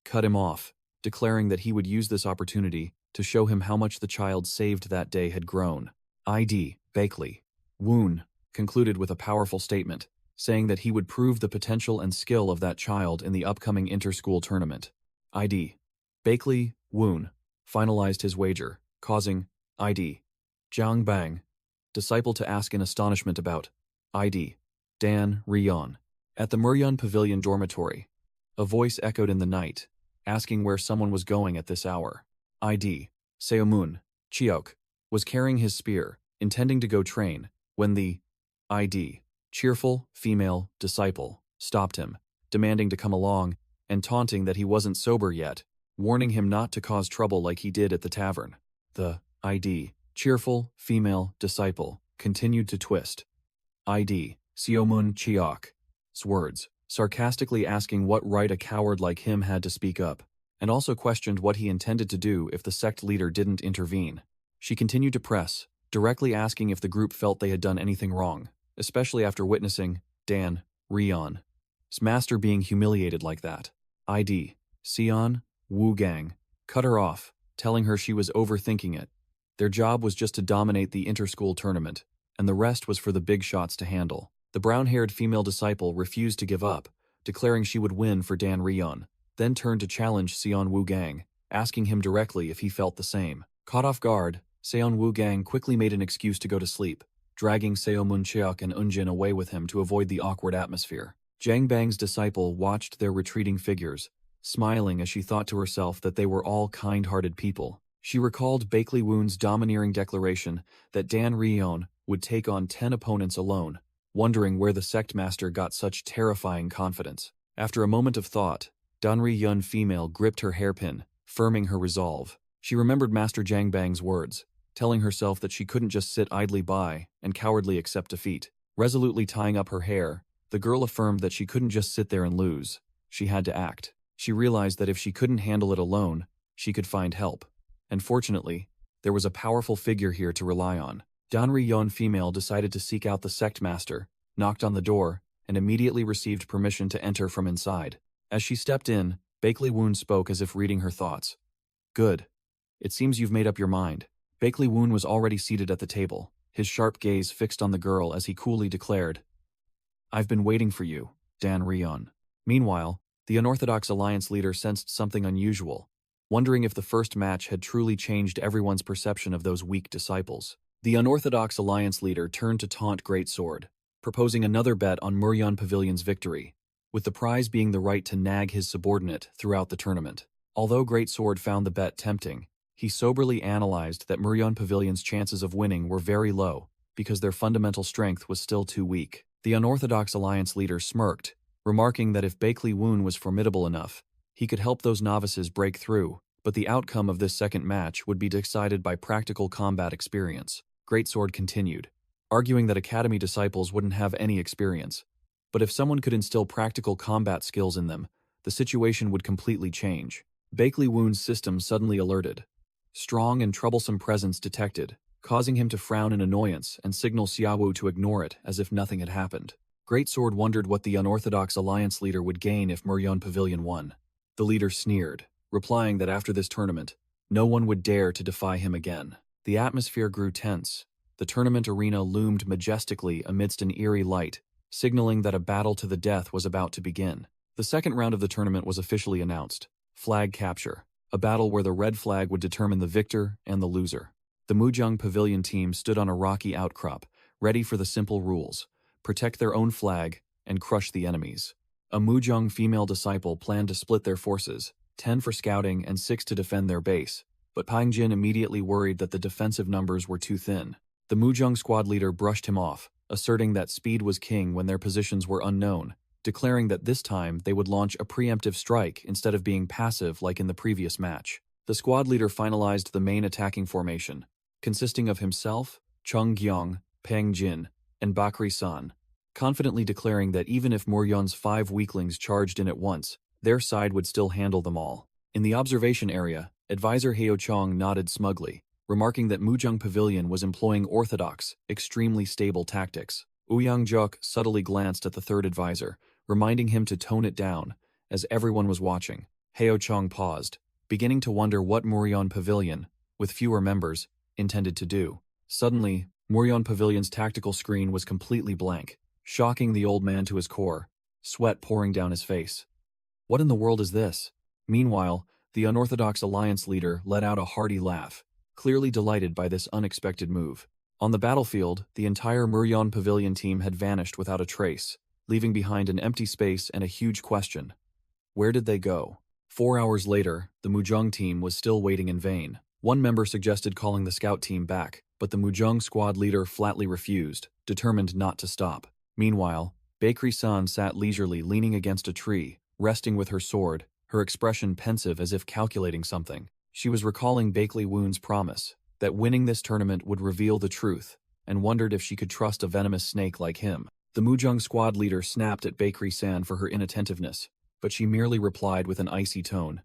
cut him off, declaring that he would use this opportunity to show him how much the child saved that day had grown. ID Bakley Woon concluded with a powerful statement, saying that he would prove the potential and skill of that child in the upcoming inter-school tournament. ID Bakley Woon finalized his wager, causing ID Jiang Bang disciple to ask in astonishment about ID Dan Rion. At the Muryon Pavilion dormitory, a voice echoed in the night, asking where someone was going at this hour. ID Seomun Chiok was carrying his spear, intending to go train, when the ID cheerful female disciple stopped him, demanding to come along and taunting that he wasn't sober yet, warning him not to cause trouble like he did at the tavern. The ID cheerful female disciple continued to twist ID Seomun Chiok's words, sarcastically asking what right a coward like him had to speak up, and also questioned what he intended to do if the sect leader didn't intervene. She continued to press, directly asking if the group felt they had done anything wrong, especially after witnessing Dan Rion's master being humiliated like that. ID Sion Wu Gang cut her off, telling her she was overthinking it. Their job was just to dominate the inter-school tournament, and the rest was for the big shots to handle. The brown-haired female disciple refused to give up, declaring she would win for Dan Rion, then turned to challenge Sion Wu Gang, asking him directly if he felt the same. Caught off guard, Seon Wu Gang quickly made an excuse to go to sleep, dragging Seomuncheok and Unjin away with him to avoid the awkward atmosphere. Jang Bang's disciple watched their retreating figures, smiling as she thought to herself that they were all kind-hearted people. She recalled Bakley Woon's domineering declaration that Dan Ryeon would take on 10 opponents alone, wondering where the sect master got such terrifying confidence. After a moment of thought, Danri Yun female gripped her hairpin, firming her resolve. She remembered Master Jang Bang's words, telling herself that she couldn't just sit idly by and cowardly accept defeat. Resolutely tying up her hair, the girl affirmed that she couldn't just sit there and lose. She had to act. She realized that if she couldn't handle it alone, she could find help. And fortunately, there was a powerful figure here to rely on. Danri Yun female decided to seek out the sect master, knocked on the door, and immediately received permission to enter from inside. As she stepped in, Bakley Woon spoke as if reading her thoughts. "Good. It seems you've made up your mind." Bakley Woon was already seated at the table, his sharp gaze fixed on the girl as he coolly declared, "I've been waiting for you, Dan Ryeon." Meanwhile, the Unorthodox Alliance leader sensed something unusual, wondering if the first match had truly changed everyone's perception of those weak disciples. The Unorthodox Alliance leader turned to taunt Greatsword, proposing another bet on Muryeon Pavilion's victory, with the prize being the right to nag his subordinate throughout the tournament. Although Greatsword found the bet tempting, he soberly analyzed that Muryeon Pavilion's chances of winning were very low because their fundamental strength was still too weak. The Unorthodox Alliance leader smirked, remarking that if Bakley Woon was formidable enough, he could help those novices break through, but the outcome of this second match would be decided by practical combat experience. Greatsword continued, arguing that academy disciples wouldn't have any experience, but if someone could instill practical combat skills in them, the situation would completely change. Bakley Woon's system suddenly alerted. Strong and troublesome presence detected, causing him to frown in annoyance and signal Xiaowu to ignore it as if nothing had happened. Greatsword wondered what the Unorthodox Alliance leader would gain if Muryeon Pavilion won. The leader sneered, replying that after this tournament, no one would dare to defy him again. The atmosphere grew tense. The tournament arena loomed majestically amidst an eerie light, signaling that a battle to the death was about to begin. The second round of the tournament was officially announced. Flag capture, a battle where the red flag would determine the victor and the loser. The Mujang Pavilion team stood on a rocky outcrop, ready for the simple rules: protect their own flag and crush the enemies. A Mujang female disciple planned to split their forces, 10 for scouting and 6 to defend their base, but Pang Jin immediately worried that the defensive numbers were too thin. The Mujang squad leader brushed him off, asserting that speed was king when their positions were unknown, declaring that this time they would launch a preemptive strike instead of being passive like in the previous match. The squad leader finalized the main attacking formation, consisting of himself, Chung Gyong, Pang Jin, and Bakri San, confidently declaring that even if Muryeon's 5 weaklings charged in at once, their side would still handle them all. In the observation area, advisor Heo Chong nodded smugly, remarking that Mujang Pavilion was employing orthodox, extremely stable tactics. Ouyang Juk subtly glanced at the third advisor, reminding him to tone it down, as everyone was watching. Heo Chong paused, beginning to wonder what Muryeon Pavilion, with fewer members, intended to do. Suddenly, Muryeon Pavilion's tactical screen was completely blank, shocking the old man to his core, sweat pouring down his face. What in the world is this? Meanwhile, the Unorthodox Alliance leader let out a hearty laugh, clearly delighted by this unexpected move. On the battlefield, the entire Muryeon Pavilion team had vanished without a trace, leaving behind an empty space and a huge question. Where did they go? 4 hours later, the Mujang team was still waiting in vain. One member suggested calling the scout team back, but the Mujang squad leader flatly refused, determined not to stop. Meanwhile, Bakri-san sat leisurely leaning against a tree, resting with her sword, her expression pensive as if calculating something. She was recalling Bakley Woon's promise that winning this tournament would reveal the truth, and wondered if she could trust a venomous snake like him. The Mujang squad leader snapped at Bakri-san for her inattentiveness, but she merely replied with an icy tone.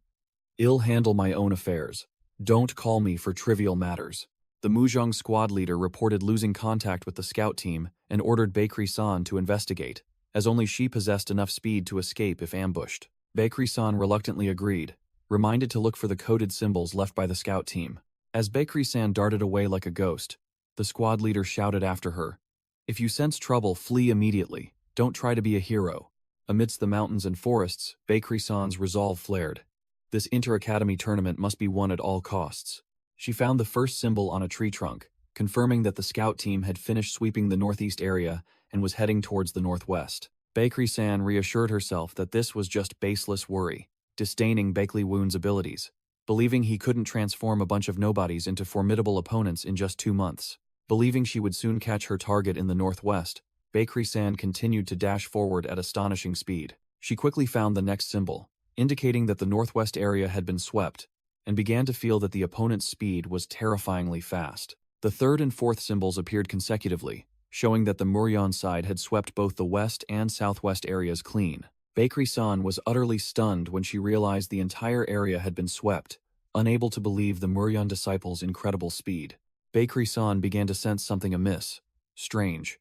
"I'll handle my own affairs. Don't call me for trivial matters." The Mujang squad leader reported losing contact with the scout team and ordered Bakri-san to investigate, as only she possessed enough speed to escape if ambushed. Bakri-san reluctantly agreed, reminded to look for the coded symbols left by the scout team. As Bakri-san darted away like a ghost, the squad leader shouted after her, "If you sense trouble, flee immediately. Don't try to be a hero." Amidst the mountains and forests, Bakri-san's resolve flared. This inter-academy tournament must be won at all costs. She found the first symbol on a tree trunk, confirming that the scout team had finished sweeping the northeast area and was heading towards the northwest. Baekri-san reassured herself that this was just baseless worry, disdaining Baekli Woon's abilities, believing he couldn't transform a bunch of nobodies into formidable opponents in just 2 months. Believing she would soon catch her target in the northwest, Baekri-san continued to dash forward at astonishing speed. She quickly found the next symbol, indicating that the northwest area had been swept, and began to feel that the opponent's speed was terrifyingly fast. The third and fourth symbols appeared consecutively, showing that the Muryeon side had swept both the west and southwest areas clean. Baekri-san was utterly stunned when she realized the entire area had been swept, unable to believe the Muryeon disciples' incredible speed. Baekri-san began to sense something amiss. Strange.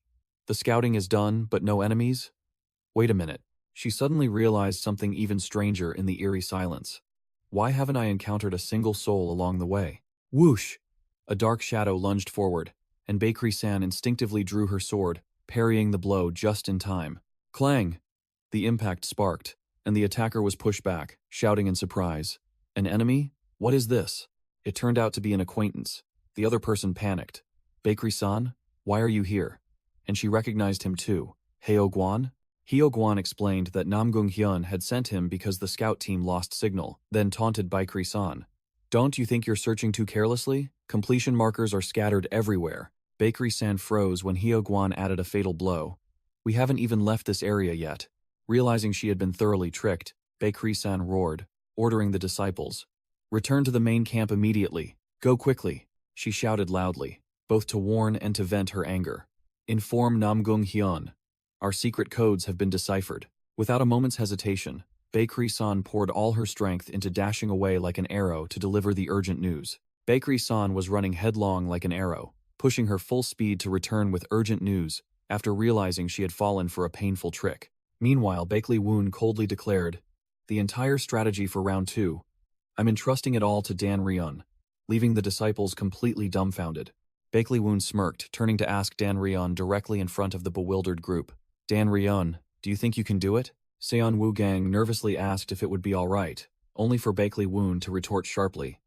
The scouting is done, but no enemies? Wait a minute. She suddenly realized something even stranger in the eerie silence. Why haven't I encountered a single soul along the way? Whoosh! A dark shadow lunged forward, and Baekri-san instinctively drew her sword, parrying the blow just in time. Clang! The impact sparked, and the attacker was pushed back, shouting in surprise. An enemy? What is this? It turned out to be an acquaintance. The other person panicked. Baekri-san? Why are you here? And she recognized him too. Hyo-gwan? Hyo-gwan explained that Namgung-hyun had sent him because the scout team lost signal, then taunted Baekri-san. Don't you think you're searching too carelessly? Completion markers are scattered everywhere. Baekri-san froze when Hyo-gwan added a fatal blow. We haven't even left this area yet. Realizing she had been thoroughly tricked, Baekri-san roared, ordering the disciples. Return to the main camp immediately. Go quickly, she shouted loudly, both to warn and to vent her anger. Inform Namgung-hyun. Our secret codes have been deciphered. Without a moment's hesitation, Baekri-san poured all her strength into dashing away like an arrow to deliver the urgent news. Baekri-san was running headlong like an arrow, pushing her full speed to return with urgent news after realizing she had fallen for a painful trick. Meanwhile, Baekli Woon coldly declared, "The entire strategy for round 2. I'm entrusting it all to Dan Ryeon," leaving the disciples completely dumbfounded. Baekli Woon smirked, turning to ask Dan Ryeon directly in front of the bewildered group. Dan Ryeon, do you think you can do it? Seon Woo-gang nervously asked if it would be all right, only for Baekli Woon to retort sharply.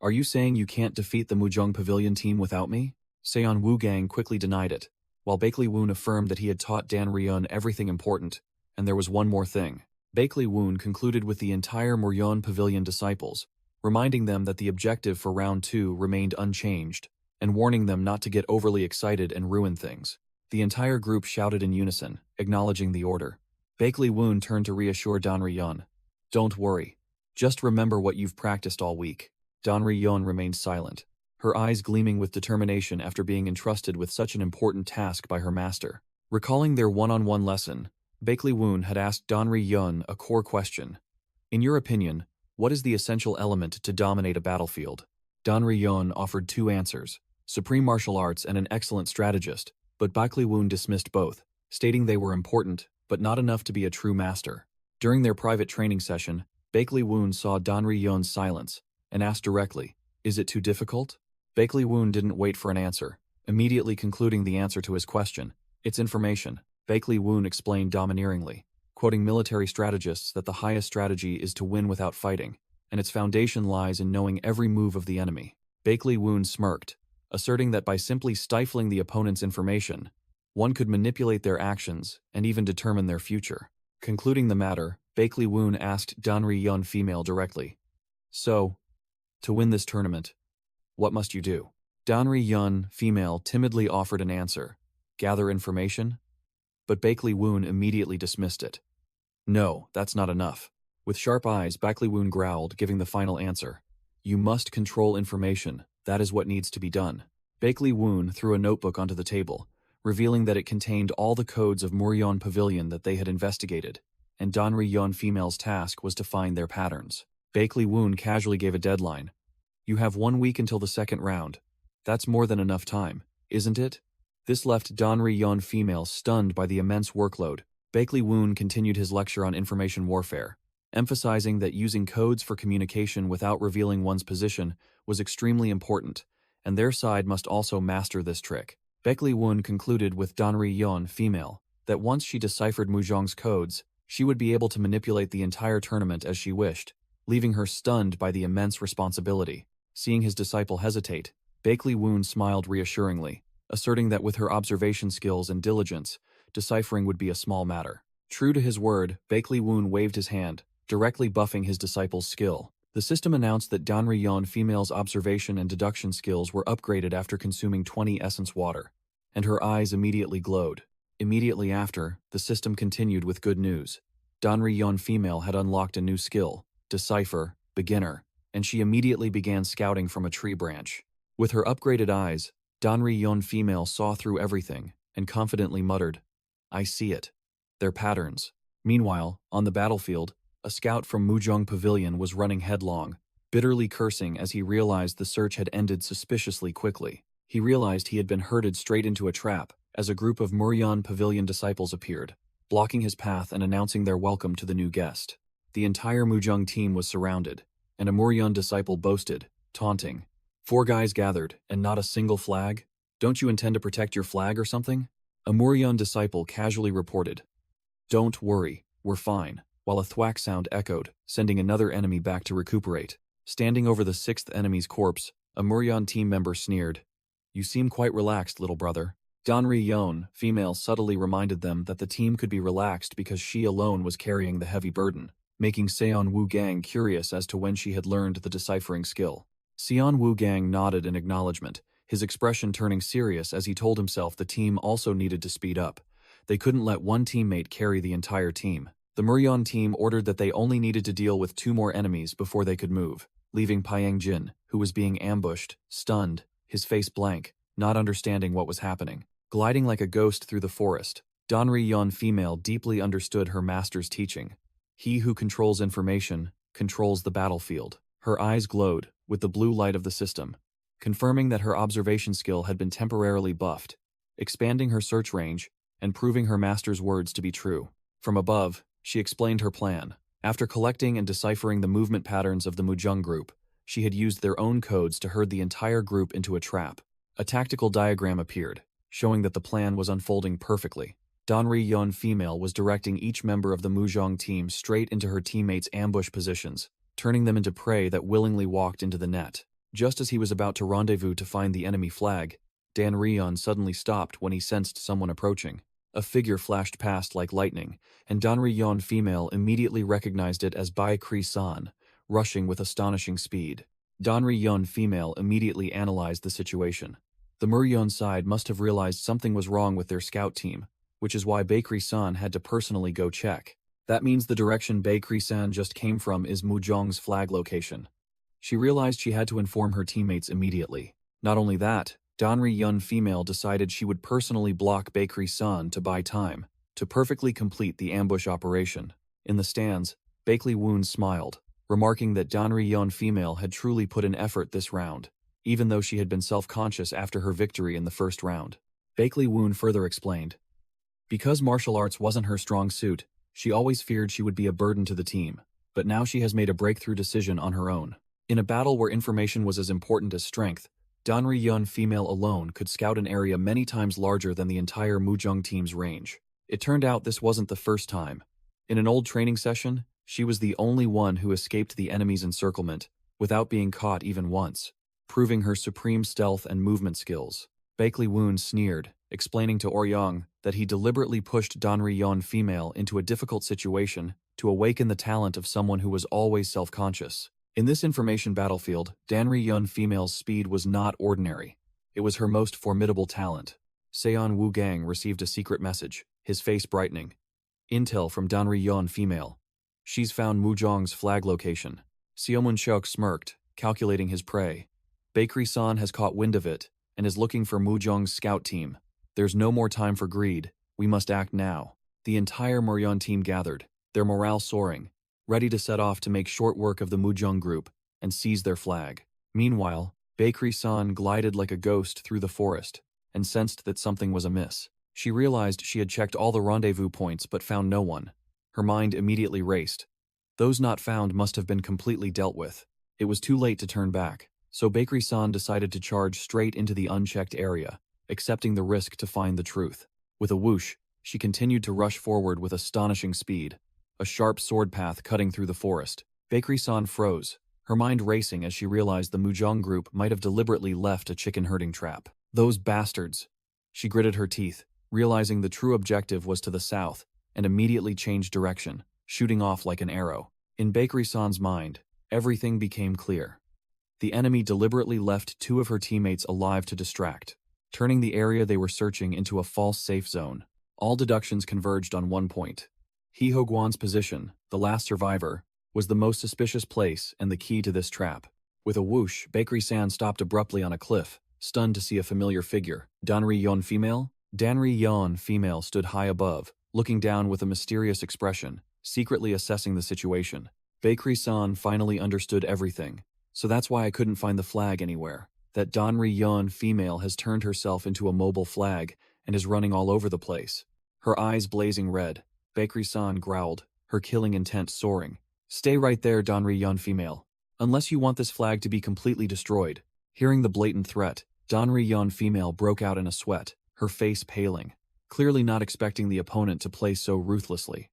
Are you saying you can't defeat the Mujong Pavilion team without me? Seon Woo-gang quickly denied it, while Baekli Woon affirmed that he had taught Dan Ryeon everything important, and there was one more thing. Baekli Woon concluded with the entire Muryeon Pavilion disciples, reminding them that the objective for round 2 remained unchanged, and warning them not to get overly excited and ruin things. The entire group shouted in unison, acknowledging the order. Baekli Woon turned to reassure Dan Ryeon. Don't worry. Just remember what you've practiced all week. Dan Ryeon remained silent, her eyes gleaming with determination after being entrusted with such an important task by her master. Recalling their one-on-one lesson, Baekli Woon had asked Dan Ryeon a core question. In your opinion, what is the essential element to dominate a battlefield? Dan Ryeon offered 2 answers, supreme martial arts and an excellent strategist, but Baekli Woon dismissed both, stating they were important, but not enough to be a true master. During their private training session, Baekli Woon saw Dan Ryeon's silence, and asked directly, is it too difficult? Baekli Woon didn't wait for an answer, immediately concluding the answer to his question. It's information. Baekli Woon explained domineeringly, quoting military strategists that the highest strategy is to win without fighting, and its foundation lies in knowing every move of the enemy. Baekli Woon smirked, asserting that by simply stifling the opponent's information, one could manipulate their actions and even determine their future. Concluding the matter, Baekli Woon asked Dan Ryeon female directly, so, to win this tournament, what must you do? Dan Ryeon female timidly offered an answer, gather information? But Baekli Woon immediately dismissed it. No, that's not enough. With sharp eyes, Baekli Woon growled, giving the final answer. You must control information. That is what needs to be done. Baekli Woon threw a notebook onto the table, revealing that it contained all the codes of Muryeon Pavilion that they had investigated, and Dan Ryeon female's task was to find their patterns. Baekli Woon casually gave a deadline. You have 1 week until the second round. That's more than enough time, isn't it? This left Dan Ryeon female stunned by the immense workload. Baekli Woon continued his lecture on information warfare, emphasizing that using codes for communication without revealing one's position was extremely important, and their side must also master this trick. Baekli Woon concluded with Dan Ryeon female that once she deciphered Mujong's codes, she would be able to manipulate the entire tournament as she wished, leaving her stunned by the immense responsibility. Seeing his disciple hesitate, Bakley Woon smiled reassuringly, asserting that with her observation skills and diligence, deciphering would be a small matter. True to his word, Bakley Woon waved his hand, directly buffing his disciple's skill. The system announced that Danri female's observation and deduction skills were upgraded after consuming 20 essence water, and her eyes immediately glowed. Immediately after, the system continued with good news. Danri female had unlocked a new skill, Decipher, Beginner, and she immediately began scouting from a tree branch. With her upgraded eyes, Danri female saw through everything and confidently muttered, "I see it. They're patterns." Meanwhile, on the battlefield, a scout from Mujong Pavilion was running headlong, bitterly cursing as he realized the search had ended suspiciously quickly. He realized he had been herded straight into a trap as a group of Muryan Pavilion disciples appeared, blocking his path and announcing their welcome to the new guest. The entire Mujong team was surrounded, and a Muryan disciple boasted, taunting, "4 guys gathered, and not a single flag? Don't you intend to protect your flag or something?" A Muryan disciple casually reported, "Don't worry, we're fine," while a thwack sound echoed, sending another enemy back to recuperate. Standing over the 6th enemy's corpse, a Muryan team member sneered, "You seem quite relaxed, little brother." Danri female subtly reminded them that the team could be relaxed because she alone was carrying the heavy burden, making Seon Woo-gang curious as to when she had learned the deciphering skill. Seon Woo-gang nodded in acknowledgement, his expression turning serious as he told himself the team also needed to speed up. They couldn't let one teammate carry the entire team. The Muryan team ordered that they only needed to deal with 2 more enemies before they could move, leaving Paiyang Jin, who was being ambushed, stunned, his face blank, not understanding what was happening. Gliding like a ghost through the forest, Danri female deeply understood her master's teaching. He who controls information, controls the battlefield. Her eyes glowed with the blue light of the system, confirming that her observation skill had been temporarily buffed, expanding her search range, and proving her master's words to be true. From above, she explained her plan. After collecting and deciphering the movement patterns of the Mujung group, she had used their own codes to herd the entire group into a trap. A tactical diagram appeared, showing that the plan was unfolding perfectly. Danri female was directing each member of the Mujong team straight into her teammates' ambush positions, turning them into prey that willingly walked into the net. Just as he was about to rendezvous to find the enemy flag, Danri suddenly stopped when he sensed someone approaching. A figure flashed past like lightning, and Danri female immediately recognized it as Bai Kri-san, rushing with astonishing speed. Danri female immediately analyzed the situation. The Muryon side must have realized something was wrong with their scout team, which is why Bakery-san had to personally go check. That means the direction Bakery-san just came from is Mujong's flag location. She realized she had to inform her teammates immediately. Not only that, Danri female decided she would personally block Bakery-san to buy time, to perfectly complete the ambush operation. In the stands, Bakley Woon smiled, remarking that Danri female had truly put in effort this round, even though she had been self-conscious after her victory in the first round. Bakley Woon further explained, "Because martial arts wasn't her strong suit, she always feared she would be a burden to the team, but now she has made a breakthrough decision on her own. In a battle where information was as important as strength, Danri female alone could scout an area many times larger than the entire Mujong team's range. It turned out this wasn't the first time. In an old training session, she was the only one who escaped the enemy's encirclement without being caught even once, proving her supreme stealth and movement skills." Bakley Woon sneered, explaining to Oryang that he deliberately pushed Danri female into a difficult situation to awaken the talent of someone who was always self-conscious. In this information battlefield, Danri female's speed was not ordinary. It was her most formidable talent. Seon Woo-gang received a secret message, his face brightening. Intel from Danri female. She's found Mujong's flag location. Seomun Shok smirked, calculating his prey. Bakery-san has caught wind of it and is looking for Mujong's scout team. There's no more time for greed. We must act now. The entire Muryan team gathered, their morale soaring, ready to set off to make short work of the Mujong group and seize their flag. Meanwhile, Bakery-san glided like a ghost through the forest and sensed that something was amiss. She realized she had checked all the rendezvous points but found no one. Her mind immediately raced. Those not found must have been completely dealt with. It was too late to turn back, so Bakery-san decided to charge straight into the unchecked area, accepting the risk to find the truth. With a whoosh, she continued to rush forward with astonishing speed, a sharp sword path cutting through the forest. Bakery-san froze, her mind racing as she realized the Mujong group might have deliberately left a chicken herding trap. Those bastards! She gritted her teeth, realizing the true objective was to the south, and immediately changed direction, shooting off like an arrow. In Bakery-san's mind, everything became clear. The enemy deliberately left 2 of her teammates alive to distract, turning the area they were searching into a false safe zone. All deductions converged on one point. He Ho-guan's position, the last survivor, was the most suspicious place and the key to this trap. With a whoosh, Bakery-san stopped abruptly on a cliff, stunned to see a familiar figure. Danri-yeon female? Danri-yeon female stood high above, looking down with a mysterious expression, secretly assessing the situation. Bakery-san finally understood everything. So that's why I couldn't find the flag anywhere. That Danri-yeon female has turned herself into a mobile flag and is running all over the place. Her eyes blazing red, Bakery-san growled, her killing intent soaring. Stay right there, Danri-yeon female. Unless you want this flag to be completely destroyed. Hearing the blatant threat, Danri-yeon female broke out in a sweat, her face paling, clearly not expecting the opponent to play so ruthlessly.